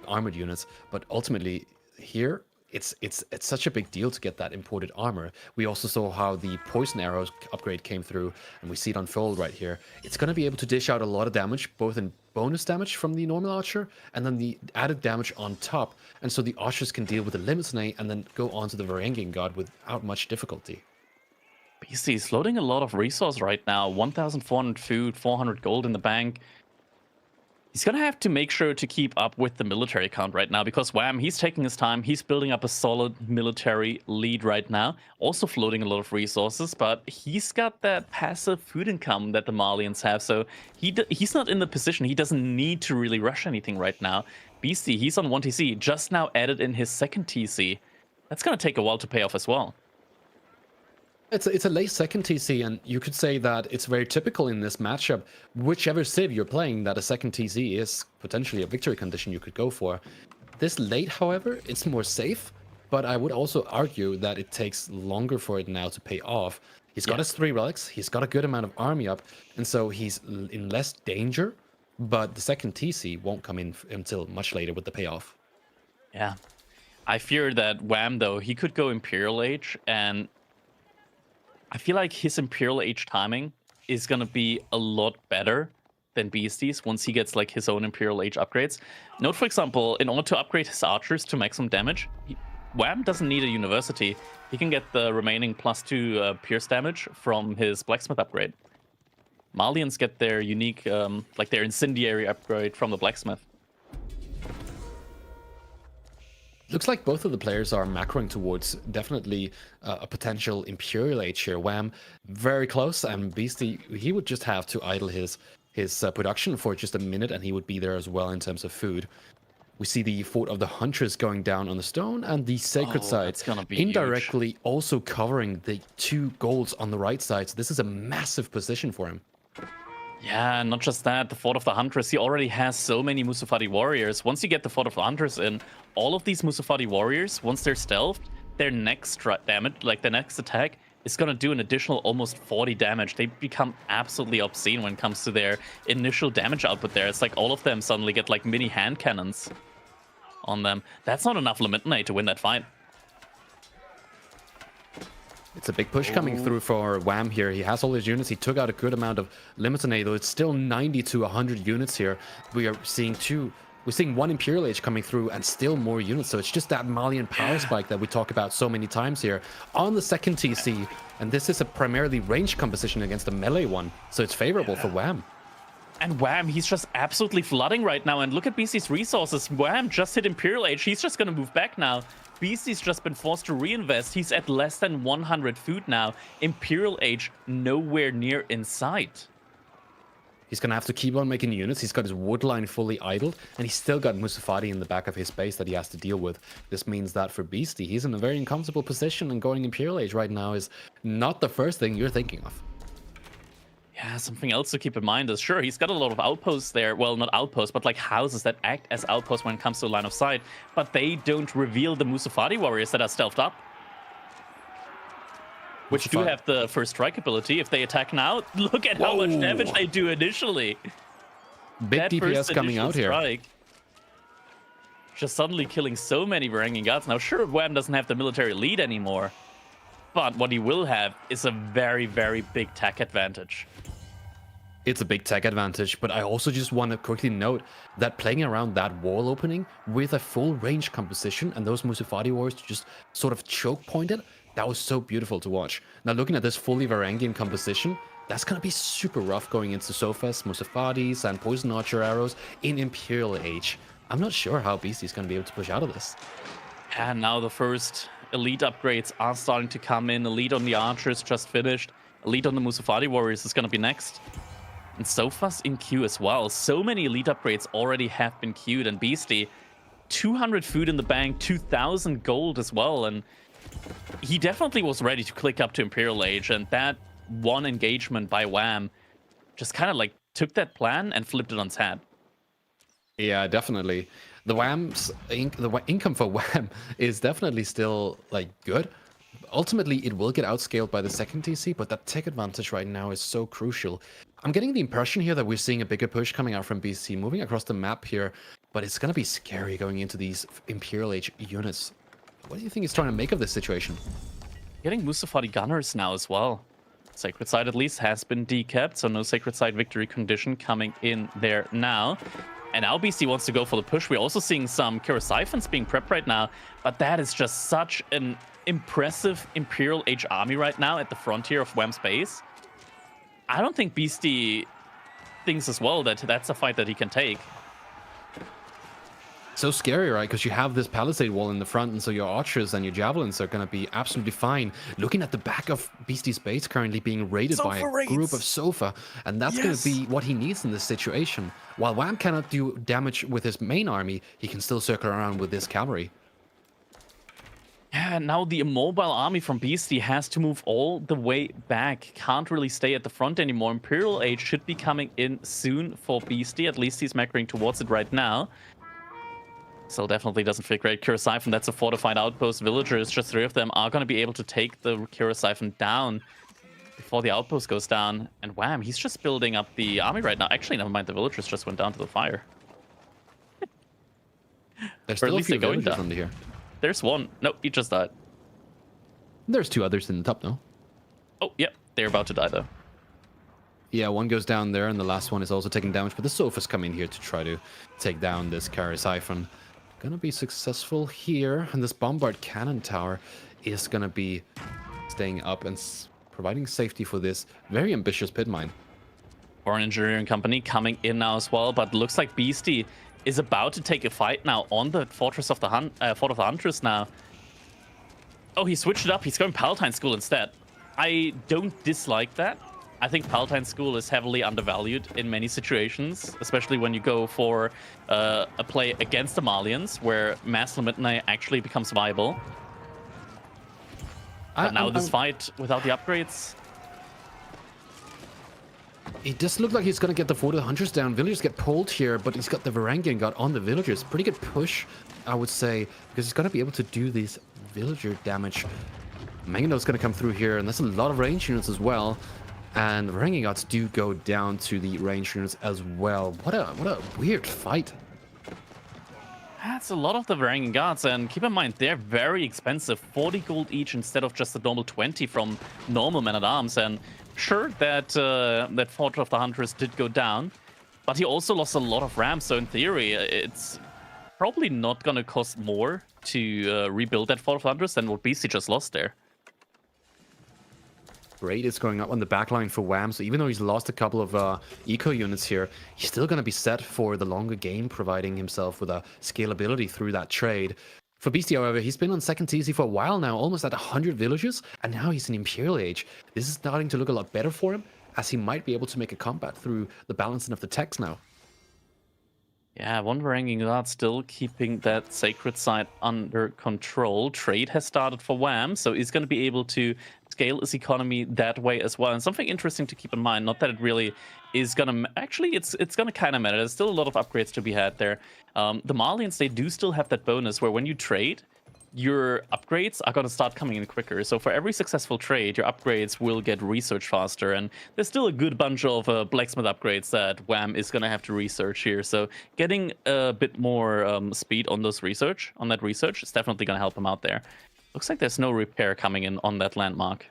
armored units, but ultimately here it's such a big deal to get that imported armor. We also saw how the poison arrows upgrade came through, and we see it unfold right here. It's going to be able to dish out a lot of damage, both in bonus damage from the normal archer and then the added damage on top, and so the archers can deal with the Limitae and then go on to the Varangian God without much difficulty. Beasty is loading a lot of resource right now. 1,400 food, 400 gold in the bank. He's going to have to make sure to keep up with the military count right now because Wham, he's taking his time. He's building up a solid military lead right now. Also floating a lot of resources, but he's got that passive food income that the Malians have. So he's not in the position. He doesn't need to really rush anything right now. Beasty, he's on 1 TC. Just now added in his 2nd TC. That's going to take a while to pay off as well. It's a late 2nd TC, and you could say that it's very typical in this matchup. Whichever civ you're playing, that a 2nd TC is potentially a victory condition you could go for. This late, however, it's more safe, but I would also argue that it takes longer for it now to pay off. He's got his 3 relics, he's got a good amount of army up, and so he's in less danger, but the 2nd TC won't come in until much later with the payoff. Yeah. I fear that Wham, though, he could go Imperial Age, and I feel like his Imperial Age timing is going to be a lot better than Beasty's once he gets like his own Imperial Age upgrades. Note, for example, in order to upgrade his archers to maximum damage, Wham doesn't need a university. He can get the remaining +2 pierce damage from his blacksmith upgrade. Malians get their unique, like their incendiary upgrade from the blacksmith. Looks like both of the players are macroing towards definitely a potential Imperial Age here. Wham, very close, and Beasty, he would just have to idle his production for just a minute, and he would be there as well in terms of food. We see the Fort of the Huntress going down on the stone, and the Sacred Side indirectly also covering the 2 golds on the right side. So this is a massive position for him. Yeah, not just that, the Fort of the Huntress, he already has so many Musafati warriors. Once you get the Fort of the Huntress in, all of these Musafati warriors, once they're stealthed, their next damage, like their next attack, is going to do an additional almost 40 damage. They become absolutely obscene when it comes to their initial damage output there. It's like all of them suddenly get like mini hand cannons on them. That's not enough Limitae to win that fight. It's a big push coming through for Wham here. He has all his units. He took out a good amount of Limitae, though it's still 90 to 100 units here. We are seeing 2 We're seeing one Imperial Age coming through and still more units. So it's just that Malian power spike that we talk about so many times here on the second TC. And this is a primarily range composition against a melee one. So it's favorable for Wham. And Wham, he's just absolutely flooding right now. And look at Beasty's resources. Wham just hit Imperial Age. He's just going to move back now. Beasty's just been forced to reinvest. He's at less than 100 food now. Imperial Age nowhere near in sight. He's going to have to keep on making units. He's got his wood line fully idled, and he's still got Musafati in the back of his base that he has to deal with. This means that for Beasty, he's in a very uncomfortable position, and going Imperial Age right now is not the first thing you're thinking of. Yeah, something else to keep in mind is, sure, he's got a lot of outposts there. Well, not outposts, but like houses that act as outposts when it comes to line of sight. But they don't reveal the Musafati warriors that are stealthed up. Which do have the first strike ability. If they attack now, look at how much damage they do initially. Big That DPS first coming initial out here. strike, just suddenly killing so many Varangian guards. Now, sure, Wham doesn't have the military lead anymore. But what he will have is a very, very big tech advantage. It's a big tech advantage, but I also just want to quickly note that playing around that wall opening with a full range composition and those Musafati warriors to just sort of choke point it, that was so beautiful to watch. Now looking at this fully Varangian composition, that's going to be super rough going into Sofas, Musafatis, and Poison Archer arrows in Imperial Age. I'm not sure how Beasty's going to be able to push out of this. And now the first elite upgrades are starting to come in. Elite on the Archers just finished. Elite on the Musafati warriors is going to be next. And Sofas in queue as well. So many elite upgrades already have been queued. And Beasty, 200 food in the bank, 2,000 gold as well. And he definitely was ready to click up to Imperial Age. And that one engagement by Wham just kind of like took that plan and flipped it on its head. Yeah, definitely. The income for Wham is definitely still like good. Ultimately, it will get outscaled by the second TC, but that tech advantage right now is so crucial. I'm getting the impression here that we're seeing a bigger push coming out from BC, moving across the map here, but it's going to be scary going into these Imperial Age units. What do you think he's trying to make of this situation? Getting Musafati gunners now as well. Sacred Side at least has been decapped, so no Sacred Side victory condition coming in there now. And now BC wants to go for the push. We're also seeing some Kira Siphons being prepped right now, but that is just such an impressive Imperial Age army right now at the frontier of Wham's base. I don't think Beasty thinks as well that that's a fight that he can take. So scary, right? Because you have this palisade wall in the front, and so your archers and your javelins are going to be absolutely fine. Looking at the back of Beasty's base currently being raided by a group of Sofa, and that's going to be what he needs in this situation. While Wham cannot do damage with his main army, he can still circle around with this cavalry. Yeah, now the immobile army from Beasty has to move all the way back. Can't really stay at the front anymore. Imperial Age should be coming in soon for Beasty. At least he's macroing towards it right now. Still definitely doesn't feel great. Kira Siphon, that's a fortified outpost. Villagers, just 3 of them, are going to be able to take the Kira Siphon down before the outpost goes down. And Wham, he's just building up the army right now. Actually, never mind, the villagers just went down to the fire. There's Or at still a least few they're going villagers down. under here. There's one. No, he just died. There's 2 others in the top, though. Oh, yep. They're about to die, though. Yeah, one goes down there, and the last one is also taking damage. But the Sofas come in here to try to take down this Kira Siphon. Gonna be successful here, and this Bombard Cannon Tower is gonna be staying up and providing safety for this very ambitious pit mine. Foreign Engineering Company coming in now as well, but looks like Beasty is about to take a fight now on the Fortress of the Fort of the Huntress now. Oh, he switched it up. He's going Palatine School instead. I don't dislike that. I think Palatine School is heavily undervalued in many situations, especially when you go for a play against the Malians, where Mass Limitanei actually becomes viable. But now this fight without the upgrades... It does look like he's going to get the Fort of the Hunters down. Villagers get pulled here, but he's got the Varangian God on the villagers. Pretty good push, I would say, because he's going to be able to do this villager damage. Mangano's going to come through here, and that's a lot of range units as well. And the Varangian Gods do go down to the range units as well. What a weird fight. That's a lot of the Varangian Guards, and keep in mind, they're very expensive. 40 gold each instead of just the normal 20 from normal men-at-arms. And sure, that Fortress of the Huntress did go down, But he also lost a lot of RAM, so in theory, it's probably not going to cost more to rebuild that Fort of Thunders than what Beasty just lost there. Great is going up on the backline for Wham, so even though he's lost a couple of eco units here, he's still going to be set for the longer game, providing himself with a scalability through that trade. For Beasty, however, he's been on second TC for a while now, almost at 100 villagers, and now he's in Imperial Age. This is starting to look a lot better for him, as he might be able to make a comeback through the balancing of the techs now. Yeah, one ranking guard still keeping that sacred site under control. Trade has started for Wham, so he's going to be able to scale his economy that way as well. And something interesting to keep in mind, not that it really is going to... Actually, it's going to kind of matter. There's still a lot of upgrades to be had there. The Malians, they do still have that bonus where when you trade, your upgrades are going to start coming in quicker. So for every successful trade, your upgrades will get research faster. And there's still a good bunch of blacksmith upgrades that Wham is going to have to research here. So getting a bit more speed on that research is definitely going to help him out there. Looks like there's no repair coming in on that landmark.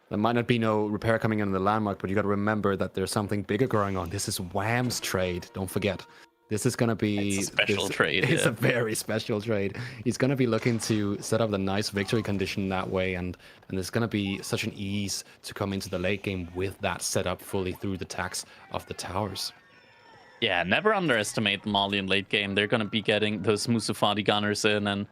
There might not be no repair coming in on the landmark, but you got to remember that there's something bigger going on. This is Wham's trade, don't forget. This is going to be... It's a special trade. It's a very special trade. He's going to be looking to set up the nice victory condition that way, and it's going to be such an ease to come into the late game with that set up fully through the tax of the towers. Yeah, never underestimate the Malian late game. They're going to be getting those Musafadi gunners in, and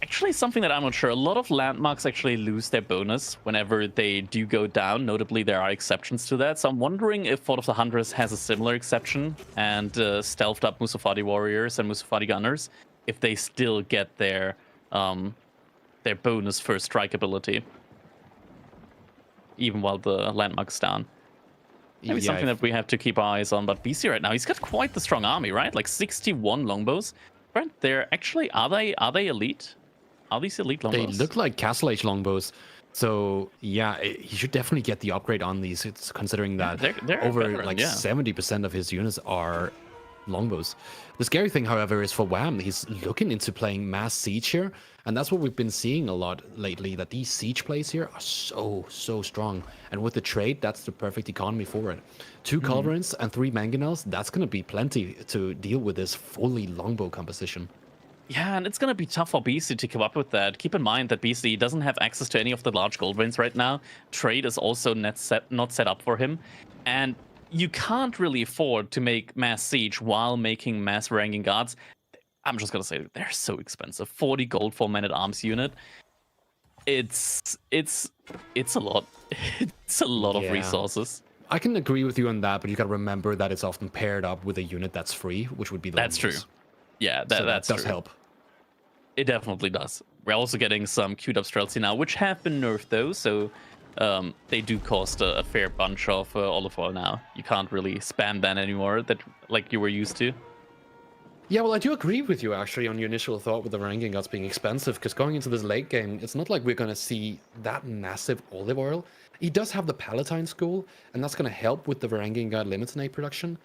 actually something that I'm not sure. A lot of landmarks actually lose their bonus whenever they do go down. Notably, there are exceptions to that. So I'm wondering if Fort of the Hunters has a similar exception and stealthed up Musafadi warriors and Musafadi gunners, if they still get their bonus for strike ability, even while the landmark's down. Maybe something that we have to keep our eyes on. But BC right now, he's got quite the strong army, right? Like 61 longbows. Brent, they're actually, are they elite? Are these elite longbows? They look like Castle Age longbows. So yeah, he should definitely get the upgrade on these. It's considering that they're over veteran, like yeah. 70% of his units are longbows. The scary thing, however, is for Wham, he's looking into playing mass siege here, and that's what we've been seeing a lot lately. That these siege plays here are so strong, and with the trade, that's the perfect economy for it. 2 culverins and 3 mangonels, that's going to be plenty to deal with this fully longbow composition. Yeah, and it's going to be tough for Beasty to keep up with that. Keep in mind that Beasty doesn't have access to any of the large gold veins right now. Trade is also not set up for him. And you can't really afford to make mass siege while making mass ranking guards. I'm just going to say they're so expensive. 40 gold for man-at-arms unit. It's a lot. It's a lot of resources. I can agree with you on that, but you got to remember that it's often paired up with a unit that's free, which would be the That's true. Yeah, that does help. It definitely does. We're also getting some queued up Streltsy now, which have been nerfed though, so they do cost a fair bunch of olive oil now. You can't really spam that anymore, that like you were used to. Yeah, well, I do agree with you actually on your initial thought with the ranking guards being expensive, because going into this late game, it's not like we're going to see that massive olive oil. He does have the Palatine School, and that's going to help with the ranking guard Limitinate production,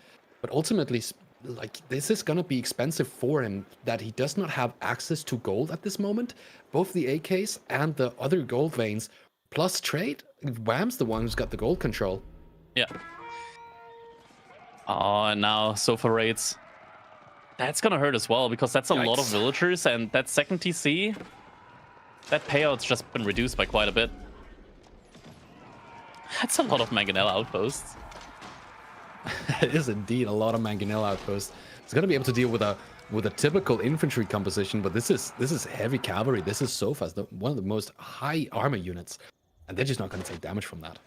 but ultimately, like, this is going to be expensive for him, that he does not have access to gold at this moment. Both the AKs and the other gold veins, plus trade. Wham's the one who's got the gold control. Yeah. Oh, and now Sofa raids. That's going to hurt as well, because that's a lot of villagers, and that second TC, that payout's just been reduced by quite a bit. That's a lot of Mangonella outposts. It is indeed a lot of Mangonella outposts. It's going to be able to deal with a typical infantry composition, but this is heavy cavalry. This is Sofas, one of the most high armor units, and they're just not going to take damage from that.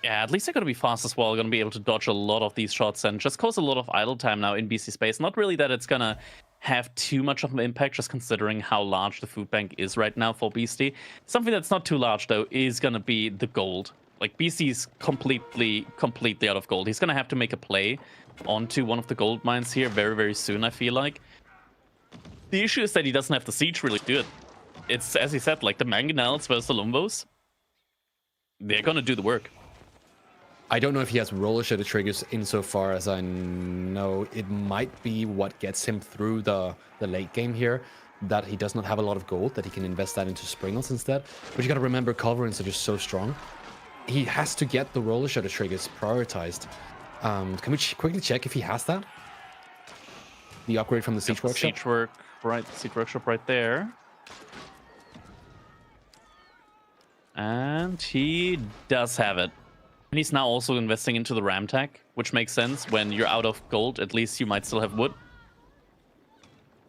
Yeah, at least they're going to be fast as well. Going to be able to dodge a lot of these shots and just cause a lot of idle time now in BC space. Not really that it's going to have too much of an impact, just considering how large the food bank is right now for Beasty. Something that's not too large, though, is going to be the gold. Like, BC's completely out of gold. He's going to have to make a play onto one of the gold mines here very, very soon, I feel like. The issue is that he doesn't have the siege really do it. It's, as he said, like the Mangonels versus the Lumbos. They're going to do the work. I don't know if he has roller shutter triggers insofar as I know. It might be what gets him through the late game here, that he does not have a lot of gold, that he can invest that into Springles instead. But you got to remember, culverins are just so strong. He has to get the roller shutter triggers prioritized. Can we quickly check if he has that? The upgrade from the Siege Workshop? Siege Workshop right there. And he does have it. And he's now also investing into the ram tech, which makes sense. When you're out of gold, at least you might still have wood.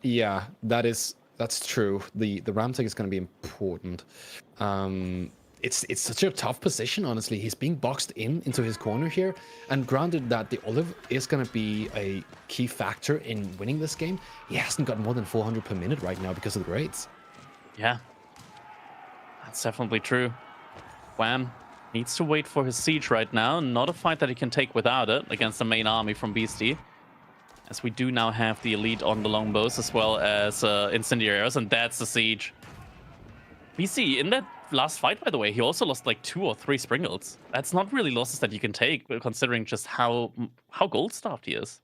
Yeah, that's true. The ram tech is going to be important. It's such a tough position, honestly. He's being boxed into his corner here. And granted that the Olive is going to be a key factor in winning this game, he hasn't got more than 400 per minute right now because of the raids. Yeah, that's definitely true. Wham needs to wait for his siege right now. Not a fight that he can take without it against the main army from Beasty. As we do now have the elite on the longbows as well as incendiaries, and that's the siege. Beasty, in that last fight, by the way, he also lost like 2 or 3 Springles. That's not really losses that you can take, considering just how gold-staffed he is.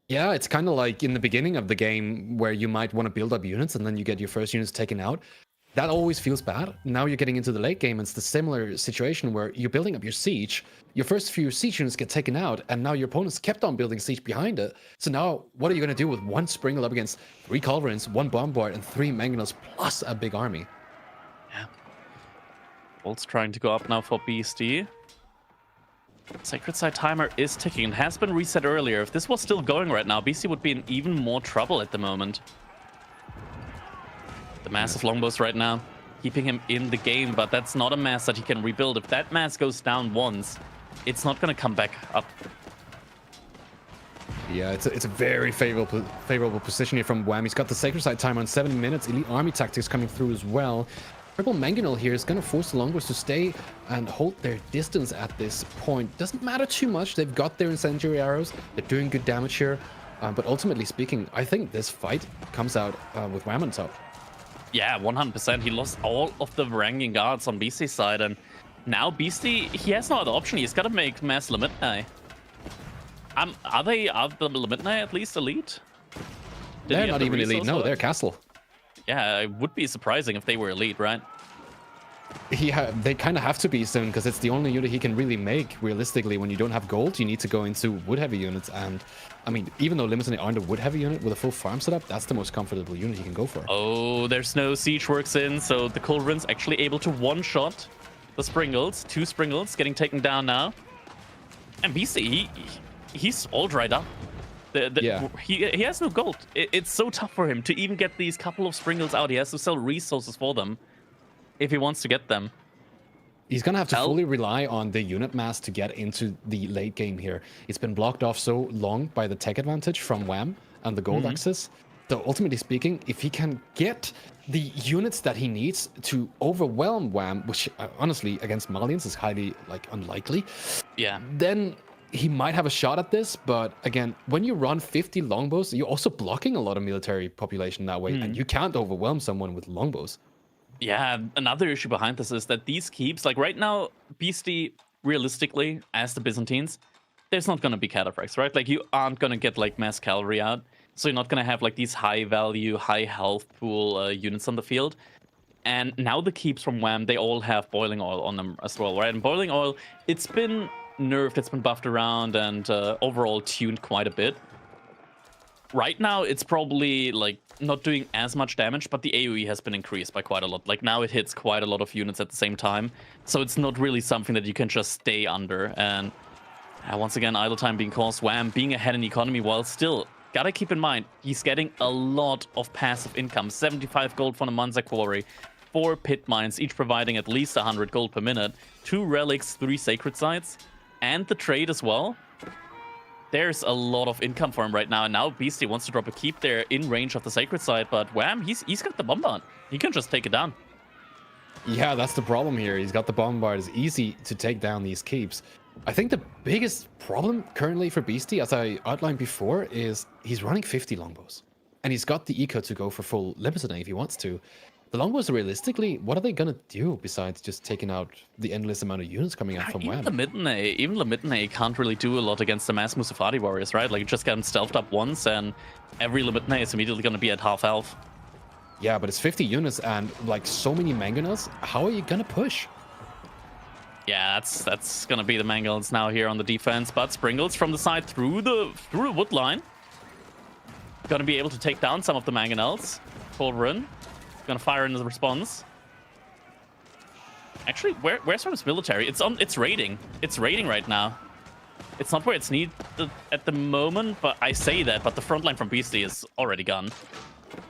Yeah, it's kind of like in the beginning of the game where you might want to build up units and then you get your first units taken out. That always feels bad. Now you're getting into the late game, and it's the similar situation where you're building up your siege. Your first few siege units get taken out, and now your opponents kept on building siege behind it. So now, what are you going to do with 1 Springle up against 3 Culverins, 1 Bombard, and 3 Mangonels, plus a big army? Yeah. Bolt's trying to go up now for Beasty. Sacred Side timer is ticking and has been reset earlier. If this was still going right now, Beasty would be in even more trouble at the moment. The massive longbows right now, keeping him in the game, but that's not a mass that he can rebuild. If that mass goes down once, it's not going to come back up. Yeah, it's a very favorable position here from Wham. He's got the Sacred Side timer on 7 minutes. Elite Army Tactics coming through as well. Purple Mangonel here is going to force the longbows to stay and hold their distance at this point. Doesn't matter too much. They've got their incendiary arrows. They're doing good damage here. But ultimately speaking, I think this fight comes out with Wham on top. Yeah, 100%. He lost all of the Varangian guards on Beasty's side, and now Beasty, he has no other option. He's got to make mass Limitnai. Are the Limitnai at least elite? They're not even elite. No, they're castle. Yeah, it would be surprising if they were elite, right? They kind of have to be soon, because it's the only unit he can really make. Realistically, when you don't have gold, you need to go into wood heavy units. And I mean, even though Limitnai aren't a wood heavy unit with a full farm setup, that's the most comfortable unit he can go for. Oh, there's no siege works in, so the Culverins actually able to one-shot the Springles. 2 Springles getting taken down now. And Beasty, he's all dried up. Yeah. He has no gold. It's so tough for him to even get these couple of Springles out. He has to sell resources for them if he wants to get them. He's going to have to fully rely on the unit mass to get into the late game here. It's been blocked off so long by the tech advantage from Wham and the gold access. So ultimately speaking, if he can get the units that he needs to overwhelm Wham, which honestly against Malians is highly unlikely, yeah, then he might have a shot at this. But again, when you run 50 longbows, you're also blocking a lot of military population that way, and you can't overwhelm someone with longbows. Yeah, another issue behind this is that these keeps, like right now, Beasty, realistically, as the Byzantines, there's not going to be cataphracts, right? Like, you aren't going to get, like, mass cavalry out. So you're not going to have, like, these high-value, high-health pool units on the field. And now the keeps from Wham, they all have boiling oil on them as well, right? And boiling oil, it's been nerfed, it's been buffed around, and overall tuned quite a bit. Right now, it's probably, like, not doing as much damage, but the AoE has been increased by quite a lot. Like, now it hits quite a lot of units at the same time. So it's not really something that you can just stay under. And once again, idle time being caused. Wham being ahead in economy, while still, gotta keep in mind, he's getting a lot of passive income. 75 gold from the Manza Quarry, 4 pit mines, each providing at least 100 gold per minute, 2 relics, 3 sacred sites, and the trade as well. There's a lot of income for him right now, and now Beasty wants to drop a keep there in range of the sacred site, but Wham, he's got the bombard. He can just take it down. Yeah, that's the problem here. He's got the bombard. It's easy to take down these keeps. I think the biggest problem currently for Beasty, as I outlined before, is he's running 50 longbows. And he's got the eco to go for full Limitnai if he wants to. The longbows, realistically, what are they going to do besides just taking out the endless amount of units coming out from Wham? Even Limitnai can't really do a lot against the mass Musafadi warriors, right? Like, you just get them stealthed up once, and every Limitnai is immediately going to be at half health. Yeah, but it's 50 units and, like, so many Mangonels. How are you going to push? Yeah, that's gonna be the Mangonels now here on the defense, but Springles from the side through the wood line. Gonna be able to take down some of the Mangonels. Culverin gonna fire in the response. Actually, where's Ram's military? It's raiding. It's raiding right now. It's not where it's needed at the moment, but I say that, but the front line from Beasty is already gone.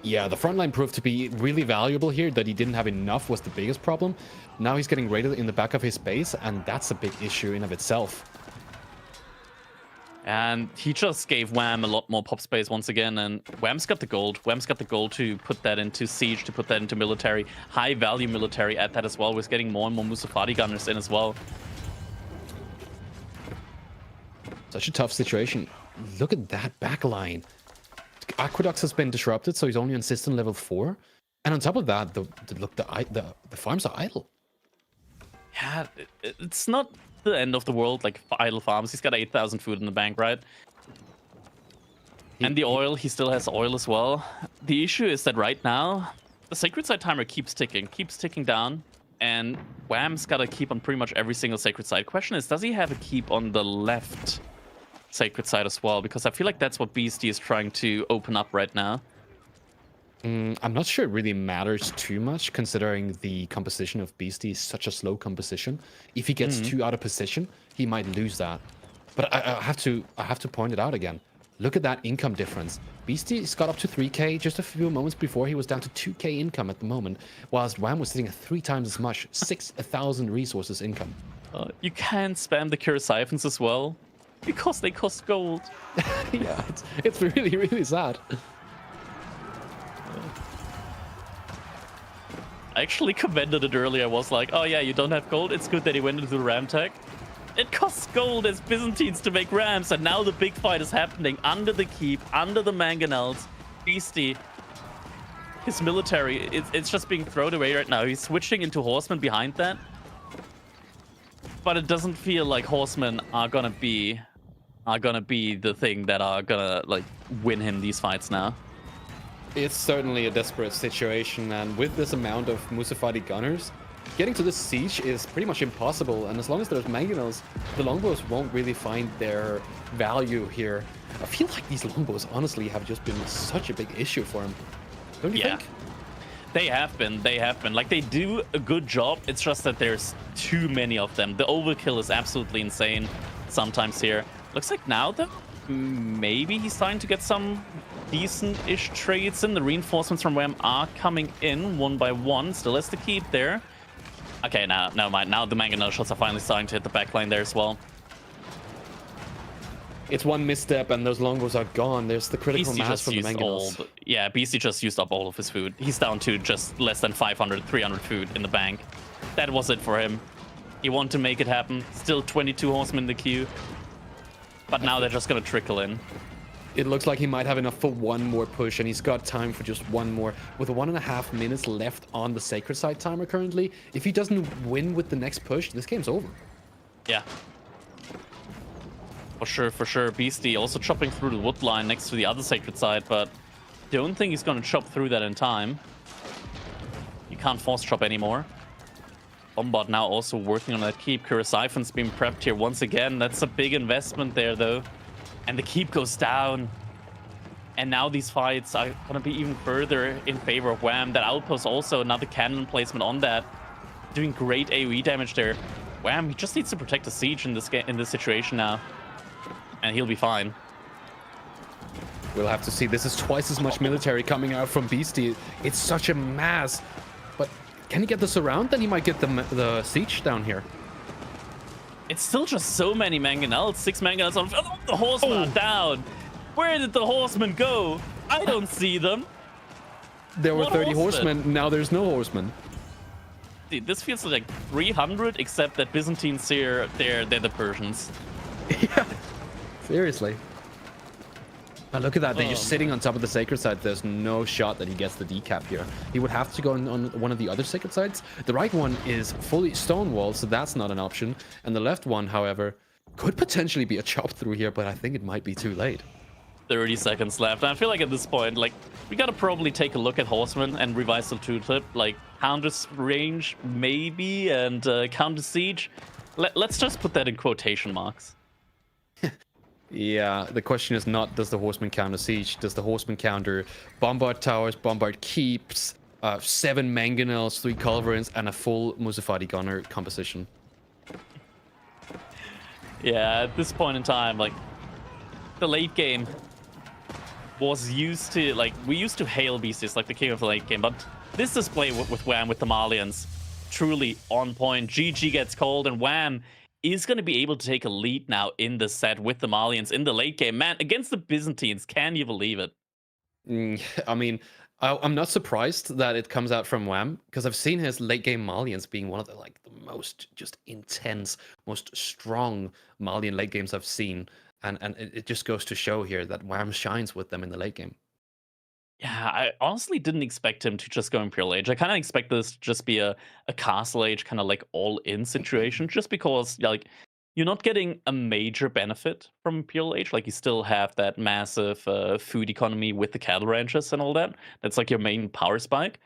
Yeah, the front line proved to be really valuable here. That he didn't have enough was the biggest problem. Now he's getting raided in the back of his base, and that's a big issue in of itself. And he just gave Wham a lot more pop space once again, and Wham's got the gold. Wham's got the gold to put that into siege, to put that into military, high value military at that as well. We're getting more and more Musafati gunners in as well. Such a tough situation. Look at that back line. Aqueducts has been disrupted, so he's only on system level 4. And on top of that, the farms are idle. Yeah, it's not the end of the world, like idle farms. He's got 8,000 food in the bank, right? And the oil, he still has oil as well. The issue is that right now, the Sacred Site timer keeps ticking down, and Wham's got to keep on pretty much every single Sacred Site. Question is, does he have a keep on the left Sacred Site as well? Because I feel like that's what Beasty is trying to open up right now. I'm not sure it really matters too much, considering the composition of Beasty is such a slow composition. If he gets too out of position, he might lose that. But I have to point it out again. Look at that income difference. Beasty's got up to 3k just a few moments before. He was down to 2k income at the moment, whilst Wham was sitting at 3 times as much, 6,000 resources income. You can spam the Cure Siphons as well, because they cost gold. Yeah, it's really, really sad. I actually commented it earlier. I was like, oh yeah, you don't have gold. It's good that he went into the ram tech. It costs gold as Byzantines to make rams, and now the big fight is happening under the keep, under the Mangonels. Beasty, his military, it's just being thrown away right now. He's switching into horsemen behind that. But it doesn't feel like horsemen are gonna be the thing that are gonna like win him these fights now. It's certainly a desperate situation, and with this amount of Musafati gunners, getting to this siege is pretty much impossible. And as long as there's Mangonels, the longbows won't really find their value here. I feel like these longbows honestly have just been such a big issue for him. Don't you think? They have been. Like, they do a good job. It's just that there's too many of them. The overkill is absolutely insane sometimes here. Looks like now that maybe he's starting to get some decent-ish trades in. The reinforcements from Wham are coming in one by one. Still has to keep there. Okay, now, never mind. Now the Mangonel shots are finally starting to hit the backline there as well. It's one misstep and those longbows are gone. There's the critical Beasty mass from the Mangonels. Yeah, Beasty just used up all of his food. He's down to just less than 500, 300 food in the bank. That was it for him. He wanted to make it happen. Still 22 horsemen in the queue. But now they're just going to trickle in. It looks like he might have enough for one more push, and he's got time for just one more. With 1.5 minutes left on the Sacred Site timer currently, if he doesn't win with the next push, this game's over. Yeah. For sure. Beasty also chopping through the wood line next to the other Sacred Site, but don't think he's going to chop through that in time. You can't force chop anymore. Bombard now also working on that keep. Siphon's being prepped here once again. That's a big investment there, though. And the keep goes down. And now these fights are going to be even further in favor of Wham. That outpost also, another cannon placement on that. Doing great AoE damage there. Wham, he just needs to protect the siege in this situation now. And he'll be fine. We'll have to see. This is twice as much military coming out from Beasty. It's such a mass. But can he get this around? Then he might get the siege down here. It's still just so many Mangonels. 6 Mangonels on... Oh, the horsemen are down. Where did the horsemen go? I don't see them. There were What 30 horsemen. Now there's no horsemen. Dude, this feels like 300, except that Byzantines here, they're the Persians. Yeah. Seriously. But look at that. They're just sitting on top of the Sacred Site. There's no shot that he gets the decap here. He would have to go on one of the other Sacred Sites. The right one is fully stonewalled, so that's not an option. And the left one, however, could potentially be a chop through here, but I think it might be too late. 30 seconds left. And I feel like at this point, like, we gotta probably take a look at Horsemen and revise the tooltip. Like, counter range, maybe, and counter siege. Let's just put that in quotation marks. Yeah, the question is not does the horseman counter siege, does the horseman counter bombard towers, bombard keeps, 7 mangonels, 3 culverins, and a full Musafati gunner composition. Yeah, at this point in time, like, the late game was used to, like, we used to hail Beasty as like the king of the late game, but this display with Wham, with the Malians, truly on point. GG gets cold, and Wham is going to be able to take a lead now in the set with the Malians in the late game. Man, against the Byzantines, can you believe it? I mean, I'm not surprised that it comes out from Wham, because I've seen his late game Malians being one of the most just intense, most strong Malian late games I've seen, and it just goes to show here that Wham shines with them in the late game. Yeah, I honestly didn't expect him to just go Imperial Age. I kind of expect this to just be a Castle Age kind of like all-in situation, just because like you're not getting a major benefit from Imperial Age. Like you still have that massive food economy with the cattle ranches and all that. That's like your main power spike.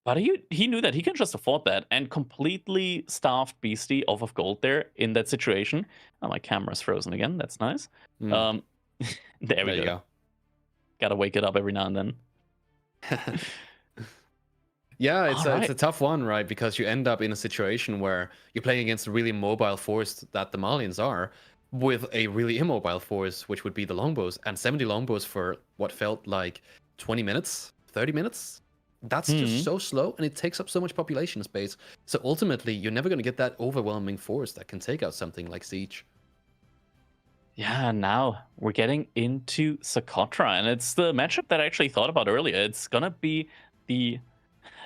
But he knew that he can just afford that and completely starved Beastie off of gold there in that situation. Oh, my camera's frozen again. That's nice. Mm. There we you go. Gotta wake it up every now and then. Yeah, it's Alright. a tough one, right? Because you end up in a situation where you're playing against a really mobile force that the Malians are, with a really immobile force, which would be the longbows, and 70 longbows for what felt like 20 minutes, 30 minutes. That's just so slow, and it takes up so much population space. So ultimately, you're never going to get that overwhelming force that can take out something like Siege. Yeah, now we're getting into Socotra, and it's the matchup that I actually thought about earlier. It's gonna be the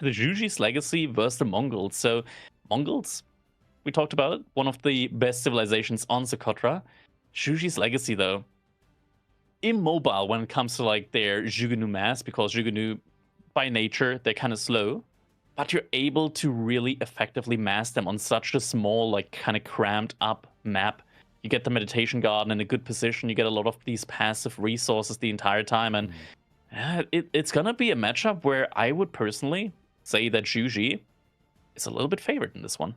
Juji's Legacy versus the Mongols. So Mongols, we talked about it, one of the best civilizations on Socotra. Juji's Legacy, though, immobile when it comes to like their Jugunu mass, because Jugunu by nature they're kind of slow, but you're able to really effectively mass them on such a small, like kind of cramped up map. You get the meditation garden in a good position. You get a lot of these passive resources the entire time, and it's gonna be a matchup where I would personally say that Juji is a little bit favored in this one.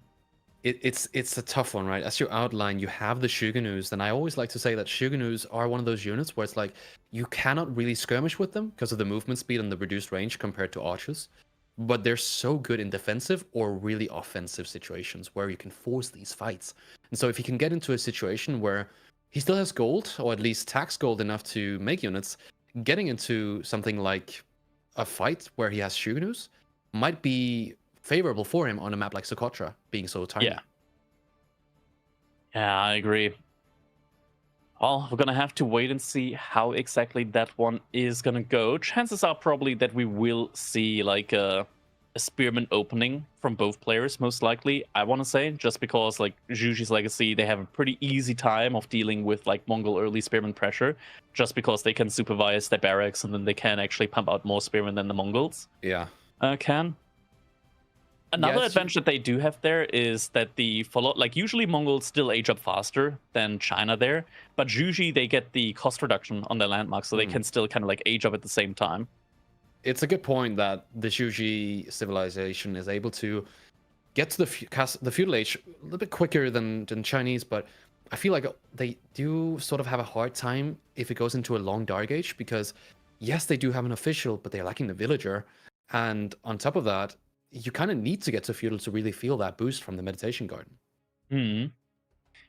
It's a tough one, right? As you outline, you have the Shugenus, and I always like to say that Shugenus are one of those units where it's like you cannot really skirmish with them because of the movement speed and the reduced range compared to archers, but they're so good in defensive or really offensive situations where you can force these fights. And so if he can get into a situation where he still has gold, or at least tax gold enough to make units, getting into something like a fight where he has Shugenus might be favorable for him on a map like Socotra, being so tiny. Yeah, I agree. Well, we're gonna have to wait and see how exactly that one is gonna go. Chances are probably that we will see like a spearman opening from both players, most likely, I want to say, just because like Juji's Legacy, they have a pretty easy time of dealing with like Mongol early spearman pressure, just because they can supervise their barracks and then they can actually pump out more spearmen than the Mongols can. Another advantage that they do have there is that the follow, like usually Mongols still age up faster than China there, but Juji they get the cost reduction on their landmarks, so they can still kind of like age up at the same time. It's a good point that the Juji civilization is able to get to the feudal age a little bit quicker than Chinese, but I feel like they do sort of have a hard time if it goes into a long dark age, because yes, they do have an official, but they're lacking the villager, and on top of that, you kind of need to get to feudal to really feel that boost from the meditation garden.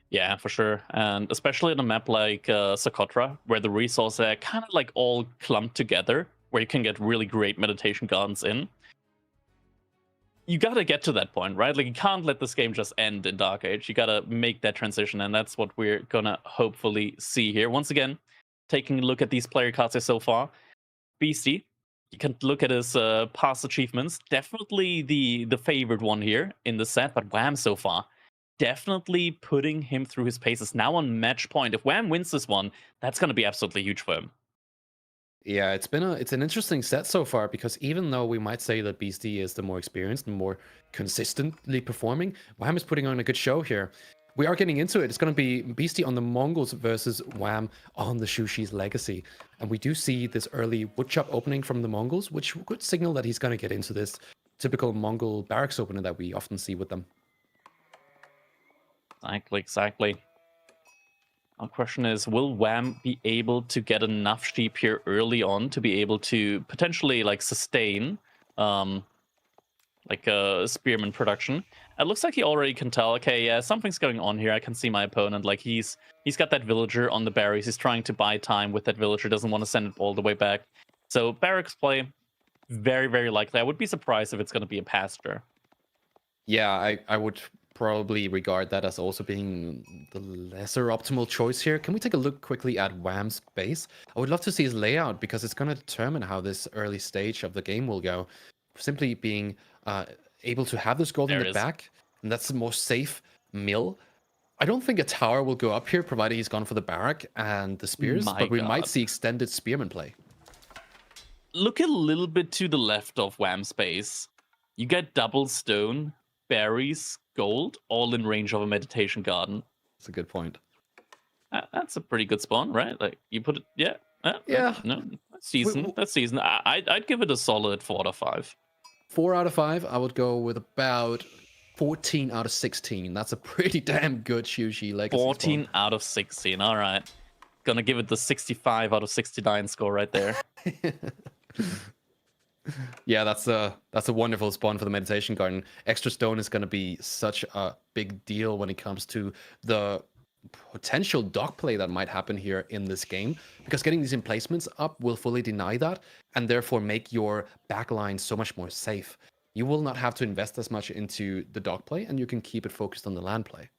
Yeah, for sure. And especially in a map like Socotra, where the resources are kind of like all clumped together, where you can get really great meditation gardens in. You gotta get to that point, right? Like, you can't let this game just end in Dark Age. You gotta make that transition, and that's what we're gonna hopefully see here. Once again, taking a look at these player cards here so far. Beasty, you can look at his past achievements. Definitely the favorite one here in the set, but Wham so far, definitely putting him through his paces. Now on match point. If Wham wins this one, that's going to be absolutely huge for him. Yeah, it's an interesting set so far, because even though we might say that Beasty is the more experienced and more consistently performing, Wham is putting on a good show here. We are getting into it. It's going to be Beasty on the Mongols versus Wham on the Juji's Legacy. And we do see this early woodchop opening from the Mongols, which could signal that he's going to get into this typical Mongol barracks opener that we often see with them. Exactly. Our question is, will Wham be able to get enough sheep here early on to be able to potentially like sustain like a spearman production? It looks like he already can tell, okay, yeah, something's going on here. I can see my opponent. Like he's got that villager on the berries. He's trying to buy time with that villager, doesn't want to send it all the way back. So barracks play, very, very likely. I would be surprised if it's going to be a pasture. Yeah, I would probably regard that as also being the lesser optimal choice here. Can we take a look quickly at Wham's base? I would love to see his layout because it's going to determine how this early stage of the game will go. Simply being able to have this gold in the back, and that's the more safe mill. I don't think a tower will go up here, provided he's gone for the barrack and the spears, but we might see extended spearman play. Look a little bit to the left of Wham's base. You get double stone, berries, gold, all in range of a meditation garden. That's a good point. That's a pretty good spawn, right? Like you put it, yeah. No, that's decent. That's decent. I'd give it a solid 4 out of 5. 4 out of 5. I would go with about 14 out of 16. That's a pretty damn good Shushi legacy 14 spawn. out of 16. All right. Gonna give it the 65 out of 69 score right there. Yeah, that's a wonderful spawn for the meditation garden. Extra stone is going to be such a big deal when it comes to the potential dog play that might happen here in this game, because getting these emplacements up will fully deny that and therefore make your backline so much more safe. You will not have to invest as much into the dog play, and you can keep it focused on the land play.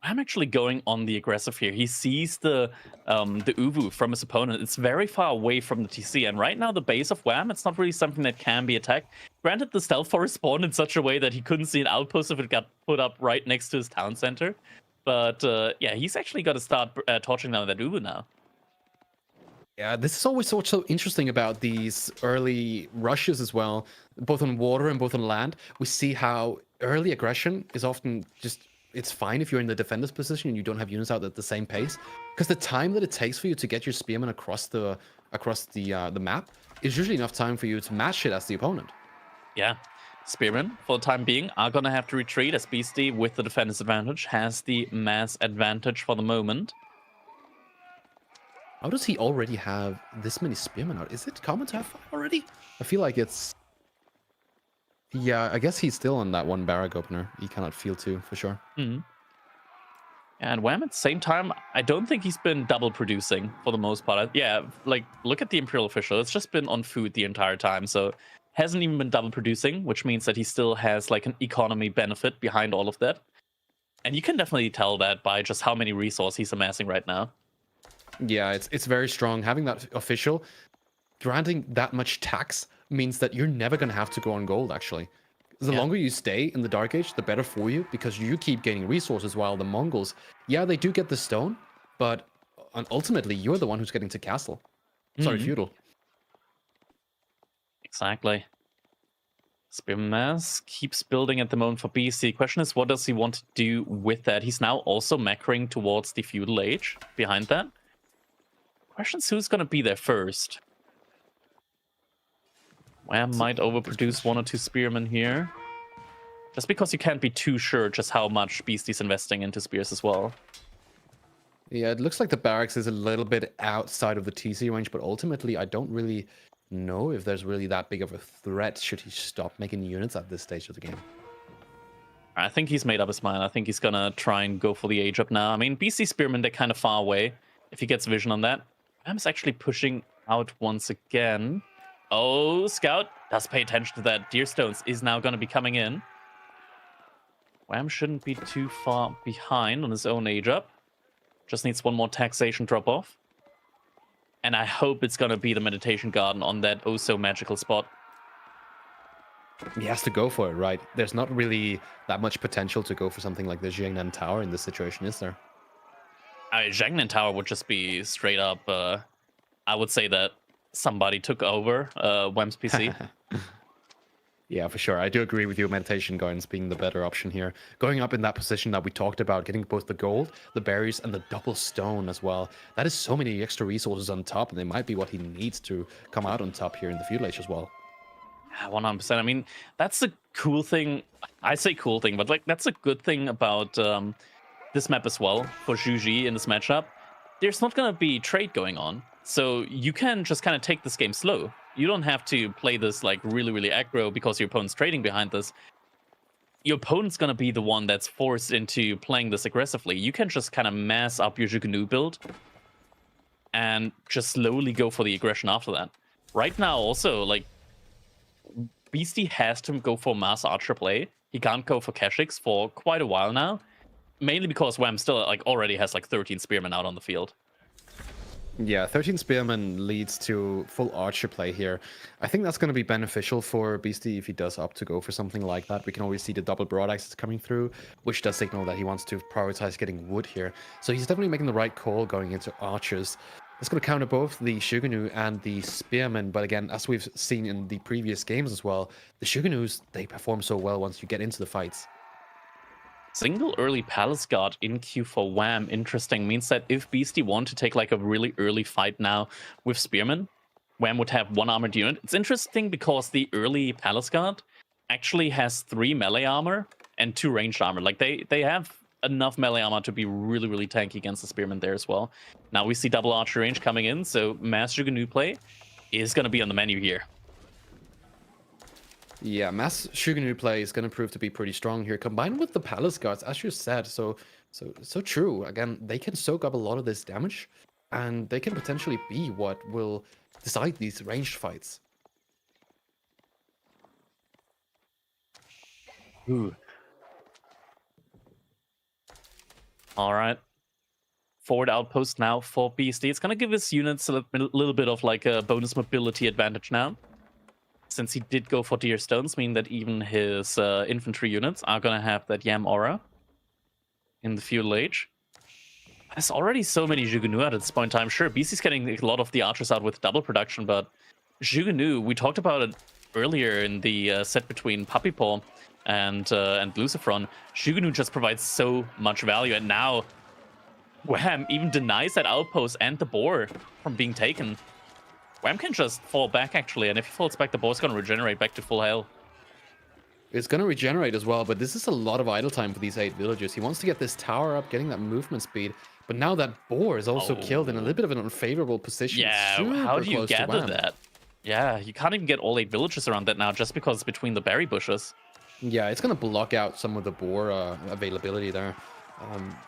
I'm actually going on the aggressive here. He sees the Uvu from his opponent. It's very far away from the TC, and right now the base of Wham, it's not really something that can be attacked. Granted, the stealth forest spawned in such a way that he couldn't see an outpost if it got put up right next to his town center. But yeah, he's actually got to start torching down that Uvu now. Yeah, this is always so interesting about these early rushes as well, both on water and both on land. We see how early aggression is often just, it's fine if you're in the defender's position and you don't have units out at the same pace, because the time that it takes for you to get your spearmen across the map is usually enough time for you to match it as the opponent. Yeah. Spearmen, for the time being, are going to have to retreat as Beasty, with the defender's advantage, has the mass advantage for the moment. How does he already have this many spearmen out? Is it common to have 5 already? I feel like it's... Yeah, I guess he's still on that one barrack opener. He cannot feel 2, for sure. Mm-hmm. And Wham, at the same time, I don't think he's been double producing for the most part. Yeah, like, look at the Imperial Official. It's just been on food the entire time, so... hasn't even been double producing, which means that he still has like an economy benefit behind all of that. And you can definitely tell that by just how many resources he's amassing right now. Yeah, it's very strong. Having that official, granting that much tax means that you're never going to have to go on gold, actually. The longer you stay in the Dark Age, the better for you, because you keep gaining resources, while the Mongols, yeah, they do get the stone, but ultimately you're the one who's getting to castle. Sorry, feudal. Exactly. Spearman Mass keeps building at the moment for BC. The question is, what does he want to do with that? He's now also macroing towards the feudal age behind that. Question's who's going to be there first. Wham might overproduce 1 or 2 spearmen here. Just because you can't be too sure just how much Beasty's investing into spears as well. Yeah, it looks like the barracks is a little bit outside of the TC range, but ultimately I don't really know if there's really that big of a threat should he stop making units at this stage of the game. I think he's made up his mind. I think he's gonna try and go for the age up now. I mean, BC Spearmen, they're kind of far away. If he gets vision on that, Wham's actually pushing out once again. Oh, Scout does pay attention to that. Deerstones is now gonna be coming in. Wham shouldn't be too far behind on his own age up. Just needs 1 more taxation drop off. And I hope it's going to be the meditation garden on that oh-so-magical spot. He has to go for it, right? There's not really that much potential to go for something like the Jiangnan Tower in this situation, is there? Jiangnan Tower would just be straight up... I would say that somebody took over Wham's PC. Yeah, for sure. I do agree with you, meditation gardens being the better option here. Going up in that position that we talked about, getting both the gold, the berries, and the double stone as well. That is so many extra resources on top, and they might be what he needs to come out on top here in the feudal age as well. 100%. I mean, that's the cool thing. I say cool thing, but like that's a good thing about this map as well for Zhuji in this matchup, there's not going to be trade going on. So you can just kind of take this game slow. You don't have to play this like really, really aggro because your opponent's trading behind this. Your opponent's going to be the one that's forced into playing this aggressively. You can just kind of mass up your Zhuge build and just slowly go for the aggression after that. Right now also, like, Beasty has to go for mass archer play. He can't go for Kha'Zix for quite a while now. Mainly because Wham still like already has like 13 spearmen out on the field. Yeah, 13 Spearmen leads to full archer play here. I think that's going to be beneficial for Beasty if he does opt to go for something like that. We can always see the double broadaxes coming through, which does signal that he wants to prioritize getting wood here. So he's definitely making the right call going into archers. It's going to counter both the Shuganu and the Spearmen, but again, as we've seen in the previous games as well, the Shuganus, they perform so well once you get into the fights. Single early Palace Guard in queue for Wham, interesting, means that if Beasty want to take like a really early fight now with Spearmen, Wham would have one armored unit. It's interesting because the early Palace Guard actually has 3 melee armor and 2 ranged armor. Like they have enough melee armor to be really, really tanky against the Spearmen there as well. Now we see double archer range coming in, so mass Zhuge play is going to be on the menu here. Yeah, mass Shuganu play is going to prove to be pretty strong here, combined with the Palace Guards, as you said. So true. Again, they can soak up a lot of this damage, and they can potentially be what will decide these ranged fights. Ooh. All right. Forward outpost now for Beasty. It's going to give his units a little bit of like a bonus mobility advantage now. Since he did go for Deer Stones, meaning that even his infantry units are going to have that Yam aura in the feudal age. There's already so many Zhuge at this point in time. Sure, Beasty's getting a lot of the archers out with double production, but Zhuge, we talked about it earlier in the set between Puppy Paw and Lucifron. Zhuge just provides so much value, and now Wham even denies that outpost and the boar from being taken. Wham can just fall back, actually, and if he falls back, the boar's going to regenerate back to full health. It's going to regenerate as well, but this is a lot of idle time for these 8 villagers. He wants to get this tower up, getting that movement speed, but now that boar is also killed in a little bit of an unfavorable position. Yeah, how do you gather that? Yeah, you can't even get all 8 villagers around that now just because it's between the berry bushes. Yeah, it's going to block out some of the boar availability there.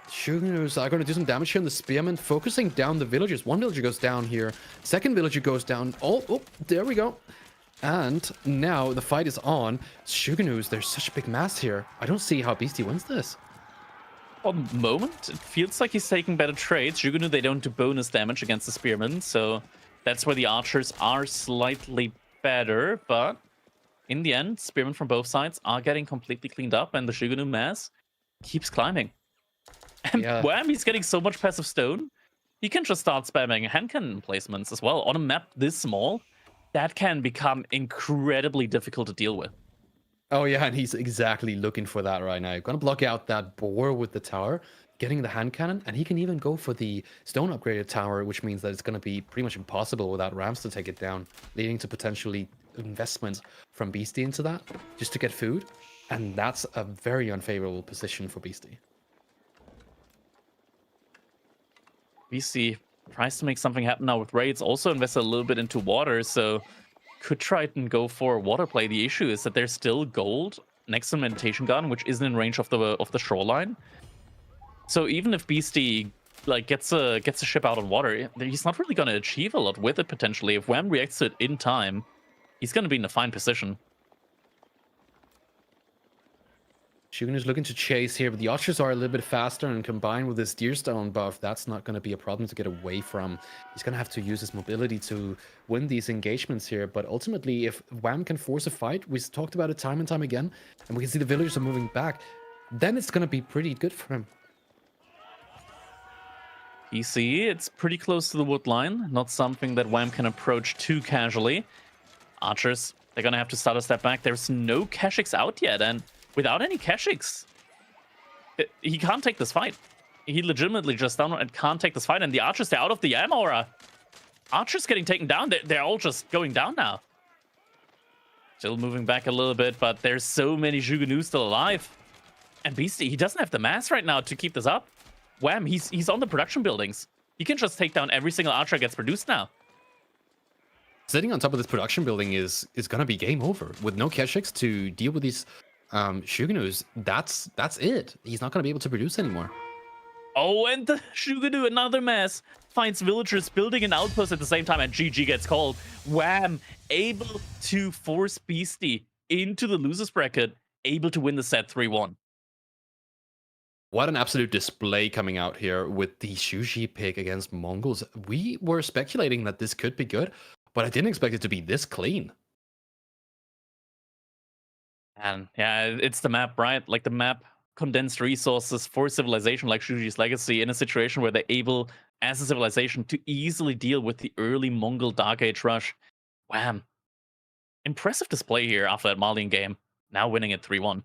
Shuganus are going to do some damage here on the Spearmen, focusing down the villagers. One villager goes down here. Second villager goes down. Oh, there we go. And now the fight is on. Shuganus, there's such a big mass here. I don't see how Beasty wins this. For the moment, it feels like he's taking better trades. Zhuge, they don't do bonus damage against the Spearmen, so that's where the archers are slightly better. But in the end, Spearmen from both sides are getting completely cleaned up, and the Zhuge mass keeps climbing. And Wham, he's getting so much passive stone, he can just start spamming hand cannon placements as well. On a map this small, that can become incredibly difficult to deal with. Oh yeah, and he's exactly looking for that right now. Gonna block out that boar with the tower, getting the hand cannon, and he can even go for the stone upgraded tower, which means that it's gonna be pretty much impossible without ramps to take it down, leading to potentially investments from Beasty into that, just to get food. And that's a very unfavorable position for Beasty. Beasty tries to make something happen now with raids, also invested a little bit into water, so could try and go for water play. The issue is that there's still gold next to Meditation Garden, which isn't in range of the shoreline. So even if Beasty like gets a ship out on water, he's not really going to achieve a lot with it potentially. If Wham reacts to it in time, he's going to be in a fine position. Shugan is looking to chase here, but the archers are a little bit faster, and combined with this Deerstone buff, that's not going to be a problem to get away from. He's going to have to use his mobility to win these engagements here, but ultimately, if Wham can force a fight, we've talked about it time and time again, and we can see the villagers are moving back, then it's going to be pretty good for him. PC, it's pretty close to the wood line, not something that Wham can approach too casually. Archers, they're going to have to start a step back. There's no Kha'Zix out yet, and without any Kha'Zix, he can't take this fight. He legitimately just downright can't take this fight, and the archers, they're out of the Yam aura. Archers getting taken down, they're all just going down now. Still moving back a little bit, but there's so many Zhuge still alive. And Beasty, he doesn't have the mass right now to keep this up. Wham, he's on the production buildings. He can just take down every single archer that gets produced now. Sitting on top of this production building is gonna be game over. With no Keshix to deal with these Shugenus, that's it. He's not gonna be able to produce anymore. Oh, and the Shuganu, another mess, finds villagers building an outpost at the same time, and GG gets called. Wham, able to force Beasty into the losers bracket, able to win the set 3-1. What an absolute display coming out here with the Shuji pick against Mongols. We were speculating that this could be good, but I didn't expect it to be this clean. And yeah, it's the map, right? Like the map condensed resources for civilization like Shuji's Legacy in a situation where they're able, as a civilization, to easily deal with the early Mongol Dark Age rush. Wham. Impressive display here after that Malian game. Now winning it 3-1.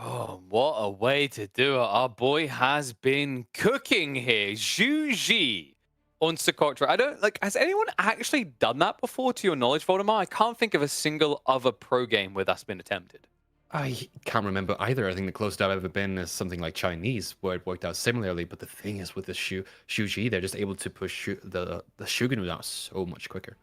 Oh, what a way to do it. Our boy has been cooking here. Zhuji on Socotra. I don't, like, has anyone actually done that before, to your knowledge, Voldemar? I can't think of a single other pro game where that's been attempted. I can't remember either. I think the closest I've ever been is something like Chinese, where it worked out similarly. But the thing is, with the Shuji, they're just able to push the Shuganu out so much quicker.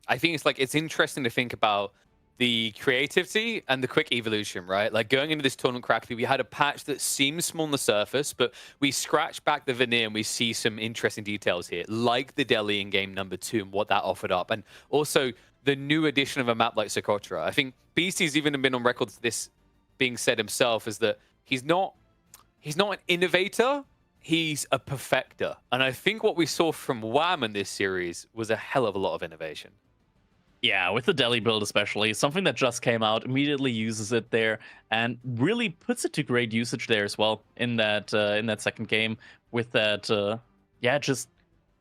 I think it's like, it's interesting to think about the creativity and the quick evolution, right? Like going into this tournament correctly, we had a patch that seems small on the surface, but we scratch back the veneer and we see some interesting details here, like the Delhi in game number 2 and what that offered up. And also the new addition of a map like Socotra. I think Beasty's even been on record to this being said himself, is that he's not an innovator, he's a perfecter. And I think what we saw from Wham in this series was a hell of a lot of innovation. Yeah, with the Delhi build especially, something that just came out, immediately uses it there and really puts it to great usage there as well in that second game with that, yeah, just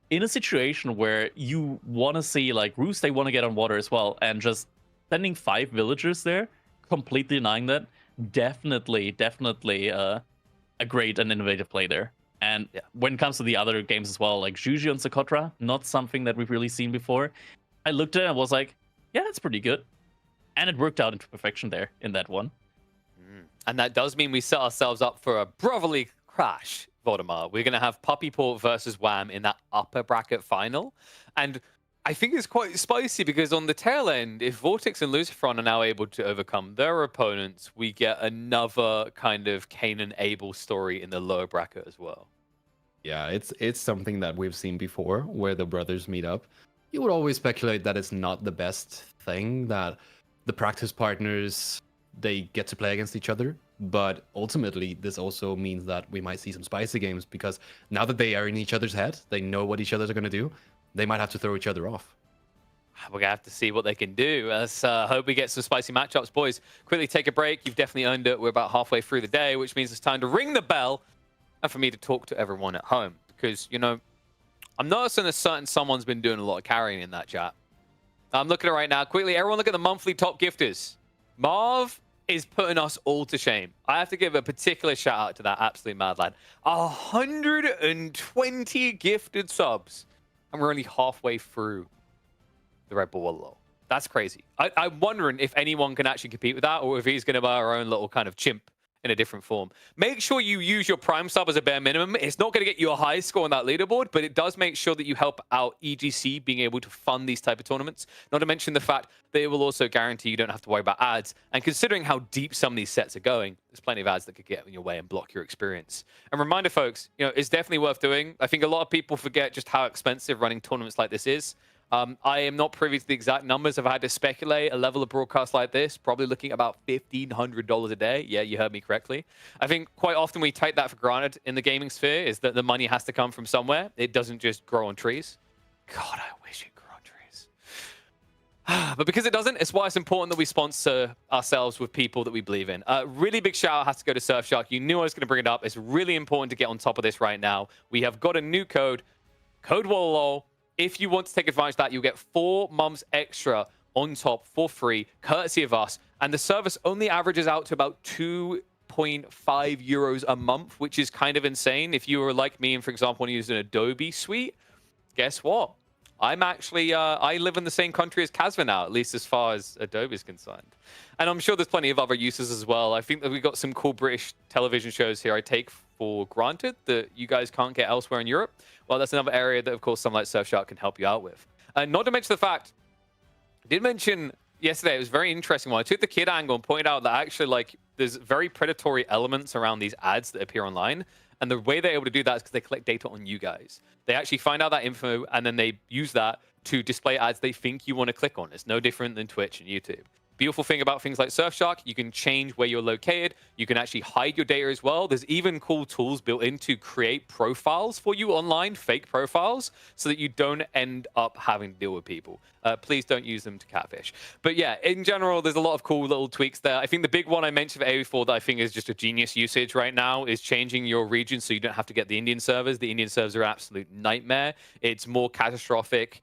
in a situation where you want to see, like, Roost, they want to get on water as well, and just sending 5 villagers there, completely denying that, definitely a great and innovative play there. And yeah, when it comes to the other games as well, like Zhuji and Socotra, not something that we've really seen before. I looked at it and was like, yeah, that's pretty good. And it worked out into perfection there in that one. And that does mean we set ourselves up for a brotherly crash, Voldemar. We're going to have Puppy Paw versus Wham in that upper bracket final. And I think it's quite spicy because on the tail end, if Vortex and Lucifron are now able to overcome their opponents, we get another kind of Cain and Abel story in the lower bracket as well. Yeah, it's something that we've seen before where the brothers meet up. You would always speculate that it's not the best thing, that the practice partners, they get to play against each other. But ultimately, this also means that we might see some spicy games, because now that they are in each other's head, they know what each other's are going to do, they might have to throw each other off. We're going to have to see what they can do. Let's hope we get some spicy matchups. Boys, quickly take a break. You've definitely earned it. We're about halfway through the day, which means it's time to ring the bell and for me to talk to everyone at home. Because, you know, I'm noticing a certain someone's been doing a lot of carrying in that chat. I'm looking at it right now. Quickly, everyone look at the monthly top gifters. Marv is putting us all to shame. I have to give a particular shout out to that absolute mad lad. 120 gifted subs. And we're only halfway through the Red Bull Wololo. That's crazy. I'm wondering if anyone can actually compete with that, or if he's going to buy our own little kind of chimp in a different form. Make sure you use your Prime sub as a bare minimum. It's not going to get you a high score on that leaderboard, but it does make sure that you help out EGC being able to fund these type of tournaments. Not to mention the fact that it will also guarantee you don't have to worry about ads. And considering how deep some of these sets are going, there's plenty of ads that could get in your way and block your experience. And reminder, folks, you know, it's definitely worth doing. I think a lot of people forget just how expensive running tournaments like this is. I am not privy to the exact numbers. If I had to speculate, a level of broadcast like this, probably looking at about $1,500 a day. Yeah, you heard me correctly. I think quite often we take that for granted in the gaming sphere, is that the money has to come from somewhere. It doesn't just grow on trees. God, I wish it grew on trees. But because it doesn't, it's why it's important that we sponsor ourselves with people that we believe in. Really big shout out has to go to Surfshark. You knew I was going to bring it up. It's really important to get on top of this right now. We have got a new code, code Wololo. If you want to take advantage of that, you'll get 4 months extra on top for free, courtesy of us. And the service only averages out to about 2.5 euros a month, which is kind of insane. If you were like me and, for example, want to use an Adobe suite, guess what? I'm actually, I live in the same country as Casva now, at least as far as Adobe is concerned. And I'm sure there's plenty of other uses as well. I think that we've got some cool British television shows here I take for granted that you guys can't get elsewhere in Europe. Well, that's another area that, of course, someone like Surfshark can help you out with. Not to mention the fact, I did mention yesterday, it was very interesting when I took the kid angle and pointed out that actually, like, there's very predatory elements around these ads that appear online. And the way they're able to do that is because they collect data on you guys. They actually find out that info, and then they use that to display ads they think you want to click on. It's no different than Twitch and YouTube. Beautiful thing about things like Surfshark, you can change where you're located. You can actually hide your data as well. There's even cool tools built in to create profiles for you online, fake profiles, so that you don't end up having to deal with people. Please don't use them to catfish. But yeah, in general, there's a lot of cool little tweaks there. I think the big one I mentioned for AOE4 that I think is just a genius usage right now is changing your region so you don't have to get the Indian servers. The Indian servers are an absolute nightmare. It's more catastrophic.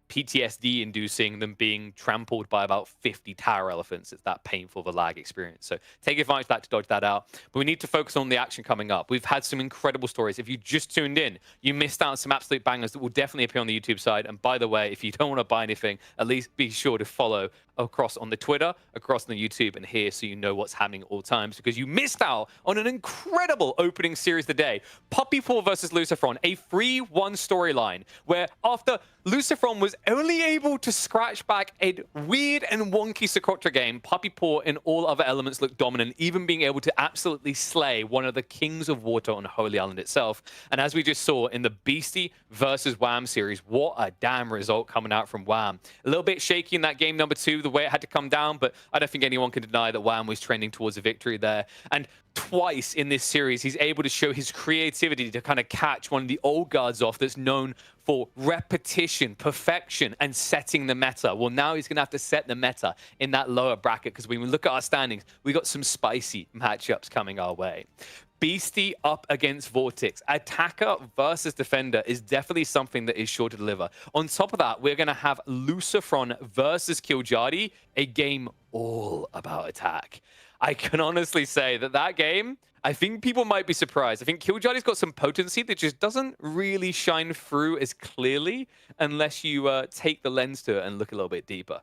PTSD inducing than being trampled by about 50 tower elephants. It's that painful of a lag experience. So take advantage of that to dodge that out. But we need to focus on the action coming up. We've had some incredible stories. If you just tuned in, you missed out on some absolute bangers that will definitely appear on the YouTube side. And by the way, if you don't want to buy anything, at least be sure to follow across on the Twitter, across on the YouTube, and here so you know what's happening at all times, because you missed out on an incredible opening series today. Puppy Paw versus Lucifron, a 3-1 storyline, where after Lucifron was only able to scratch back a weird and wonky Socotra game, Puppy Paw in all other elements looked dominant, even being able to absolutely slay one of the kings of water on Holy Island itself. And as we just saw in the Beasty versus Wham series, what a damn result coming out from Wham. A little bit shaky in that game number 2, the way it had to come down, but I don't think anyone can deny that Wham was trending towards a victory there. And twice in this series, he's able to show his creativity to kind of catch one of the old guards off that's known for repetition, perfection, and setting the meta. Well, now he's going to have to set the meta in that lower bracket, because when we look at our standings, we got some spicy matchups coming our way. Beasty up against Vortex. Attacker versus defender is definitely something that is sure to deliver. On top of that, we're going to have Lucifron versus Killjadi, a game all about attack. I can honestly say that that game, I think people might be surprised. I think Killjadi's got some potency that just doesn't really shine through as clearly unless you take the lens to it and look a little bit deeper.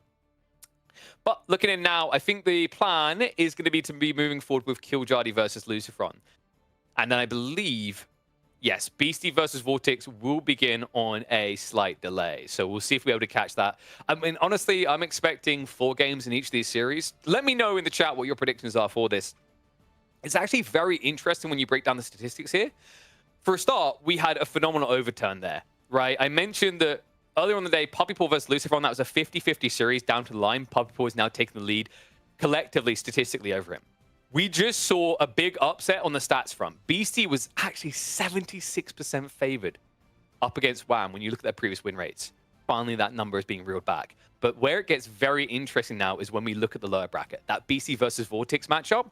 But looking in now, I think the plan is going to be moving forward with Killjadi versus Lucifron. And then I believe, yes, Beasty versus Vortex will begin on a slight delay. So we'll see if we're able to catch that. I mean, honestly, I'm expecting 4 games in each of these series. Let me know in the chat what your predictions are for this. It's actually very interesting when you break down the statistics here. For a start, we had a phenomenal overturn there, right? I mentioned that earlier on the day, Puppy Paw versus Lucifron, that was a 50-50 series down to the line. Puppy Paw is now taking the lead collectively, statistically over him. We just saw a big upset on the stats front. Beasty was actually 76% favored up against Wham when you look at their previous win rates. Finally, that number is being reeled back. But where it gets very interesting now is when we look at the lower bracket. That Beasty versus Vortex matchup,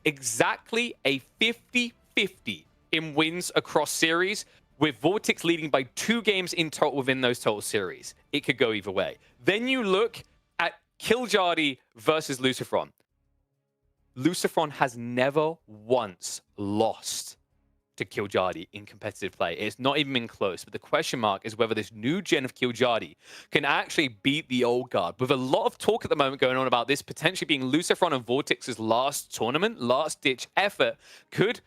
exactly a 50-50 in wins across series, with Vortex leading by 2 games in total within those total series. It could go either way. Then you look at Killjadi versus Lucifron. Lucifron has never once lost to Killjadi in competitive play. It's not even been close, but the question mark is whether this new gen of Killjadi can actually beat the old guard. With a lot of talk at the moment going on about this potentially being Lucifron and Vortex's last tournament, last-ditch effort, could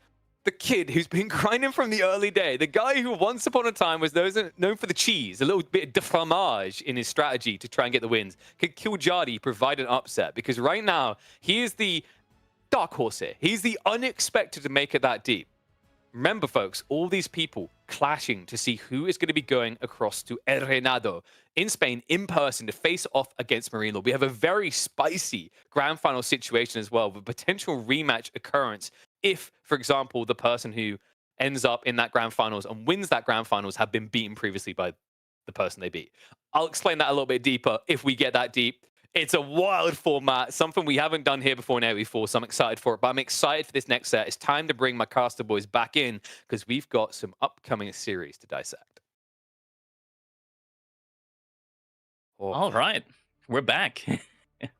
the kid who's been grinding from the early day, the guy who once upon a time was known for the cheese, a little bit of fromage in his strategy to try and get the wins, could Killjadi provide an upset? Because right now, he is the dark horse here. He's the unexpected to make it that deep. Remember, folks, all these people clashing to see who is going to be going across to El Reinado in Spain in person to face off against Marino. We have a very spicy grand final situation as well, with a potential rematch occurrence if, for example, the person who ends up in that grand finals and wins that grand finals have been beaten previously by the person they beat. I'll explain that a little bit deeper if we get that deep. It's a wild format, something we haven't done here before in AOE4, so I'm excited for it. But I'm excited for this next set. It's time to bring my caster boys back in, because we've got some upcoming series to dissect. All right, we're back.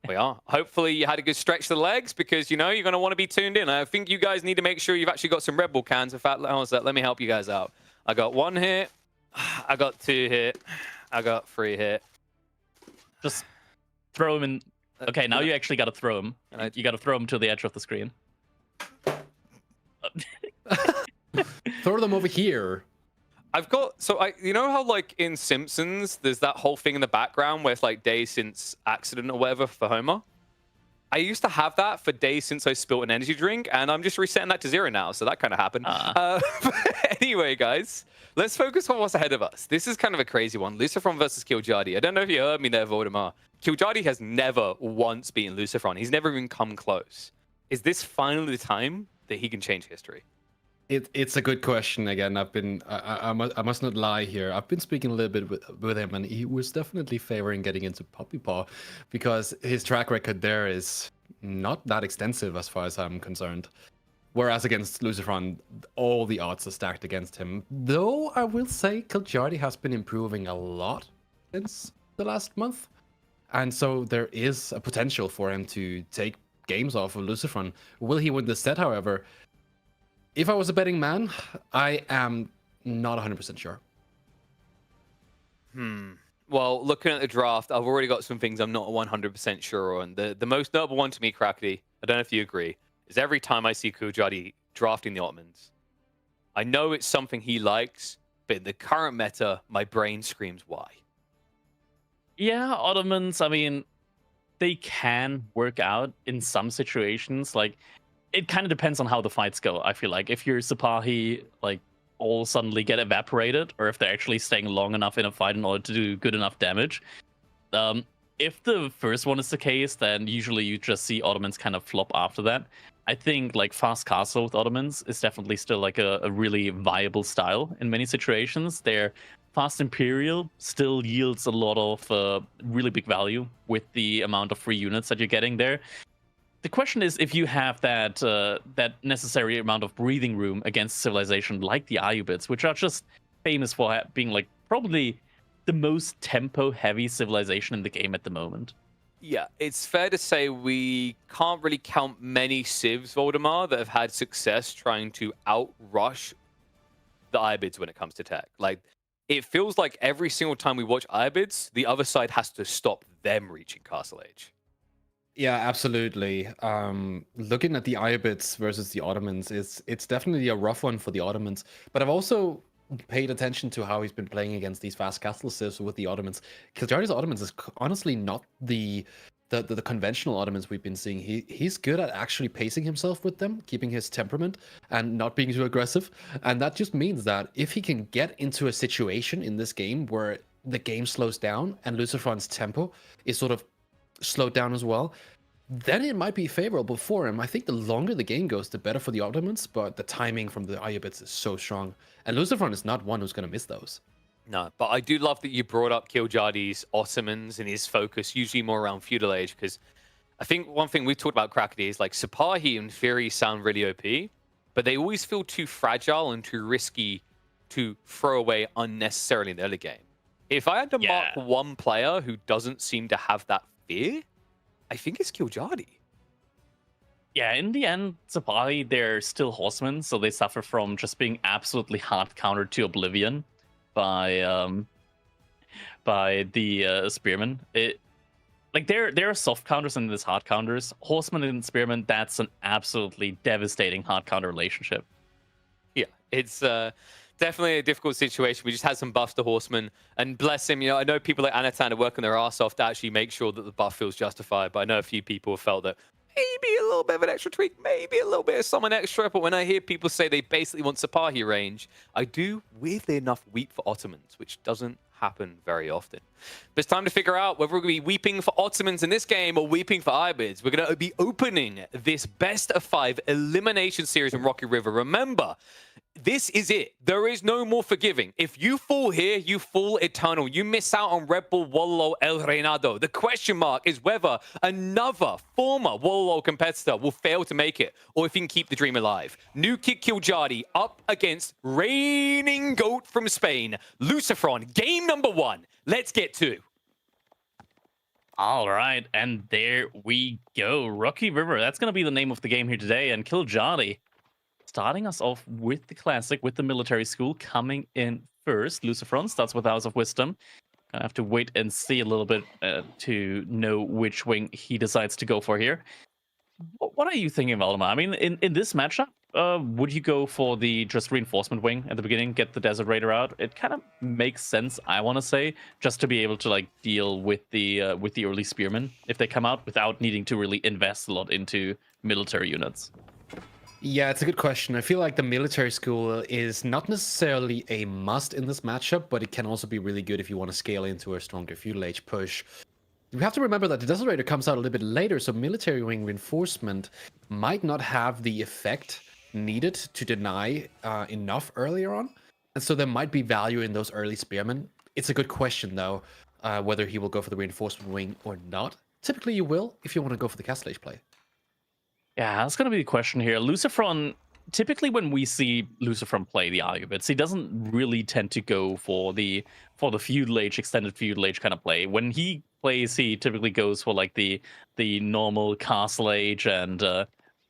We are. Hopefully you had a good stretch to the legs, because, you know, you're going to want to be tuned in. I think you guys need to make sure you've actually got some Red Bull cans. In fact, how's that? Let me help you guys out. I got one here. I got 2 hit. I got 3 hit. Just throw him in. Okay, now you actually got to throw him. And You got to throw him to the edge of the screen. Throw them over here. I've got you know how like in Simpsons there's that whole thing in the background where it's like days since accident or whatever for Homer. I used to have that for days since I spilled an energy drink, and I'm just resetting that to 0 now, so that kind of happened. Anyway, guys, let's focus on what's ahead of us. This is kind of a crazy one. Lucifron versus Killjadi. I don't know if you heard me there, Voldemar. Killjadi has never once beaten Lucifron. He's never even come close. Is this finally the time that he can change history? It's a good question. Again, I must not lie here. I've been speaking a little bit with him, and he was definitely favoring getting into Puppy Paw because his track record there is not that extensive as far as I'm concerned. Whereas against Lucifron, all the odds are stacked against him. Though I will say Killjadi has been improving a lot since the last month, and so there is a potential for him to take games off of Lucifron. Will he win the set, however? If I was a betting man, I am not 100% sure. Well, looking at the draft, I've already got some things I'm not 100% sure on. The most notable one to me, Crackety, I don't know if you agree, is every time I see Killjadi drafting the Ottomans, I know it's something he likes, but in the current meta, my brain screams why. Yeah, Ottomans, I mean, they can work out in some situations. Like, it kind of depends on how the fights go, I feel like. If your Sipahi, like, all suddenly get evaporated, or if they're actually staying long enough in a fight in order to do good enough damage. If the first one is the case, then usually you just see Ottomans kind of flop after that. I think, like, Fast Castle with Ottomans is definitely still, like, a really viable style in many situations. Their Fast Imperial still yields a lot of really big value with the amount of free units that you're getting there. The question is if you have that that necessary amount of breathing room against civilization like the Ayubids, which are just famous for being like probably the most tempo-heavy civilization in the game at the moment. Yeah, it's fair to say we can't really count many civs, Voldemar, that have had success trying to outrush the Ayubids when it comes to tech. Like, it feels like every single time we watch Ayubids, the other side has to stop them reaching Castle Age. Yeah, absolutely. Looking at the Ayubids versus the Ottomans, it's definitely a rough one for the Ottomans. But I've also paid attention to how he's been playing against these fast castle civs with the Ottomans. Killjadi's Ottomans is honestly not the conventional Ottomans we've been seeing. He's good at actually pacing himself with them, keeping his temperament and not being too aggressive. And that just means that if he can get into a situation in this game where the game slows down and Lucifron's tempo is sort of slowed down as well, then it might be favorable for him. I think the longer the game goes, the better for the Ottomans, but the timing from the Ayubids is so strong. And Lucifron is not one who's going to miss those. No, but I do love that you brought up Killjadi's Ottomans and his focus, usually more around feudal age, because I think one thing we've talked about Crackety is like Sipahi in theory sound really OP, but they always feel too fragile and too risky to throw away unnecessarily in the early game. If I had to mark one player who doesn't seem to have that fear, I think it's Killjadi. Yeah, in the end, Sipahi, they're still horsemen, so they suffer from just being absolutely hard countered to oblivion by the spearmen. There are soft counters and there's hard counters. Horsemen and spearmen, that's an absolutely devastating hard counter relationship. Yeah, it's definitely a difficult situation. We just had some buffs to horsemen, and bless him, I know people like Anatan are working their ass off to actually make sure that the buff feels justified, but I know a few people have felt that maybe a little bit of an extra tweak, maybe a little bit of someone extra, but when I hear people say they basically want Sipahi range, I do weirdly enough weep for Ottomans, which doesn't happen very often. But it's time to figure out whether we're going to be weeping for Ottomans in this game or weeping for Ayubids. We're going to be opening this best of 5 elimination series in Rocky River. Remember, this is it. There is no more forgiving. If you fall here, you fall eternal. You miss out on Red Bull Wololo El Reinado. The question mark is whether another former Wololo competitor will fail to make it, or if he can keep the dream alive. New Kid Killjadi up against reigning GOAT from Spain, Lucifron. Game number 1. Let's get to. All right, and there we go. Rocky River, that's going to be the name of the game here today, and Killjadi starting us off with the classic, with the military school, coming in first. Lucifron starts with House of Wisdom. I have to wait and see a little bit to know which wing he decides to go for here. What are you thinking, Valdemar? I mean, in this matchup, would you go for the just reinforcement wing at the beginning, get the Desert Raider out? It kind of makes sense, I want to say, just to be able to like deal with the early spearmen if they come out without needing to really invest a lot into military units. Yeah, it's a good question. I feel like the military school is not necessarily a must in this matchup, but it can also be really good if you want to scale into a stronger feudal age push. We have to remember that the Desert Raider comes out a little bit later, so military wing reinforcement might not have the effect needed to deny enough earlier on. And so there might be value in those early spearmen. It's a good question, though, whether he will go for the reinforcement wing or not. Typically, you will if you want to go for the Castle Age play. Yeah, that's going to be the question here. Lucifron, typically when we see Lucifron play the Argubits, he doesn't really tend to go for the feudal age, extended feudal age kind of play. When he plays, he typically goes for like the normal Castle Age and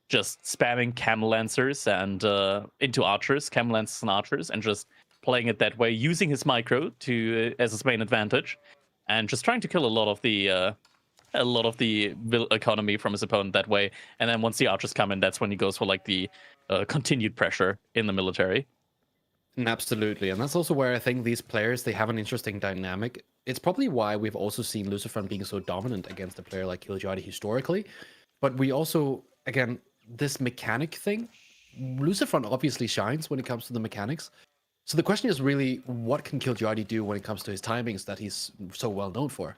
just spamming Camel Lancers and into Archers, Camel Lancers and Archers, and just playing it that way, using his micro to as his main advantage, and just trying to kill a lot of the economy from his opponent that way. And then once the Archers come in, that's when he goes for like the continued pressure in the military. Absolutely, and that's also where I think these players, they have an interesting dynamic. It's probably why we've also seen Lucifron being so dominant against a player like Killjadi historically. But we also, again, this mechanic thing, Lucifron obviously shines when it comes to the mechanics. So the question is really, what can Killjadi do when it comes to his timings that he's so well known for?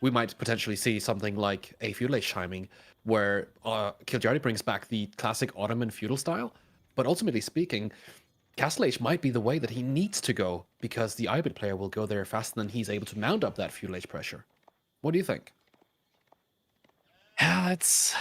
We might potentially see something like a feudal age timing, where Killjadi brings back the classic Ottoman feudal style. But ultimately speaking, Castle Age might be the way that he needs to go, because the Ibid player will go there faster than he's able to mount up that feudal age pressure. What do you think? Yeah, it's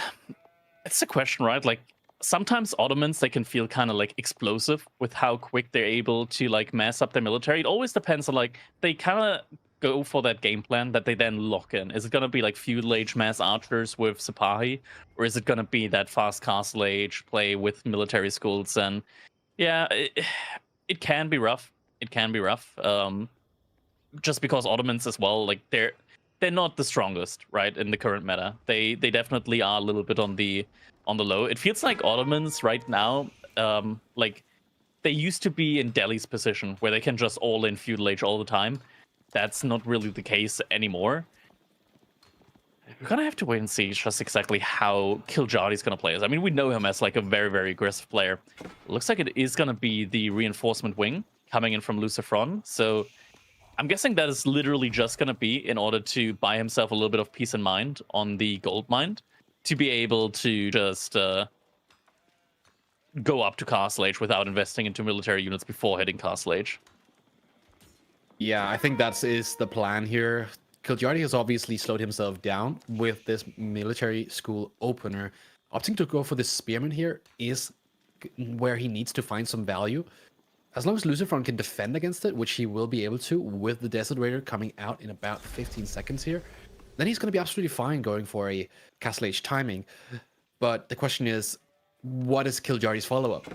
a question, right? Like sometimes Ottomans, they can feel kind of like explosive with how quick they're able to like mass up their military. It always depends on like, they kind of go for that game plan that they then lock in. Is it going to be like feudal age mass archers with Sipahi, or is it going to be that fast Castle Age play with military schools? And yeah, it can be rough. It can be rough. Just because Ottomans as well, like they're not the strongest, right, in the current meta. They definitely are a little bit on the low. It feels like Ottomans right now, like they used to be in Delhi's position where they can just all in feudal age all the time. That's not really the case anymore. We're gonna have to wait and see just exactly how Killjadi's gonna play us. I mean, we know him as like a very, very aggressive player. Looks like it is gonna be the reinforcement wing coming in from Lucifron. So I'm guessing that is literally just gonna be in order to buy himself a little bit of peace and mind on the gold mine, to be able to just go up to Castle Age without investing into military units before hitting Castle Age. Yeah, I think that is the plan here. Killjadi has obviously slowed himself down with this military school opener. Opting to go for this spearman here is where he needs to find some value. As long as Lucifron can defend against it, which he will be able to with the Desert Raider coming out in about 15 seconds here, then he's going to be absolutely fine going for a Castle Age timing. But the question is, what is Killjadi's follow-up?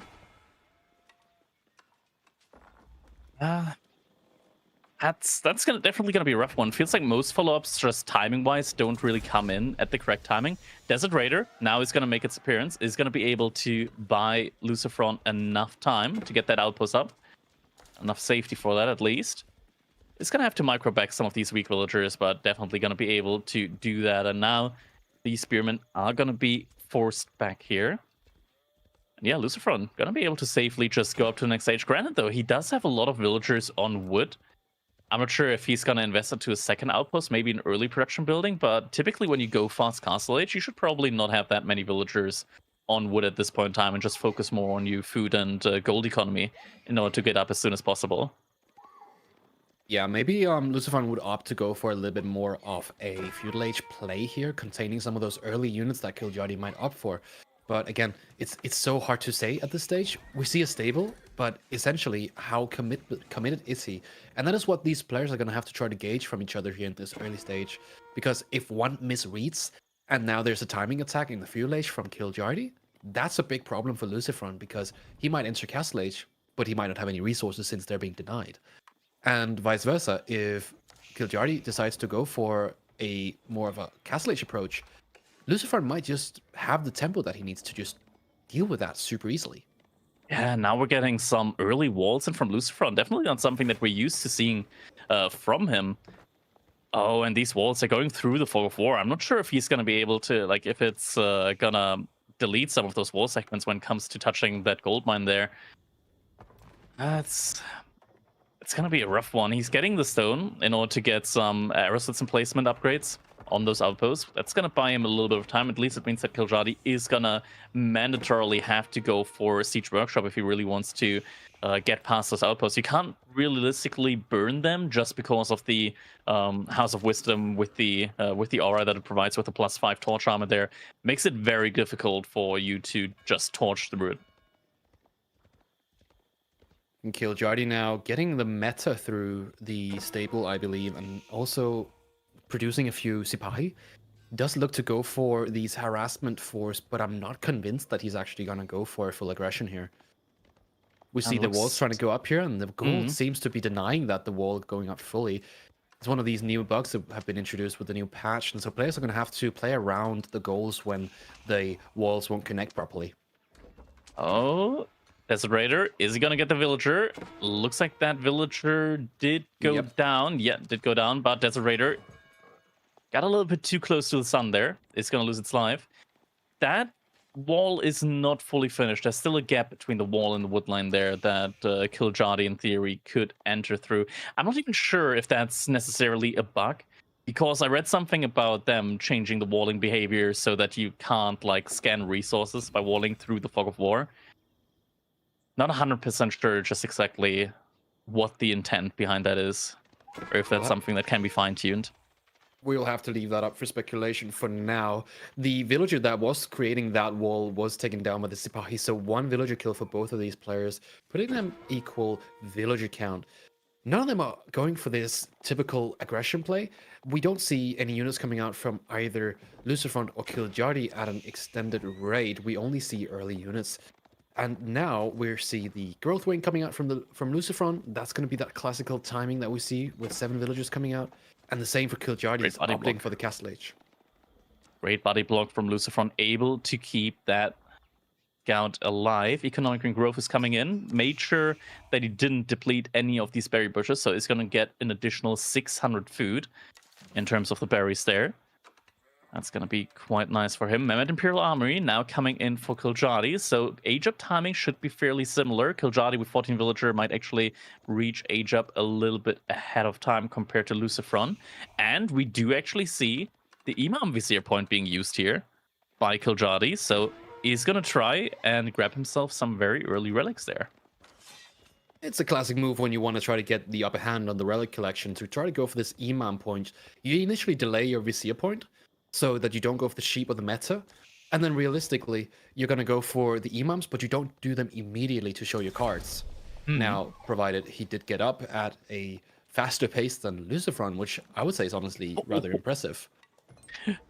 That's definitely gonna be a rough one. Feels like most follow-ups, just timing-wise, don't really come in at the correct timing. Desert Raider now is gonna make its appearance. Is gonna be able to buy Lucifron enough time to get that outpost up, enough safety for that at least. It's gonna have to micro back some of these weak villagers, but definitely gonna be able to do that. And now these spearmen are gonna be forced back here. And yeah, Lucifron gonna be able to safely just go up to the next stage. Granted, though, he does have a lot of villagers on wood. I'm not sure if he's going to invest into a second outpost, maybe an early production building, but typically when you go fast Castle Age, you should probably not have that many villagers on wood at this point in time and just focus more on your food and gold economy in order to get up as soon as possible. Yeah, maybe Lucifron would opt to go for a little bit more of a feudal age play here, containing some of those early units that Killjadi might opt for. But again, it's so hard to say at this stage. We see a stable, but essentially, how committed is he? And that is what these players are going to have to try to gauge from each other here in this early stage. Because if one misreads, and now there's a timing attack in the feudal age from Killjadi, that's a big problem for Lucifron, because he might enter Castle Age, but he might not have any resources since they're being denied. And vice versa, if Kiljardi decides to go for a more of a Castle Age approach, Lucifer might just have the tempo that he needs to just deal with that super easily. Yeah, now we're getting some early walls in from Lucifer. Definitely not something that we're used to seeing from him. Oh, and these walls are going through the Fog of War. I'm not sure if he's going to be able to, like, if it's going to delete some of those wall segments when it comes to touching that gold mine there. It's going to be a rough one. He's getting the stone in order to get some aeroslits and placement upgrades on those outposts. That's going to buy him a little bit of time. At least it means that Kiljardi is going to mandatorily have to go for Siege Workshop if he really wants to get past those outposts. You can't realistically burn them just because of the House of Wisdom with the aura that it provides with the +5 torch armor there. Makes it very difficult for you to just torch through it. And Kiljardi now getting the meta through the stable, I believe, and also producing a few Sipahi. Does look to go for these harassment force, but I'm not convinced that he's actually going to go for full aggression here. We see the walls trying to go up here, and the gold seems to be denying that the wall going up fully. It's one of these new bugs that have been introduced with the new patch, and so players are going to have to play around the goals when the walls won't connect properly. Oh, Desert Raider, is he going to get the villager? Looks like that villager did go down. Yeah, did go down, but Desert Raider got a little bit too close to the sun there. It's going to lose its life. That wall is not fully finished. There's still a gap between the wall and the wood line there that Kiljardi, in theory, could enter through. I'm not even sure if that's necessarily a bug, because I read something about them changing the walling behavior so that you can't, like, scan resources by walling through the Fog of War. Not 100% sure just exactly what the intent behind that is, or if that's something that can be fine-tuned. We'll have to leave that up for speculation for now. The villager that was creating that wall was taken down by the Sipahi, so one villager kill for both of these players, putting them equal villager count. None of them are going for this typical aggression play. We don't see any units coming out from either Lucifer or Kiljardi at an extended raid. We only see early units. And now we see the growth wing coming out from Lucifer. That's going to be that classical timing that we see with 7 villagers coming out. And the same for Kiljardi, is opting for the Castle Age. Great body block from Lucifer, able to keep that scout alive. Economic and growth is coming in. Made sure that he didn't deplete any of these berry bushes, so he's going to get an additional 600 food in terms of the berries there. That's going to be quite nice for him. Mehmet Imperial Armory now coming in for Kiljardi. So age up timing should be fairly similar. Kiljardi with 14 villager might actually reach age up a little bit ahead of time compared to Lucifron. And we do actually see the Imam Vizier point being used here by Kiljardi. So he's going to try and grab himself some very early relics there. It's a classic move when you want to try to get the upper hand on the relic collection. To try to go for this Imam point, you initially delay your Vizier point, so that you don't go for the sheep or the meta. And then realistically, you're going to go for the imams, but you don't do them immediately to show your cards. Now, provided he did get up at a faster pace than Lucifron, which I would say is honestly rather impressive.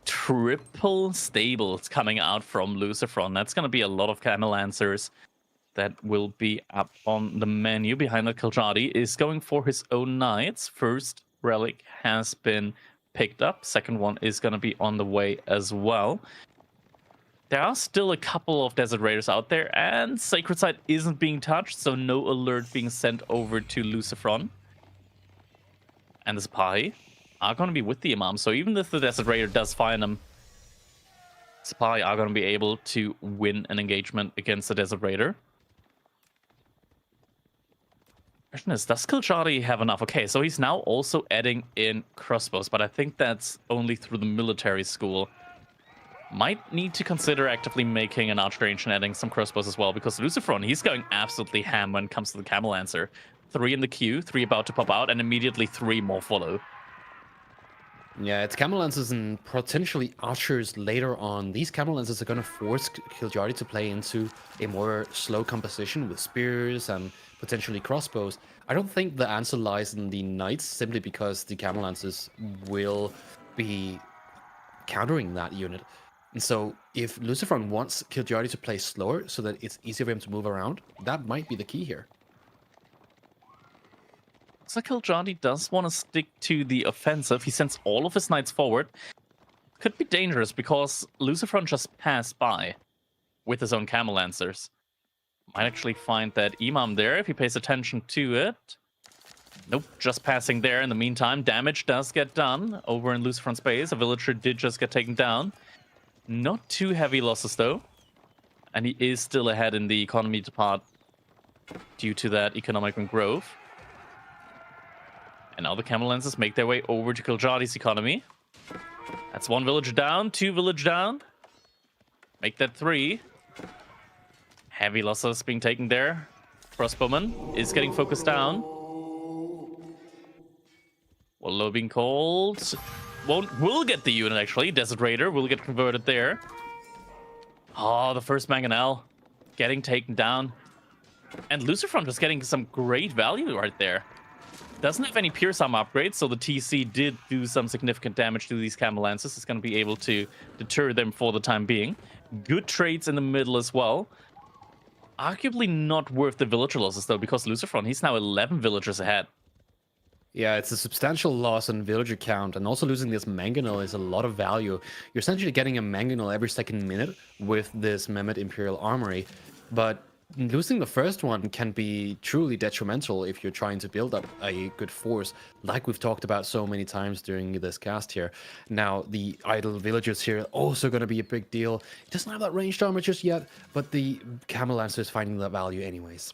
Triple stables coming out from Lucifron. That's going to be a lot of Camel Lancers that will be up on the menu. Behind that, Kiljardi is going for his own knights. First relic has been picked up. Second one is going to be on the way as well. There are still a couple of Desert Raiders out there, and Sacred Site isn't being touched, so no alert being sent over to Lucifron. And the Sipahi are going to be with the Imam, so even if the Desert Raider does find them, Sipahi are going to be able to win an engagement against the Desert Raider. Question is, does Kiljardi have enough? Okay, so he's now also adding in crossbows, but I think that's only through the military school. Might need to consider actively making an archer range and adding some crossbows as well, because Lucifron, he's going absolutely ham when it comes to the Camel Lancer. 3 in the queue, 3 about to pop out, and immediately 3 more follow. Yeah, it's Camel Lancers and potentially archers later on. These Camel Lancers are going to force Kiljardi to play into a more slow composition with spears and potentially crossbows. I don't think the answer lies in the knights, simply because the Camel Lancers will be countering that unit. And so if Lucifron wants Kiljardi to play slower so that it's easier for him to move around, that might be the key here. Looks like Kiljadi does want to stick to the offensive. He sends all of his knights forward. Could be dangerous because Lucifron just passed by with his own Camel Lancers. Might actually find that Imam there if he pays attention to it. Nope, just passing there in the meantime. Damage does get done over in Lucifron's base. A villager did just get taken down. Not too heavy losses though. And he is still ahead in the economy depart due to that economic growth. And now the Camel Lancers make their way over to Kiljadi's economy. That's 1 villager down, 2 village down. Make that 3. Heavy losses being taken there. Crossbowman is getting focused down. Wololo being called. Will get the unit actually. Desert Raider will get converted there. Oh, the first Mangonel getting taken down. And Lucifron was getting some great value right there. Doesn't have any Pierce Arm upgrades, so the TC did do some significant damage to these Camel Lancers. It's going to be able to deter them for the time being. Good trades in the middle as well. Arguably not worth the villager losses though, because Lucifron, he's now 11 villagers ahead. Yeah, it's a substantial loss in villager count, and also losing this Mangonel is a lot of value. You're essentially getting a Mangonel every second minute with this Mehmet Imperial Armory, but losing the first one can be truly detrimental if you're trying to build up a good force, like we've talked about so many times during this cast here. Now, the idle villagers here are also going to be a big deal. It doesn't have that ranged armor just yet, but the Camel Lancer is finding that value anyways.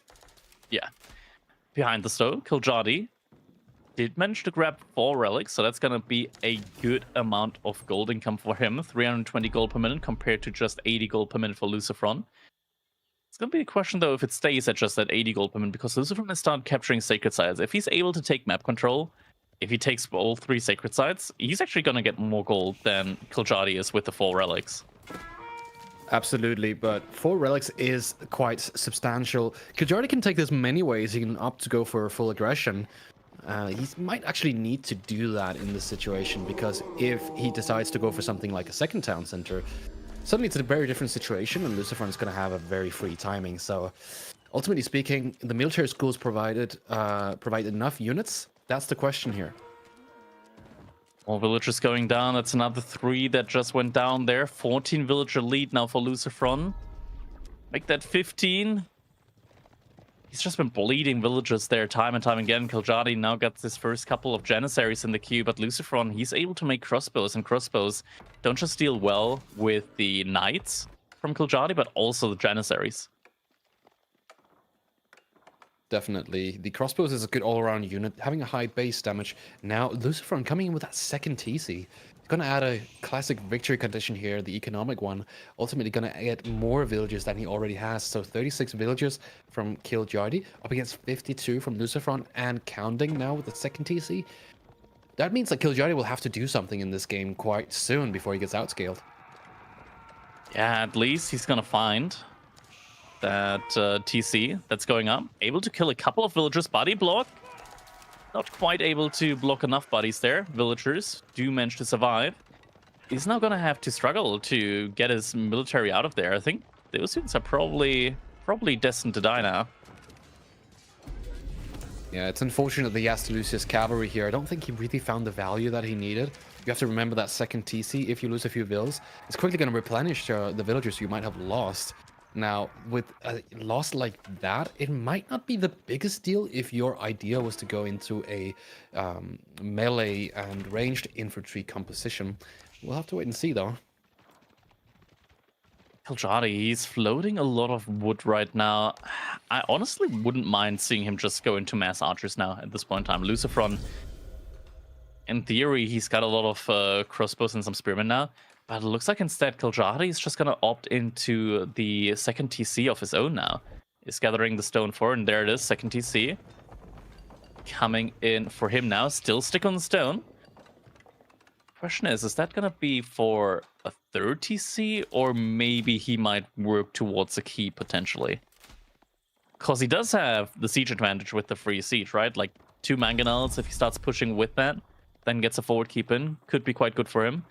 Yeah. Behind the stove, Kiljadi did manage to grab 4 relics, so that's going to be a good amount of gold income for him. 320 gold per minute compared to just 80 gold per minute for Lucifron. It's going to be a question, though, if it stays at just that 80 gold per minute, because Lucifron has started capturing sacred sites. If he's able to take map control, if he takes all 3 sacred sites, he's actually going to get more gold than Kiljadi is with the 4 relics. Absolutely, but 4 relics is quite substantial. Kiljadi can take this many ways. He can opt to go for full aggression. He might actually need to do that in this situation, because if he decides to go for something like a second town center, suddenly it's a very different situation, and Lucifron is going to have a very free timing. So, ultimately speaking, the military schools provide enough units. That's the question here. More villagers going down. That's another 3 that just went down there. 14 villager lead now for Lucifron. Make that 15. He's just been bleeding villagers there time and time again. Kiljadi now got his first couple of Janissaries in the queue, but Lucifron, he's able to make crossbows, and crossbows don't just deal well with the knights from Kiljadi, but also the Janissaries. Definitely. The crossbows is a good all-around unit, having a high base damage. Now, Lucifron coming in with that second TC. Going to add a classic victory condition here, the economic one. Ultimately going to get more villages than he already has. So 36 villages from Kiljadi, up against 52 from Lucifron, and counting now with the second TC. That means that Kiljadi will have to do something in this game quite soon before he gets outscaled. Yeah, at least he's going to find that TC that's going up. Able to kill a couple of villagers, body block. Not quite able to block enough bodies there. Villagers do manage to survive. He's now going to have to struggle to get his military out of there. I think those units are probably destined to die now. Yeah, it's unfortunate that he has to lose his cavalry here. I don't think he really found the value that he needed. You have to remember that second TC, if you lose a few vills, it's quickly going to replenish the villagers you might have lost. Now, with a loss like that, it might not be the biggest deal if your idea was to go into a melee and ranged infantry composition. We'll have to wait and see, though. Kiljadi, he's floating a lot of wood right now. I honestly wouldn't mind seeing him just go into mass archers now at this point in time. Lucifron, in theory, he's got a lot of crossbows and some spearmen now. But it looks like instead Kiljadi is just going to opt into the second TC of his own now. He's gathering the stone for, and there it is, second TC. Coming in for him now, still stick on the stone. Question is that going to be for a third TC, or maybe he might work towards a key potentially? Because he does have the siege advantage with the free siege, right? Like 2 mangonels, if he starts pushing with that, then gets a forward keep in, could be quite good for him.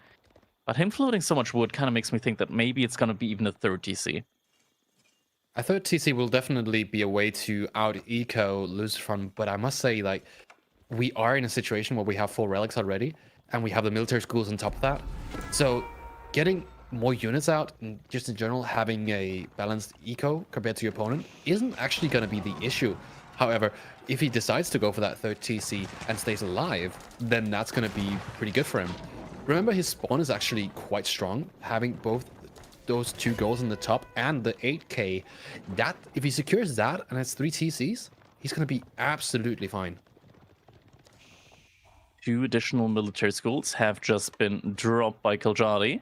But him floating so much wood kind of makes me think that maybe it's going to be even a third TC. A third TC will definitely be a way to out-eco Lucifron, but I must say, like, we are in a situation where we have 4 relics already, and we have the military schools on top of that. So getting more units out, and just in general, having a balanced eco compared to your opponent isn't actually going to be the issue. However, if he decides to go for that 3rd TC and stays alive, then that's going to be pretty good for him. Remember, his spawn is actually quite strong, having both those 2 goals in the top and the 8k. That, if he secures that and has 3 TCs, he's going to be absolutely fine. 2 additional military schools have just been dropped by Kiljari.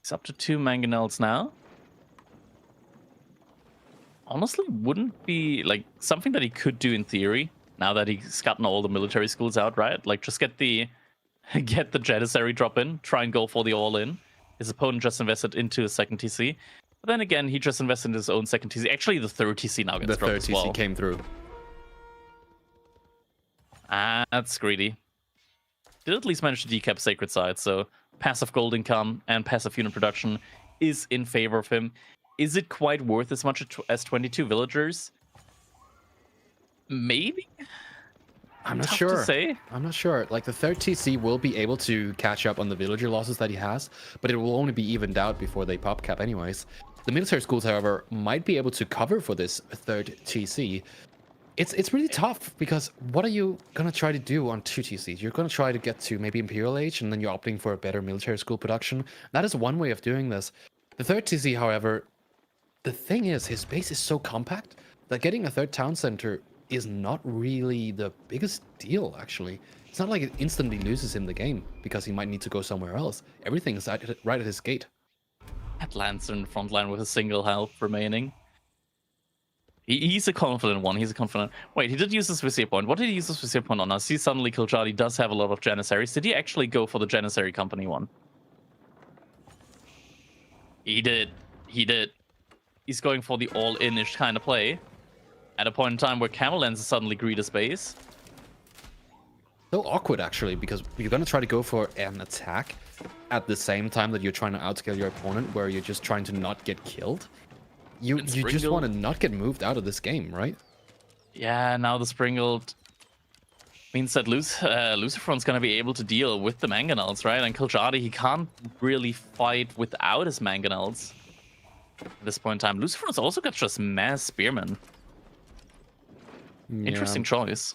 He's up to 2 mangonels now. Honestly, wouldn't be like something that he could do in theory, now that he's gotten all the military schools out, right? Like, just get the Janissary drop in, try and go for the all-in. His opponent just invested into a 2nd TC. But then again, he just invested in his own 2nd TC. Actually, the 3rd TC now gets dropped as well. The 3rd TC came through. Ah, that's greedy. Did at least manage to decap Sacred Side, so passive gold income and passive unit production is in favor of him. Is it quite worth as much as 22 villagers? Maybe? I'm not Tough sure. to say. I'm not sure. Like, the 3rd TC will be able to catch up on the villager losses that he has, but it will only be evened out before they pop cap anyways. The military schools, however, might be able to cover for this 3rd TC. It's really tough, because what are you going to try to do on 2 TCs? You're going to try to get to maybe Imperial Age, and then you're opting for a better military school production. That is one way of doing this. The 3rd TC, however, the thing is, his base is so compact that getting a 3rd town center is not really the biggest deal, actually. It's not like it instantly loses him the game, because he might need to go somewhere else. Everything is right at his gate. At Lancer in the front line with a single health remaining. He's a confident one. He's a confident. Wait, he did use his Vizier point. What did he use his Vizier point on? I see suddenly Kiljari does have a lot of Janissaries. Did he actually go for the Janissary Company one? He did. He did. He's going for the all-in-ish kind of play. At a point in time where Camel Lens suddenly greed his base. So awkward, actually, because you're going to try to go for an attack at the same time that you're trying to outscale your opponent, where you're just trying to not get killed. You just want to not get moved out of this game, right? Yeah, now the Springled means that Luciferon's going to be able to deal with the Mangonels, right? And Kiljari, he can't really fight without his Mangonels. At this point in time, Luciferon's also got just mass Spearmen. Yeah. Interesting choice.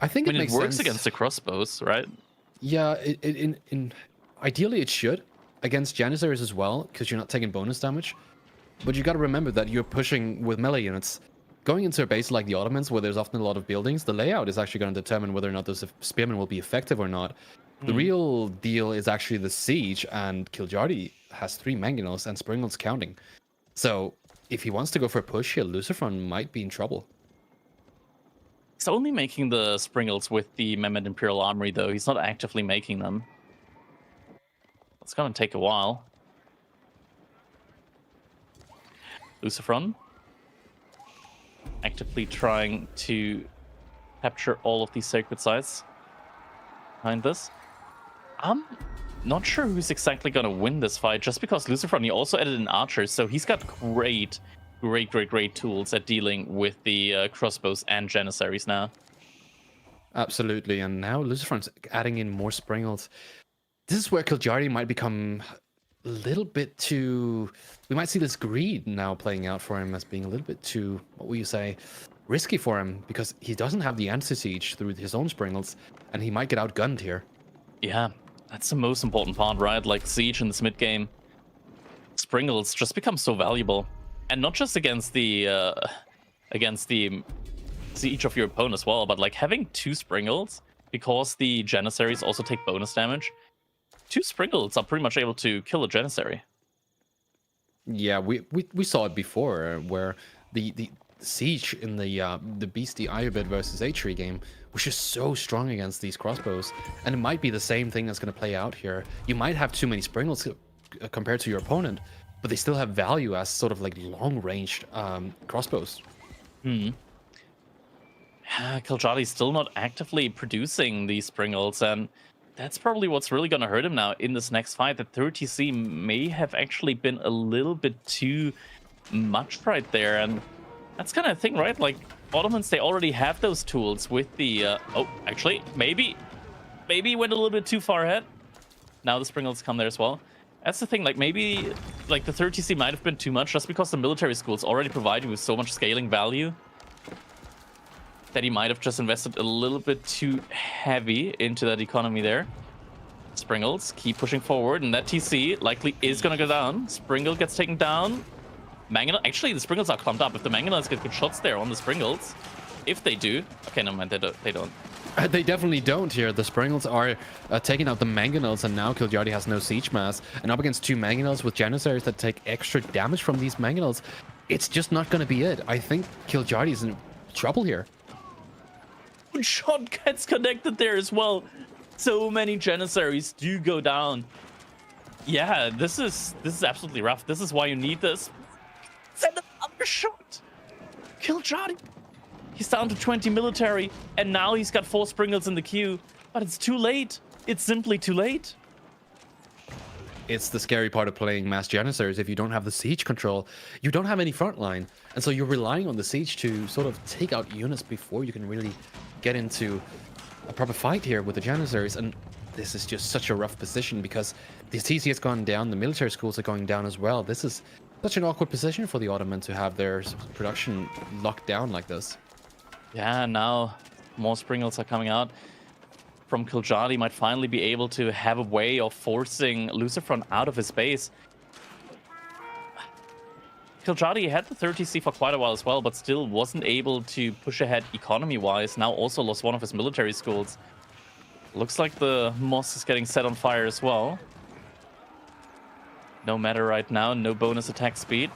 I think it makes works sense against the crossbows, right? Yeah, ideally it should against Janissaries as well, because you're not taking bonus damage. But you got to remember that you're pushing with melee units. Going into a base like the Ottomans, where there's often a lot of buildings, the layout is actually going to determine whether or not those spearmen will be effective or not. The real deal is actually the siege, and Kiljari has 3 mangonels and Springles counting. So if he wants to go for a push here, Luciferon might be in trouble. He's only making the Springles with the Mehmed Imperial Armory, though. He's not actively making them. It's going to take a while. Luciferon actively trying to capture all of these sacred sites behind this. I'm not sure who's exactly going to win this fight, just because Luciferon, he also added an archer, so he's got great tools at dealing with the crossbows and Janissaries now. Absolutely, and now Luciferon's adding in more Springles. This is where Kiljari might become a little bit too... We might see this greed now playing out for him as being a little bit too, what will you say, risky for him, because he doesn't have the anti-siege through his own Springles, and he might get outgunned here. Yeah, that's the most important part, right? Like, siege in this mid game, Springles just become so valuable, and not just against the siege of your opponent as well, but like having 2 Springles, because the Janissaries also take bonus damage. 2 Springles are pretty much able to kill a Janissary. Yeah, we saw it before, where the siege in the Beasty Ayurved versus Atri game was just so strong against these crossbows, and it might be the same thing that's going to play out here. You might have too many Springles compared to your opponent, but they still have value as sort of like long-ranged crossbows. Kiljari's still not actively producing these Springles, and that's probably what's really going to hurt him now in this next fight. The 30C may have actually been a little bit too much right there, and that's kind of thing, right? Like, Ottomans, they already have those tools with the... oh, actually, maybe he went a little bit too far ahead. Now the Springles come there as well. That's the thing, like maybe like the 30C might have been too much just because the military schools already provide you with so much scaling value that he might have just invested a little bit too heavy into that economy there. Springles keep pushing forward, and that TC likely is going to go down. Springle gets taken down. Mangonel, actually, the Springles are clumped up. If the Mangonels get good shots there on the Springles, if they do, okay, never mind, they don't. They definitely don't here. The Springles are taking out the Mangonels, and now Killjardy has no siege mass. And up against two Mangonels with Janissaries that take extra damage from these Mangonels, it's just not going to be it. I think Killjardy is in trouble here. Good shot gets connected there as well. So many Janissaries do go down. Yeah, this is absolutely rough. This is why you need this. Send another shot. Killjardy. He's down to 20 military, and now he's got 4 Springles in the queue. But it's too late. It's simply too late. It's the scary part of playing mass Janissaries. If you don't have the siege control, you don't have any front line. And so you're relying on the siege to sort of take out units before you can really get into a proper fight here with the Janissaries. And this is just such a rough position because the TC has gone down, the military schools are going down as well. This is such an awkward position for the Ottoman to have their production locked down like this. Yeah, now more Springles are coming out from Killjardy. Might finally be able to have a way of forcing Lucifron out of his base. Killjardy had the 30C for quite a while as well, but still wasn't able to push ahead economy-wise. Now also lost one of his military schools. Looks like the Moss is getting set on fire as well. No matter right now, no bonus attack speed.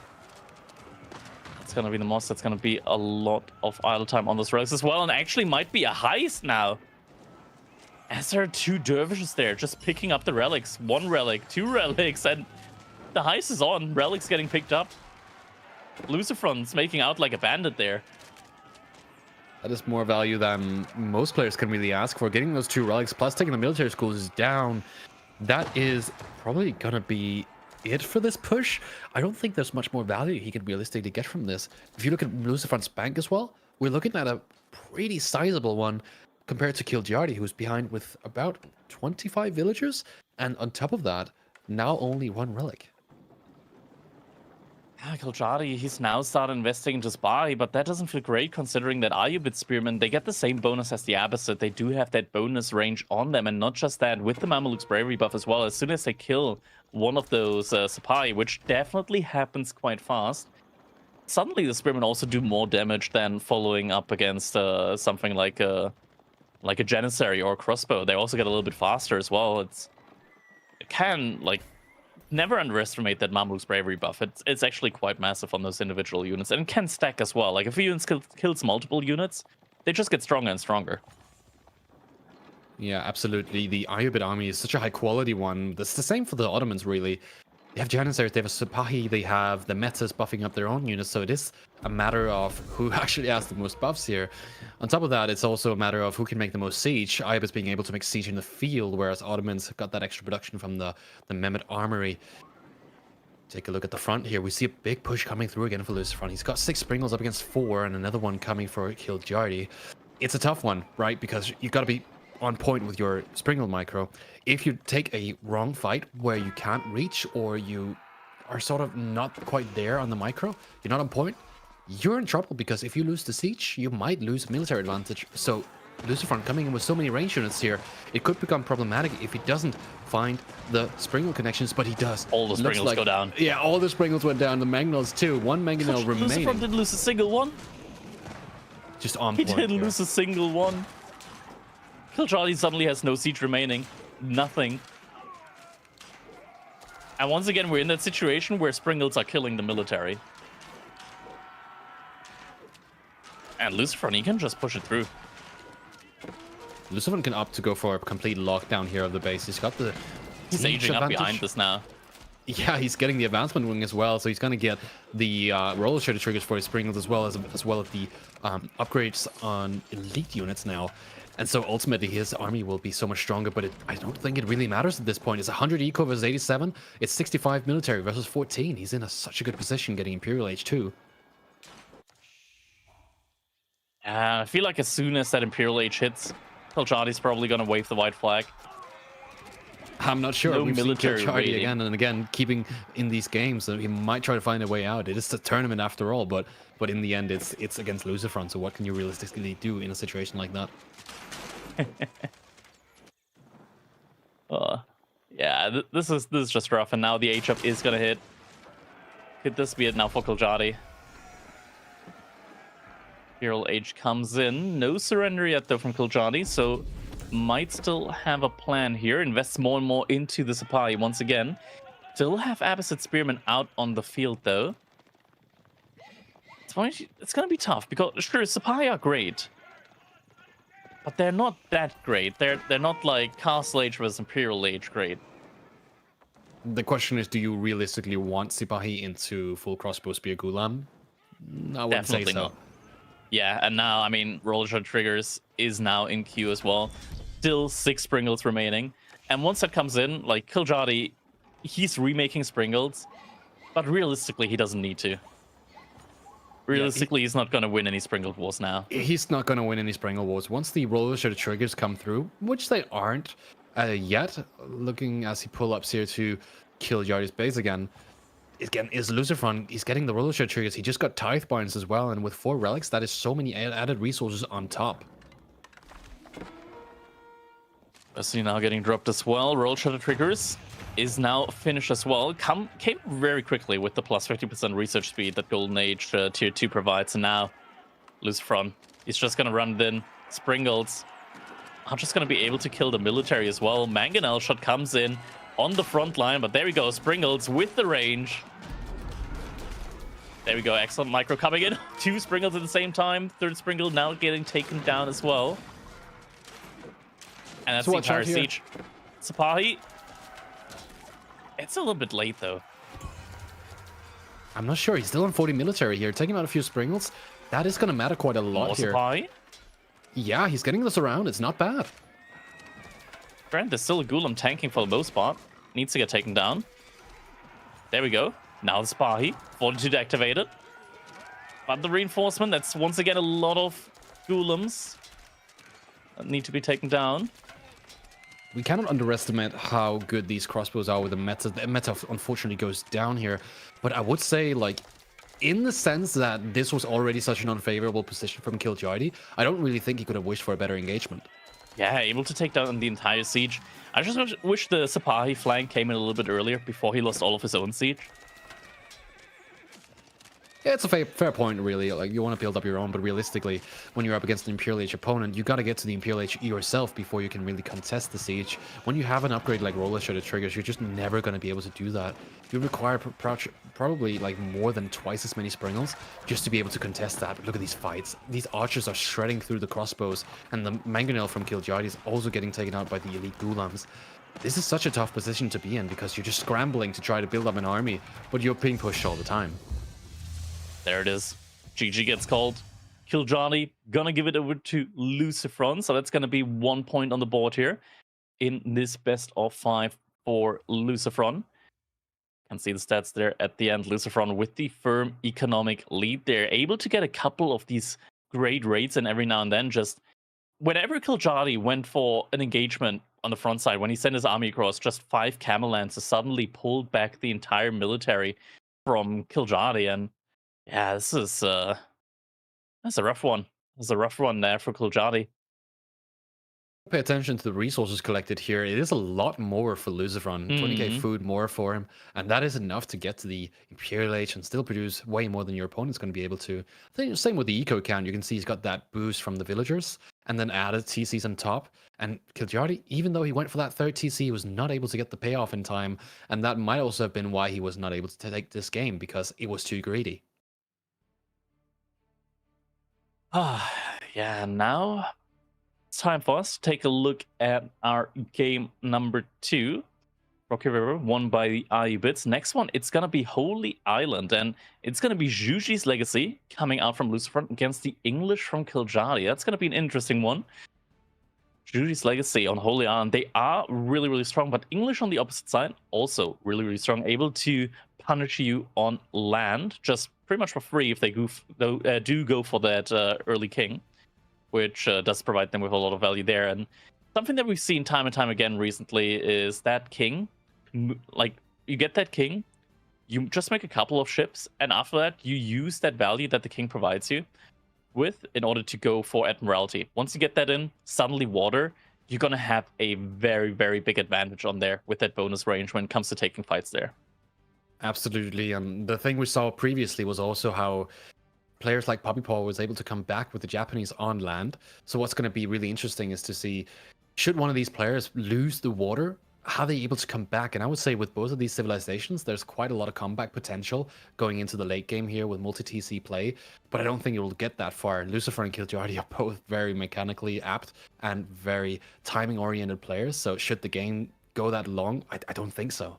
It's gonna be the Moss. That's gonna be a lot of idle time on those relics as well, and actually might be a heist now. As there are 2 dervishes there, just picking up the relics. 1 relic, 2 relics, and the heist is on. Relics getting picked up. Lucifron's making out like a bandit there. That is more value than most players can really ask for. Getting those 2 relics, plus taking the military schools down, that is probably gonna be it for this push. I don't think there's much more value he can realistically get from this. If you look at Lucifron's bank as well, we're looking at a pretty sizable one compared to Killjardy, who's behind with about 25 villagers, and on top of that, now only 1 relic. Yeah, Killjardy, he's now started investing into Spy, but that doesn't feel great considering that Ayubit Spearmen, they get the same bonus as the Abbasid. They do have that bonus range on them, and not just that, with the Mameluke's Bravery buff as well. As soon as they kill one of those Sapai, which definitely happens quite fast, suddenly the Spearmen also do more damage than following up against something like a Janissary or a Crossbow. They also get a little bit faster as well. It can, like, never underestimate that Mameluke's Bravery buff. It's actually quite massive on those individual units, and it can stack as well. Like, if a unit kills multiple units, they just get stronger and stronger. Yeah, absolutely. The Ayubid army is such a high quality one. That's the same for the Ottomans, really. They have Janissaries, they have a Sipahi, they have the Metas buffing up their own units, so it is a matter of who actually has the most buffs here. On top of that, it's also a matter of who can make the most siege. Ayubid's being able to make siege in the field, whereas Ottomans have got that extra production from the Mehmet armory. Take a look at the front here. We see a big push coming through again for Lucifron. He's got 6 Springles up against 4, and another one coming for Killjardy. It's a tough one, right? Because you've got to be on point with your Springle micro. If you take a wrong fight where you can't reach, or you are sort of not quite there on the micro, you're not on point, you're in trouble, because if you lose the siege, you might lose military advantage. So Lucifron coming in with so many range units here, it could become problematic if he doesn't find the Springle connections, but he does. All the Springles go down. Yeah, all the Springles went down. The Mangonels too. 1 Mangonel remaining. Lucifron didn't lose a single one. Just on He point. didn't lose a single one. Killjardy suddenly has no siege remaining. Nothing. And once again, we're in that situation where Springles are killing the military. And Lucifron, he can just push it through. Lucifron can opt to go for a complete lockdown here of the base. He's got the He's siege aging up advantage. behind this now. Yeah, he's getting the advancement wing as well, so he's going to get the roller shader triggers for his Springles as well as the upgrades on elite units now. And so ultimately his army will be so much stronger, but I don't think it really matters at this point. It's 100 eco versus 87. It's 65 military versus 14. He's in such a good position getting Imperial H2. I feel like as soon as that Imperial Age hits, Kiljadi's probably going to wave the white flag. I'm not sure. No We've seen military Kiljadi raiding. again and again, keeping in these games. So he might try to find a way out. It is a tournament after all, but in the end, it's against Lucifron. So what can you realistically do in a situation like that? Yeah, this is just rough. And now the H-up is going to hit. Could this be it now for Kiljadi? Imperial Age comes in. No surrender yet, though, from Kiljadi, so might still have a plan here. Invests more and more into the Sipahi once again. Still have Abbasid Spearmen out on the field, though. It's going to be tough, because, sure, Sipahi are great. But they're not that great. They're not like Castle Age versus Imperial Age great. The question is, do you realistically want Sipahi into full crossbow spear Gulam? I wouldn't Definitely say so. not. Yeah, and now, I mean, Roller Shot Triggers is now in queue as well. Still 6 Springles remaining. And once that comes in, like, Kiljadi, he's remaking Springles, but realistically, he doesn't need to. Realistically, he's not going to win any Springle Wars now. He's not going to win any Springle Wars. Once the roller shutter triggers come through, which they aren't yet, looking as he pull-ups here to kill Yari's base again, is Lucifron. He's getting the roller shutter triggers. He just got Tithe Binds as well, and with 4 relics, that is so many added resources on top. Beasty now getting dropped as well. Roll Shutter Triggers is now finished as well. Came very quickly with the plus 50% research speed that Golden Age Tier 2 provides. And now Lucifron, he's just going to run it in. Springles are just going to be able to kill the military as well. Mangonel shot comes in on the front line, but there we go. Springles with the range. There we go. Excellent micro coming in. 2 Springles at the same time. 3rd Springle now getting taken down as well. And that's the entire siege. Sipahi. It's a little bit late, though. I'm not sure. He's still on 40 military here. Taking out a few Springles, that is going to matter quite a lot here. Sipahi. Yeah, he's getting this around. It's not bad. Grant, there's still a Golem tanking for the most part. Needs to get taken down. There we go. Now the Sipahi. Fortitude activated. But the reinforcement, that's once again a lot of Golems that need to be taken down. We cannot underestimate how good these crossbows are with the meta. The meta unfortunately goes down here. But I would say, like, in the sense that this was already such an unfavorable position from Kiljadi, I don't really think he could have wished for a better engagement. Yeah, able to take down the entire siege. I just wish the Sipahi flank came in a little bit earlier before he lost all of his own siege. Yeah, it's a fair point, really. Like, you want to build up your own, but realistically, when you're up against an Imperial Age opponent, you got to get to the Imperial Age yourself before you can really contest the siege. When you have an upgrade like Roller Shutter Triggers, you're just never going to be able to do that. You require probably like more than twice as many Springles just to be able to contest that. But look at these fights. These archers are shredding through the crossbows, and the Mangonel from Kiljadi is also getting taken out by the elite Gulams. This is such a tough position to be in because you're just scrambling to try to build up an army, but you're being pushed all the time. There it is. GG gets called. Kiljadi gonna give it over to Lucifron. So that's gonna be 1 point on the board here in this best of 5 for Lucifron. Can see the stats there at the end. Lucifron with the firm economic lead. They're able to get a couple of these great raids, and every now and then, just whenever Kiljadi went for an engagement on the front side, when he sent his army across, just 5 Camel Lances suddenly pulled back the entire military from Kiljadi. And yeah, this is that's a rough one. That's a rough one there for Kiljadi. Pay attention to the resources collected here. It is a lot more for Lucifron. 20k food more for him, and that is enough to get to the Imperial Age and still produce way more than your opponent's going to be able to. I think same with the eco count. You can see he's got that boost from the villagers, and then added TCs on top. And Kiljadi, even though he went for that 3rd TC, he was not able to get the payoff in time, and that might also have been why he was not able to take this game, because it was too greedy. Yeah, now it's time for us to take a look at our game number 2. Rocky River, won by the IU Bits. Next one, it's going to be Holy Island, and it's going to be Juji's Legacy coming out from Lucifron against the English from Kiljadi. That's going to be an interesting one. Juji's Legacy on Holy Island, they are really, really strong, but English on the opposite side, also really, really strong, able to punish you on land, just pretty much for free if they do go for that early king. which does provide them with a lot of value there. And something that we've seen time and time again recently is that king, like you get that king, you just make a couple of ships, and after that you use that value that the king provides you with in order to go for admiralty. Once you get that in, suddenly water, you're gonna have a very, very big advantage on there with that bonus range when it comes to taking fights there. Absolutely, and the thing we saw previously was also how players like Poppy Paw was able to come back with the Japanese on land. So what's going to be really interesting is to see, should one of these players lose the water, how they able to come back. And I would say with both of these civilizations, there's quite a lot of comeback potential going into the late game here with multi-TC play, but I don't think it will get that far. Lucifer and Killjardy are both very mechanically apt and very timing-oriented players, so should the game go that long? I don't think so.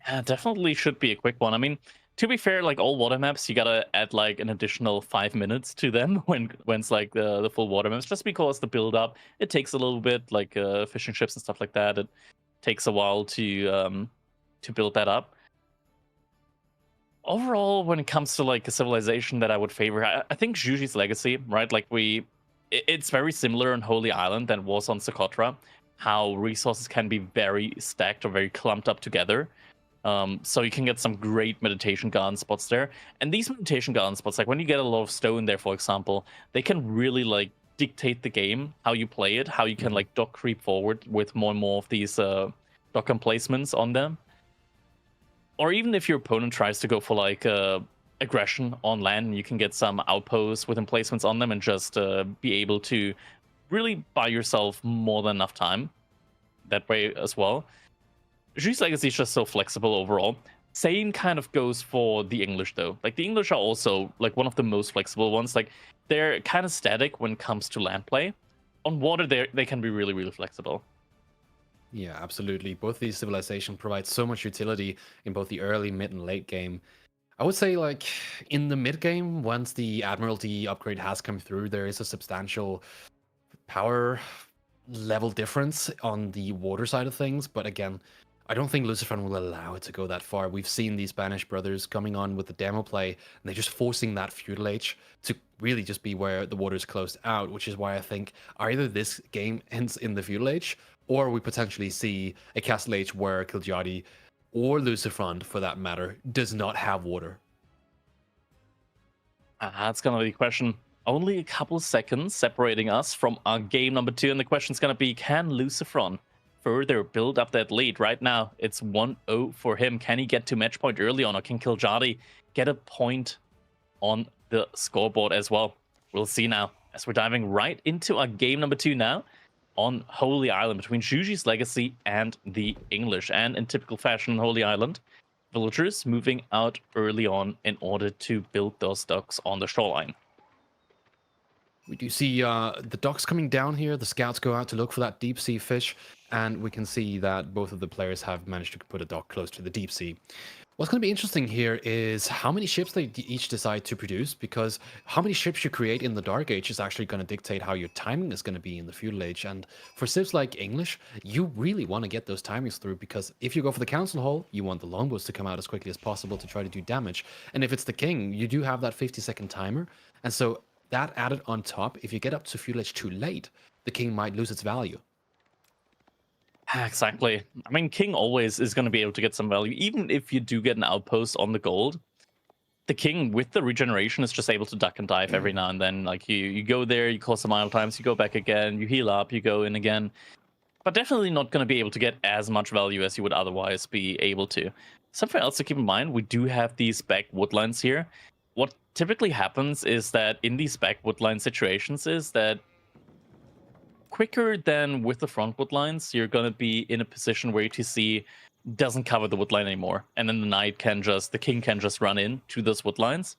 Yeah, definitely should be a quick one. I mean, to be fair, like all water maps, you gotta add like an additional 5 minutes to them when it's like the full water maps, just because the build up, it takes a little bit, like fishing ships and stuff like that. It takes a while to build that up. Overall, when it comes to like a civilization that I would favor, I think Juji's Legacy, right? Like it's very similar on Holy Island than it was on Socotra, how resources can be very stacked or very clumped up together. So you can get some great meditation garden spots there. And these meditation garden spots, like when you get a lot of stone there, for example, they can really like dictate the game, how you play it, how you can like dock creep forward with more and more of these dock emplacements on them. Or even if your opponent tries to go for like aggression on land, you can get some outposts with emplacements on them and just be able to really buy yourself more than enough time that way as well. Juice Legacy is just so flexible overall. Same kind of goes for the English though. Like the English are also like one of the most flexible ones. Like they're kind of static when it comes to land play. On water, they can be really, really flexible. Yeah, absolutely. Both these civilizations provide so much utility in both the early, mid, and late game. I would say, like, in the mid game, once the Admiralty upgrade has come through, there is a substantial power level difference on the water side of things. But again, I don't think Lucifer will allow it to go that far. We've seen these Spanish brothers coming on with the demo play, and they're just forcing that feudal age to really just be where the water is closed out, which is why I think either this game ends in the feudal age, or we potentially see a castle age where Killjardy or Lucifrond, for that matter, does not have water. That's gonna be the question. Only a couple seconds separating us from our game number 2, and the question's gonna be, can Lucifrond further build up that lead? Right now, it's 1-0 for him. Can he get to match point early on, or can Killjardy get a point on the scoreboard as well? We'll see now, as we're diving right into our game number 2 now on Holy Island between Juji's Legacy and the English. And in typical fashion, Holy Island, villagers moving out early on in order to build those docks on the shoreline. We do see the docks coming down here. The scouts go out to look for that deep sea fish, and we can see that both of the players have managed to put a dock close to the deep sea. What's going to be interesting here is how many ships they each decide to produce, because how many ships you create in the Dark Age is actually going to dictate how your timing is going to be in the Feudal Age. And for civs like English, you really want to get those timings through, because if you go for the Council Hall, you want the longbows to come out as quickly as possible to try to do damage. And if it's the King, you do have that 50-second timer. And so that added on top, if you get up to Feudal Age too late, the King might lose its value. Exactly. I mean, King always is going to be able to get some value, even if you do get an outpost on the gold. The King, with the regeneration, is just able to duck and dive every now and then. Like, you go there, you cause some idle times, you go back again, you heal up, you go in again. But definitely not going to be able to get as much value as you would otherwise be able to. Something else to keep in mind, we do have these back woodlines here. What typically happens is that in these back woodline situations is that quicker than with the front wood lines, you're going to be in a position where UTC doesn't cover the wood line anymore. And then the king can just run in to those wood lines.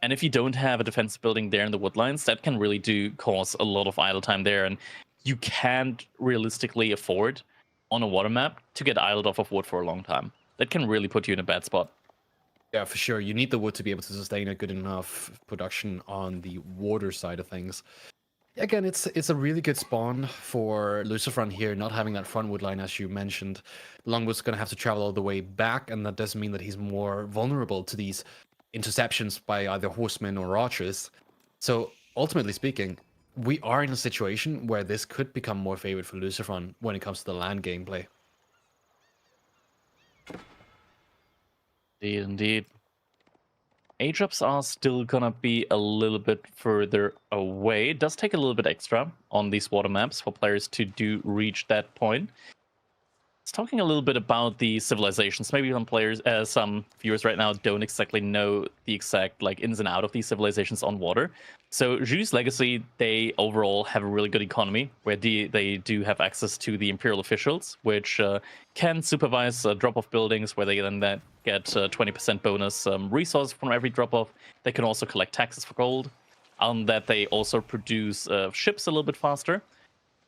And if you don't have a defensive building there in the wood lines, that can really cause a lot of idle time there. And you can't realistically afford on a water map to get idled off of wood for a long time. That can really put you in a bad spot. Yeah, for sure. You need the wood to be able to sustain a good enough production on the water side of things. Again, it's a really good spawn for Lucifrond here, not having that front wood line, as you mentioned. Longboat's going to have to travel all the way back, and that doesn't mean that he's more vulnerable to these interceptions by either horsemen or archers. So ultimately speaking, we are in a situation where this could become more favored for Lucifron when it comes to the land gameplay. Indeed, indeed. A-drops are still gonna be a little bit further away. It does take a little bit extra on these water maps for players to do reach that point. It's talking a little bit about the civilizations. Maybe some viewers right now don't exactly know the exact ins and out of these civilizations on water. So Ju's Legacy, they overall have a really good economy where they do have access to the imperial officials, which can supervise drop-off buildings where they then get 20% bonus resource from every drop-off. They can also collect taxes for gold. On that, they also produce ships a little bit faster.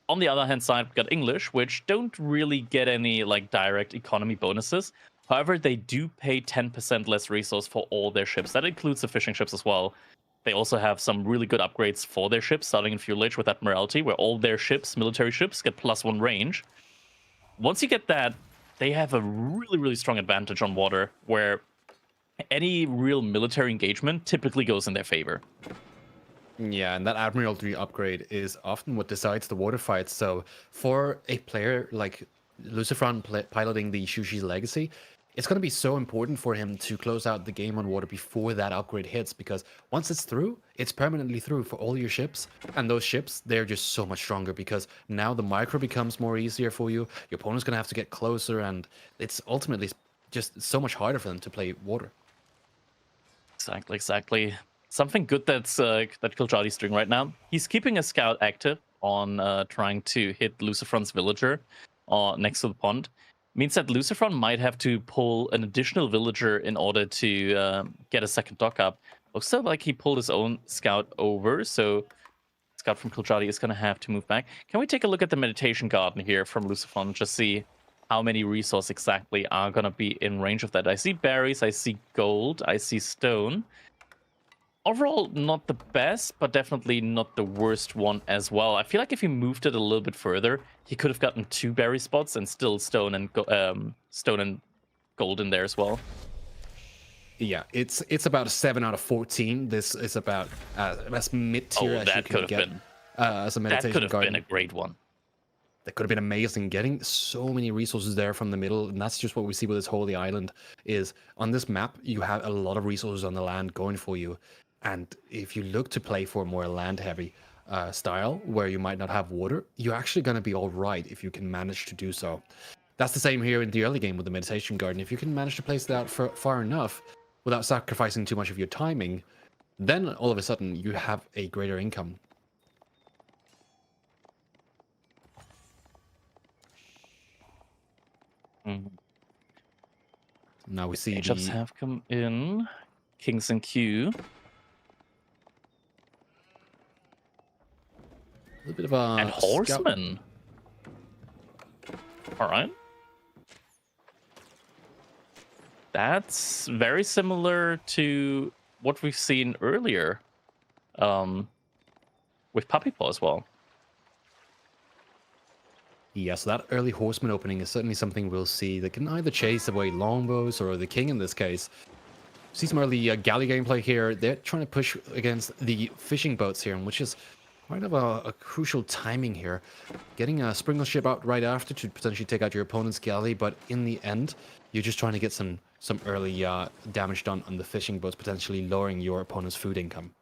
On the other hand side, we've got English, which don't really get any direct economy bonuses. However, they do pay 10% less resource for all their ships. That includes the fishing ships as well. They also have some really good upgrades for their ships, starting in Fuel Age with Admiralty, where all their ships, military ships, get +1 range. Once you get that, they have a really, really strong advantage on water, where any real military engagement typically goes in their favor. Yeah, and that Admiralty upgrade is often what decides the water fights. So for a player like Lucifron piloting the Shushi's Legacy, it's going to be so important for him to close out the game on water before that upgrade hits, because once it's through, it's permanently through for all your ships. And those ships, they're just so much stronger because now the micro becomes more easier for you. Your opponent's going to have to get closer, and it's ultimately just so much harder for them to play water. Exactly. Something good that Kiljadi's doing right now. He's keeping a scout active on trying to hit Lucifron's villager next to the pond. Means that Lucifron might have to pull an additional villager in order to get a second dock up. Looks like he pulled his own scout over, so scout from Kiljadi is going to have to move back. Can we take a look at the meditation garden here from Lucifron and just see how many resources exactly are going to be in range of that? I see berries, I see gold, I see stone. Overall, not the best, but definitely not the worst one as well. I feel like if he moved it a little bit further, he could have gotten 2 berry spots and still stone and gold in there as well. Yeah, it's about a 7 out of 14. This is about as mid-tier as you can get as a meditation garden. That could have been a great one. That could have been amazing. Getting so many resources there from the middle, and that's just what we see with this Holy Island, is on this map, you have a lot of resources on the land going for you. And if you look to play for a more land-heavy style, where you might not have water, you're actually going to be all right if you can manage to do so. That's the same here in the early game with the Meditation Garden. If you can manage to place that out far enough without sacrificing too much of your timing, then all of a sudden you have a greater income. Now we see Jobs have come in. Kings and Q. A little bit of a and horsemen. All right. That's very similar to what we've seen earlier with Puppy Paw as well. Yeah, so that early horseman opening is certainly something we'll see that can either chase away longbows or the king in this case. See some early galley gameplay here. They're trying to push against the fishing boats here, which is quite of a crucial timing here. Getting a sprinkle ship out right after to potentially take out your opponent's galley, but in the end, you're just trying to get some early damage done on the fishing boats, potentially lowering your opponent's food income.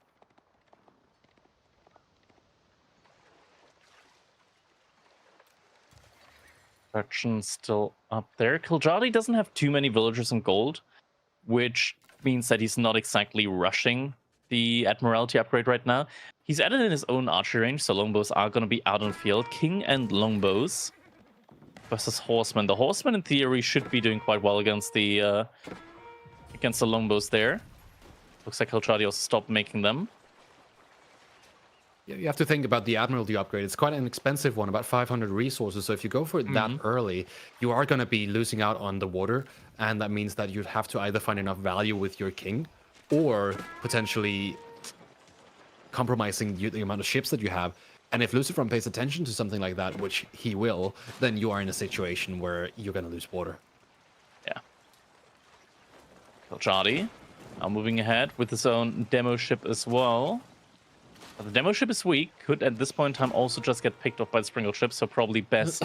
Production still up there. Kiljadi doesn't have too many villagers in gold, which means that he's not exactly rushing the Admiralty upgrade right now. He's added in his own archery range, so longbows are going to be out on the field. King and longbows versus horsemen. The horsemen, in theory, should be doing quite well against the longbows there. Looks like Kiljadi also stopped making them. Yeah, you have to think about the Admiralty upgrade. It's quite an expensive one, about 500 resources. So if you go for it that early, you are going to be losing out on the water. And that means that you'd have to either find enough value with your king or potentially compromising the amount of ships that you have. And if Lucifron pays attention to something like that, which he will, then you are in a situation where you're going to lose water. Yeah. Kiljadi now moving ahead with his own demo ship as well. The demo ship is weak. Could at this point in time also just get picked off by the Springle ship. So probably best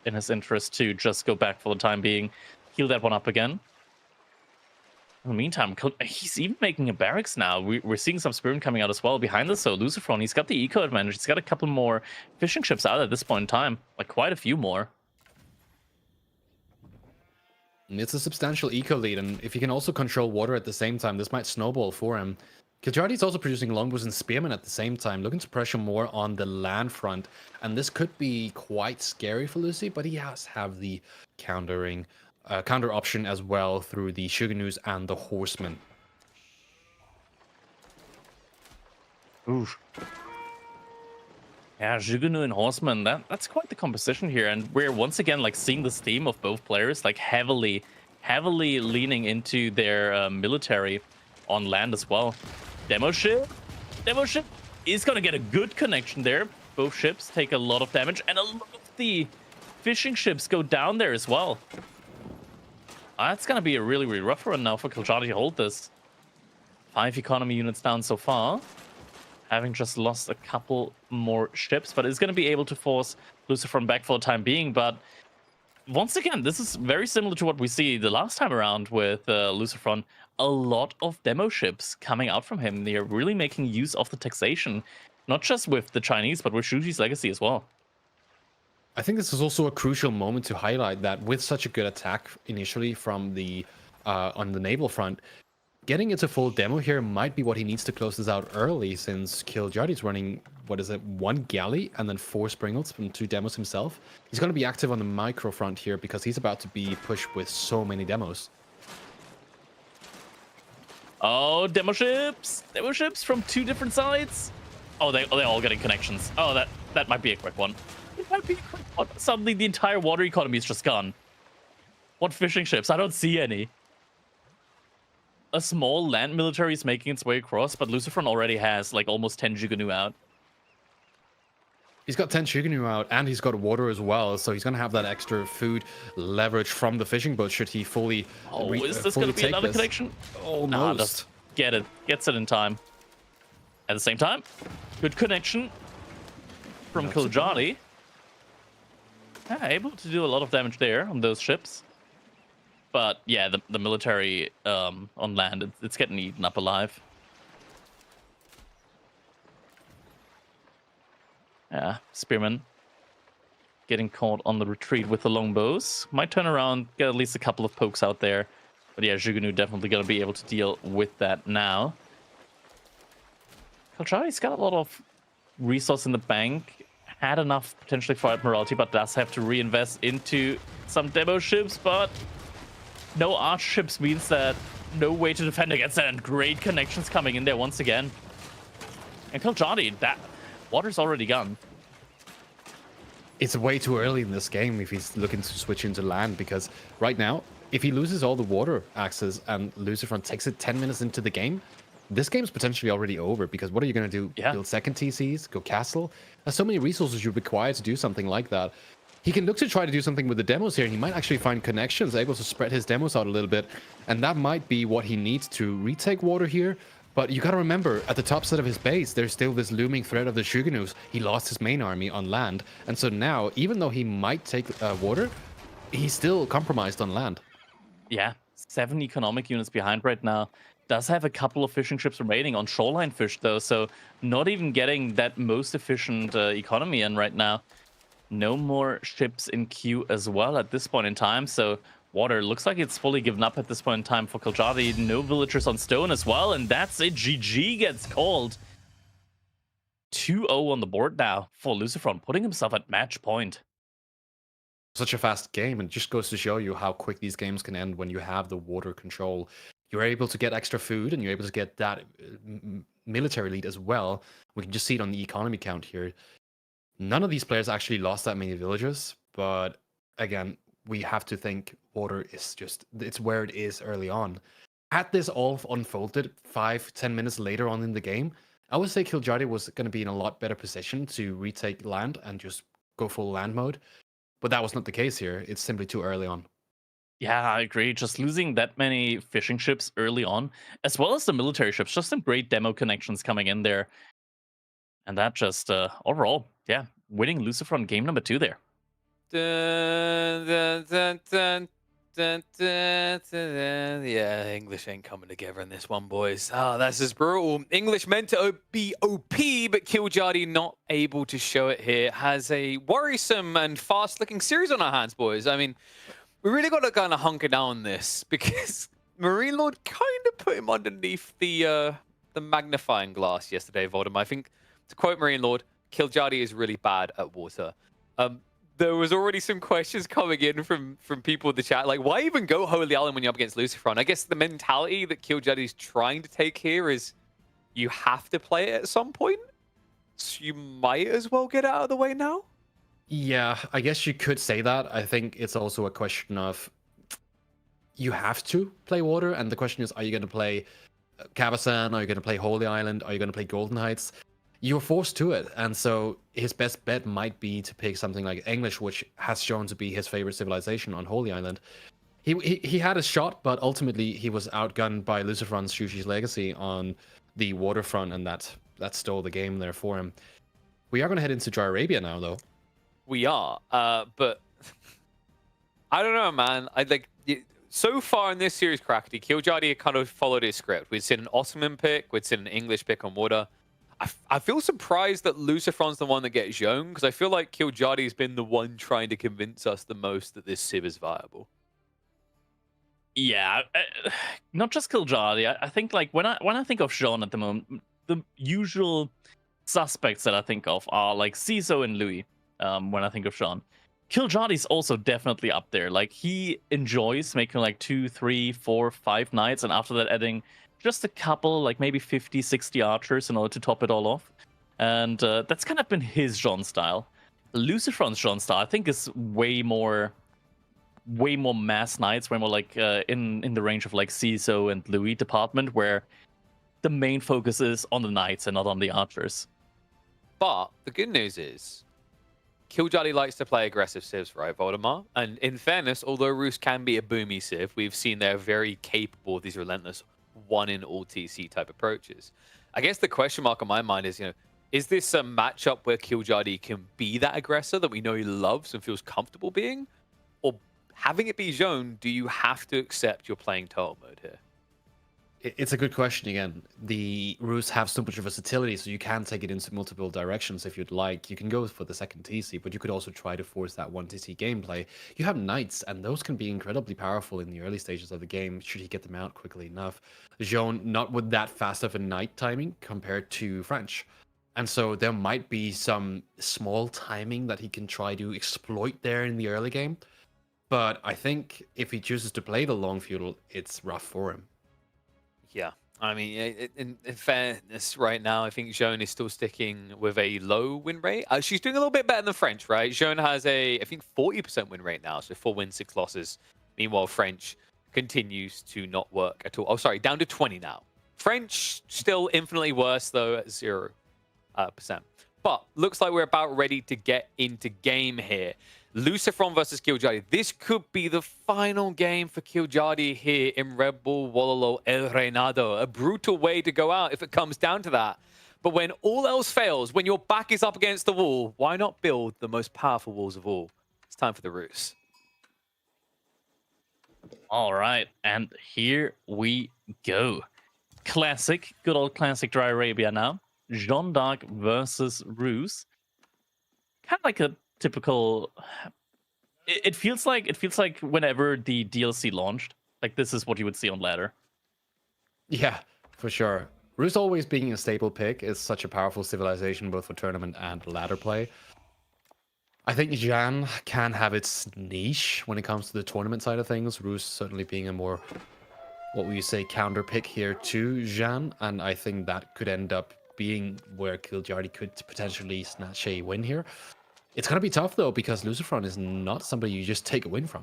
in his interest to just go back for the time being. Heal that one up again. In the meantime, he's even making a barracks now. We're seeing some Spearmen coming out as well behind us. So Lucifron, he's got the eco advantage. He's got a couple more fishing ships out at this point in time. Like quite a few more. It's a substantial eco lead, and if he can also control water at the same time, this might snowball for him. Kiljardi's also producing longbows and spearmen at the same time, looking to pressure more on the land front, and this could be quite scary for Lucy, but he has to have the counter option as well through the Shugenus and the Horsemen. Oof. Yeah, Jugunu and Horseman, that's quite the composition here, and we're once again like seeing this theme of both players like heavily leaning into their military on land as well. Demo ship is gonna get a good connection there. Both ships take a lot of damage, and a lot of the fishing ships go down there as well. That's gonna be a really rough run now for Kiljardi to hold this. 5 economy units down so far, having just lost a couple more ships, but is going to be able to force Lucifron back for the time being. But once again, this is very similar to what we see the last time around with Lucifron. A lot of demo ships coming out from him. They're really making use of the taxation, not just with the Chinese, but with Shuji's legacy as well. I think this is also a crucial moment to highlight that with such a good attack initially from the on the naval front, getting into full demo here might be what he needs to close this out early, since Kiljardi's running, what is it, 1 galley and then 4 Springles from 2 demos himself. He's going to be active on the micro front here because he's about to be pushed with so many demos. Oh, demo ships from 2 different sides. Oh, they're all getting connections. Oh, that might be a quick one. It might be a quick one. Suddenly the entire water economy is just gone. What fishing ships? I don't see any. A small land military is making its way across, but Lucifron already has like almost 10 Jugunu out. He's got 10 Shuganu out, and he's got water as well, so he's going to have that extra food leverage from the fishing boat should he fully Oh, is this going to be another connection? Almost. Nah, just get it. Gets it in time. At the same time, good connection from Kiljardi. Yeah, able to do a lot of damage there on those ships. But yeah, the military on land, it's getting eaten up alive. Yeah, Spearman getting caught on the retreat with the longbows. Might turn around, get at least a couple of pokes out there. But yeah, Jugunu definitely going to be able to deal with that now. Kiljardi's got a lot of resource in the bank. Had enough potentially for Admiralty, but does have to reinvest into some demo ships. But no arch ships means that no way to defend against that. And great connections coming in there once again. And Kiljardi, that water's already gone. It's way too early in this game if he's looking to switch into land, because right now, if he loses all the water access and Lucifron takes it 10 minutes into the game, this game's potentially already over, because what are you going to do? Yeah. Build second TCs? Go castle? There's so many resources you require to do something like that. He can look to try to do something with the demos here, and he might actually find connections, able to spread his demos out a little bit, and that might be what he needs to retake water here. But you got to remember, at the top side of his base, there's still this looming threat of the Shugenus. He lost his main army on land, and so now, even though he might take water, he's still compromised on land. Yeah, 7 economic units behind right now. Does have a couple of fishing ships remaining on shoreline fish, though, so not even getting that most efficient economy in right now. No more ships in queue as well at this point in time, so water looks like it's fully given up at this point in time for Kiljardi. No villagers on stone as well, and that's it. GG gets called. 2-0 on the board now for Lucifron, putting himself at match point. Such a fast game, and it just goes to show you how quick these games can end when you have the water control. You're able to get extra food, and you're able to get that military lead as well. We can just see it on the economy count here. None of these players actually lost that many villagers, but again, we have to think water is just, it's where it is early on. Had this all unfolded 5-10 minutes later on in the game, I would say Kiljardi was going to be in a lot better position to retake land and just go full land mode. But that was not the case here. It's simply too early on. Yeah, I agree. Just losing that many fishing ships early on, as well as the military ships, just some great demo connections coming in there. And that just overall, yeah, winning Lucifer on game number 2 there. Dun, dun, dun, dun, dun, dun, dun, dun. Yeah, English ain't coming together in this one, boys. Ah, that's just brutal. English meant to be OP, but Killjadi not able to show it here. Has a worrisome and fast-looking series on our hands, boys. I mean, we really got to kind of hunker down this because Marine Lord kind of put him underneath the magnifying glass yesterday, Voldemort. I think, to quote Marine Lord, Killjadi is really bad at water. There was already some questions coming in from people in the chat, like, why even go Holy Island when you're up against Lucifer? I guess the mentality that Killjadi is trying to take here is you have to play it at some point, so you might as well get out of the way now. Yeah, I guess you could say that. I think it's also a question of you have to play water, and the question is, are you going to play Kabasan? Are you going to play Holy Island? Are you going to play Golden Heights? You're forced to it, and so his best bet might be to pick something like English, which has shown to be his favorite civilization on Holy Island. He had a shot, but ultimately he was outgunned by Lucifer's Shushi's Legacy on the waterfront, and that stole the game there for him. We are going to head into Dry Arabia now, though. We are, but I don't know, man. So far in this series, Crackety, Killjadi kind of followed his script. We'd seen an Ottoman pick, we'd seen an English pick on water. I feel surprised that Lucifer's the one that gets shown, because I feel like Killjadi's been the one trying to convince us the most that this civ is viable. Yeah, not just Killjadi. I think like when I think of Jean at the moment, the usual suspects that I think of are like Ciso and Louis. When I think of Jean, Killjadi's also definitely up there. Like he enjoys making like 2, 3, 4, 5 knights, and after that adding just a couple, like maybe 50, 60 archers in order to top it all off. And that's kind of been his Jean style. Lucifer's Jean style, I think, is way more mass knights, way more like in the range of like Ciso and Louis department, where the main focus is on the knights and not on the archers. But the good news is, Killjadi likes to play aggressive civs, right, Voldemar? And in fairness, although Roos can be a boomy civ, we've seen they're very capable of these relentless one-in-all TC type approaches. I guess the question mark on my mind is, is this a matchup where Killjadi can be that aggressor that we know he loves and feels comfortable being? Or having it be Zhone, do you have to accept you're playing turtle mode here? It's a good question again. The Roos have so much versatility, so you can take it into multiple directions if you'd like. You can go for the second TC, but you could also try to force that one TC gameplay. You have knights, and those can be incredibly powerful in the early stages of the game, should he get them out quickly enough. Jean, not with that fast of a knight timing compared to French. And so there might be some small timing that he can try to exploit there in the early game. But I think if he chooses to play the long feudal, it's rough for him. Yeah, I mean, in fairness, right now, I think Joan is still sticking with a low win rate. She's doing a little bit better than French, right? Joan has I think, 40% win rate now, so 4 wins, 6 losses. Meanwhile, French continues to not work at all. Oh, sorry, down to 20 now. French still infinitely worse, though, at 0%. But looks like we're about ready to get into game here. Lucifer versus Killjadi. This could be the final game for Killjadi here in Red Bull Wololo El Reinado. A brutal way to go out if it comes down to that. But when all else fails, when your back is up against the wall, why not build the most powerful walls of all? It's time for the Roos. All right, and here we go. Classic, good old classic Dry Arabia now. Jeanne d'Arc versus Roos. Kind of like a typical. It feels like whenever the DLC launched, like this is what you would see on ladder. Yeah, for sure. Roos always being a staple pick is such a powerful civilization, both for tournament and ladder play. I think Jeanne can have its niche when it comes to the tournament side of things. Roos certainly being a more, what would you say, counter pick here to Jeanne, and I think that could end up being where Killjadi could potentially snatch a win here. It's going to be tough, though, because Lucifer is not somebody you just take a win from.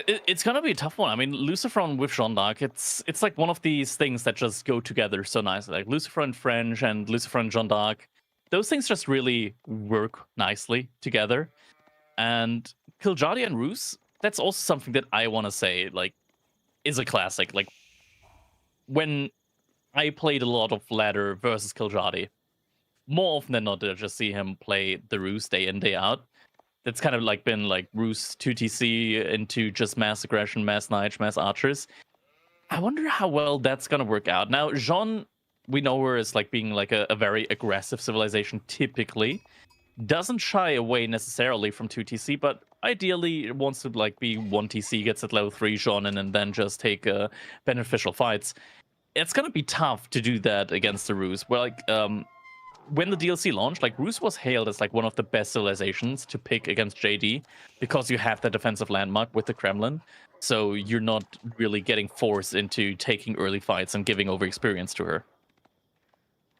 It's going to be a tough one. I mean, Lucifer with Jeanne d'Arc, it's like one of these things that just go together so nicely. Like Lucifer and French and Lucifer and Jeanne d'Arc, those things just really work nicely together. And Killjadi and Roos, that's also something that I want to say, like, is a classic. Like, when I played a lot of ladder versus Kiljadi. More often than not, did I just see him play the Ruse day in, day out. It's kind of like been like Ruse 2TC into just mass aggression, mass Knight, mass archers. I wonder how well that's gonna work out. Now, Jean, we know her as like being like a very aggressive civilization typically. Doesn't shy away necessarily from 2TC, but ideally it wants to like be 1TC, gets at level 3 Jean, and then just take beneficial fights. It's gonna be tough to do that against the Ruse. Well, like when the DLC launched, like Ruse was hailed as like one of the best civilizations to pick against JD because you have that defensive landmark with the Kremlin. So you're not really getting forced into taking early fights and giving over experience to her.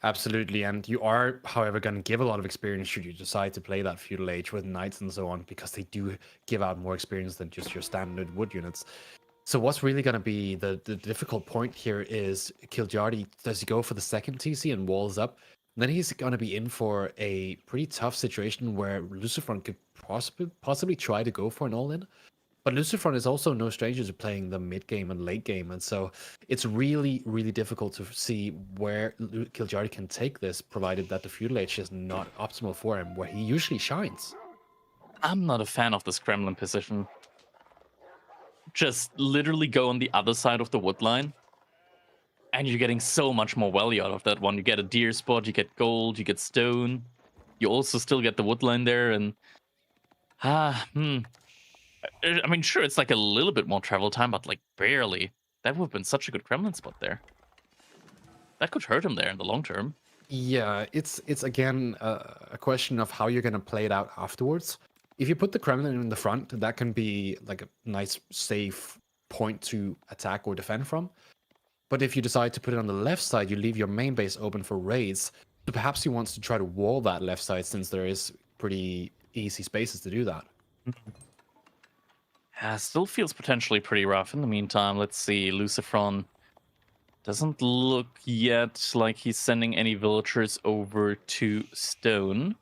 Absolutely, and you are, however, going to give a lot of experience should you decide to play that feudal age with knights and so on, because they do give out more experience than just your standard wood units. So what's really going to be the difficult point here is Kiljardi, does he go for the second TC and walls up? Then he's going to be in for a pretty tough situation where Lucifron could possibly try to go for an all-in. But Lucifron is also no stranger to playing the mid game and late game, and so it's really, really difficult to see where Kiljardi can take this, provided that the feudal age is not optimal for him, where he usually shines. I'm not a fan of this Kremlin position. Just literally go on the other side of the wood line, and you're getting so much more value out of that one. You get a deer spot, you get gold, you get stone. You also still get the wood line there, and I mean, sure, it's like a little bit more travel time, but like barely. That would have been such a good Kremlin spot there. That could hurt him there in the long term. Yeah, it's again a question of how you're going to play it out afterwards. If you put the Kremlin in the front, that can be like a nice, safe point to attack or defend from. But if you decide to put it on the left side, you leave your main base open for raids. So perhaps he wants to try to wall that left side, since there is pretty easy spaces to do that. Still feels potentially pretty rough. In the meantime, let's see. Lucifron doesn't look yet like he's sending any villagers over to Stone.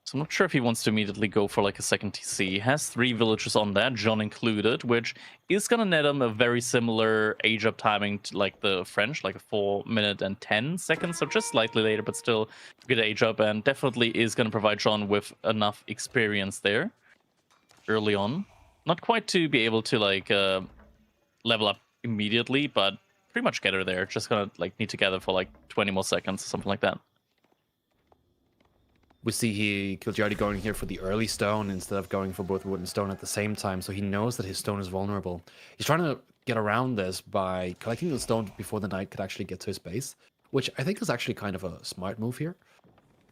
So I'm not sure if he wants to immediately go for like a second TC. He has 3 villagers on that, John included, which is going to net him a very similar age up timing to like the French, like a 4 minute and 10 seconds. So just slightly later, but still good age up, and definitely is going to provide John with enough experience there early on. Not quite to be able to like level up immediately, but pretty much get her there. Just gonna like need to gather for like 20 more seconds, something like that. We see Kiljardi going here for the early stone instead of going for both wood and stone at the same time, so he knows that his stone is vulnerable. He's trying to get around this by collecting the stone before the knight could actually get to his base, which I think is actually kind of a smart move here.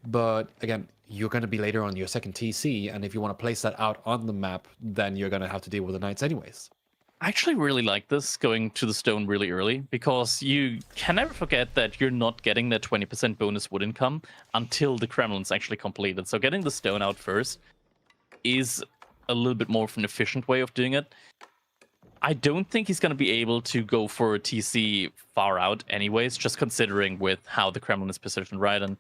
But again, you're going to be later on your second TC, and if you want to place that out on the map, then you're going to have to deal with the knights anyways. I actually really like this, going to the stone really early, because you can never forget that you're not getting that 20% bonus wood income until the Kremlin's actually completed. So getting the stone out first is a little bit more of an efficient way of doing it. I don't think he's going to be able to go for a TC far out anyways, just considering with how the Kremlin is positioned, right? And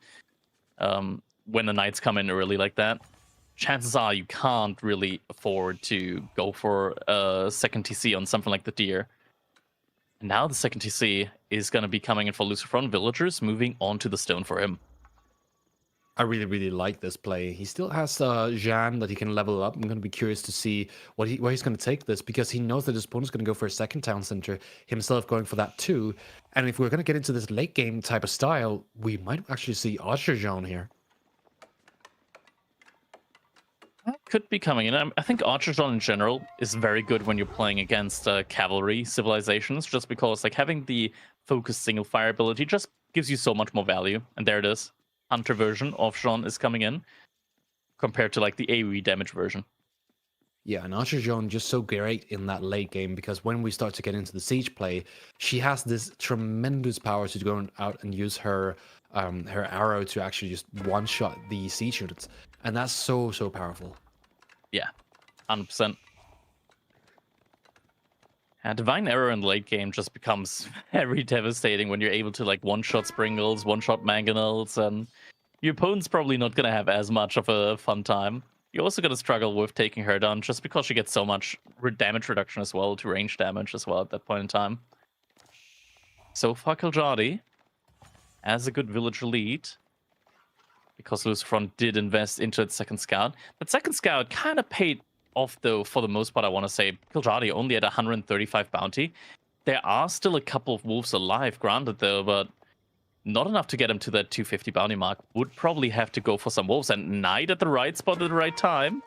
when the knights come in early like that, chances are you can't really afford to go for a second TC on something like the deer. And now the second TC is going to be coming in for Lucifron villagers, moving on to the stone for him. I really, really like this play. He still has Jeanne that he can level up. I'm going to be curious to see where he's going to take this, because he knows that his opponent's going to go for a second town center, himself going for that too. And if we're going to get into this late game type of style, we might actually see Archer Jean here. That could be coming in. I think Archer Jean in general is very good when you're playing against cavalry civilizations, just because like having the focused single fire ability just gives you so much more value. And there it is. Hunter version of Jean is coming in compared to like the AoE damage version. Yeah, and Archer Jean just so great in that late game, because when we start to get into the siege play, she has this tremendous power to go out and use her her arrow to actually just one-shot the siege units, and that's so powerful. Yeah, 100%. Divine Arrow in the late game just becomes very devastating when you're able to like one-shot Springles, one-shot Mangonels, and your opponent's probably not going to have as much of a fun time. You're also going to struggle with taking her down, just because she gets so much damage reduction as well, to range damage as well at that point in time. So far, Kiljadi has a good villager lead because Lucifron did invest into its second scout. That second scout kind of paid off, though, for the most part, I want to say. Kiljadi only at 135 bounty. There are still a couple of wolves alive, granted, though, but not enough to get him to that 250 bounty mark. Would probably have to go for some wolves, and Knight at the right spot at the right time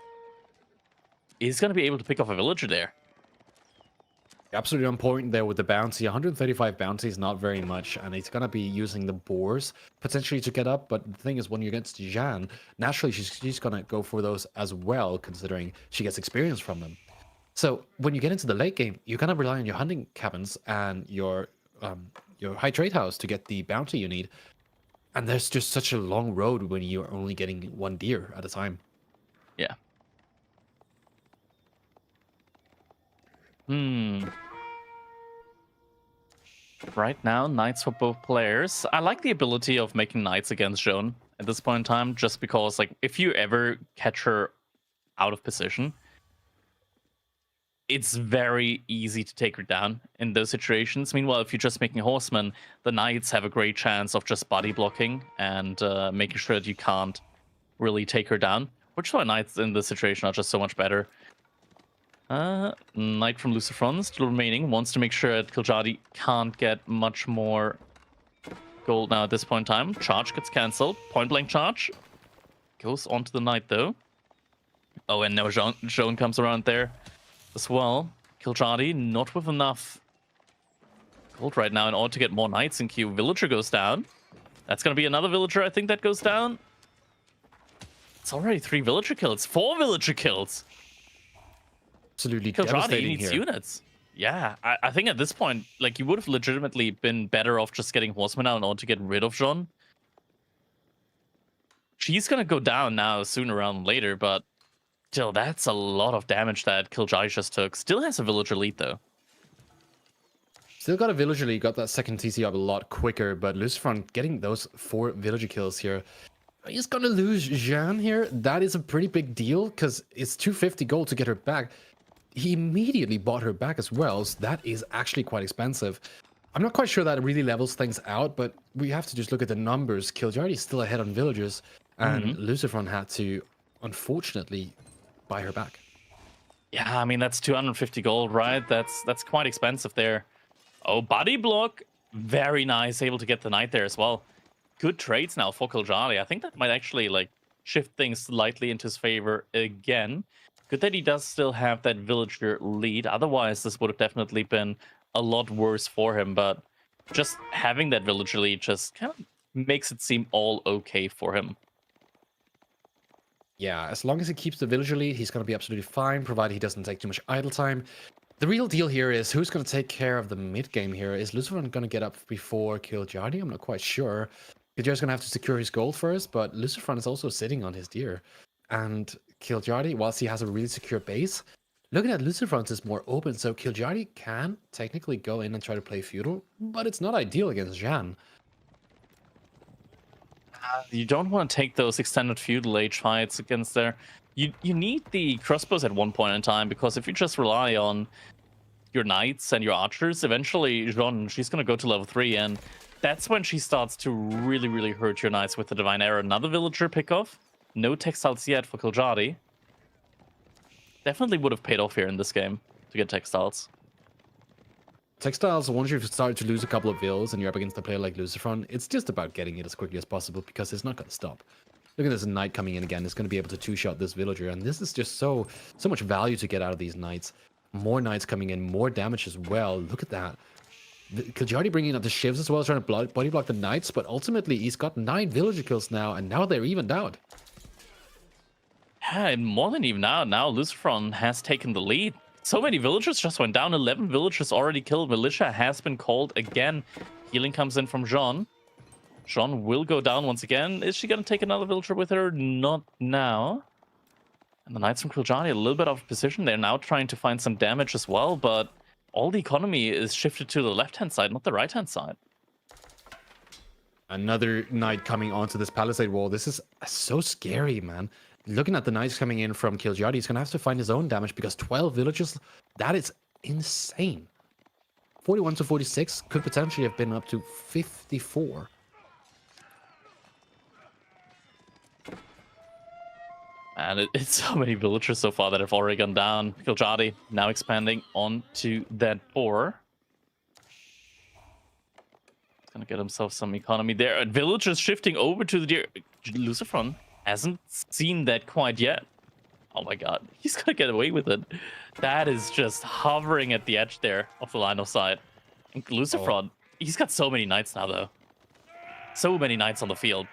is going to be able to pick off a villager there. Absolutely on point there with the bounty. 135 bounty is not very much, and he's going to be using the boars potentially to get up. But the thing is, when you're against Jeanne, naturally she's going to go for those as well, considering she gets experience from them. So when you get into the late game, you're going to rely on your hunting cabins and your high trade house to get the bounty you need. And there's just such a long road when you're only getting one deer at a time. Yeah. Right now, knights for both players. I like the ability of making knights against Joan at this point in time, just because, like, if you ever catch her out of position, it's very easy to take her down in those situations. Meanwhile, if you're just making horsemen, the knights have a great chance of just body blocking and making sure that you can't really take her down, which is why knights in this situation are just so much better. Knight from Lucifron still remaining, wants to make sure that Kiljadi can't get much more gold now at this point in time. Charge gets cancelled. Point blank charge. Goes onto the knight though. Oh, and now Joan comes around there as well. Kiljadi not with enough gold right now in order to get more knights in queue. Villager goes down. That's going to be another villager, I think, that goes down. It's already 3 villager kills. 4 villager kills. Absolutely Kiljadi devastating needs here. units. Yeah, I think at this point, like, you would have legitimately been better off just getting horsemen out in order to get rid of Jean. She's going to go down now sooner rather than later, but still, that's a lot of damage that Kiljadi just took. Still has a villager lead, though. Still got a villager lead, got that second TC up a lot quicker, but Lucifron getting those 4 villager kills here. He's going to lose Jeanne here. That is a pretty big deal, because it's 250 gold to get her back. He immediately bought her back as well, so that is actually quite expensive. I'm not quite sure that really levels things out, but we have to just look at the numbers. Kiljadi is still ahead on villagers, and Lucifron had to, unfortunately, buy her back. Yeah, I mean, that's 250 gold, right? That's quite expensive there. Oh, body block. Very nice. Able to get the knight there as well. Good trades now for Kiljadi. I think that might actually, like, shift things slightly into his favor again. Good that he does still have that villager lead. Otherwise, this would have definitely been a lot worse for him. But just having that villager lead just kind of makes it seem all okay for him. Yeah, as long as he keeps the villager lead, he's going to be absolutely fine, provided he doesn't take too much idle time. The real deal here is who's going to take care of the mid game here. Is Lucifron going to get up before Kiljadi? I'm not quite sure. Kiljadi's going to have to secure his gold first, but Lucifron is also sitting on his deer. And Kiljadi, whilst he has a really secure base, looking at Lucifron's is more open, so Kiljadi can technically go in and try to play feudal, but it's not ideal against Jeanne. You don't want to take those extended feudal age fights against there. You need the crossbows at one point in time, because if you just rely on your knights and your archers, eventually Jeanne, she's going to go to level 3, and that's when she starts to really, really hurt your knights with the Divine Arrow. Another villager pick-off. No textiles yet for Kiljadi. Definitely would have paid off here in this game to get textiles. Textiles, once you've started to lose a couple of vills and you're up against a player like Lucifron, it's just about getting it as quickly as possible because it's not going to stop. Look at this knight coming in again. It's going to be able to two-shot this villager, and this is just so much value to get out of these knights. More knights coming in, more damage as well. Look at that. Kiljadi bringing up the shivs as well, trying to body block the knights, but ultimately he's got 9 villager kills now, and now they're evened out. Yeah, and more than even now. Now Lucifron has taken the lead. So many villagers just went down. 11 villagers already killed. Militia has been called again. Healing comes in from Jean. Jean will go down once again. Is she going to take another villager with her? Not now. And the Knights from Kiljadi a little bit out of position. They're now trying to find some damage as well, but all the economy is shifted to the left-hand side, not the right-hand side. Another knight coming onto this palisade wall. This is so scary, man. Looking at the knights coming in from Kiljadi, he's going to have to find his own damage because 12 villagers, that is insane. 41 to 46 could potentially have been up to 54. And it's so many villagers so far that have already gone down. Kiljadi now expanding onto that 4. Gonna get himself some economy there. And villagers shifting over to the deer. Lucifron hasn't seen that quite yet. Oh my god, he's gonna get away with it. That is just hovering at the edge there of the line of sight. And Lucifron, he's got so many knights now though. So many knights on the field.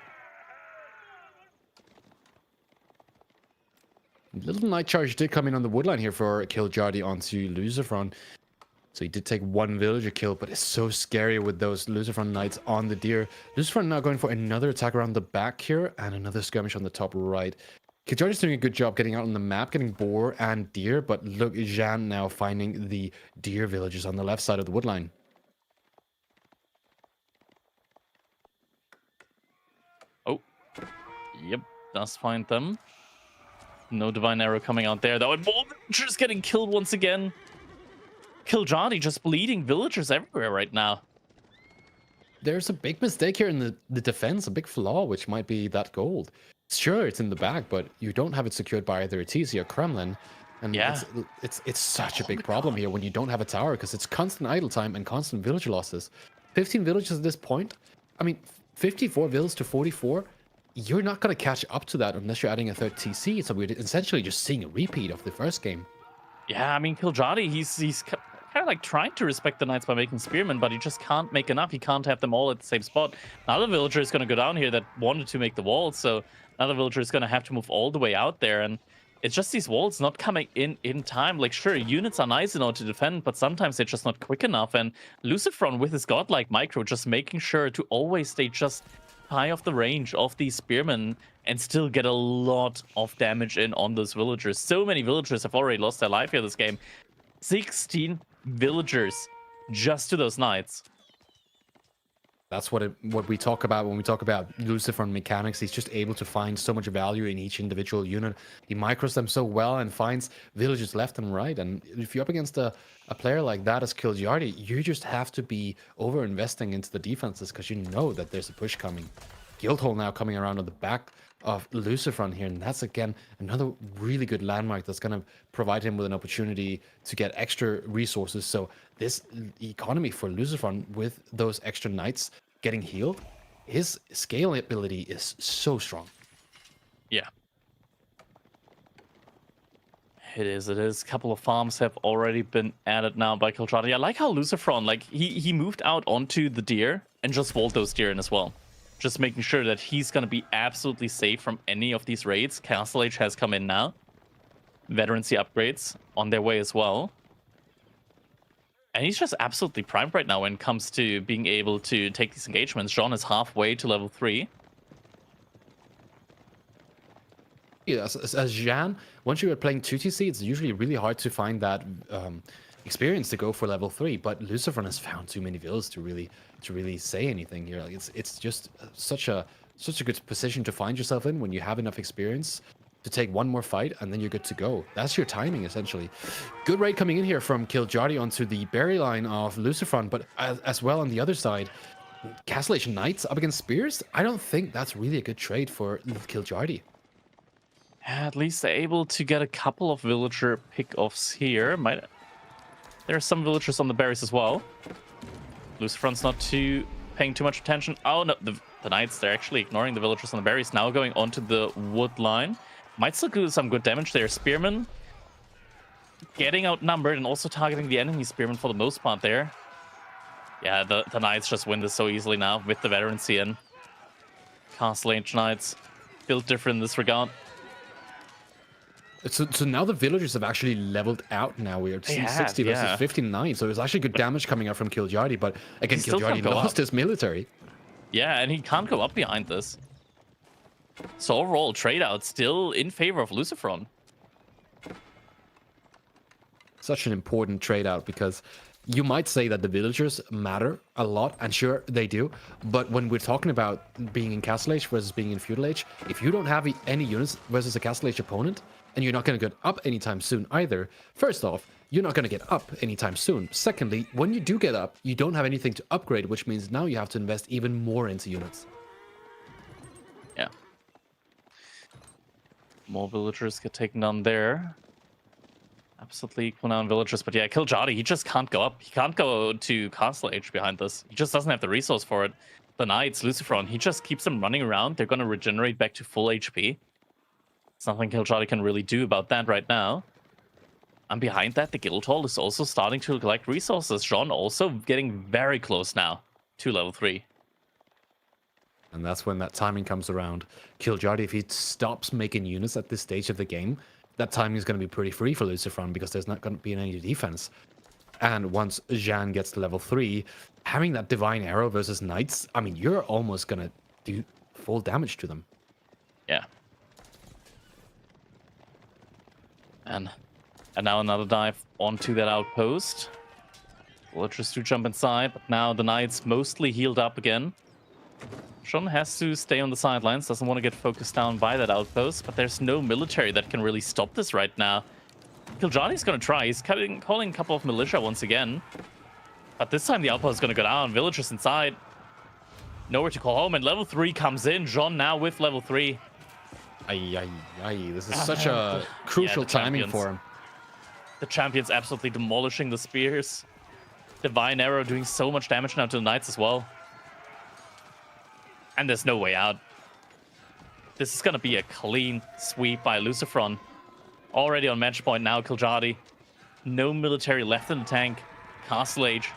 Little Night Charge did come in on the woodline here for Kiljadi onto Lucifron. So he did take one villager kill, but it's so scary with those Lucifron Knights on the deer. Lucifron now going for another attack around the back here and another skirmish on the top right. Kiljadi's doing a good job getting out on the map, getting boar and deer, but look, Jean now finding the deer villages on the left side of the woodline. Oh, yep, does find them. No Divine Arrow coming out there, though. And more villagers getting killed once again. Kiljadi just bleeding villagers everywhere right now. There's a big mistake here in the defense, a big flaw, which might be that gold. Sure, it's in the bag, but you don't have it secured by either a TC or Kremlin. And Yeah. it's such a big problem here when you don't have a tower, because it's constant idle time and constant villager losses. 15 villages at this point. I mean, 54 villas to 44. You're not going to catch up to that unless you're adding a third TC. So we're essentially just seeing a repeat of the first game. Yeah, I mean, Kiljadi, he's kind of like trying to respect the knights by making spearmen, but he just can't make enough. He can't have them all at the same spot. Another villager is going to go down here that wanted to make the wall, so another villager is going to have to move all the way out there, and it's just these walls not coming in time. Like, sure, units are nice in order to defend, but sometimes they're just not quick enough, and Lucifron with his godlike micro just making sure to always stay just high off the range of these spearmen and still get a lot of damage in on those villagers. So many villagers have already lost their life here this game. 16 villagers just to those knights. That's what we talk about when we talk about Lucifron mechanics. He's just able to find so much value in each individual unit. He micros them so well and finds villages left and right. And if you're up against a player like that as Kiljadi, you just have to be over-investing into the defenses because you know that there's a push coming. Guildhall now coming around on the back of Lucifron here, and that's again another really good landmark that's going to provide him with an opportunity to get extra resources. So this economy for Lucifron with those extra knights getting healed, his scalability is so strong. Yeah. It is. A couple of farms have already been added now by Kiljadi. I like how Lucifron, like, he moved out onto the deer and just walled those deer in as well. Just making sure that he's going to be absolutely safe from any of these raids. Castle Age has come in now. Veterancy upgrades on their way as well. And he's just absolutely primed right now when it comes to being able to take these engagements. Jean is halfway to level 3. Yeah, as Jean, once you are playing 2TC, it's usually really hard to find that experience to go for level 3. But Lucifron has found too many villas to really say anything here. Like it's just such a good position to find yourself in when you have enough experience to take one more fight and then you're good to go. That's your timing essentially. Good raid coming in here from Kiljadi onto the berry line of Lucifron, but as well on the other side, Castle Age Knights up against Spears. I don't think that's really a good trade for Kiljadi. At least they're able to get a couple of villager pick-offs here. There are some villagers on the berries as well. Lucifron's not paying too much attention. Oh no, the knights, they're actually ignoring the villagers on the berries. Now going onto the wood line. Might still do some good damage there. Spearman getting outnumbered and also targeting the enemy spearman for the most part there. Yeah, the knights just win this so easily now with the veterancy in. Castle Age Knights built different in this regard. So now the villagers have actually leveled out now. We are 60 versus 59. So there's actually good damage coming out from Kiljadi, but again, Kiljadi lost his military. Yeah, and he can't go up behind this. So overall, trade out still in favor of Lucifron. Such an important trade out because you might say that the villagers matter a lot, and sure they do, but when we're talking about being in Castle Age versus being in Feudal Age, if you don't have any units versus a Castle Age opponent, and you're not going to get up anytime soon either. First off, you're not going to get up anytime soon. Secondly, when you do get up, you don't have anything to upgrade, which means now you have to invest even more into units. Yeah. More villagers get taken down there. Absolutely equal now in villagers, but yeah, Kiljadi, he just can't go up. He can't go to Castle Age behind this. He just doesn't have the resource for it. The Knights, Lucifron, he just keeps them running around. They're going to regenerate back to full HP. There's nothing Kiljadi can really do about that right now. And behind that, the Guildhall is also starting to collect resources. Jean also getting very close now to level 3. And that's when that timing comes around. Kiljadi, if he stops making units at this stage of the game, that timing is going to be pretty free for Lucifron because there's not going to be any defense. And once Jean gets to level 3, having that Divine Arrow versus Knights, I mean, you're almost going to do full damage to them. Yeah. And now another dive onto that outpost. Villagers do jump inside, but now the Knights mostly healed up again. Sean has to stay on the sidelines, doesn't want to get focused down by that outpost, but there's no military that can really stop this right now. Kiljadi's going to try. He's calling a couple of militia once again. But this time the outpost is going to go down. Villagers inside. Nowhere to call home, and level 3 comes in. Jean now with level 3. This is such a crucial timing for him. The champions absolutely demolishing the spears. Divine Arrow doing so much damage now to the Knights as well. And there's no way out. This is going to be a clean sweep by Lucifron. Already on match point now, Kiljadi. No military left in the tank. Castle Age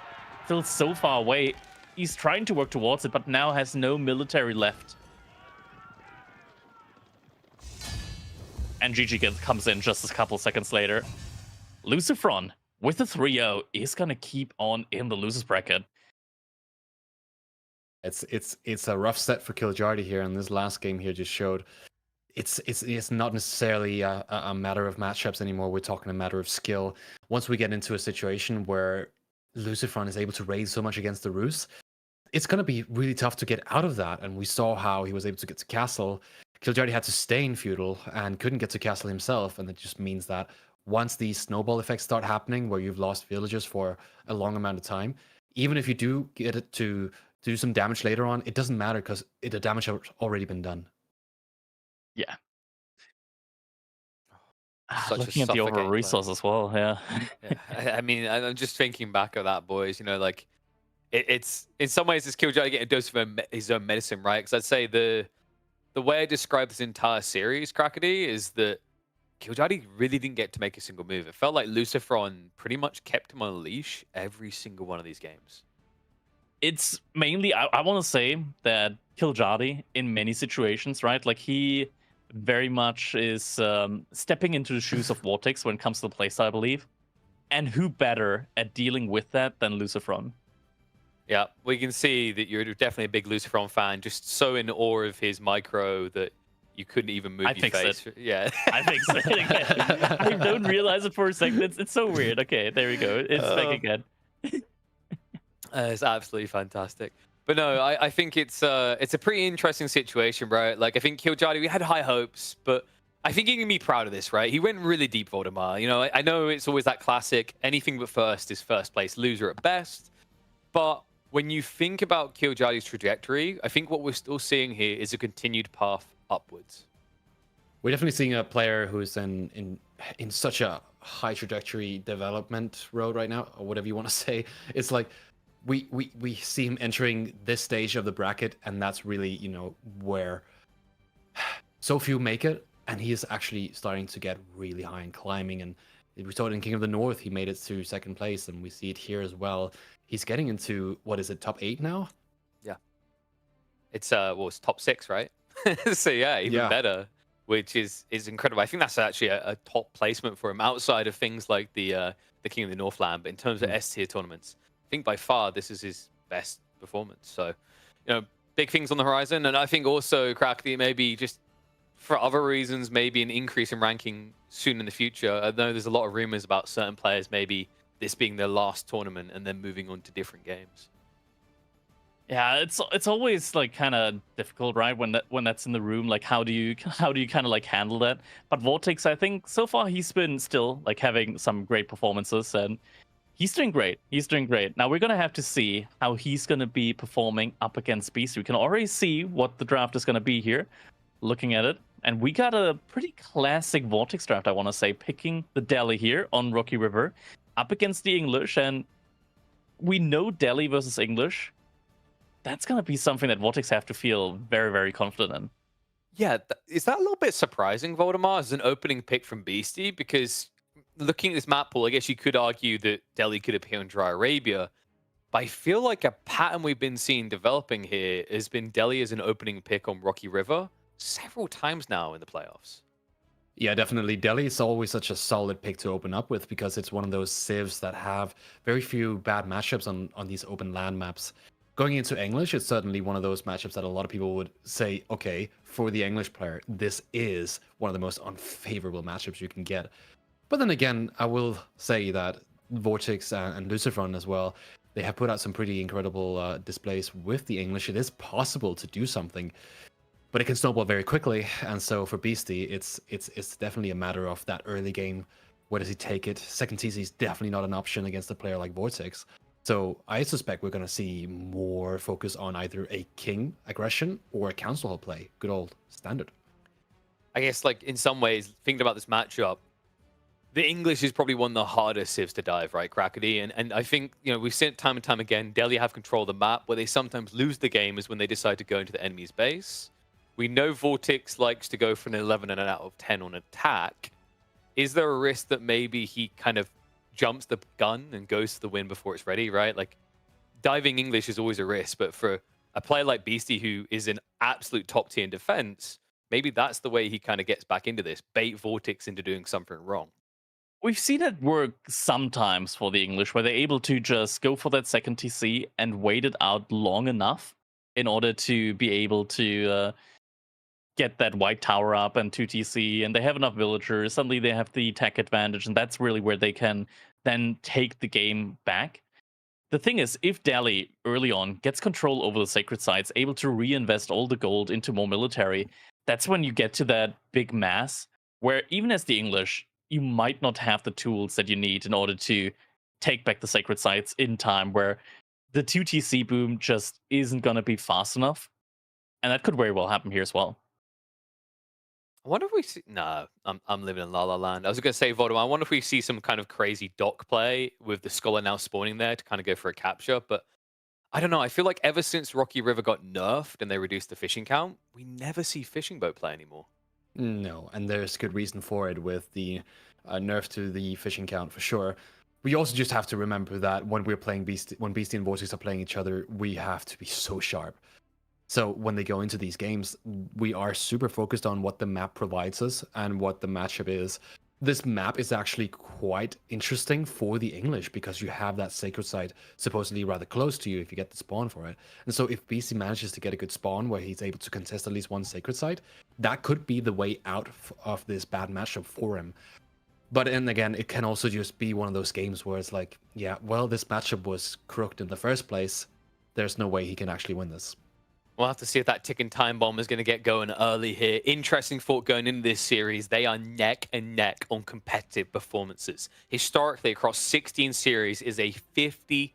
still so far away. He's trying to work towards it, but now has no military left. And GG comes in just a couple seconds later. Lucifron with the 3-0 is going to keep on in the losers bracket. It's a rough set for Kiljadi here, and this last game here just showed it's not necessarily a matter of matchups anymore. We're talking a matter of skill. Once we get into a situation where Lucifron is able to raise so much against the Rus, it's going to be really tough to get out of that. And we saw how he was able to get to Castle. Kiljadi had to stay in Feudal and couldn't get to Castle himself, and that just means that once these snowball effects start happening, where you've lost villagers for a long amount of time, even if you do get it to do some damage later on, it doesn't matter because the damage has already been done. Yeah. Such Looking at the overall resource as well, yeah. I mean, I'm just thinking back of that, boys. You know, like it's in some ways it's Kiljadi getting a dose of his own medicine, right? Because I'd say the way I describe this entire series, Crackety, is that Kiljadi really didn't get to make a single move. It felt like Lucifron pretty much kept him on a leash every single one of these games. It's mainly, I want to say that Kiljadi, in many situations, right? Like, he very much is stepping into the shoes of Vortex when it comes to the playstyle, I believe. And who better at dealing with that than Lucifron? Yeah, we can see that you're definitely a big Lucifron fan, just so in awe of his micro that you couldn't even move your face. Yeah, I think so. I don't realize it for a second. It's so weird. Okay, there we go. It's back again. It's absolutely fantastic. But no, I think it's a pretty interesting situation, right? Like, I think Kiljadi, we had high hopes, but I think he can be proud of this, right? He went really deep, Voldemar. You know, I know it's always that classic, anything but first is first place loser at best. But when you think about Kiljadi's trajectory, I think what we're still seeing here is a continued path upwards. We're definitely seeing a player who's in such a high trajectory development road right now, or whatever you want to say. It's like we see him entering this stage of the bracket, and that's really, you know, where so few make it, and he is actually starting to get really high and climbing. And we saw it in King of the North, he made it to second place, and we see it here as well. He's getting into, what is it, top 8 now? Yeah. It's it's top 6, right? So yeah, even better, which is incredible. I think that's actually a top placement for him outside of things like the King of the Northland. But in terms of S tier tournaments, I think by far this is his best performance. So, you know, big things on the horizon. And I think also, Crackety, maybe just for other reasons, maybe an increase in ranking soon in the future. I know there's a lot of rumors about certain players, maybe this being their last tournament and then moving on to different games. Yeah, it's always like kind of difficult, right? When that's in the room, like how do you kind of like handle that? But Vortex, I think so far he's been still like having some great performances, and he's doing great. He's doing great. Now we're gonna have to see how he's gonna be performing up against Beast. We can already see what the draft is gonna be here, looking at it, and we got a pretty classic Vortex draft, I want to say, picking the Delhi here on Rocky River up against the English, and we know Delhi versus English. That's going to be something that Vortex have to feel very, very confident in. Yeah, is that a little bit surprising, Voldemar, as an opening pick from Beasty? Because looking at this map pool, I guess you could argue that Delhi could appear in Dry Arabia. But I feel like a pattern we've been seeing developing here has been Delhi as an opening pick on Rocky River several times now in the playoffs. Yeah, definitely. Delhi is always such a solid pick to open up with because it's one of those civs that have very few bad matchups on these open land maps. Going into English, it's certainly one of those matchups that a lot of people would say, okay, for the English player, this is one of the most unfavorable matchups you can get. But then again, I will say that Vortex and Lucifron as well, they have put out some pretty incredible displays with the English. It is possible to do something, but it can snowball very quickly. And so for Beasty, it's definitely a matter of that early game. Where does he take it? Second TC is definitely not an option against a player like Vortex. So I suspect we're going to see more focus on either a king aggression or a council hall play. Good old standard. I guess, like, in some ways, thinking about this matchup, the English is probably one of the hardest civs to dive, right, Crackety? And I think, you know, we've seen it time and time again, Delhi have control of the map. Where they sometimes lose the game is when they decide to go into the enemy's base. We know Vortex likes to go for an 11 and an out of 10 on attack. Is there a risk that maybe he kind of jumps the gun and goes to the win before it's ready, right? Like, diving English is always a risk, but for a player like Beasty, who is an absolute top tier in defense, maybe that's the way he kind of gets back into this, bait Vortex into doing something wrong. We've seen it work sometimes for the English, where they're able to just go for that second TC and wait it out long enough in order to be able to get that white tower up and 2 TC, and they have enough villagers. Suddenly they have the tech advantage, and that's really where they can then take the game back. The thing is, if Delhi early on gets control over the sacred sites, able to reinvest all the gold into more military, that's when you get to that big mass where even as the English, you might not have the tools that you need in order to take back the sacred sites in time, where the 2 TC boom just isn't going to be fast enough. And that could very well happen here as well. I wonder if we see... No, I'm living in La La Land. I was going to say, Voldemar, I wonder if we see some kind of crazy dock play with the Scholar now spawning there to kind of go for a capture. But I don't know. I feel like ever since Rocky River got nerfed and they reduced the fishing count, we never see fishing boat play anymore. No, and there's good reason for it with the nerf to the fishing count for sure. We also just have to remember that when we're playing Beasty, when Beasty and Vortex are playing each other, we have to be so sharp. So when they go into these games, we are super focused on what the map provides us and what the matchup is. This map is actually quite interesting for the English because you have that sacred site supposedly rather close to you if you get the spawn for it. And so if BC manages to get a good spawn where he's able to contest at least one sacred site, that could be the way out of this bad matchup for him. But then again, it can also just be one of those games where it's like, yeah, well, this matchup was crooked in the first place. There's no way he can actually win this. We'll have to see if that ticking time bomb is going to get going early here. Interesting thought going into this series. They are neck and neck on competitive performances. Historically, across 16 series is a 50-50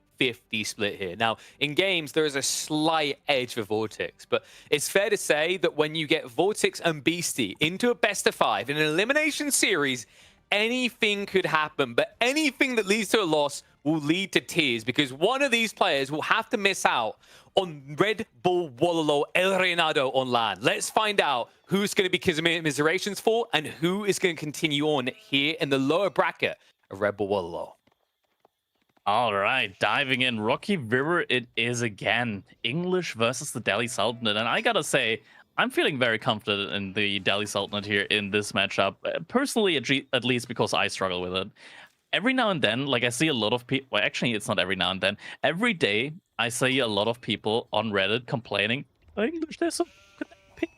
split here. Now, in games, there is a slight edge for Vortex, but it's fair to say that when you get Vortex and Beasty into a best-of-5 in an elimination series, anything could happen, but anything that leads to a loss will lead to tears because one of these players will have to miss out on Red Bull Wololo El Reinado on land. Let's find out who's going to be commiserations for and who is going to continue on here in the lower bracket of Red Bull Wololo. All right, diving in Rocky River it is again. English versus the Delhi Sultanate. And I gotta say, I'm feeling very confident in the Delhi Sultanate here in this matchup. Personally, at least because I struggle with it. Every now and then, like I see a lot of people, well, actually it's not every now and then. Every day, I see a lot of people on Reddit complaining, English, they're so good at pick.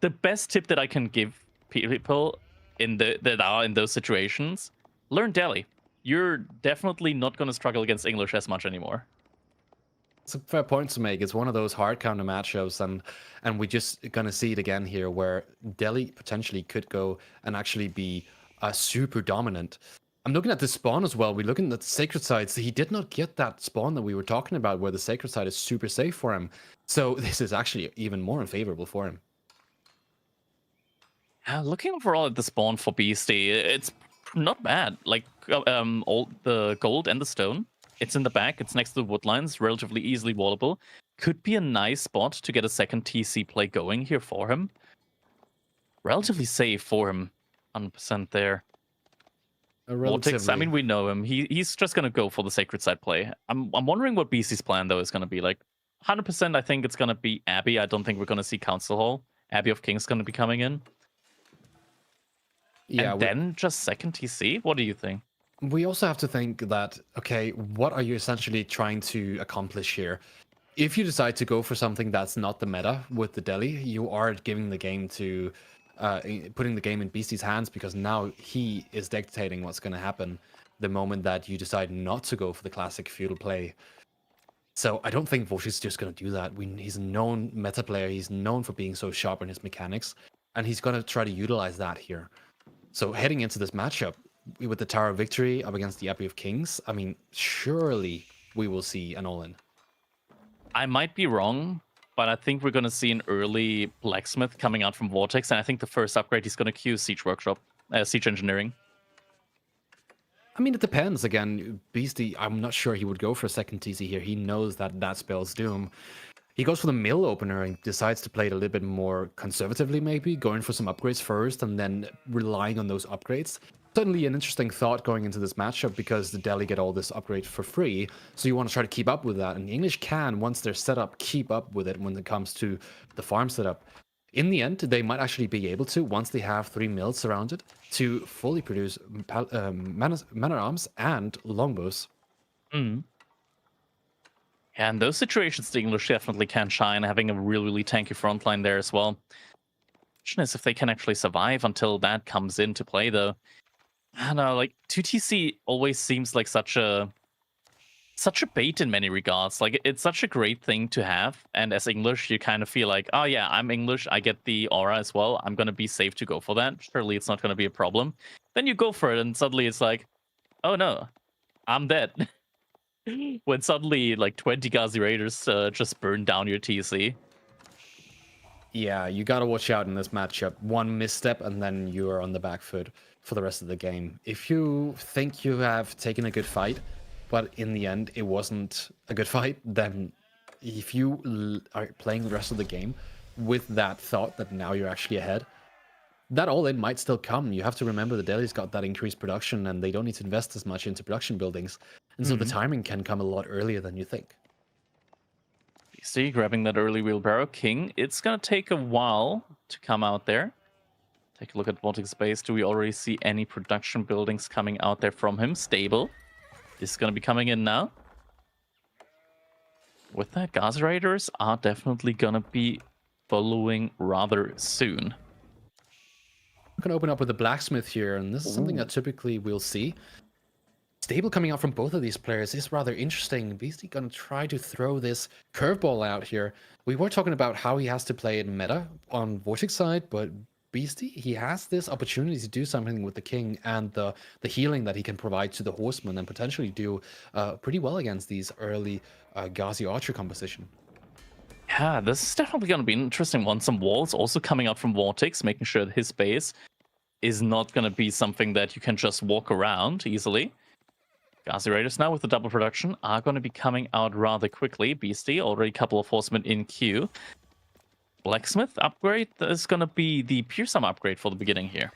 The best tip that I can give people that are in those situations, learn Delhi. You're definitely not going to struggle against English as much anymore. It's a fair point to make. It's one of those hard counter matchups, and we're just gonna see it again here, where Delhi potentially could go and actually be super dominant. I'm looking at the spawn as well. We're looking at the sacred side. So he did not get that spawn that we were talking about, where the sacred side is super safe for him. So this is actually even more unfavorable for him. Looking overall at the spawn for Beasty, it's not bad. Like all the gold and the stone, it's in the back. It's next to the wood lines, relatively easily wallable. Could be a nice spot to get a second TC play going here for him. Relatively safe for him, 100% there. Vortex, I mean, we know him. He's just gonna go for the sacred side play. I'm wondering what BC's plan though is gonna be. Like 100%, I think it's gonna be Abbey. I don't think we're gonna see Council Hall. Abbey of Kings gonna be coming in. Yeah, and then just second TC. What do you think? We also have to think that, okay, what are you essentially trying to accomplish here? If you decide to go for something that's not the meta with the Delhi, you are giving the game to putting the game in Beasty's hands, because now he is dictating what's going to happen the moment that you decide not to go for the classic feudal play. So I don't think Vosh is just going to do that. He's a known meta player. He's known for being so sharp in his mechanics, and he's going to try to utilize that here. So heading into this matchup with the Tower of Victory up against the Abbey of Kings, I mean, surely we will see an all-in. I might be wrong, but I think we're going to see an early Blacksmith coming out from Vortex, and I think the first upgrade he's going to queue Siege Workshop, Siege Engineering. I mean, it depends. Again, Beasty, I'm not sure he would go for a second TC here. He knows that that spells Doom. He goes for the mill opener and decides to play it a little bit more conservatively, maybe, going for some upgrades first and then relying on those upgrades. Certainly an interesting thought going into this matchup, because the Delhi get all this upgrade for free, so you want to try to keep up with that. And the English can, once they're set up, keep up with it when it comes to the farm setup. In the end, they might actually be able to, once they have 3 mills surrounded, to fully produce man-at-arms and longbows. Mm. Yeah, in those situations, the English definitely can shine, having a really tanky front line there as well. Question is if they can actually survive until that comes into play, though. I don't know, like 2TC always seems like such a bait in many regards. Like, it's such a great thing to have, and as English, you kind of feel like, oh yeah, I'm English, I get the aura as well, I'm gonna be safe to go for that. Surely it's not gonna be a problem. Then you go for it, and suddenly it's like, oh no, I'm dead. When suddenly like 20 Ghazi Raiders just burn down your TC. Yeah, you gotta watch out in this matchup. One misstep and then you're on the back foot for the rest of the game. If you think you have taken a good fight, but in the end it wasn't a good fight, then if you are playing the rest of the game with that thought that now you're actually ahead, that all-in might still come. You have to remember the Delhi's got that increased production and they don't need to invest as much into production buildings. And so the timing can come a lot earlier than you think. See, grabbing that early wheelbarrow. King, it's going to take a while to come out there. Take a look at Vortex Base. Do we already see any production buildings coming out there from him? Stable. This is going to be coming in now. With that, Ghazi Raiders are definitely going to be following rather soon. I'm going to open up with the Blacksmith here, and this is something that typically we'll see. Stable coming out from both of these players is rather interesting. Beasty going to try to throw this curveball out here. We were talking about how he has to play it meta on Vortex side, but Beasty, he has this opportunity to do something with the King and the healing that he can provide to the Horseman and potentially do pretty well against these early Ghazi Archer composition. Yeah, this is definitely going to be an interesting one. Some walls also coming out from Vortex, making sure that his base is not going to be something that you can just walk around easily. Ghazi Raiders now with the double production are going to be coming out rather quickly. Beasty, already a couple of horsemen in queue. Blacksmith upgrade is going to be the Pearsome upgrade for the beginning here.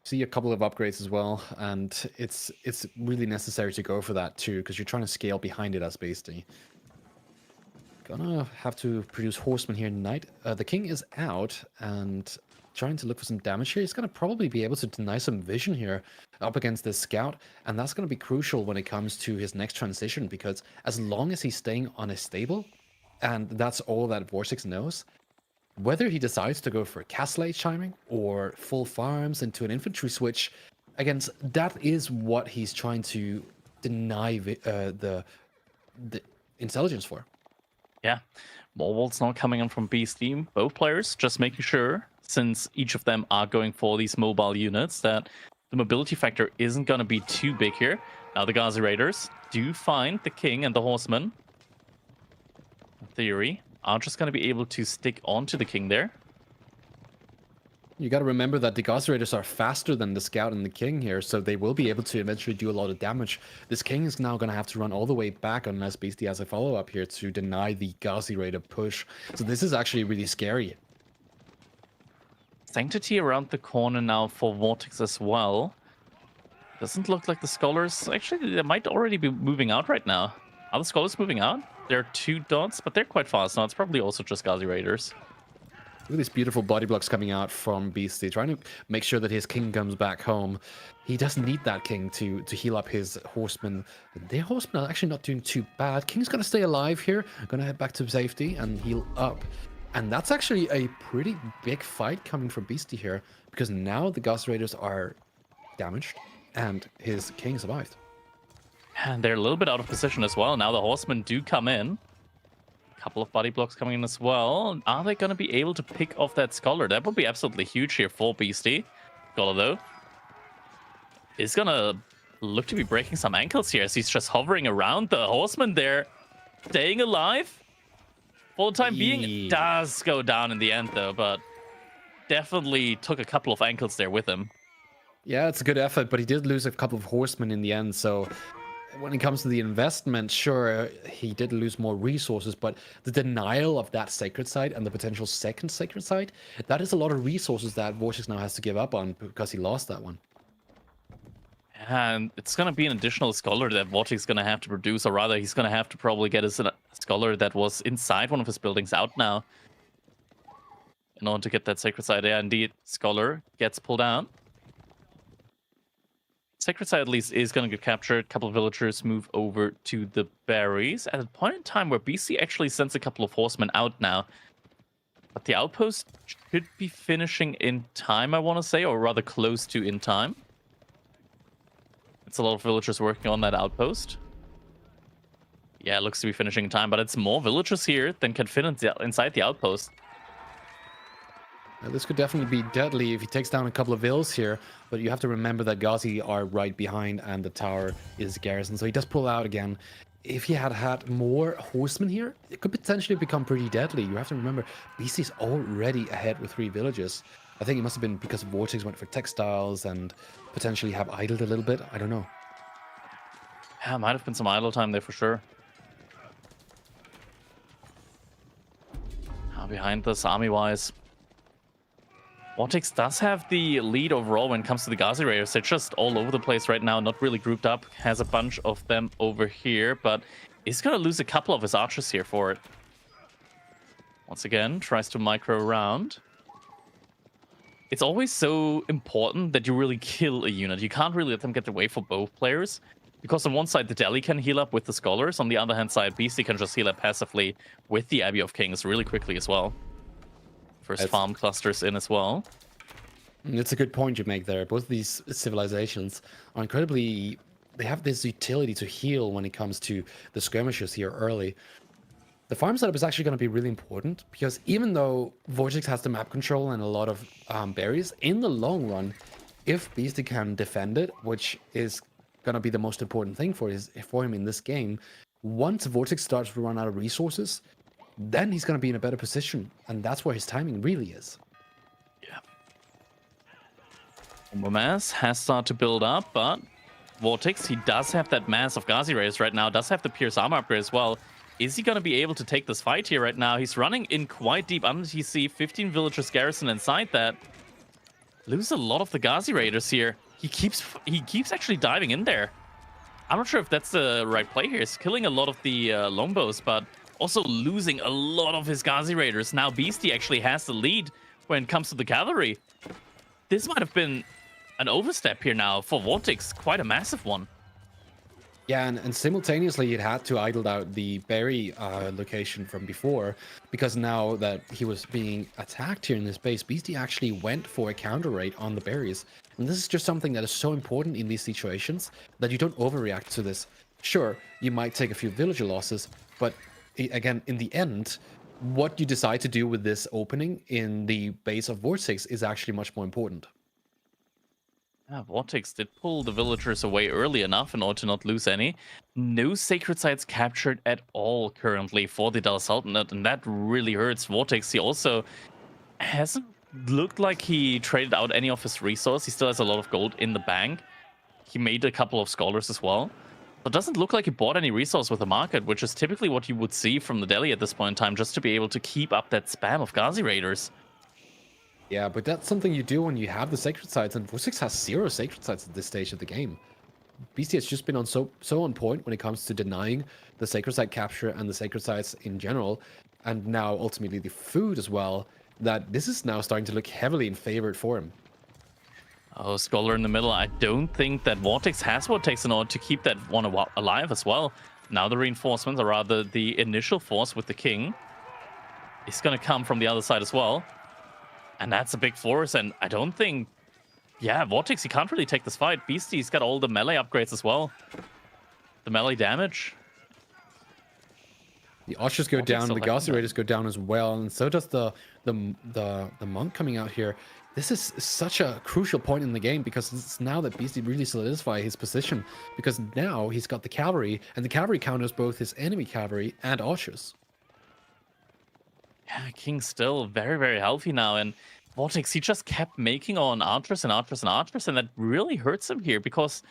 See a couple of upgrades as well, and it's really necessary to go for that too, because you're trying to scale behind it as Beasty. Gonna have to produce horsemen here tonight. The King is out and trying to look for some damage here. He's going to probably be able to deny some vision here up against this scout, and that's going to be crucial when it comes to his next transition, because as long as he's staying on a stable, and that's all that Vortex knows, whether he decides to go for a Castle Age chiming or full farms into an infantry switch, again, that is what he's trying to deny the intelligence for. Yeah, more walls not coming in from Beasty. Both players just making sure, since each of them are going for these mobile units, that the mobility factor isn't going to be too big here. Now the Ghazi Raiders do find the King and the Horseman. In theory, are just going to be able to stick onto the King there. You got to remember that the Ghazi Raiders are faster than the Scout and the King here, so they will be able to eventually do a lot of damage. This King is now going to have to run all the way back unless Beasty has a follow-up here to deny the Ghazi Raider push. So this is actually really scary. Sanctity around the corner now for Vortex as well. Doesn't look like the Scholars... Actually, they might already be moving out right now. Are the Scholars moving out? There are 2 dots, but they're quite fast now. It's probably also just Ghazi Raiders. Look at these beautiful body blocks coming out from Beasty, trying to make sure that his King comes back home. He doesn't need that King to heal up his Horsemen. Their Horsemen are actually not doing too bad. King's going to stay alive here, going to head back to safety and heal up. And that's actually a pretty big fight coming from Beasty here, because now the Ghazi Raiders are damaged and his King survived. And they're a little bit out of position as well. Now the Horsemen do come in. Couple of body blocks coming in as well. Are they going to be able to pick off that Scholar? That would be absolutely huge here for Beasty. Scholar, though, is going to look to be breaking some ankles here as he's just hovering around the Horseman there. Staying alive for the time being. It does go down in the end, though, but definitely took a couple of ankles there with him. Yeah, it's a good effort, but he did lose a couple of Horsemen in the end, so... When it comes to the investment, sure, he did lose more resources, but the denial of that sacred site and the potential second sacred site, that is a lot of resources that Vortex now has to give up on because he lost that one. And it's going to be an additional Scholar that Vortex is going to have to produce, or rather, he's going to have to probably get a Scholar that was inside one of his buildings out now in order to get that sacred site. Yeah, indeed, Scholar gets pulled out. Sacred Site at least is going to get captured. A couple of villagers move over to the berries. At a point in time where BC actually sends a couple of horsemen out now. But the outpost should be finishing in time, I want to say, or rather close to in time. It's a lot of villagers working on that outpost. Yeah, it looks to be finishing in time, but it's more villagers here than can fit inside the outpost. Now, this could definitely be deadly if he takes down a couple of vills here, but you have to remember that Ghazi are right behind and the tower is garrison, so he does pull out again. If he had had more horsemen here, it could potentially become pretty deadly. You have to remember, BC's already ahead with 3 villages. I think it must have been because Vortex went for textiles and potentially have idled a little bit. I don't know. Yeah, might have been some idle time there for sure. Behind this, army-wise, Vortex does have the lead overall when it comes to the Ghazi Raiders. They're just all over the place right now, not really grouped up. Has a bunch of them over here, but is going to lose a couple of his archers here for it. Once again, tries to micro around. It's always so important that you really kill a unit. You can't really let them get away for both players. Because on one side, the Delhi can heal up with the Scholars. On the other hand side, Beasty can just heal up passively with the Abbey of Kings really quickly as well. First farm clusters in as well. It's a good point you make there. Both of these civilizations are incredibly... They have this utility to heal when it comes to the skirmishes here early. The farm setup is actually going to be really important because even though Vortex has the map control and a lot of berries, in the long run, if Beasty can defend it, which is going to be the most important thing for him in this game, once Vortex starts to run out of resources, then he's going to be in a better position, and that's where his timing really is. Yeah. Combo mass has started to build up, but Vortex, he does have that mass of Ghazi Raiders right now, does have the Pierce armor upgrade as well. Is he going to be able to take this fight here right now? He's running in quite deep under TC, 15 villagers garrison inside that. Lose a lot of the Ghazi Raiders here. He keeps actually diving in there. I'm not sure if that's the right play here. He's killing a lot of the longbows, but also losing a lot of his Ghazi Raiders. Now Beasty actually has the lead when it comes to the cavalry. This might have been an overstep here now for Vortex. Quite a massive one. Yeah, and simultaneously it had to idle out the berry location from before, because now that he was being attacked here in this base, Beasty actually went for a counter raid on the berries. And this is just something that is so important in these situations that you don't overreact to this. Sure, you might take a few villager losses, but again, in the end, what you decide to do with this opening in the base of Vortex is actually much more important. Yeah, Vortex did pull the villagers away early enough in order to not lose any. No sacred sites captured at all currently for the Dal Sultanate, and that really hurts Vortex. He also hasn't looked like he traded out any of his resource. He still has a lot of gold in the bank. He made a couple of scholars as well. But doesn't look like he bought any resource with the market, which is typically what you would see from the Delhi at this point in time, just to be able to keep up that spam of Ghazi Raiders. Yeah, but that's something you do when you have the sacred sites, and Vortex has 0 sacred sites at this stage of the game. Beasty has just been on so on point when it comes to denying the sacred site capture and the sacred sites in general, and now ultimately the food as well, that this is now starting to look heavily in favor for him. Oh, Scholar in the middle. I don't think that Vortex has what it takes in order to keep that one alive as well. Now the reinforcements, or rather the initial force with the king, is going to come from the other side as well. And that's a big force, and I don't think... Yeah, Vortex, he can't really take this fight. Beasty's got all the melee upgrades as well. The melee damage. The archers go Vortex down, the selecting Ghazi that. Raiders go down as well, and so does the monk coming out here. This is such a crucial point in the game, because it's now that Beasty really solidifies his position, because now he's got the cavalry, and the cavalry counters both his enemy cavalry and archers. Yeah, King's still very, very healthy now, and Vortex, he just kept making on archers and archers and archers, and that really hurts him here, because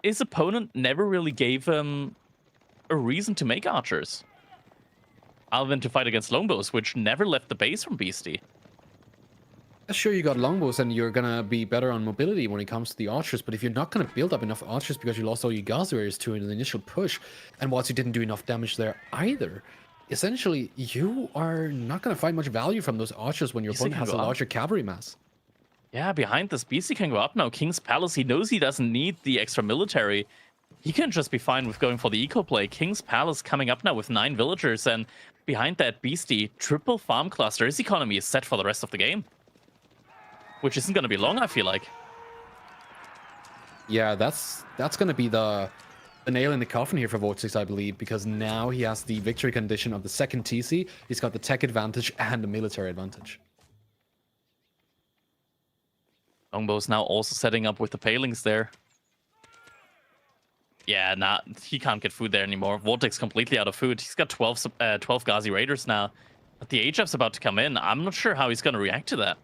his opponent never really gave him a reason to make archers, other than to fight against longbows, which never left the base from Beasty. Sure, you got longbows and you're gonna be better on mobility when it comes to the archers, but if you're not gonna build up enough archers because you lost all your Ghazi Raiders to in the initial push, and whilst you didn't do enough damage there either, essentially you are not gonna find much value from those archers when your Beasty opponent can has a go up. larger cavalry mass. Yeah, behind this, Beasty can go up now. King's Palace, he knows he doesn't need the extra military. He can just be fine with going for the eco play. King's Palace coming up now with 9 villagers, and behind that, Beasty, triple farm cluster. His economy is set for the rest of the game, which isn't going to be long, I feel like. Yeah, that's gonna be the nail in the coffin here for Vortex, I believe, because now he has the victory condition of the second TC, he's got the tech advantage and the military advantage. Longbow's now also setting up with the palings there. Yeah, nah, he can't get food there anymore. Vortex completely out of food. He's got 12 Ghazi Raiders now. But the HF's about to come in. I'm not sure how he's going to react to that.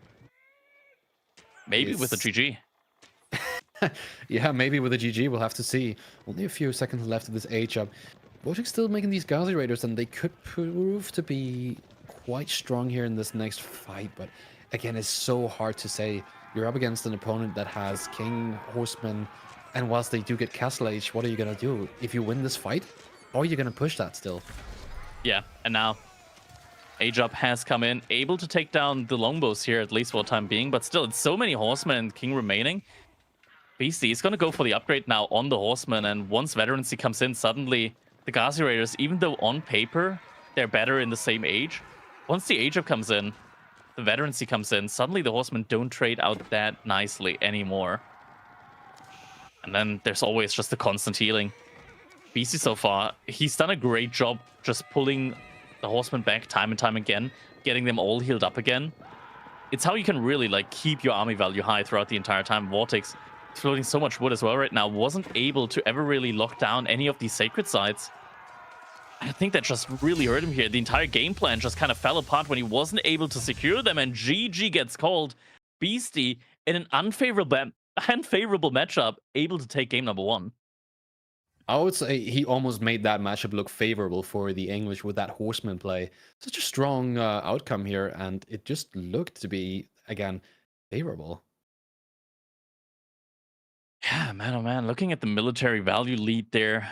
Maybe with a GG. Yeah, maybe with a GG, we'll have to see. Only a few seconds left of this HF. Vortex still making these Ghazi Raiders, and they could prove to be quite strong here in this next fight. But again, it's so hard to say. You're up against an opponent that has King, Horseman, and whilst they do get Castle Age, what are you going to do? If you win this fight, or are you going to push that still? Yeah, and now Age-Up has come in, able to take down the longbows here, at least for the time being, but still, it's so many horsemen and king remaining. Beasty is going to go for the upgrade now on the horsemen, and once Veterancy comes in, suddenly the Ghazi Raiders, even though on paper they're better in the same age, once the Age-Up comes in, the Veterancy comes in, suddenly the horsemen don't trade out that nicely anymore. And then there's always just the constant healing. Beasty so far, he's done a great job just pulling the horsemen back time and time again, getting them all healed up again. It's how you can really like keep your army value high throughout the entire time. Vortex, floating so much wood as well right now, wasn't able to ever really lock down any of these sacred sites. I think that just really hurt him here. The entire game plan just kind of fell apart when he wasn't able to secure them, and GG gets called. Beasty, in an unfavorable matchup, able to take game number 1. I would say he almost made that matchup look favorable for the English with that horseman play. Such a strong outcome here, and it just looked to be, again, favorable. Yeah, man, oh man, looking at the military value lead there,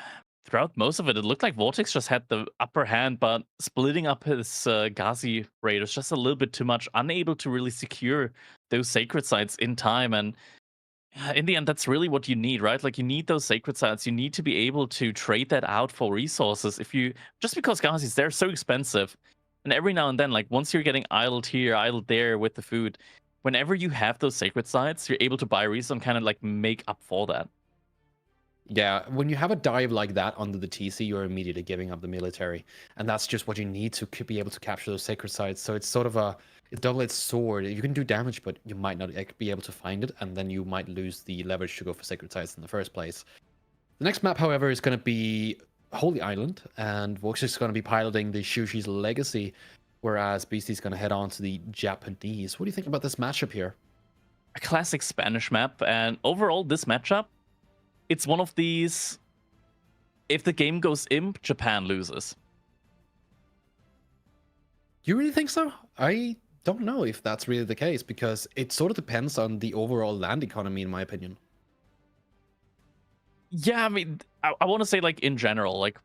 throughout most of it, it looked like Vortex just had the upper hand, but splitting up his Ghazi Raiders just a little bit too much, unable to really secure those sacred sites in time. And In the end, that's really what you need, right? Like, you need those sacred sites. You need to be able to trade that out for resources. If you just because Gazis, they're so expensive, and every now and then, like once you're getting idled here, idled there with the food, whenever you have those sacred sites, you're able to buy resources and kind of like make up for that. Yeah, when you have a dive like that under the TC, you're immediately giving up the military, and that's just what you need to be able to capture those sacred sites. So it's sort of a double-edged sword. You can do damage, but you might not be able to find it, and then you might lose the leverage to go for sacred sites in the first place. The next map, however, is going to be Holy Island, and Vox is going to be piloting the Shushi's Legacy, whereas Beasty's going to head on to the Japanese. What do you think about this matchup here? A classic Spanish map, and overall, this matchup, it's one of these. If the game goes imp, Japan loses. You really think so? I don't know if that's really the case, because it sort of depends on the overall land economy, in my opinion. Yeah, I mean, I want to say, like, in general, like,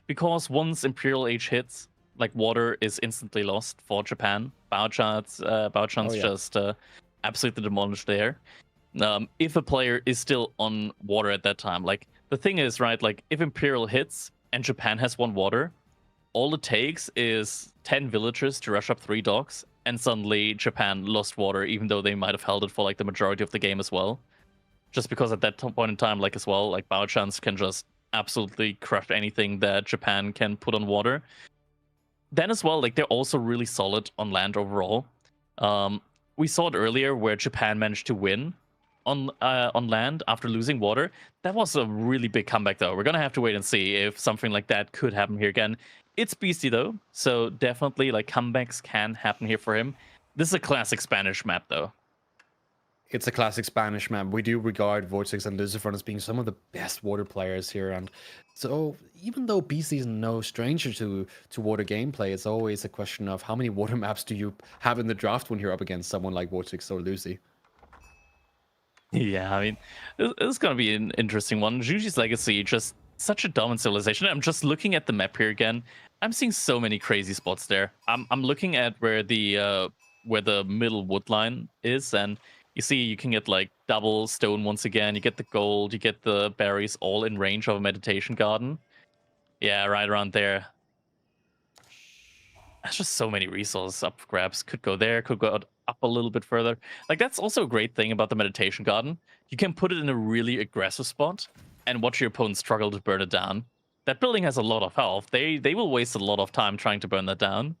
because once Imperial Age hits, like, water is instantly lost for Japan. Baochan's yeah. just absolutely demolished there. If a player is still on water at that time, like, the thing is, right, like, if Imperial hits and Japan has 1 water, all it takes is 10 villagers to rush up 3 docks, and suddenly Japan lost water, even though they might have held it for, like, the majority of the game as well. Just because at that point in time, like, as well, like, Baochan's can just absolutely crush anything that Japan can put on water. Then as well, like, they're also really solid on land overall. We saw it earlier where Japan managed to win on land after losing water. That was a really big comeback, though. We're gonna have to wait and see if something like that could happen here again. It's Beasty, though, so definitely, like, comebacks can happen here for him. This is a classic Spanish map, though. It's a classic Spanish map. We do regard Vortex and Lucifron as being some of the best water players here, and so even though BC is no stranger to water gameplay, it's always a question of how many water maps do you have in the draft when you're up against someone like Vortex or Lucy. Yeah, I mean, this is going to be an interesting one. Juji's Legacy, just such a dominant civilization. I'm just looking at the map here again. I'm seeing so many crazy spots there. I'm looking at where the middle wood line is, and you see you can get, like, double stone once again. You get the gold, you get the berries, all in range of a meditation garden. Yeah, right around there. That's just so many resources up for grabs. Could go there, could go up a little bit further. Like, that's also a great thing about the meditation garden. You can put it in a really aggressive spot and watch your opponent struggle to burn it down. That building has a lot of health. They will waste a lot of time trying to burn that down.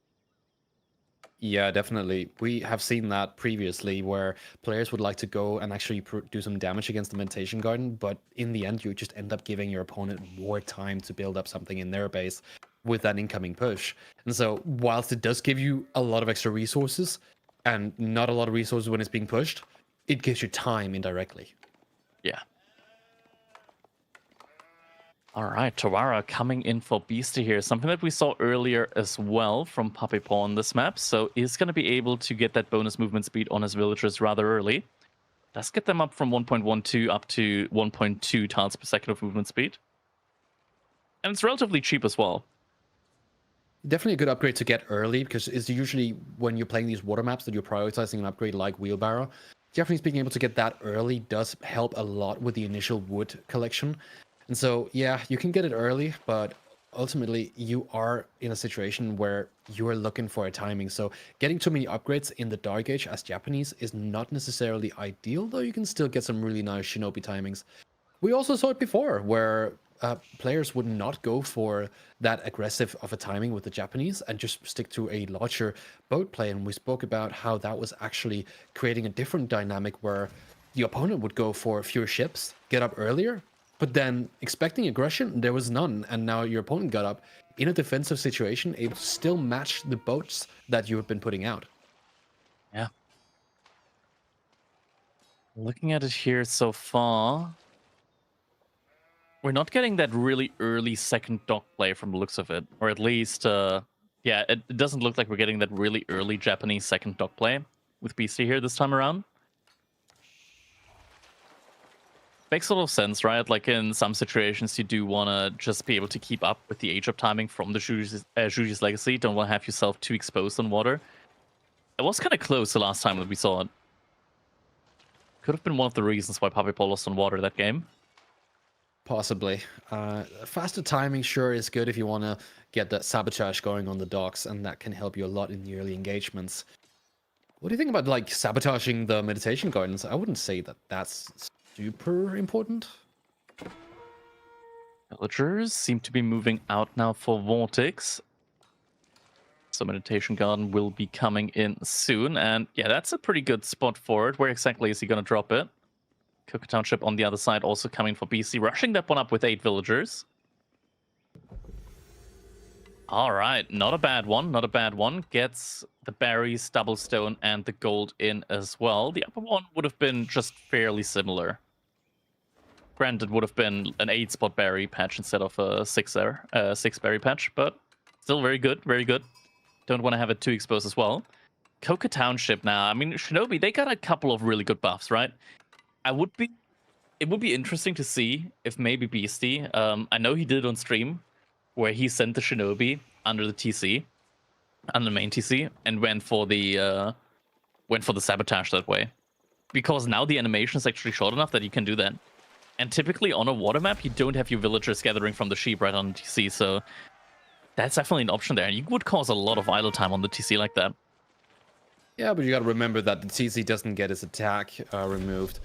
Yeah, definitely. We have seen that previously where players would like to go and actually do some damage against the Meditation Garden, but in the end, you just end up giving your opponent more time to build up something in their base with that incoming push. And so, whilst it does give you a lot of extra resources and not a lot of resources when it's being pushed, it gives you time indirectly. Yeah. All right, Tawara coming in for Beasty here. Something that we saw earlier as well from Puppy Paw on this map. So he's going to be able to get that bonus movement speed on his villagers rather early. Does get them up from 1.12 up to 1.2 tiles per second of movement speed. And it's relatively cheap as well. Definitely a good upgrade to get early, because it's usually when you're playing these water maps that you're prioritizing an upgrade like Wheelbarrow. Definitely being able to get that early does help a lot with the initial wood collection. And so, yeah, you can get it early, but ultimately you are in a situation where you are looking for a timing. So getting too many upgrades in the Dark Age as Japanese is not necessarily ideal, though you can still get some really nice Shinobi timings. We also saw it before, where players would not go for that aggressive of a timing with the Japanese and just stick to a larger boat play. And we spoke about how that was actually creating a different dynamic where the opponent would go for fewer ships, get up earlier, but then expecting aggression, there was none. And now your opponent got up in a defensive situation, able to still match the boats that you have been putting out. Yeah. Looking at it here so far, we're not getting that really early second dock play from the looks of it. Or at least, yeah, it doesn't look like we're getting that really early Japanese second dock play with BC here this time around. Makes a lot of sense, right? Like, in some situations, you do want to just be able to keep up with the age-up timing from the Juji's Legacy. Don't want to have yourself too exposed on water. It was kind of close the last time that we saw it. Could have been one of the reasons why Puppy Paw lost on water that game. Possibly. Faster timing sure is good if you want to get that sabotage going on the docks, and that can help you a lot in the early engagements. What do you think about like sabotaging the meditation gardens? I wouldn't say that that's super important. Villagers seem to be moving out now for Vortex. So Meditation Garden will be coming in soon. And yeah, that's a pretty good spot for it. Where exactly is he going to drop it? Cook Township on the other side also coming for BC. Rushing that one up with 8 villagers. All right, not a bad one. Not a bad one. Gets the berries, double stone, and the gold in as well. The upper one would have been just fairly similar. Granted, would have been an 8-spot berry patch instead of a 6-berry patch, but still very good, very good. Don't want to have it too exposed as well. Coca Township now. I mean, Shinobi, they got a couple of really good buffs, right? It would be interesting to see if maybe Beasty, I know he did it on stream, where he sent the Shinobi under the TC, under the main TC, and went for the sabotage that way. Because now the animation is actually short enough that you can do that. And typically on a water map, you don't have your villagers gathering from the sheep right on the TC, so that's definitely an option there. And you would cause a lot of idle time on the TC like that. Yeah, but you got to remember that the TC doesn't get his attack removed.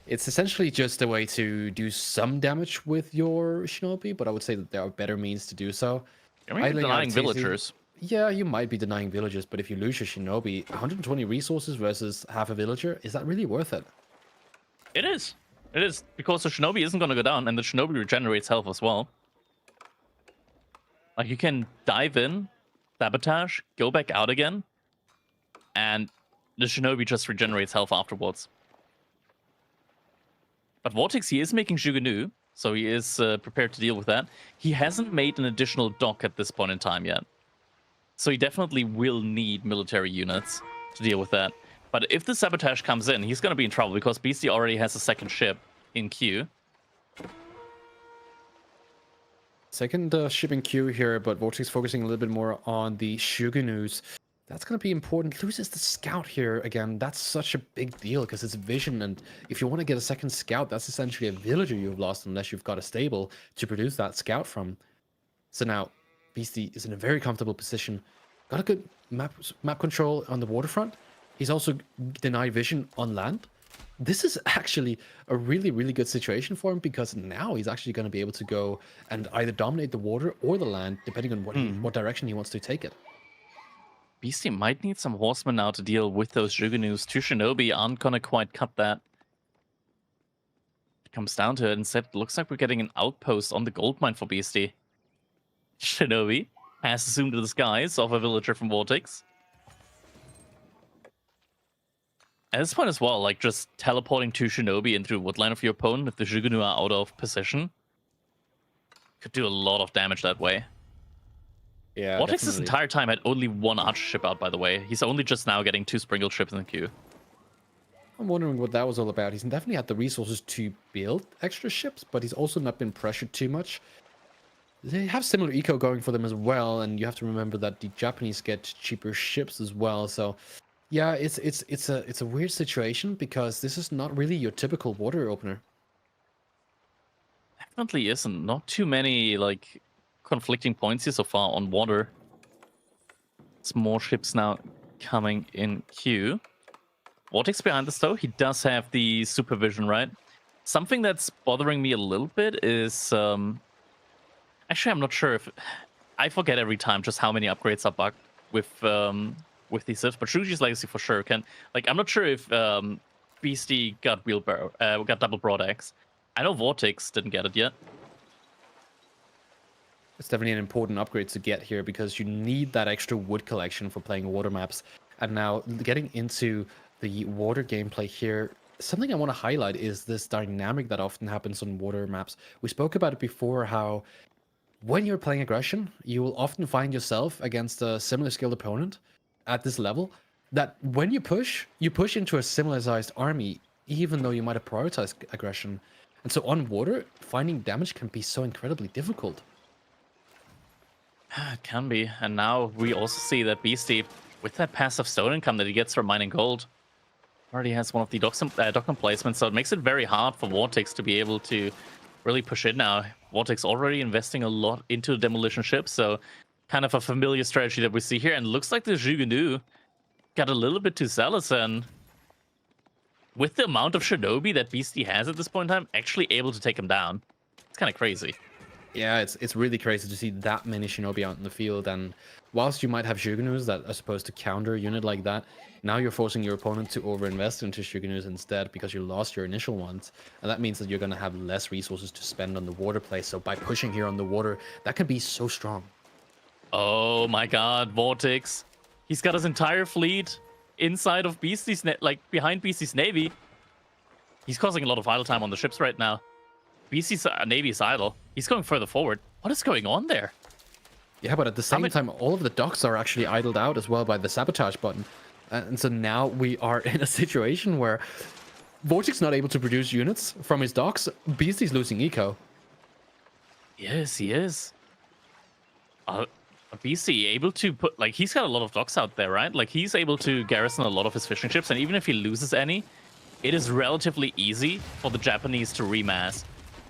It's essentially just a way to do some damage with your Shinobi, but I would say that there are better means to do so. I mean, denying villagers. Yeah, you might be denying villagers, but if you lose your Shinobi, 120 resources versus half a villager, is that really worth it? It is. It is, because the Shinobi isn't going to go down, and the Shinobi regenerates health as well. Like, you can dive in, sabotage, go back out again, and the Shinobi just regenerates health afterwards. But Vortex, he is making Jugunu, so he is prepared to deal with that. He hasn't made an additional dock at this point in time yet. So he definitely will need military units to deal with that. But if the sabotage comes in, he's going to be in trouble, because Beasty already has a second ship in queue. Second ship in queue here, but Vortex focusing a little bit more on the Shugunus. That's going to be important. Loses the scout here again. That's such a big deal because it's vision, and if you want to get a second scout, that's essentially a villager you've lost unless you've got a stable to produce that scout from. So now, Beasty is in a very comfortable position. Got a good map control on the waterfront. He's also denied vision on land. This is actually a really, really good situation for him, because now he's actually going to be able to go and either dominate the water or the land, depending on what direction he wants to take it. Beasty might need some horsemen now to deal with those Jugunus. 2 Shinobi aren't going to quite cut that. It comes down to it. Instead, it looks like we're getting an outpost on the gold mine for Beasty. Shinobi has assumed the disguise of a villager from Vortex. At this point as well, like, just teleporting 2 Shinobi into woodline of your opponent if the Jugunu are out of position could do a lot of damage that way. Yeah, Vortex definitely. this entire time had only 1 archer ship out, by the way. He's only just now getting 2 sprinkled ships in the queue. I'm wondering what that was all about. He's definitely had the resources to build extra ships, but he's also not been pressured too much. They have similar eco going for them as well, and you have to remember that the Japanese get cheaper ships as well. So, yeah, it's a weird situation, because this is not really your typical water opener. Definitely isn't. Not too many, like, conflicting points here so far on water. It's more ships now coming in queue. Vortex behind this, though, he does have the supervision, right? Something that's bothering me a little bit is... Actually, I'm not sure if... I forget every time just how many upgrades are bugged with these ships, but Shuji's Legacy for sure can... Like, I'm not sure if Beasty got wheelbarrow, got double broadaxe. I know Vortex didn't get it yet. It's definitely an important upgrade to get here, because you need that extra wood collection for playing water maps. And now, getting into the water gameplay here, something I want to highlight is this dynamic that often happens on water maps. We spoke about it before, how when you're playing aggression, you will often find yourself against a similar skilled opponent at this level, that when you push into a similar sized army, even though you might have prioritized aggression. And so on water, finding damage can be so incredibly difficult. It can be. And now we also see that Beasty, with that passive stone income that he gets from mining gold, Already has one of the dock placements, so it makes it very hard for Vortex to be able to really push in now. Vortex already investing a lot into the demolition ship, so kind of a familiar strategy that we see here. And looks like the Jugunu got a little bit too zealous, and with the amount of Shinobi that Beasty has at this point in time, actually able to take him down. It's kind of crazy. Yeah, it's really crazy to see that many Shinobi out in the field, and whilst you might have Shugenus that are supposed to counter a unit like that, now you're forcing your opponent to overinvest into Shugenus instead because you lost your initial ones, and that means that you're going to have less resources to spend on the water play. So by pushing here on the water, that can be so strong. Oh my god, Vortex. He's got his entire fleet inside of Beastie's, behind Beastie's navy. He's causing a lot of idle time on the ships right now. Beastie's navy is idle. He's going further forward. What is going on there? Yeah, but at the same time, all of the docks are actually idled out as well by the sabotage button. And so now we are in a situation where Vortex not able to produce units from his docks. Beastie's losing eco. Yes, he is. Beastie able to put, he's got a lot of docks out there, right? Like, he's able to garrison a lot of his fishing ships, and even if he loses any, it is relatively easy for the Japanese to remass.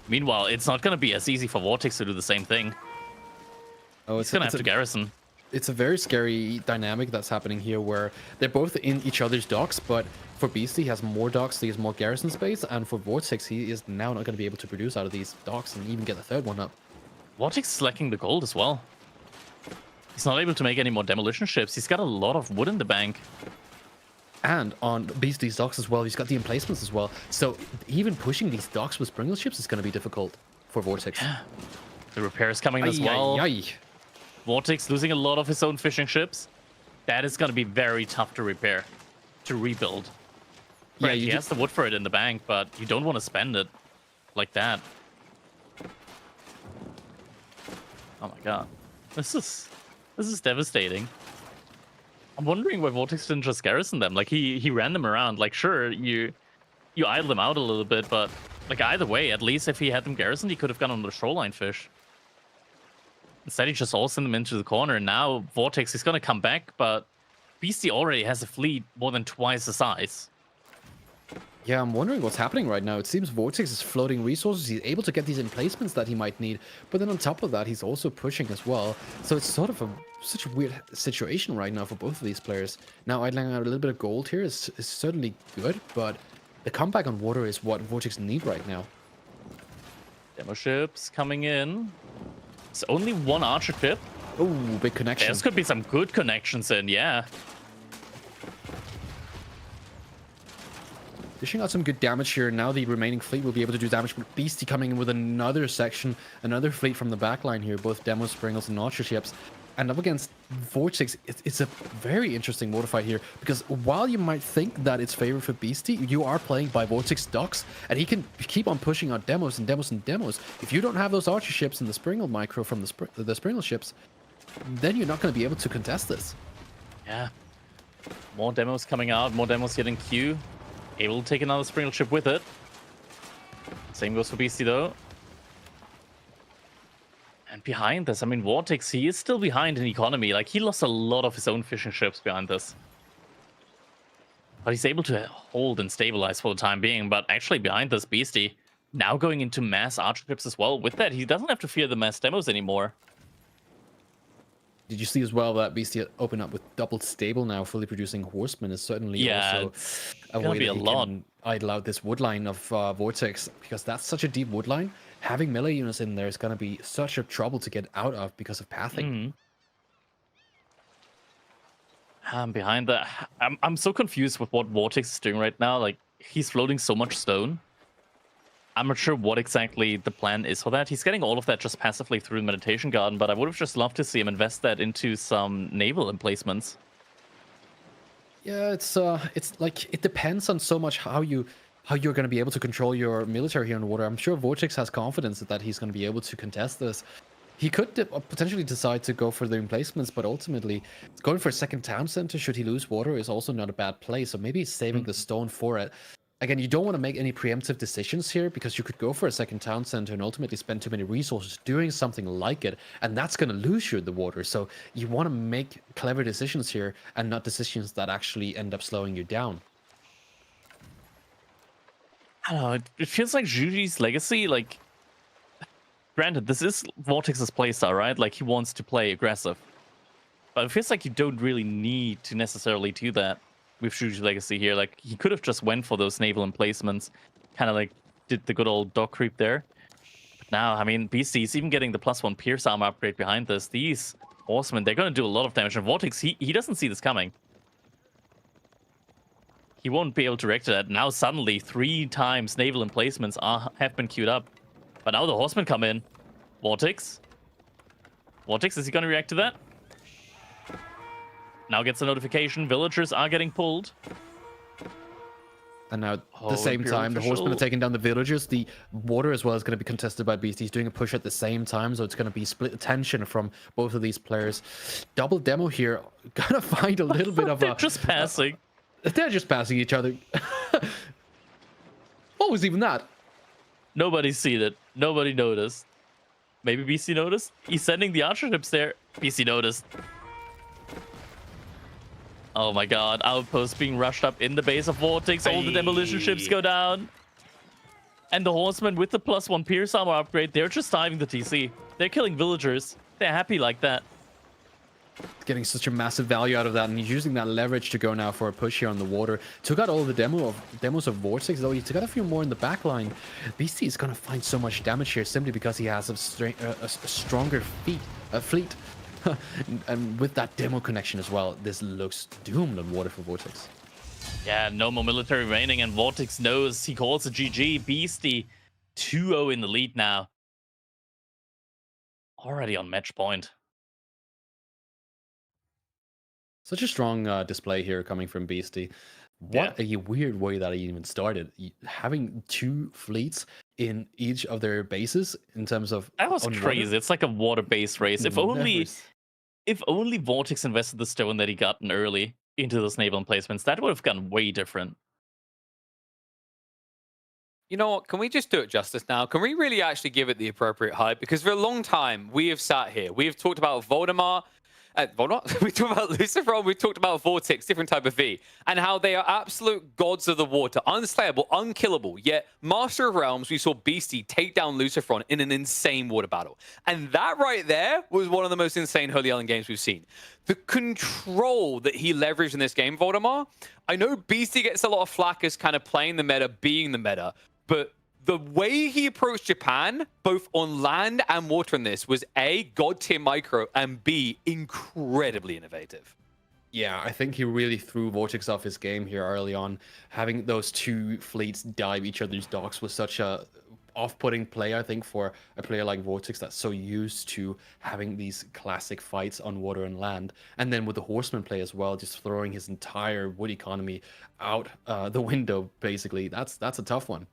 Meanwhile, it's not going to be as easy for Vortex to do the same thing. Oh, He's going to have to garrison. It's a very scary dynamic that's happening here where they're both in each other's docks, but for Beastie, he has more docks, he has more garrison space, and for Vortex, he is now not going to be able to produce out of these docks and even get the third one up. Vortex is lacking the gold as well. He's not able to make any more demolition ships. He's got a lot of wood in the bank. And on Beastie's docks as well, he's got the emplacements as well. So even pushing these docks with Springle ships is going to be difficult for Vortex. Yeah. The repairs coming in as well. Vortex losing a lot of his own fishing ships. That is going to be very tough to repair, to rebuild. Yeah, Right, he has the wood for it in the bank, but you don't want to spend it like that. Oh my god. This is devastating. I'm wondering why Vortex didn't just garrison them. Like, he ran them around. Like, sure, you idle them out a little bit, but like either way, at least if he had them garrisoned, he could have gone on the shoreline fish. Instead, he just all sent them into the corner. And now Vortex is going to come back, but Beastie already has a fleet more than twice the size. Yeah, I'm wondering what's happening right now. It seems Vortex is floating resources. He's able to get these emplacements that he might need. But then on top of that, he's also pushing as well. So it's sort of such a weird situation right now for both of these players. Now, idling out a little bit of gold here is certainly good, but the comeback on water is what Vortex need right now. Demo ships coming in. It's only one archer ship. Oh, big connection. There could be some good connections in, yeah. Dishing out some good damage here. Now the remaining fleet will be able to do damage. But Beastie coming in with another section, another fleet from the backline here. Both Demo, Springles, and Archer ships. And up against Vortex, it's a very interesting water fight here. Because while you might think that it's favored for Beastie, you are playing by Vortex docks. And he can keep on pushing out demos and demos and demos. If you don't have those Archer ships and the Springle micro from the Springle ships, then you're not going to be able to contest this. Yeah. More demos coming out, more demos hitting Q. Able to take another Springle ship with it. Same goes for Beastie though. And behind this, I mean, Vortex, he is still behind in economy. Like, he lost a lot of his own fishing ships behind this. But he's able to hold and stabilize for the time being. But actually behind this, Beastie now going into mass archer ships as well. With that, he doesn't have to fear the mass demos anymore. Did you see as well that Beastie opened up with double stable now, fully producing horsemen is certainly also a way that he can idle out this wood line of Vortex, because that's such a deep wood line. Having melee units in there is going to be such a trouble to get out of because of pathing. Behind that, I'm so confused with what Vortex is doing right now. Like, he's floating so much stone. I'm not sure what exactly the plan is for that. He's getting all of that just passively through the Meditation Garden, but I would have just loved to see him invest that into some naval emplacements. Yeah, it's like it depends on so much how you're going to be able to control your military here on water. I'm sure Vortex has confidence that he's going to be able to contest this. He could potentially decide to go for the emplacements, but ultimately going for a second town center should he lose water is also not a bad play. So maybe he's saving the stone for it. Again, you don't want to make any preemptive decisions here because you could go for a second town center and ultimately spend too many resources doing something like it, and that's going to lose you the water. So you want to make clever decisions here and not decisions that actually end up slowing you down. I don't know. It feels like Juji's legacy, like, granted, this is Vortex's playstyle, right? Like, he wants to play aggressive. But it feels like you don't really need to necessarily do that with Juji's legacy here. Like, he could have just went for those naval emplacements, kind of like did the good old dog creep there. But now, I mean, Beasty is even getting the +1 Pierce armor upgrade behind this. These horsemen, they're going to do a lot of damage. And Vortex, he doesn't see this coming. He won't be able to react to that. Now, suddenly, 3 times naval emplacements have been queued up. But now the horsemen come in. Vortex? Vortex, is he going to react to that? Now gets a notification. Villagers are getting pulled. And now, at the same time, the horsemen are taking down the villagers. The water as well is going to be contested by Beastie. He's doing a push at the same time, so it's going to be split attention from both of these players. Double demo here. Gonna find a little bit of They're just passing. They're just passing each other. What was even that? Nobody's seen it. Nobody noticed. Maybe BC noticed? He's sending the archer ships there. BC noticed. Oh my god, outpost being rushed up in the base of Vortex. All the demolition ships go down. And the horsemen with the +1 Pierce armor upgrade, they're just diving the TC. They're killing villagers. They're happy like that. Getting such a massive value out of that, and he's using that leverage to go now for a push here on the water. Took out all the demos of Vortex, though he took out a few more in the back line. Beastie is going to find so much damage here simply because he has a stronger fleet. And with that demo connection as well, this looks doomed on water for Vortex. Yeah, no more military remaining, and Vortex knows. He calls it GG. Beastie 2-0 in the lead now. Already on match point. Such a strong display here coming from Beastie. What a weird way that he even started. Having 2 fleets in each of their bases in terms of... That was crazy. It's like a water-based race. If only Vortex invested the stone that he gotten early into those naval emplacements, that would have gone way different. You know what? Can we just do it justice now? Can we really actually give it the appropriate hype? Because for a long time, we have sat here. We have talked about Voldemort. We talked about Lucifer, we talked about Vortex, different type of V, and how they are absolute gods of the water, unslayable, unkillable. Yet, Master of Realms, we saw Beastie take down Lucifer in an insane water battle. And that right there was one of the most insane Holy Ellen games we've seen. The control that he leveraged in this game, Voldemort, I know Beastie gets a lot of flack as kind of playing the meta, being the meta, but the way he approached Japan, both on land and water in this, was A, god tier micro, and B, incredibly innovative. Yeah, I think he really threw Vortex off his game here early on. Having those 2 fleets dive each other's docks was such a off-putting play, I think, for a player like Vortex that's so used to having these classic fights on water and land. And then with the horseman play as well, just throwing his entire wood economy out the window, basically. That's a tough one.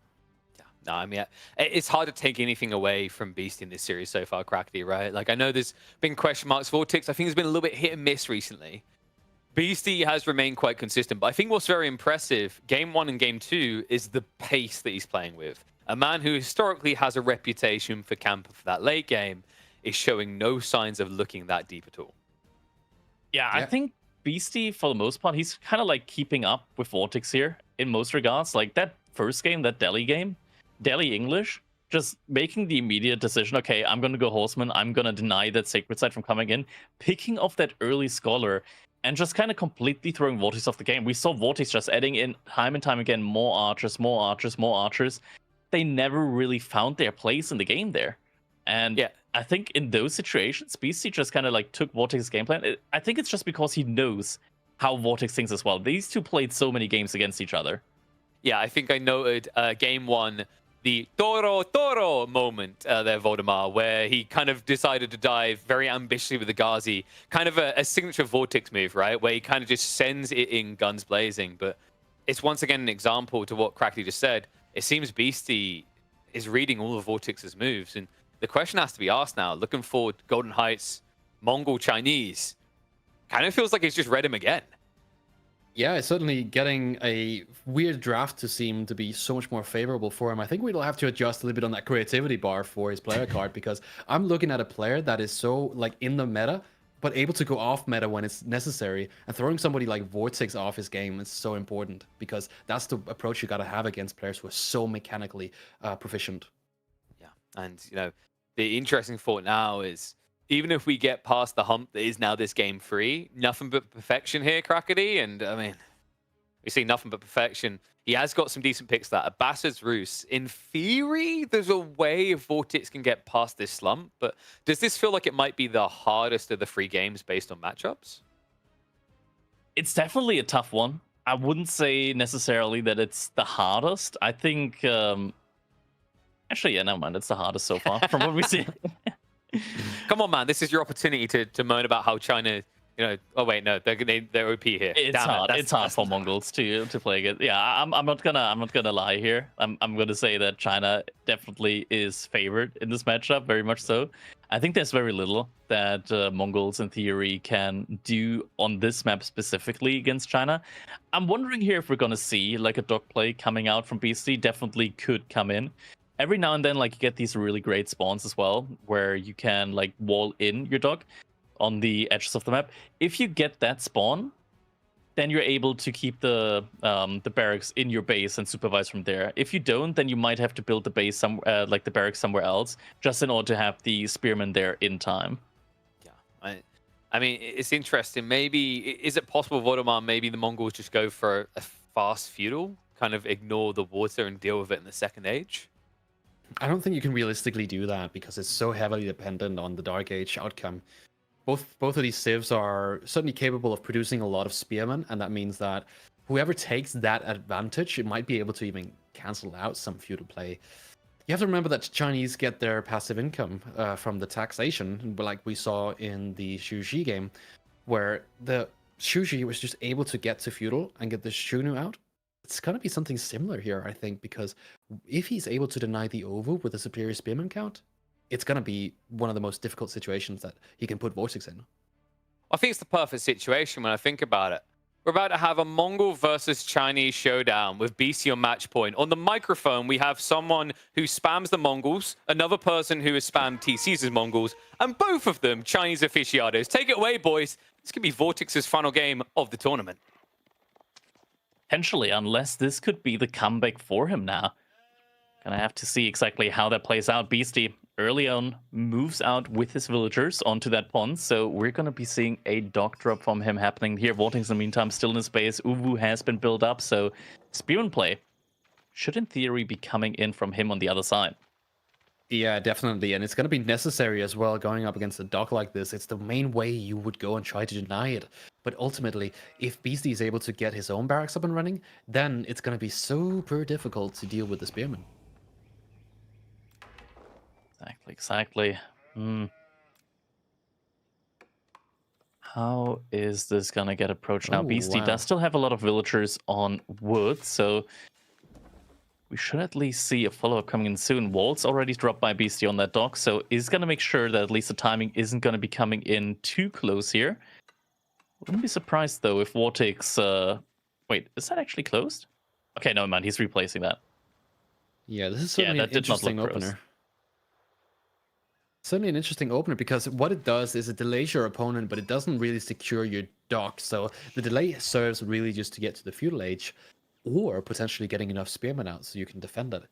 No, I mean, it's hard to take anything away from Beastie in this series so far, Crackly, right? Like, I know there's been question marks. Vortex, I think, has been a little bit hit and miss recently. Beastie has remained quite consistent, but I think what's very impressive, Game 1 and Game 2, is the pace that he's playing with. A man who historically has a reputation for camp for that late game is showing no signs of looking that deep at all. Yeah, I think Beastie, for the most part, he's kind of like keeping up with Vortex here in most regards. Like that first game, that Delhi game, Delhi English, just making the immediate decision, okay, I'm going to go Horseman, I'm going to deny that Sacred Site from coming in, picking off that early Scholar, and just kind of completely throwing Vortex off the game. We saw Vortex just adding in time and time again more archers, more archers, more archers. They never really found their place in the game there. And yeah, I think in those situations, Beastie just kind of like took Vortex's game plan. I think it's just because he knows how Vortex thinks as well. These two played so many games against each other. Yeah, I think I noted Game 1, the Toro moment there, Voldemar, where he kind of decided to dive very ambitiously with the Ghazi. Kind of a signature Vortex move, right? Where he kind of just sends it in guns blazing. But it's once again an example to what Crackly just said. It seems Beastie is reading all of Vortex's moves. And the question has to be asked now, looking forward, Golden Heights, Mongol Chinese, kind of feels like he's just read him again. Yeah, it's certainly getting a weird draft to seem to be so much more favorable for him. I think we'll have to adjust a little bit on that creativity bar for his player card, because I'm looking at a player that is so like in the meta, but able to go off meta when it's necessary. And throwing somebody like Vortex off his game is so important because that's the approach you got to have against players who are so mechanically proficient. Yeah, and the interesting thought now is even if we get past the hump that is now this game 3, nothing but perfection here, Crackety. And I mean, we see nothing but perfection. He has got some decent picks that. Abbasid's Roost. In theory, there's a way Vortex can get past this slump, but does this feel like it might be the hardest of the 3 games based on matchups? It's definitely a tough one. I wouldn't say necessarily that it's the hardest. I think, actually, yeah, never mind. It's the hardest so far from what we see. Come on, man. This is your opportunity to moan about how China... oh wait, no, they're OP here. It's Damn hard. It's hard for not- Mongols to play it. Yeah, I'm not gonna lie here. I'm gonna say that China definitely is favored in this matchup, very much so. I think there's very little that Mongols in theory can do on this map specifically against China. I'm wondering here if we're gonna see like a dog play coming out from Beasty. Definitely could come in. Every now and then, like you get these really great spawns as well, where you can like wall in your dog on the edges of the map. If you get that spawn, then you're able to keep the barracks in your base and supervise from there. If you don't, then you might have to build the base like the barracks somewhere else, just in order to have the spearmen there in time. Yeah, I mean, it's interesting. Maybe is it possible, Vodomar? Maybe the Mongols just go for a fast feudal, kind of ignore the water and deal with it in the second age. I don't think you can realistically do that because it's so heavily dependent on the Dark Age outcome. Both of these civs are certainly capable of producing a lot of spearmen, and that means that whoever takes that advantage, it might be able to even cancel out some feudal play. You have to remember that Chinese get their passive income from the taxation, like we saw in the Shuji game, where the Shuji was just able to get to feudal and get the Shunu out. It's going to be something similar here, I think, because if he's able to deny the over with a superior spearman count, it's going to be one of the most difficult situations that he can put Vortex in. I think it's the perfect situation when I think about it. We're about to have a Mongol versus Chinese showdown with Beasty on match point. On the microphone, we have someone who spams the Mongols, another person who has spammed TC's Mongols, and both of them Chinese aficionados. Take it away, boys. This could be Vortex's final game of the tournament. Potentially, unless this could be the comeback for him now. Gonna have to see exactly how that plays out. Beasty early on moves out with his villagers onto that pond, so we're going to be seeing a dog drop from him happening here. Vortex, in the meantime, still in his base. Uwu has been built up, so spearman play should, in theory, be coming in from him on the other side. Yeah, definitely, and it's going to be necessary as well going up against a dog like this. It's the main way you would go and try to deny it. But ultimately, if Beasty is able to get his own barracks up and running, then it's going to be super difficult to deal with the spearman. Exactly. How is this gonna get approached now? Oh, Beasty wow. does still have a lot of villagers on wood, so we should at least see a follow-up coming in soon. Walt's already dropped by Beasty on that dock, so he's gonna make sure that at least the timing isn't gonna be coming in too close here. Wouldn't be surprised though if Vortex wait, is that actually closed? Okay, no man, he's replacing that. Yeah, this is certainly that an did not look interesting gross. opener. Certainly an interesting opener because what it does is it delays your opponent, but it doesn't really secure your dock. So the delay serves really just to get to the feudal age, or potentially getting enough spearmen out so you can defend it.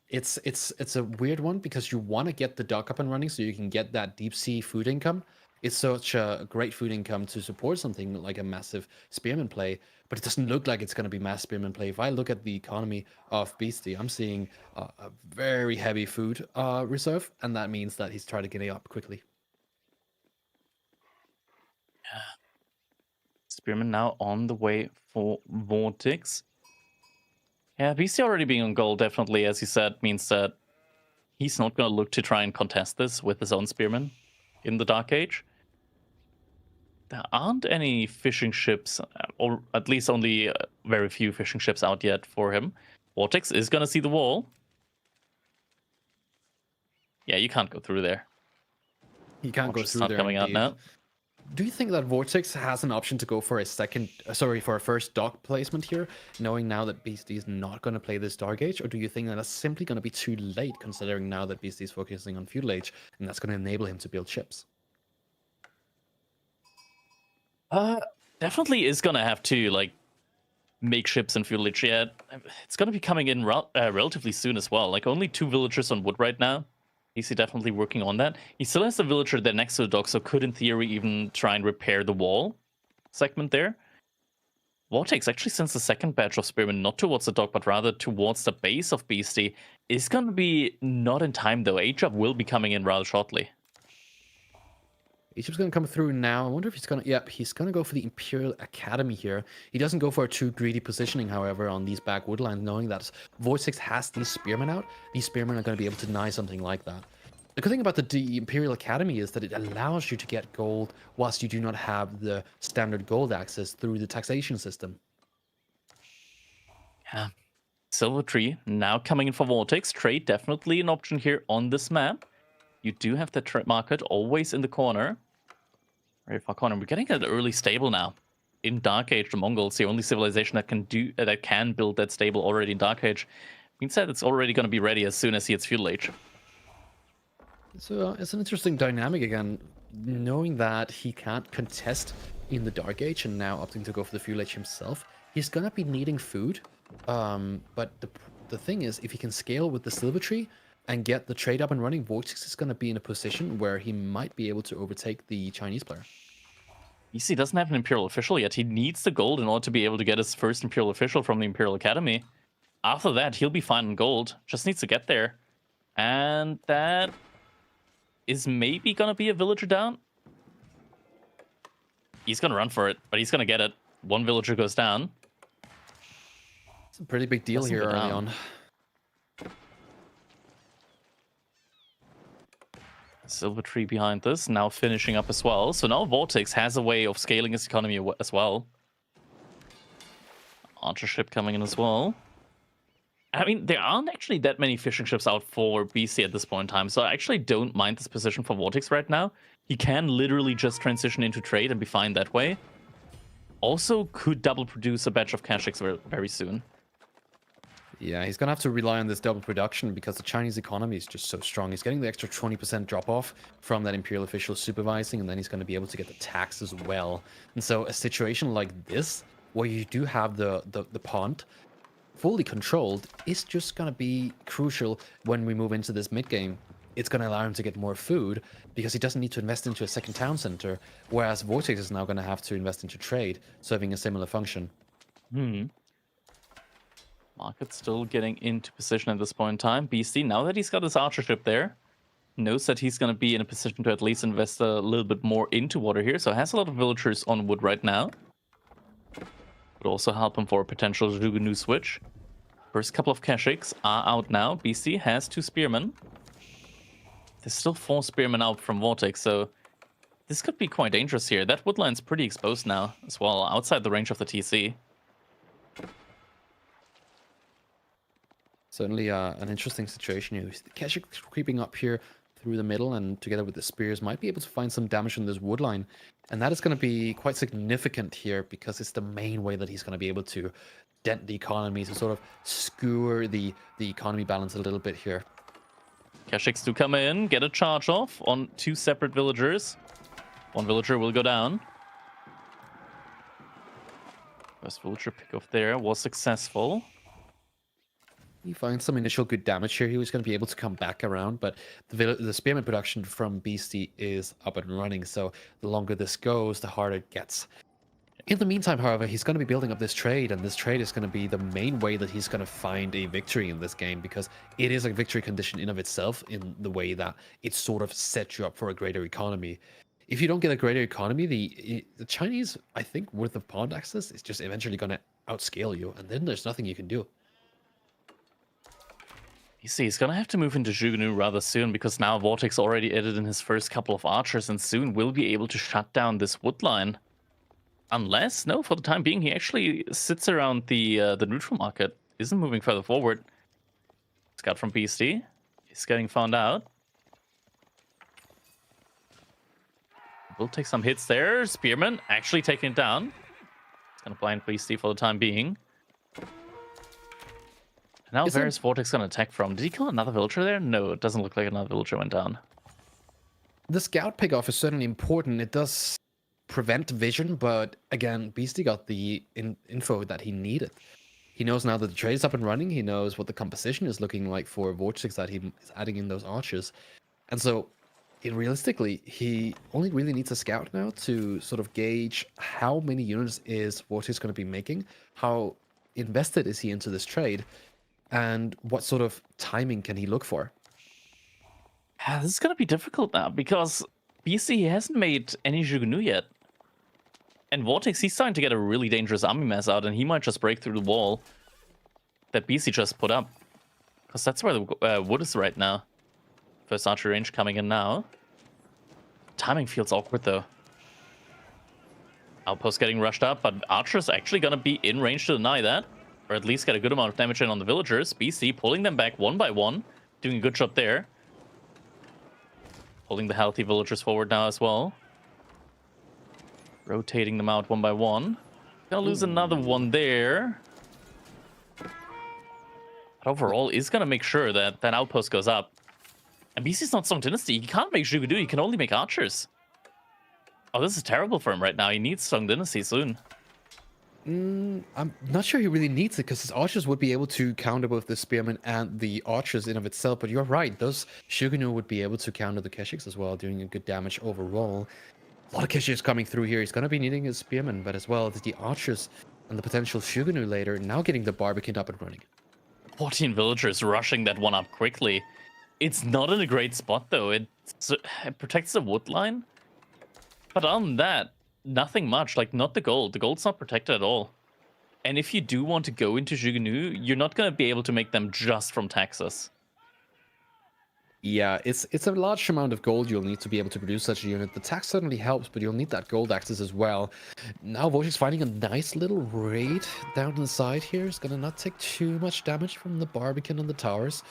It's a weird one because you want to get the dock up and running so you can get that deep sea food income. It's such a great food income to support something like a massive spearman play, but it doesn't look like it's going to be mass spearman play. If I look at the economy of Beasty, I'm seeing a very heavy food reserve, and that means that he's trying to get it up quickly. Spearman now on the way for Vortex. Yeah, Beasty already being on goal definitely, as you said, means that he's not going to look to try and contest this with his own Spearman in the Dark Age. There aren't any fishing ships, or at least only very few fishing ships out yet for him. Vortex is going to see the wall. Yeah, you can't go through there. He can't go Watch, it's through not there. coming out indeed. now. Do you think that Vortex has an option to go for a for a first dock placement here, knowing now that Beasty is not going to play this Dark Age, or do you think that that's simply going to be too late, considering now that Beasty is focusing on Feudal Age, and that's going to enable him to build ships? Definitely is gonna have to like make ships and village yet. It's gonna be coming in relatively soon as well. Like only 2 villagers on wood right now. He's definitely working on that. He still has a villager there next to the dock, so could in theory even try and repair the wall segment there. Vortex actually sends the second batch of spearmen not towards the dock, but rather towards the base of Beasty. Is gonna be not in time though. H-Up will be coming in rather shortly. Egypt's going to come through now. I wonder if he's going to... Yep, he's going to go for the Imperial Academy here. He doesn't go for a too greedy positioning, however, on these back woodlines, knowing that Vortex has these spearmen out. These spearmen are going to be able to deny something like that. The good thing about the Imperial Academy is that it allows you to get gold whilst you do not have the standard gold access through the taxation system. Yeah. Silver Tree now coming in for Vortex. Trade definitely an option here on this map. You do have the trade market always in the corner. Very far corner. We're getting an early stable now. In Dark Age, the Mongols, the only civilization that can build that stable already in Dark Age. Means that it's already going to be ready as soon as he hits Feudal Age. So it's an interesting dynamic again, knowing that he can't contest in the Dark Age and now opting to go for the Feudal Age himself. He's going to be needing food. But the thing is, if he can scale with the Silver Tree and get the trade up and running, Vortex is going to be in a position where he might be able to overtake the Chinese player. Beasty doesn't have an Imperial Official yet. He needs the gold in order to be able to get his first Imperial Official from the Imperial Academy. After that, he'll be fine on gold. Just needs to get there. And that is maybe going to be a villager down. He's going to run for it, but he's going to get it. One villager goes down. It's a pretty big deal here early on. Silver Tree behind this, now finishing up as well. So now Vortex has a way of scaling his economy as well. Archer ship coming in as well. I mean, there aren't actually that many fishing ships out for BC at this point in time, so I actually don't mind this position for Vortex right now. He can literally just transition into trade and be fine that way. Also, could double produce a batch of Kashyyyks very, very soon. Yeah, he's going to have to rely on this double production because the Chinese economy is just so strong. He's getting the extra 20% drop-off from that Imperial official supervising, and then he's going to be able to get the tax as well. And so a situation like this, where you do have the pond fully controlled, is just going to be crucial when we move into this mid-game. It's going to allow him to get more food because he doesn't need to invest into a second town center, whereas Vortex is now going to have to invest into trade, serving a similar function. Market still getting into position at this point in time. Beasty, now that he's got his archer ship there, knows that he's going to be in a position to at least invest a little bit more into water here, so has a lot of villagers on wood right now. Would also help him for a potential Zhugunu switch. First couple of Kashyyyks are out now. Beasty has 2 spearmen. There's still 4 spearmen out from Vortex, so this could be quite dangerous here. That woodline's pretty exposed now as well, outside the range of the TC. Certainly an interesting situation here. The Kashyyyk creeping up here through the middle, and together with the spears might be able to find some damage on this woodline. And that is going to be quite significant here because it's the main way that he's going to be able to dent the economy, to sort of skewer the economy balance a little bit here. Kashyyyks do come in, get a charge off on 2 separate villagers. One villager will go down. First villager pick off there was successful. He finds some initial good damage here. He was going to be able to come back around, but the spearman production from Beasty is up and running, so the longer this goes, the harder it gets. In the meantime, however, he's going to be building up this trade, and this trade is going to be the main way that he's going to find a victory in this game, because it is a victory condition in of itself in the way that it sort of sets you up for a greater economy. If you don't get a greater economy, the Chinese, I think, with the pond access is just eventually going to outscale you, and then there's nothing you can do. You see, he's gonna have to move into Zhugunu rather soon because now Vortex already added in his first couple of archers and soon will be able to shut down this wood line. Unless, no, for the time being, he actually sits around the neutral market, isn't moving further forward. Scout from Beasty, he's getting found out. Will take some hits there. Spearman actually taking it down. He's gonna blind Beasty for the time being. Now where is Vortex going to attack from? Did he kill another villager there? No, it doesn't look like another villager went down. The scout pick-off is certainly important. It does prevent vision, but again, Beasty got the info that he needed. He knows now that the trade is up and running. He knows what the composition is looking like for Vortex that he is adding in those archers. And so, realistically, he only really needs a scout now to sort of gauge how many units is Vortex going to be making, how invested is he into this trade, and what sort of timing can he look for. This is going to be difficult now because BC hasn't made any Jugunu yet. And Vortex, he's starting to get a really dangerous army mass out, and he might just break through the wall that BC just put up. Because that's where the wood is right now. First archery range coming in now. Timing feels awkward, though. Outpost getting rushed up, but Archer's actually going to be in range to deny that. Or at least get a good amount of damage in on the villagers. BC pulling them back one by one. Doing a good job there. Pulling the healthy villagers forward now as well. Rotating them out one by one. Gonna lose another one there. But overall, is gonna make sure that that outpost goes up. And BC's not Song Dynasty. He can't make Zhugudu. He can only make archers. Oh, this is terrible for him right now. He needs Song Dynasty soon. I'm not sure he really needs it because his archers would be able to counter both the spearmen and the archers in of itself. But you're right, those Shugunu would be able to counter the Keshiks as well, doing a good damage overall. A lot of Keshiks coming through here. He's going to be needing his spearmen, but as well as the archers and the potential Shugunu later, now getting the Barbican up and running. 14 villagers rushing that one up quickly. It's not in a great spot, though. It protects the wood line. But other than that, nothing much. Like, not the gold. The gold's not protected at all. And if you do want to go into Jugunu, you're not going to be able to make them just from taxes. Yeah, it's a large amount of gold you'll need to be able to produce such a unit. The tax certainly helps, but you'll need that gold access as well. Now Vortex finding a nice little raid down the side here. It's going to not take too much damage from the Barbican and the towers.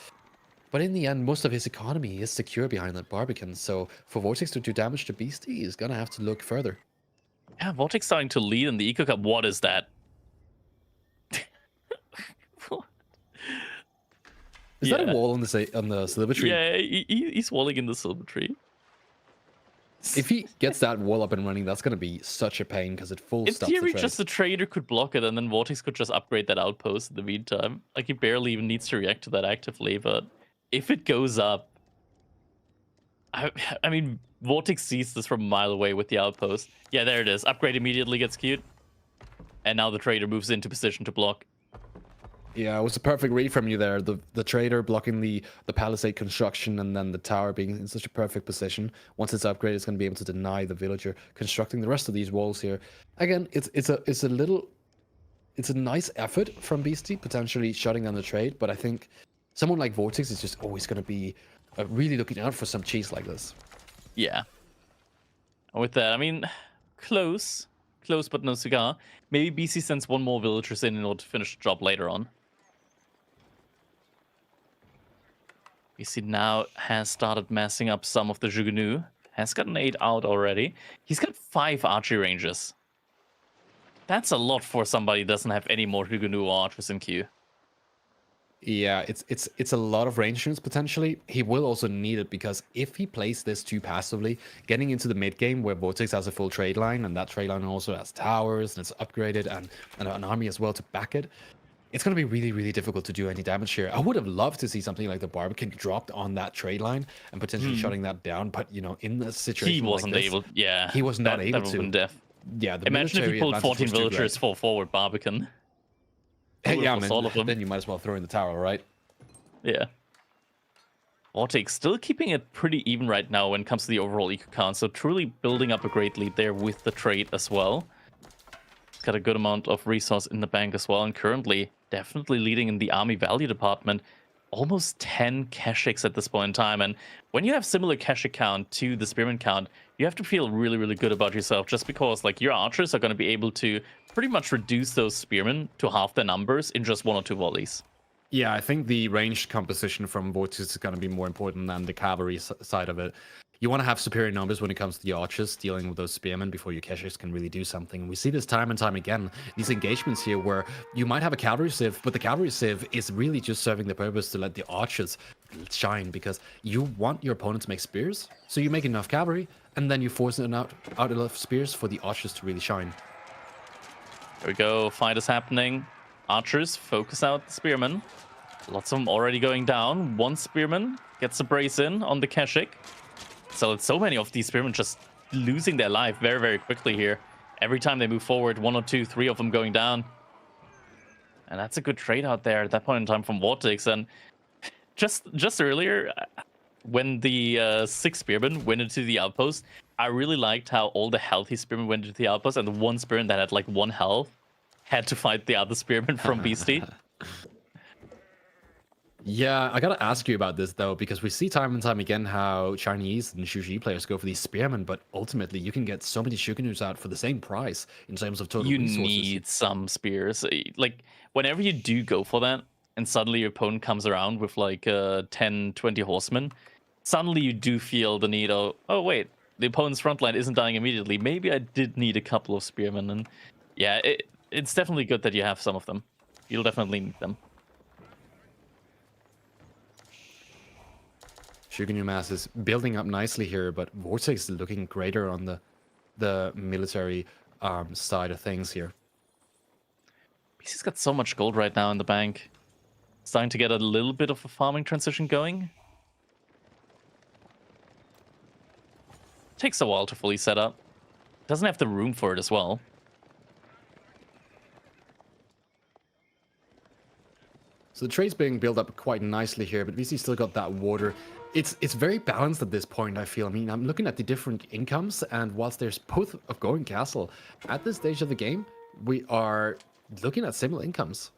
But in the end, most of his economy is secure behind that Barbican. So for Vortex to do damage to Beasty, he's going to have to look further. Yeah, Vortex starting to lead in the Eco Cup. What is that? Is that a wall on the silver tree? Yeah, he's walling in the silver tree. If he gets that wall up and running, that's going to be such a pain because it full In stops the theory, trade. just the trader could block it, and then Vortex could just upgrade that outpost in the meantime. Like, he barely even needs to react to that actively, but if it goes up... I mean, Vortex sees this from a mile away with the outpost. Yeah, there it is. Upgrade immediately gets queued. And now the trader moves into position to block. Yeah, it was a perfect read from you there. The trader blocking the palisade construction and then the tower being in such a perfect position. Once it's upgraded, it's going to be able to deny the villager constructing the rest of these walls here. Again, it's a nice effort from Beasty, potentially shutting down the trade, but I think someone like Vortex is just always going to be really looking out for some cheese like this. Yeah. And with that, I mean, close but no cigar. Maybe BC sends one more villagers in order to finish the job later on. BC now has started massing up some of the Jugunu. Has gotten 8 out already. He's got 5 archery ranges. That's a lot for somebody who doesn't have any more Jugunu or archers in queue. Yeah, it's a lot of range units potentially. He will also need it because if he plays this too passively, getting into the mid game where Vortex has a full trade line and that trade line also has towers and it's upgraded and an army as well to back it, it's going to be really, really difficult to do any damage here. I would have loved to see something like the Barbican dropped on that trade line and potentially shutting that down, but you know, in this situation, He wasn't like this, able. Yeah, he was not able that to. Death. Yeah, the Imagine if military he pulled advantage 14 was too great. villagers for forward Barbican. Yeah, Almost all of them. then you might as well throw in the tower, right? Yeah. Vortex still keeping it pretty even right now when it comes to the overall eco count, so truly building up a great lead there with the trade as well. He's got a good amount of resource in the bank as well, and currently definitely leading in the army value department. Almost 10 Keshiks at this point in time, and when you have similar Keshik count to the Spearman count, you have to feel really, really good about yourself, just because like your archers are going to be able to pretty much reduce those Spearmen to half their numbers in just 1 or 2 volleys. Yeah, I think the ranged composition from Vortex is going to be more important than the cavalry side of it. you want to have superior numbers when it comes to the archers dealing with those spearmen before your Keshiks can really do something. We see this time and time again, these engagements here where you might have a cavalry civ, but the cavalry civ is really just serving the purpose to let the archers shine, because you want your opponent to make spears, so you make enough cavalry, and then you force out enough spears for the archers to really shine. There we go, fight is happening. Archers focus out the spearmen. Lots of them already going down. One spearman gets a brace in on the Keshik. So it's so many of these spearmen just losing their life very, very quickly here. Every time they move forward, 1 or 2, 3 of them going down. And that's a good trade out there at that point in time from Vortex. And just earlier, when the 6 spearmen went into the outpost, I really liked how all the healthy spearmen went into the outpost, and the one spearman that had like 1 health had to fight the other spearman from Beasty. Yeah, I gotta ask you about this though, because we see time and time again how Chinese and Shuji players go for these spearmen, but ultimately you can get so many Shugenus out for the same price in terms of total resources. You need some spears. Like, whenever you do go for that, and suddenly your opponent comes around with like 10, 20 horsemen, suddenly you do feel the need of, oh wait, the opponent's front line isn't dying immediately. Maybe I did need a couple of spearmen. And yeah, it's definitely good that you have some of them. You'll definitely need them. Shugenu mass is building up nicely here, but Vortex is looking greater on the military side of things here. He's got so much gold right now in the bank. Starting to get a little bit of a farming transition going. Takes a while to fully set up. Doesn't have the room for it as well. So the trade's being built up quite nicely here, but VC still got that water. It's very balanced at this point, I feel. I mean, I'm looking at the different incomes, and whilst there's both of going castle, at this stage of the game, we are looking at similar incomes.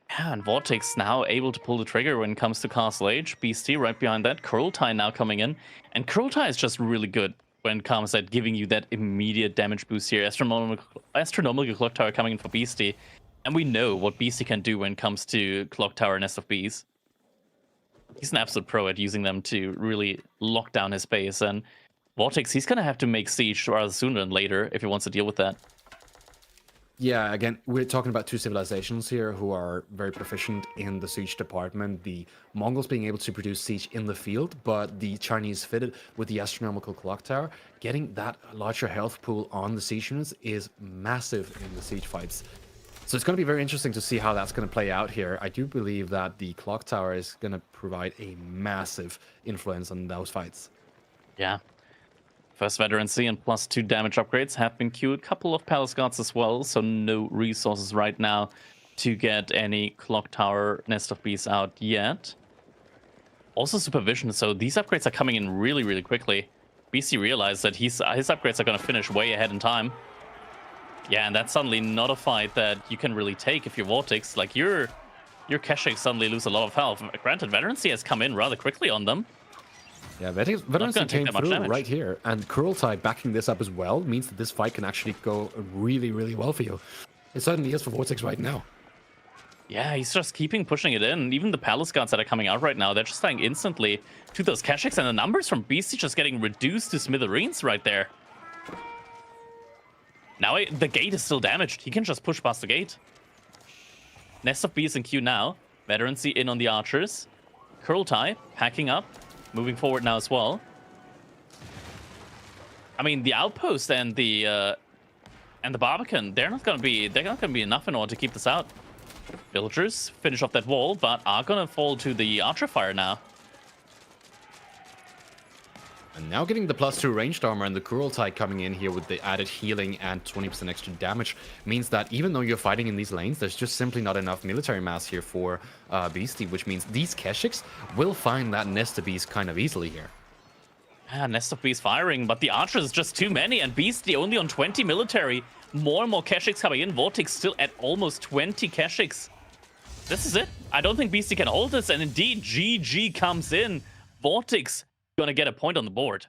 Yeah, and Vortex now able to pull the trigger when it comes to Castle Age. Beasty right behind that. Kurultai now coming in. And Kurultai is just really good when it comes at giving you that immediate damage boost here. Astronomical Clock Tower coming in for Beasty. And we know what Beasty can do when it comes to Clock Tower Nest of Bees. He's an absolute pro at using them to really lock down his base. And Vortex, he's going to have to make siege rather sooner than later if he wants to deal with that. Yeah, again, we're talking about 2 civilizations here who are very proficient in the siege department. The Mongols being able to produce siege in the field, but the Chinese fitted with the astronomical clock tower. Getting that larger health pool on the siege units is massive in the siege fights. So it's going to be very interesting to see how that's going to play out here. I do believe that the clock tower is going to provide a massive influence on those fights. Yeah. First veterancy and +2 damage upgrades have been queued. Couple of palace guards as well, so no resources right now to get any clock tower Nest of Bees out yet. Also supervision, so these upgrades are coming in really, really quickly. BC realized that his upgrades are going to finish way ahead in time. Yeah, and that's suddenly not a fight that you can really take if you're Vortex. Like, your Keshiks suddenly lose a lot of health. Granted, veterancy has come in rather quickly on them. Yeah, veterancy came through right here, and Kurultai backing this up as well means that this fight can actually go really, really well for you. It certainly is for Vortex right now. Yeah, he's just keeping pushing it in. Even the palace guards that are coming out right now, they're just dying instantly to those Keshiks, and the numbers from Beasty just getting reduced to smithereens right there. Now the gate is still damaged. He can just push past the gate. Nest of Bees in queue now. Veterancy in on the archers. Kurultai packing up. Moving forward now as well. I mean, the outpost and the Barbican, they're not gonna be enough in order to keep this out. Villagers finish off that wall, but are gonna fall to the archer fire now. And now getting the +2 ranged armor and the Kurultai coming in here with the added healing and 20% extra damage means that even though you're fighting in these lanes, there's just simply not enough military mass here for Beasty, which means these Keshiks will find that Nest of Bees kind of easily here. Yeah, Nest of Bees firing, but the archers is just too many, and Beasty only on 20 military. More and more Keshiks coming in. Vortex still at almost 20 Keshiks. This is it. I don't think Beasty can hold this, and indeed, GG comes in. Vortex gonna get a point on the board.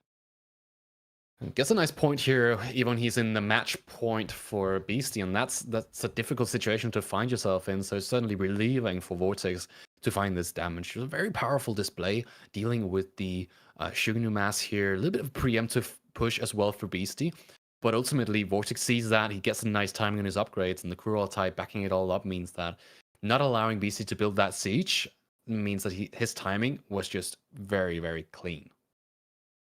Gets a nice point here, even he's in the match point for Beasty, and that's a difficult situation to find yourself in, so it's certainly relieving for Vortex to find this damage. It was a very powerful display, dealing with the Shuganu mass here. A little bit of preemptive push as well for Beasty. But ultimately, Vortex sees that, he gets a nice timing on his upgrades, and the Cruel type backing it all up means that not allowing Beasty to build that siege means that his timing was just very, very clean.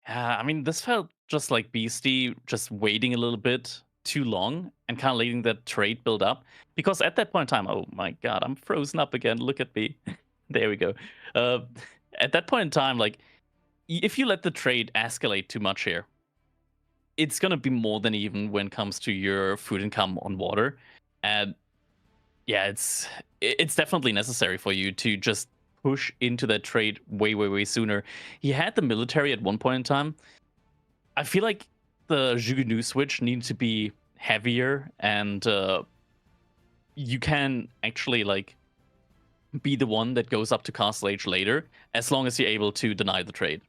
Yeah, I mean, this felt just like Beasty just waiting a little bit too long and kind of letting that trade build up. Because at that point in time, oh my god, I'm frozen up again. Look at me. There we go. At that point in time, like, if you let the trade escalate too much here, it's gonna be more than even when it comes to your food income on water. And yeah, it's definitely necessary for you to just push into that trade way sooner. He had the military at one point in time. I feel like the Jugunu switch needs to be heavier, and you can actually like be the one that goes up to Castle Age later, as long as you're able to deny the trade.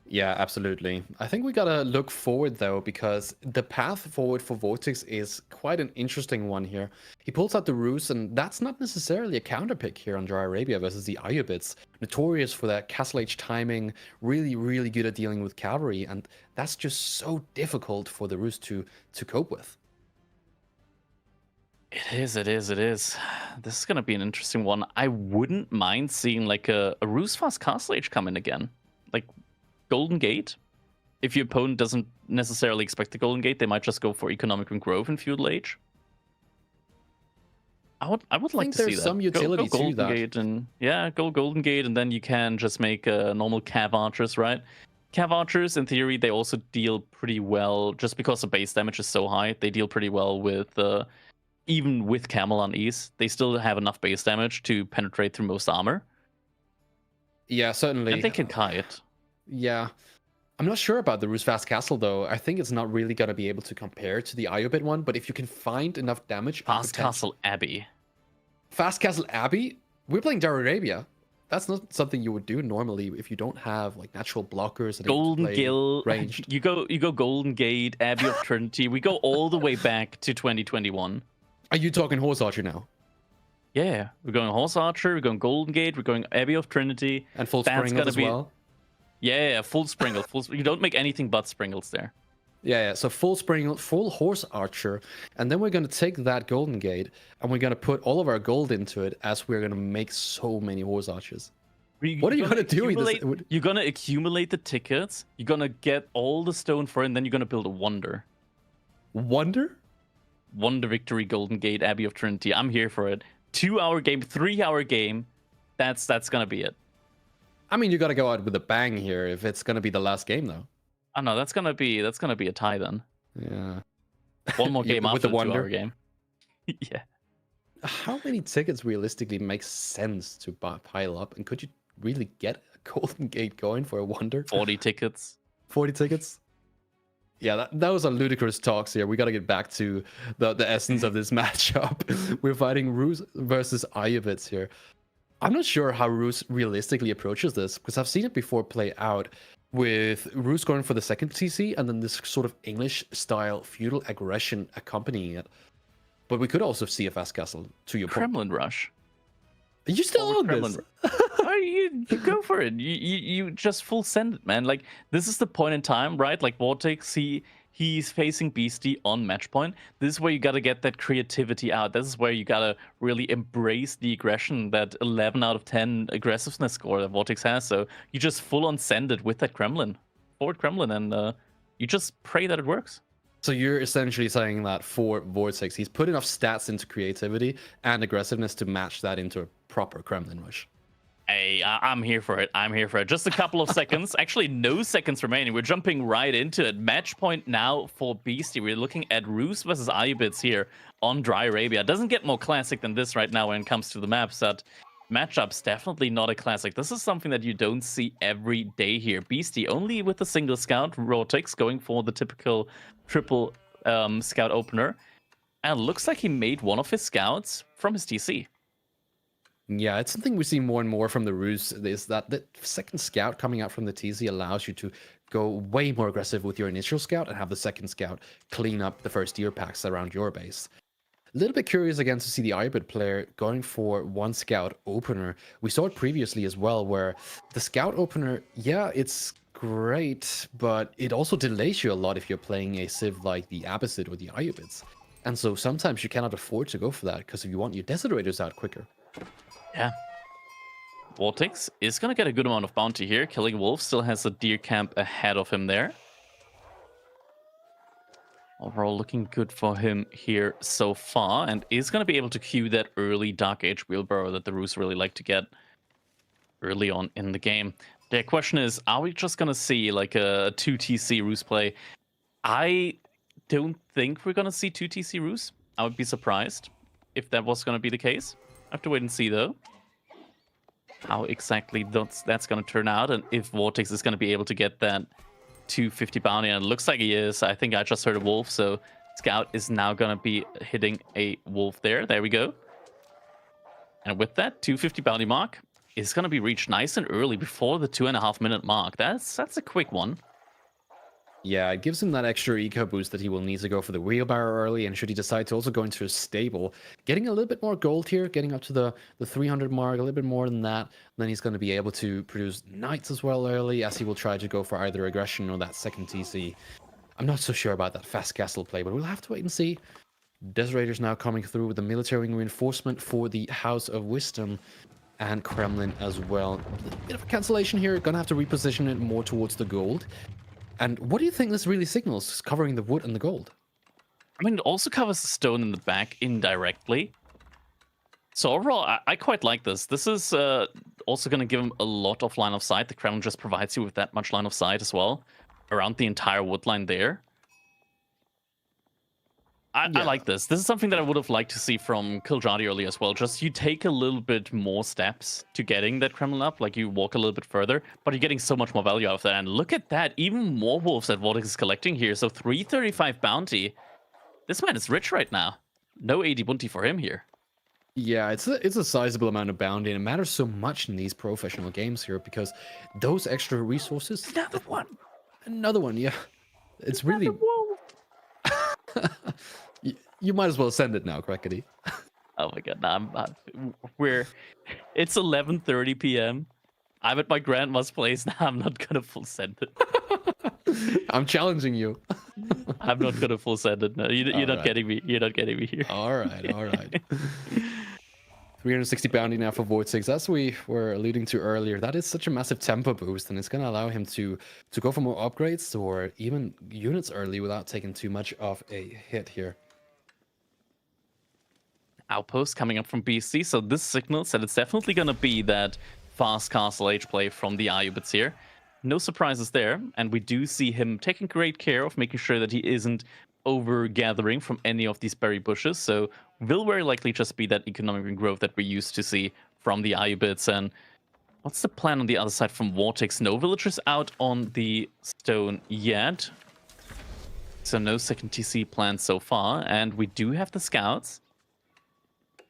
Yeah, absolutely. I think we gotta look forward though, because the path forward for Vortex is quite an interesting one here. He pulls out the Ruse, and that's not necessarily a counter pick here on Dry Arabia versus the Ayubits. Notorious for that Castle Age timing, really good at dealing with cavalry, and that's just so difficult for the Ruse to cope with. It is. This is gonna be an interesting one. I wouldn't mind seeing like a Ruse fast Castle Age come in again. Like Golden Gate. If your opponent doesn't necessarily expect the Golden Gate, they might just go for Economic and Growth in Feudal Age. I would like to see that. There's some utility go to Golden that. Gate and go Golden Gate, and then you can just make normal Cav Archers, right? Cav Archers, in theory, they also deal pretty well, just because the base damage is so high. They deal pretty well with even with Camel on Ease. They still have enough base damage to penetrate through most armor. Yeah, certainly. And they can kite. Yeah. I'm not sure about the Ruse Fast Castle, though. I think it's not really going to be able to compare to the Ayubit one, but if you can find enough damage... Fast Castle Abbey. Fast Castle Abbey? We're playing Dry Arabia. That's not something you would do normally if you don't have like natural blockers. And Golden Gill. Ranged. You go Golden Gate, Abbey of Trinity. We go all the way back to 2021. Are you talking Horse Archer now? Yeah, we're going Horse Archer, we're going Golden Gate, we're going Abbey of Trinity. And full Springle as well? Yeah, full Springle. You don't make anything but Springles there. Yeah, so full Springle, full Horse Archer, and then we're going to take that Golden Gate, and we're going to put all of our gold into it, as we're going to make so many Horse Archers. What are you going to do with this? You're going to accumulate the tickets, you're going to get all the stone for it, and then you're going to build a Wonder. Wonder? Wonder Victory, Golden Gate, Abbey of Trinity. I'm here for it. 2-hour game, 3-hour game. That's going to be it. I mean, you got to go out with a bang here if it's going to be the last game, though. Oh no, that's gonna be a tie then. Yeah. One more game with after the the Wonder 2-hour game. Yeah. How many tickets realistically make sense to pile up? And could you really get a Golden Gate going for a Wonder? 40 tickets. 40 tickets? Yeah, those are ludicrous talks here. We got to get back to the essence of this matchup. We're fighting Ruse versus Ayubits here. I'm not sure how Ruse realistically approaches this, because I've seen it before play out with Ruse going for the second TC and then this sort of English-style feudal aggression accompanying it. But we could also see a fast castle, to your point. Kremlin Rush. Are you still on this? Oh, you go for it. You just full send it, man. Like, this is the point in time, right? Like, Vortex, he's facing Beasty on match point. This is where you got to get that creativity out. This is where you got to really embrace the aggression, that 11 out of 10 aggressiveness score that Vortex has. So you just full on send it with that Kremlin, forward Kremlin, and you just pray that it works. So you're essentially saying that for Vortex, he's put enough stats into creativity and aggressiveness to match that into a proper Kremlin rush. Hey, I'm here for it. I'm here for it. Just a couple of seconds. Actually, no seconds remaining. We're jumping right into it. Match point now for Beasty. We're looking at Ruse versus Ayubits here on Dry Arabia. It doesn't get more classic than this right now when it comes to the maps. That matchup's definitely not a classic. This is something that you don't see every day here. Beasty only with a single scout. Vortex going for the typical triple scout opener. And it looks like he made one of his scouts from his TC. Yeah, it's something we see more and more from the Ruse, is that the second scout coming out from the TZ allows you to go way more aggressive with your initial scout and have the second scout clean up the first tier packs around your base. A little bit curious again to see the Ibid player going for one scout opener. We saw it previously as well, where the scout opener, yeah, it's great, but it also delays you a lot if you're playing a civ like the Abbasid or the Iobids. And so sometimes you cannot afford to go for that, because if you want your Desert Raiders out quicker. Yeah. Vortex is going to get a good amount of bounty here. Killing Wolf still has a deer camp ahead of him there. Overall, looking good for him here so far, and is going to be able to queue that early Dark Age wheelbarrow that the Roos really like to get early on in the game. The question is, are we just going to see like a 2TC Roos play? I don't think we're going to see 2TC Roos. I would be surprised if that was going to be the case. I have to wait and see, though, how exactly that's going to turn out, and if Vortex is going to be able to get that 250 bounty, and it looks like he is. I think I just heard a wolf, so Scout is now going to be hitting a wolf there. There we go. And with that 250 bounty mark is going to be reached nice and early before the 2.5 minute mark. That's a quick one. Yeah, it gives him that extra eco boost that he will need to go for the wheelbarrow early, and should he decide to also go into a stable, getting a little bit more gold here, getting up to the 300 mark, a little bit more than that, then he's going to be able to produce knights as well early, as he will try to go for either aggression or that second TC. I'm not so sure about that fast castle play, but we'll have to wait and see. Desert Raiders now coming through with the military reinforcement for the House of Wisdom, and Kremlin as well. A little bit of a cancellation here, gonna have to reposition it more towards the gold. And what do you think this really signals, covering the wood and the gold? I mean, it also covers the stone in the back indirectly. So overall, I quite like this. This is also going to give him a lot of line of sight. The Kremlin just provides you with that much line of sight as well, around the entire wood line there. I like this. This is something that I would have liked to see from Kiljadi early as well. Just you take a little bit more steps to getting that Kremlin up, like you walk a little bit further, but you're getting so much more value out of that. And look at that, even more wolves that Vortex is collecting here. So 335 bounty. This man is rich right now. No 80 bounty for him here. Yeah, it's a sizable amount of bounty, and it matters so much in these professional games here, because those extra resources... Another one. Another one, yeah. It's really... You might as well send it now, Crackety. Oh my god, it's 11:30 p.m. I'm at my grandma's place now. I'm not gonna full send it. I'm challenging you. I'm not gonna full send it. No, you're not getting me. You're not getting me here. All right. 360 bounty now for Vortex. As we were alluding to earlier, that is such a massive tempo boost, and it's going to allow him to go for more upgrades or even units early without taking too much of a hit here. Outpost coming up from Beasty, so this signals that it's definitely going to be that fast Castle Age play from the Ayubids here. No surprises there, and we do see him taking great care of making sure that he isn't over gathering from any of these berry bushes, so will very likely just be that economic growth that we used to see from the Ayubids. And what's the plan on the other side from Vortex? No villagers out on the stone yet, so no second TC plan so far, and we do have the scouts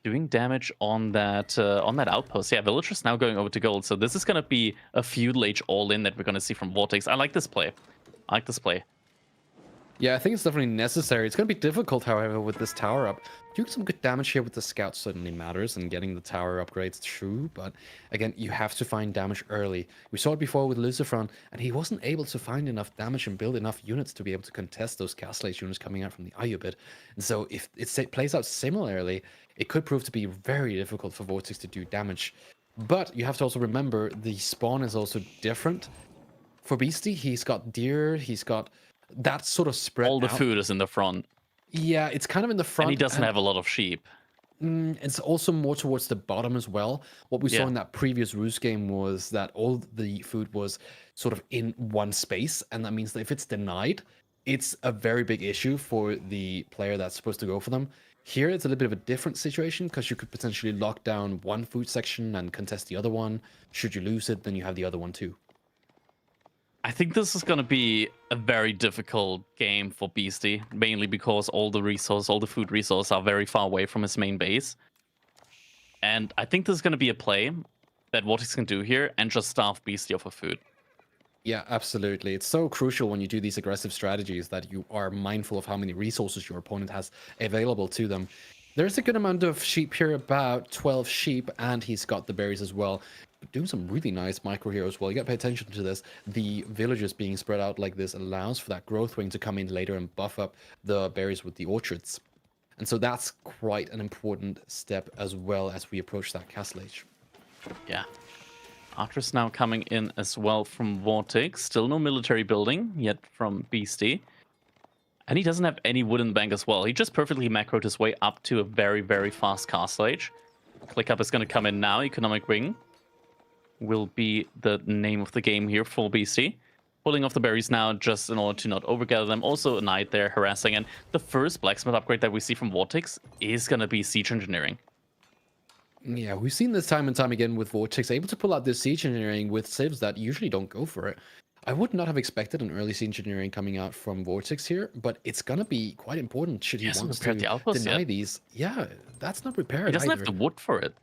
doing damage on that outpost. Yeah, villagers now going over to gold. So this is going to be a feudal age all-in that we're going to see from Vortex. I like this play. Yeah, I think it's definitely necessary. It's going to be difficult, however, with this tower up. Doing some good damage here with the scouts certainly matters, and getting the tower upgrades true. But again, you have to find damage early. We saw it before with Lucifron, and he wasn't able to find enough damage and build enough units to be able to contest those Castle Age units coming out from the Ayubid. And so if it plays out similarly, it could prove to be very difficult for Vortex to do damage. But you have to also remember, the spawn is also different. For Beasty, he's got deer, he's got that sort of spread All the out. food is in the front. Yeah, it's kind of in the front. And he doesn't have a lot of sheep. It's also more towards the bottom as well. What we saw in that previous Roos game was that all the food was sort of in one space, and that means that if it's denied, it's a very big issue for the player that's supposed to go for them. Here, it's a little bit of a different situation, because you could potentially lock down one food section and contest the other one. Should you lose it, then you have the other one too. I think this is going to be a very difficult game for Beasty, mainly because all the food resources are very far away from his main base. And I think this is going to be a play that Vortex can do here and just starve Beasty off of food. Yeah, absolutely. It's so crucial when you do these aggressive strategies that you are mindful of how many resources your opponent has available to them. There's a good amount of sheep here, about 12 sheep, and he's got the berries as well. Doing some really nice micro here as well. You got to pay attention to this. The villagers being spread out like this allows for that growth wing to come in later and buff up the berries with the orchards. And so that's quite an important step as well as we approach that castle age. Yeah. Archers now coming in as well from Vortex. Still no military building yet from Beasty. And he doesn't have any wood in the bank as well. He just perfectly macroed his way up to a very, very fast castle age. Click up is going to come in now. Economic Ring will be the name of the game here for Beasty. Pulling off the berries now just in order to not overgather them. Also a knight there harassing. And the first blacksmith upgrade that we see from Vortex is going to be siege engineering. Yeah, we've seen this time and time again with Vortex, able to pull out this siege engineering with civs that usually don't go for it. I would not have expected an early siege engineering coming out from Vortex here, but it's going to be quite important should he want to deny these. Yeah, that's not repaired. He doesn't either. have the wood for it.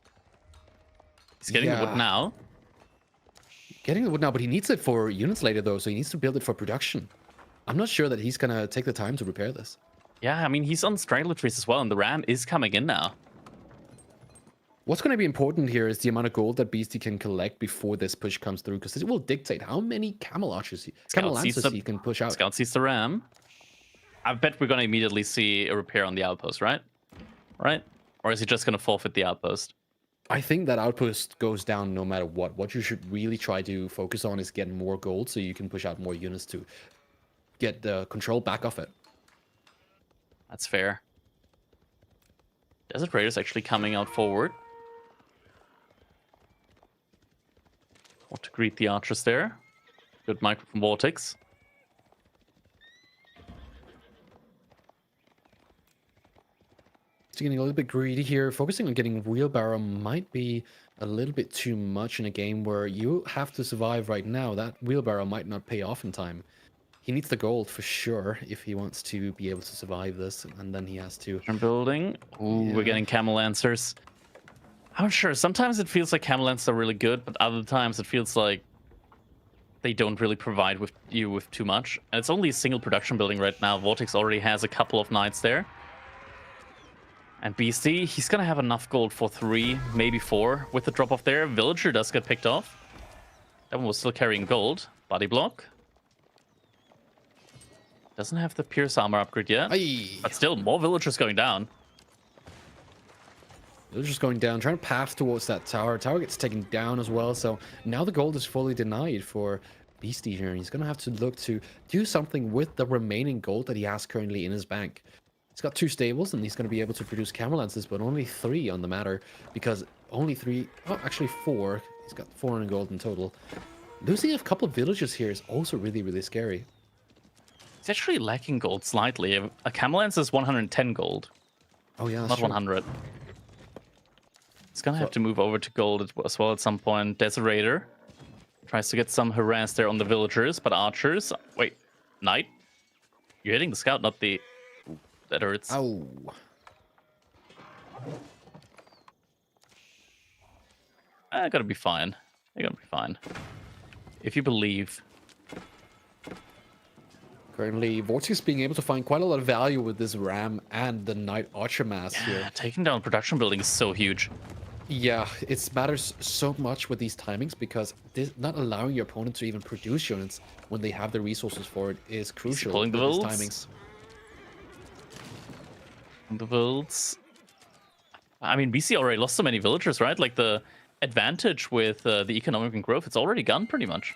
He's getting the wood now. Getting the wood now, but he needs it for units later, though, so he needs to build it for production. I'm not sure that he's going to take the time to repair this. Yeah, I mean, he's on straggler trees as well, and the ram is coming in now. What's going to be important here is the amount of gold that Beasty can collect before this push comes through, because it will dictate how many camel archers, camel lancers he can push out. Scout sees the ram. I bet we're going to immediately see a repair on the outpost, right? Right? Or is he just going to forfeit the outpost? I think that outpost goes down no matter what. What you should really try to focus on is getting more gold so you can push out more units to get the control back off it. That's fair. Desert Raiders actually coming out forward. Want to greet the archers there. Good micro from Vortex. It's getting a little bit greedy here. Focusing on getting wheelbarrow might be a little bit too much in a game where you have to survive right now. That wheelbarrow might not pay off in time. He needs the gold for sure if he wants to be able to survive this, and then he has to... Building. Ooh, yeah. We're getting camel lancers. I'm sure sometimes it feels like camel lancers are really good, but other times it feels like they don't really provide you with too much. And it's only a single production building right now. Vortex already has a couple of knights there. And Beasty, he's going to have enough gold for 3, maybe 4 with the drop off there. Villager does get picked off. That one was still carrying gold. Body block. Doesn't have the Pierce armor upgrade yet. Aye. But still, more villagers going down. Villagers going down, trying to path towards that tower. Tower gets taken down as well, so now the gold is fully denied for Beasty here. He's going to have to look to do something with the remaining gold that he has currently in his bank. He's got 2 stables, and he's going to be able to produce camel lances, but only 3 on the matter, because only 3, oh, actually 4. He's got 400 gold in total. Losing a couple of villagers here is also really, really scary. It's actually lacking gold slightly. A camel lance is 110 gold. Oh, yeah, that's not true. 100. He's going to have to move over to gold as well at some point. Desert Raider tries to get some harass there on the villagers, but archers... Wait, knight? You're hitting the scout, not the... Ooh, that hurts. Ow. I gotta be fine. They're gonna be fine. If you believe. Currently, Vortex being able to find quite a lot of value with this ram and the Knight Archer mass here. Taking down production building is so huge. Yeah, it matters so much with these timings because not allowing your opponent to even produce units when they have the resources for it is crucial. Pulling the with builds. these timings. The builds. I mean, BC already lost so many villagers, right? Like the advantage with the economic growth, it's already gone pretty much.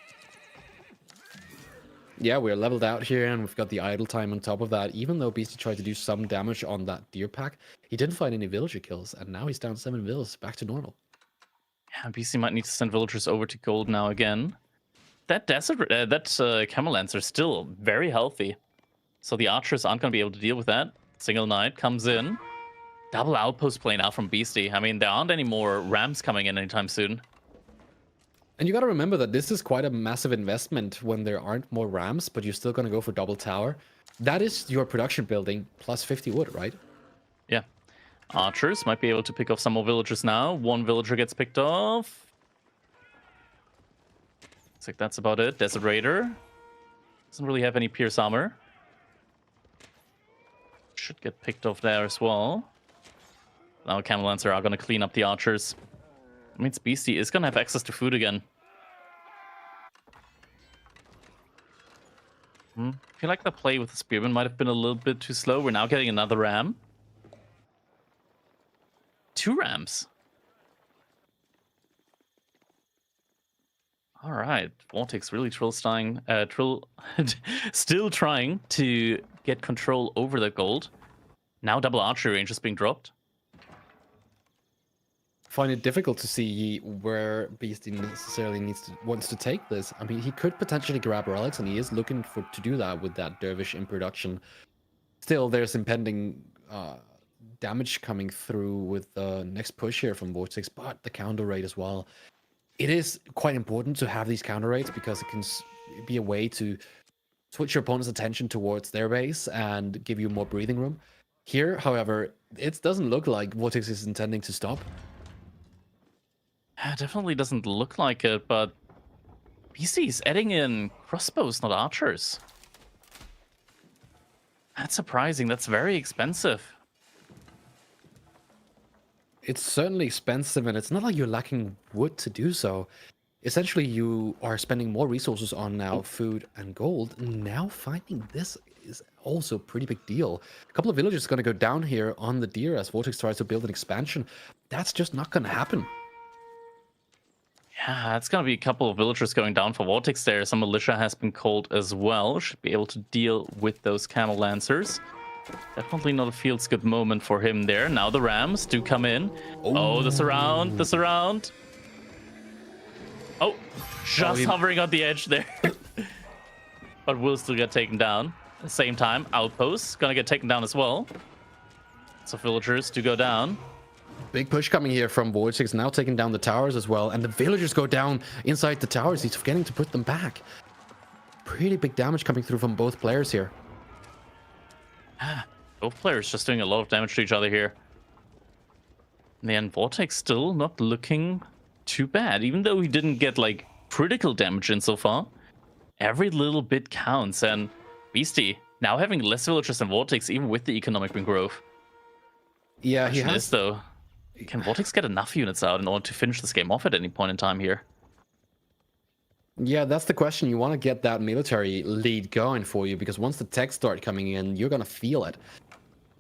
Yeah, we're leveled out here, and we've got the idle time on top of that. Even though Beasty tried to do some damage on that deer pack, he didn't find any villager kills, and now he's down 7 villas, back to normal. Yeah, BC might need to send villagers over to gold now again. That camel lancer is still very healthy, so the archers aren't going to be able to deal with that. Single knight comes in. Double outpost play now from Beasty. I mean, there aren't any more rams coming in anytime soon. And you got to remember that this is quite a massive investment when there aren't more rams, but you're still going to go for double tower. That is your production building plus 50 wood, right? Yeah. Archers might be able to pick off some more villagers now. 1 villager gets picked off. Looks like that's about it. Desert Raider doesn't really have any pierce armor. Should get picked off there as well. Now Camel Lancer are going to clean up the archers. That means Beasty is going to have access to food again. I feel like the play with the Spearman might have been a little bit too slow. We're now getting another ram. 2 rams. All right, Vortex really still trying to get control over that gold. Now double archery range is being dropped. Find it difficult to see where Beasty necessarily wants to take this. I mean, he could potentially grab relics, and he is looking to do that with that dervish in production. Still, there's impending damage coming through with the next push here from Vortex, but the counter raid as well. It is quite important to have these counter raids because it can be a way to switch your opponent's attention towards their base and give you more breathing room. Here, however, it doesn't look like Vortex is intending to stop. It definitely doesn't look like it, but Beasty's adding in crossbows, not archers. That's surprising. That's very expensive. It's certainly expensive, and it's not like you're lacking wood to do so. Essentially, you are spending more resources on now food and gold. Now finding this is also a pretty big deal. A couple of villagers are going to go down here on the deer as Vortex tries to build an expansion. That's just not going to happen. Yeah, it's going to be a couple of villagers going down for Vortex there. Some militia has been called as well. Should be able to deal with those Camel Lancers. Definitely not a feels good moment for him there. Now the Rams do come in. Oh, the surround, the surround. Oh, just hovering on the edge there. But will still get taken down. At the same time, Outposts gonna get taken down as well. So villagers do go down. Big push coming here from Vortex, now taking down the towers as well. And the villagers go down inside the towers. He's forgetting to put them back. Pretty big damage coming through from both players here. Both players just doing a lot of damage to each other here. In the end, Vortex still not looking too bad. Even though he didn't get, like, critical damage in so far, every little bit counts. And Beasty now having less villagers than Vortex, even with the economic growth. Yeah, he has... though, can Vortex get enough units out in order to finish this game off at any point in time here? Yeah, that's the question. You want to get that military lead going for you, because once the techs start coming in, you're going to feel it.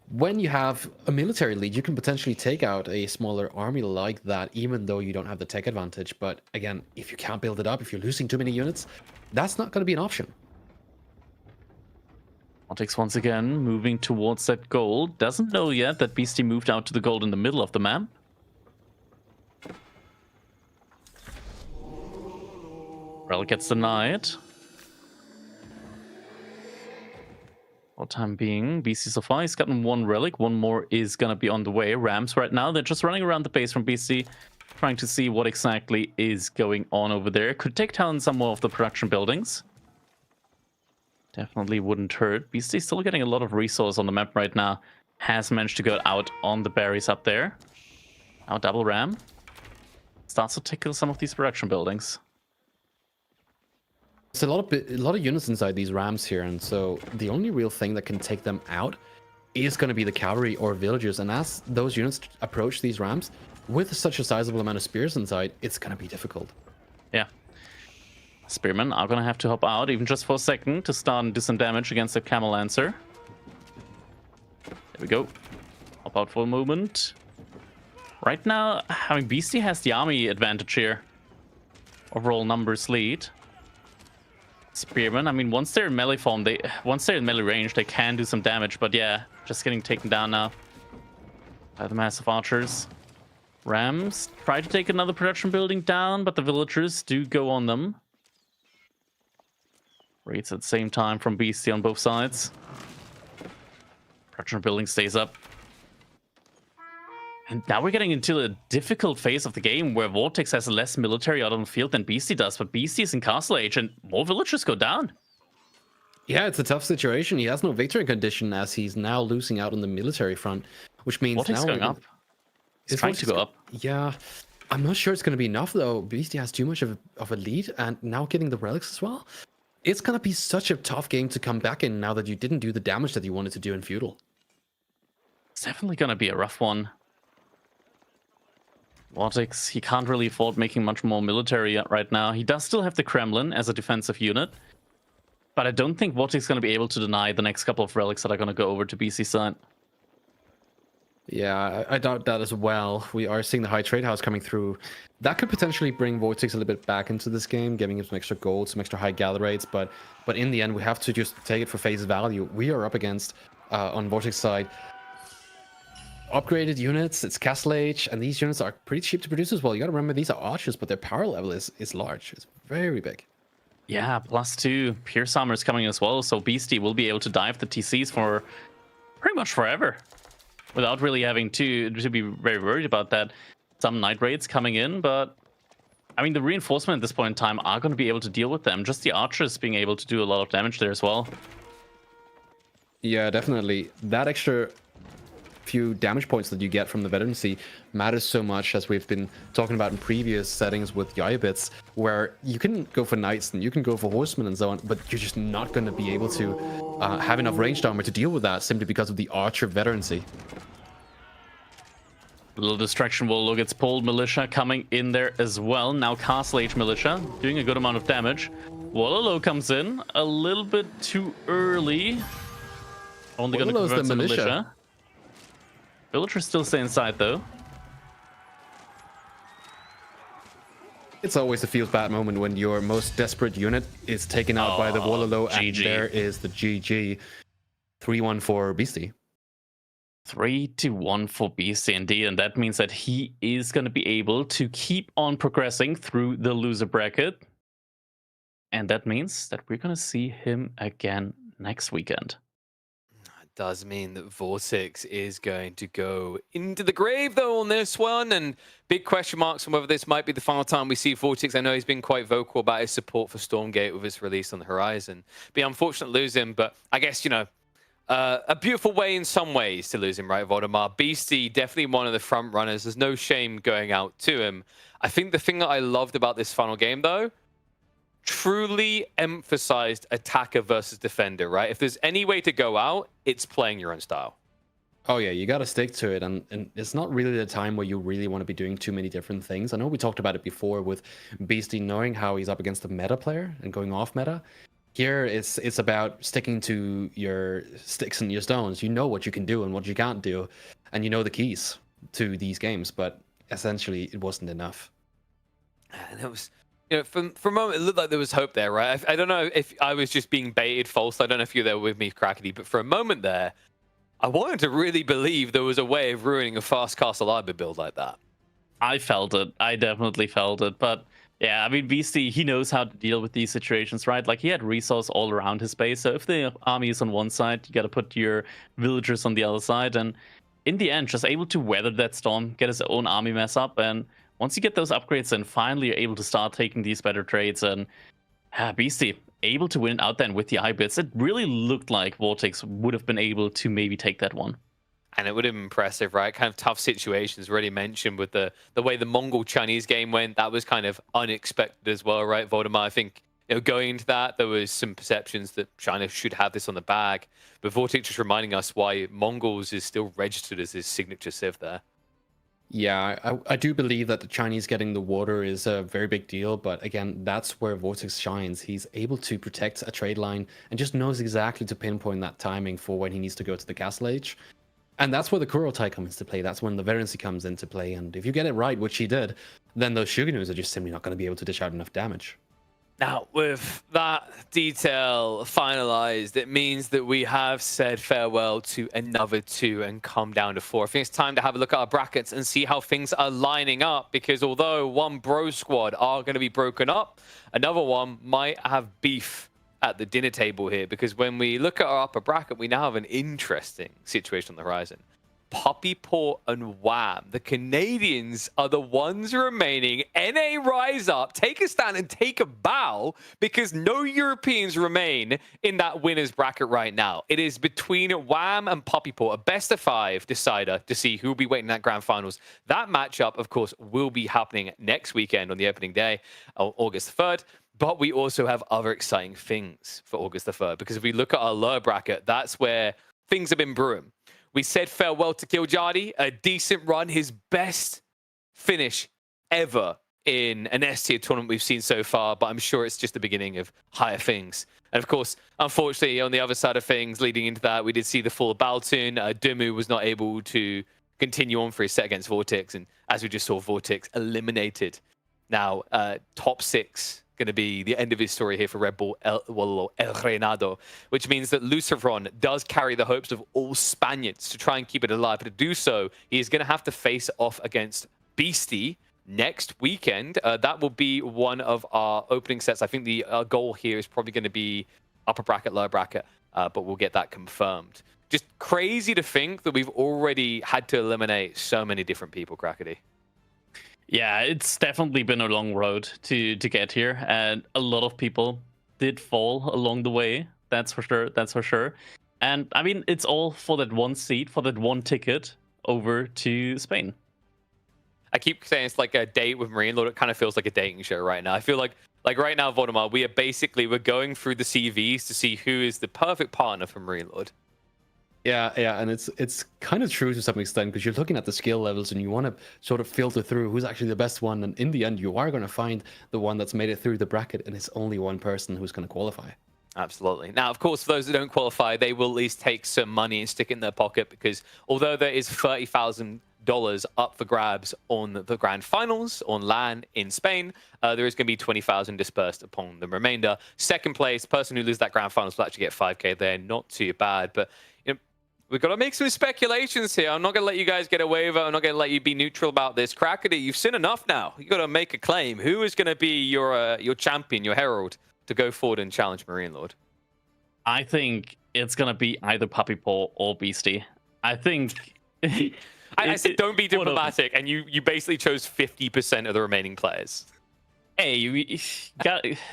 When you have a military lead, you can potentially take out a smaller army like that, even though you don't have the tech advantage. But again, if you can't build it up, if you're losing too many units, that's not going to be an option. Vortex once again moving towards that gold. Doesn't know yet that Beasty moved out to the gold in the middle of the map. Relic gets denied. For the time being, Beasty so far, he's gotten 1 relic. 1 more is going to be on the way. Rams right now, they're just running around the base from Beasty, trying to see what exactly is going on over there. Could take down some more of the production buildings. Definitely wouldn't hurt. Beasty's still getting a lot of resource on the map right now. Has managed to go out on the berries up there. Now double ram. Starts to tickle some of these production buildings. There's a lot of units inside these rams here, and so the only real thing that can take them out is going to be the cavalry or villagers. And as those units approach these rams, with such a sizable amount of spears inside, it's going to be difficult. Yeah. Spearmen are going to have to hop out, even just for a second, to start and do some damage against the Camel Lancer. There we go. Hop out for a moment. Right now, I mean, Beasty has the army advantage here. Overall numbers lead. Spearmen, I mean, once they're in melee form, once they're in melee range, they can do some damage. But yeah, just getting taken down now by the massive archers. Rams try to take another production building down, but the villagers do go on them. Raids at the same time from Beasty on both sides. Production building stays up. And now we're getting into a difficult phase of the game where Vortex has less military out on the field than Beasty does, but Beasty is in Castle Age and more villagers go down. Yeah, it's a tough situation. He has no victory condition as he's now losing out on the military front, which means Vortex now going up. He's trying to go up. Yeah, I'm not sure it's going to be enough though. Beasty has too much of a lead, and now getting the relics as well. It's going to be such a tough game to come back in now that you didn't do the damage that you wanted to do in Feudal. It's definitely going to be a rough one. Vortex, he can't really afford making much more military right now. He does still have the Kremlin as a defensive unit, but I don't think Vortex is going to be able to deny the next couple of relics that are going to go over to BC side. Yeah, I doubt that as well. We are seeing the high trade house coming through. That could potentially bring Vortex a little bit back into this game, giving him some extra gold, some extra high gather rates. But in the end, we have to just take it for face value. We are up against, on Vortex side, upgraded units. It's Castle Age, and these units are pretty cheap to produce as well. You got to remember, these are archers, but their power level is large. It's very big. Yeah, +2. Pierce Armor is coming as well, so Beasty will be able to dive the TCs for pretty much forever, without really having to be very worried about that. Some night raids coming in, but I mean, the reinforcement at this point in time are going to be able to deal with them. Just the archers being able to do a lot of damage there as well. Yeah, definitely. That extra few damage points that you get from the veterancy matters so much, as we've been talking about in previous settings with Yayabits, where you can go for knights and you can go for horsemen and so on, but you're just not going to be able to have enough ranged armor to deal with that simply because of the archer veterancy. A little distraction. Wololo gets pulled. Militia coming in there as well. Now Castle Age Militia doing a good amount of damage. Wololo comes in a little bit too early. Only going to Wololo's convert the some militia. militia. Villagers still stay inside though. It's always a feels bad moment when your most desperate unit is taken out by the Wololo, and GG. there is the GG. 3-1 for Beasty. 3-1 for Beasty indeed, and that means that he is going to be able to keep on progressing through the loser bracket. And that means that we're going to see him again next weekend. It does mean that Vortex is going to go into the grave, though, on this one. And big question marks on whether this might be the final time we see Vortex. I know he's been quite vocal about his support for Stormgate with his release on the horizon. Be unfortunate to lose him, but I guess, you know, a beautiful way in some ways to lose him, right, Voldemar? Beasty, definitely one of the front runners. There's no shame going out to him. I think the thing that I loved about this final game, though, truly emphasized attacker versus defender, right? If there's any way to go out, it's playing your own style. Oh yeah, you got to stick to it, and it's not really the time where you really want to be doing too many different things. I know we talked about it before with Beasty knowing how he's up against a meta player and going off meta. Here, it's about sticking to your sticks and your stones. You know what you can do and what you can't do, and you know the keys to these games, but essentially it wasn't enough. And it was, you know, for a moment, it looked like there was hope there, right? I don't know if I was just being baited false. I don't know if you're there with me, Crackety, but for a moment there, I wanted to really believe there was a way of ruining a fast Castle Arbor build like that. I felt it. I definitely felt it, but yeah, I mean, Beasty, he knows how to deal with these situations, right? Like, he had resource all around his base, so if the army is on one side, you got to put your villagers on the other side, and in the end, just able to weather that storm, get his own army mess up, and once you get those upgrades, then finally you're able to start taking these better trades, and Beasty, able to win it out then with the I-bits. It really looked like Vortex would have been able to maybe take that one. And it would have been impressive, right? Kind of tough situations already mentioned with the way the Mongol-Chinese game went. That was kind of unexpected as well, right, Voldemar? I think, you know, going into that, there was some perceptions that China should have this on the bag. But Vortex just reminding us why Mongols is still registered as his signature civ there. Yeah, I do believe that the Chinese getting the water is a very big deal, but again, that's where Vortex shines. He's able to protect a trade line and just knows exactly to pinpoint that timing for when he needs to go to the Castle Age. And that's where the Kurotai comes into play. That's when the veterancy comes into play. And if you get it right, which he did, then those Shugenus are just simply not going to be able to dish out enough damage. Now, with that detail finalized, it means that we have said farewell to another 2 and come down to 4. I think it's time to have a look at our brackets and see how things are lining up, because although one bro squad are going to be broken up, another one might have beef at the dinner table here, because when we look at our upper bracket, we now have an interesting situation on the horizon. Puppy Paw and Wham, the Canadians, are the ones remaining. NA rise up, take a stand and take a bow, because no Europeans remain in that winner's bracket right now. It is between Wham and Puppy Paw, a best of 5 decider to see who will be waiting in that grand finals. That matchup, of course, will be happening next weekend on the opening day, August 3rd. But we also have other exciting things for August the 3rd, because if we look at our lower bracket, that's where things have been brewing. We said farewell to Kiljadi, a decent run, his best finish ever in an S-tier tournament we've seen so far, but I'm sure it's just the beginning of higher things. And of course, unfortunately, on the other side of things, leading into that, we did see the fall of Baltoon. Dumu was not able to continue on for his set against Vortex, and as we just saw, Vortex eliminated. Now, top 6 going to be the end of his story here for Red Bull Wololo El Reinado, which means that Lucerfron does carry the hopes of all Spaniards to try and keep it alive. But to do so, he is going to have to face off against Beasty next weekend. That will be one of our opening sets. I think the goal here is probably going to be upper bracket, lower bracket, but we'll get that confirmed. Just crazy to think that we've already had to eliminate so many different people, Crackety. Yeah, it's definitely been a long road to get here, and a lot of people did fall along the way. That's for sure. That's for sure. And I mean, it's all for that one seat, for that one ticket over to Spain. I keep saying it's like a date with Marine Lord. It kind of feels like a dating show right now. I feel like right now, Voldemar, we're going through the CVs to see who is the perfect partner for Marine Lord. Yeah, and it's kind of true to some extent, because you're looking at the skill levels and you want to sort of filter through who's actually the best one, and in the end you are going to find the one that's made it through the bracket, and it's only one person who's going to qualify. Absolutely. Now, of course, for those that don't qualify, they will at least take some money and stick it in their pocket, because although there is $30,000 up for grabs on the grand finals on LAN in Spain, there is going to be 20,000 dispersed upon the remainder. Second place, person who loses that grand finals will actually get 5K there. Not too bad, but we've got to make some speculations here. I'm not going to let you guys get away with it. I'm not going to let you be neutral about this. Crackety, you've seen enough now. You've got to make a claim. Who is going to be your champion, your herald, to go forward and challenge Marine Lord? I think it's going to be either Puppy Paw or Beasty. I think... I said don't be diplomatic, and you basically chose 50% of the remaining players. Hey,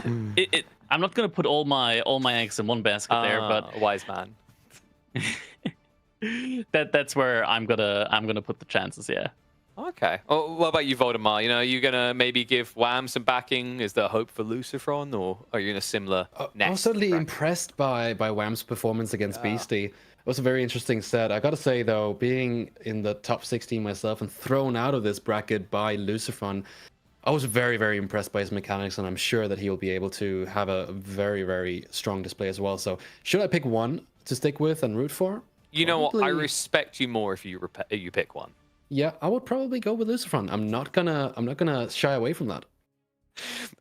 I'm not going to put all my eggs in one basket there, but... Wise man. That's where I'm gonna put the chances. Yeah. Okay. Oh, what about you, Voldemar? You know, are you gonna maybe give Wham some backing? Is there hope for Lucerfron, or are you in a similar? I was certainly impressed by Wham's performance against Beasty. It was a very interesting set. I gotta say though, being in the top 16 myself and thrown out of this bracket by Lucerfron, I was very, very impressed by his mechanics, and I'm sure that he will be able to have a very, very strong display as well. So, should I pick one to stick with and root for? You know what? I respect you more if you pick one. Yeah, I would probably go with Lucerfron. I'm not gonna shy away from that.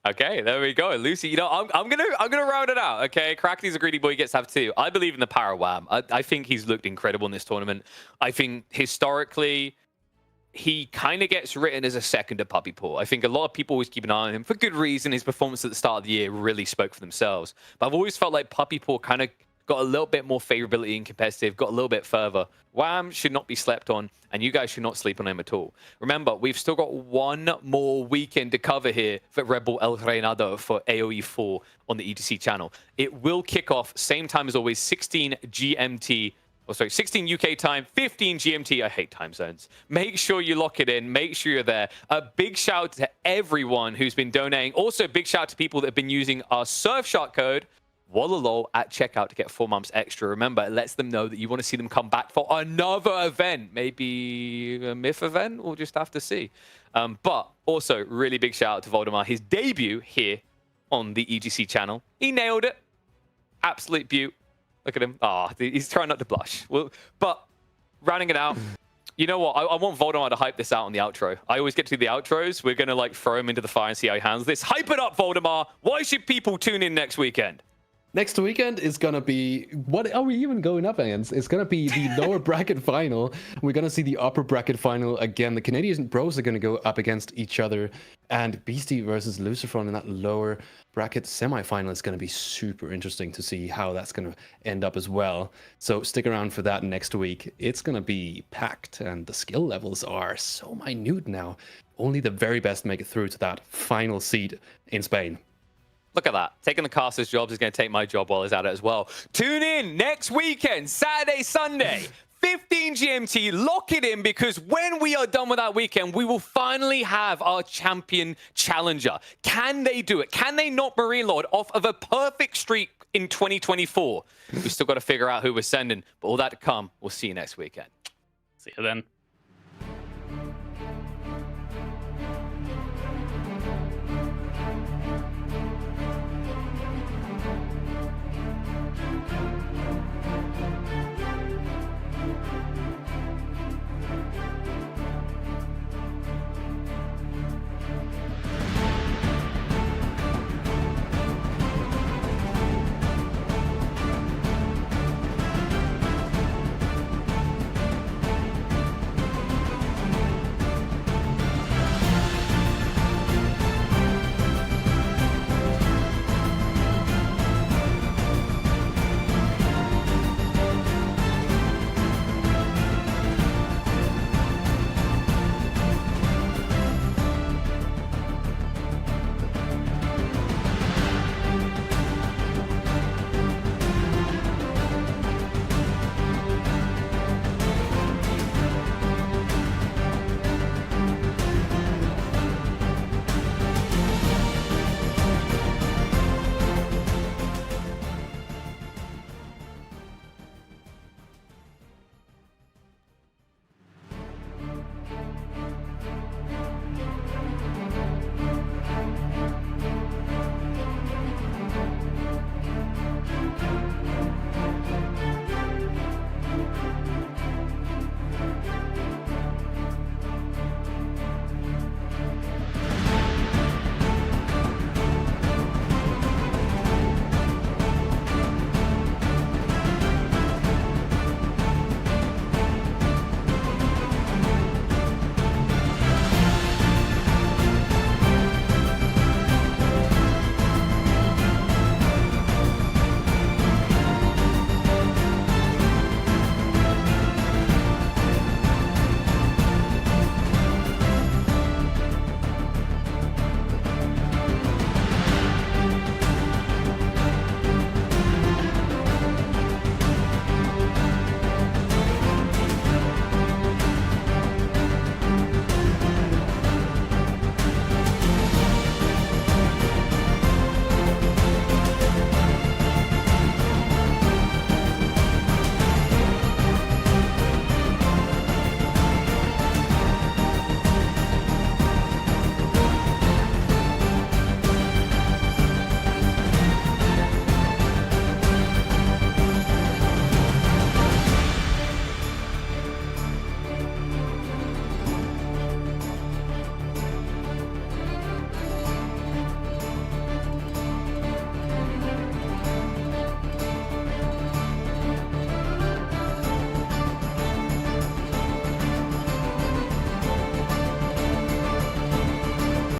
Okay, there we go, Lucy. You know, I'm gonna round it out. Okay, Crackety's a greedy boy. He gets to have 2. I believe in the power of Wham. I think he's looked incredible in this tournament. I think historically, he kind of gets written as a second to Puppy Paw. I think a lot of people always keep an eye on him for good reason. His performance at the start of the year really spoke for themselves. But I've always felt like Puppy Paw kind of got a little bit more favorability in competitive, got a little bit further. Wham should not be slept on, and you guys should not sleep on him at all. Remember, we've still got one more weekend to cover here for Red Bull El Reinado for AoE 4 on the EGC channel. It will kick off same time as always, 16 GMT. Oh, sorry, 16 UK time, 15 GMT. I hate time zones. Make sure you lock it in. Make sure you're there. A big shout out to everyone who's been donating. Also, a big shout out to people that have been using our Surfshark code, Wololo, at checkout to get 4 months extra. Remember, it lets them know that you want to see them come back for another event. Maybe a myth event. We'll just have to see. But also, really big shout out to Voldemar. His debut here on the EGC channel. He nailed it. Absolute beaut. Look at him. Ah, oh, he's trying not to blush. Well, but rounding it out, you know what? I want Voldemar to hype this out on the outro. I always get to the outros. We're going to like throw him into the fire and see how he handles this. Hype it up, Voldemar. Why should people tune in next weekend? Next weekend is going to be, what are we even going up against? It's going to be the lower bracket final. We're going to see the upper bracket final again. The Canadian bros are going to go up against each other. And Beasty versus Lucerfron in that lower bracket semifinal is going to be super interesting to see how that's going to end up as well. So stick around for that next week. It's going to be packed, and the skill levels are so minute now. Only the very best make it through to that final seed in Spain. Look at that. Taking the caster's jobs is going to take my job while he's at it as well. Tune in next weekend, Saturday, Sunday, 15 GMT. Lock it in, because when we are done with that weekend, we will finally have our champion challenger. Can they do it? Can they knock Marine Lord off of a perfect streak in 2024? We've still got to figure out who we're sending, but all that to come. We'll see you next weekend. See you then.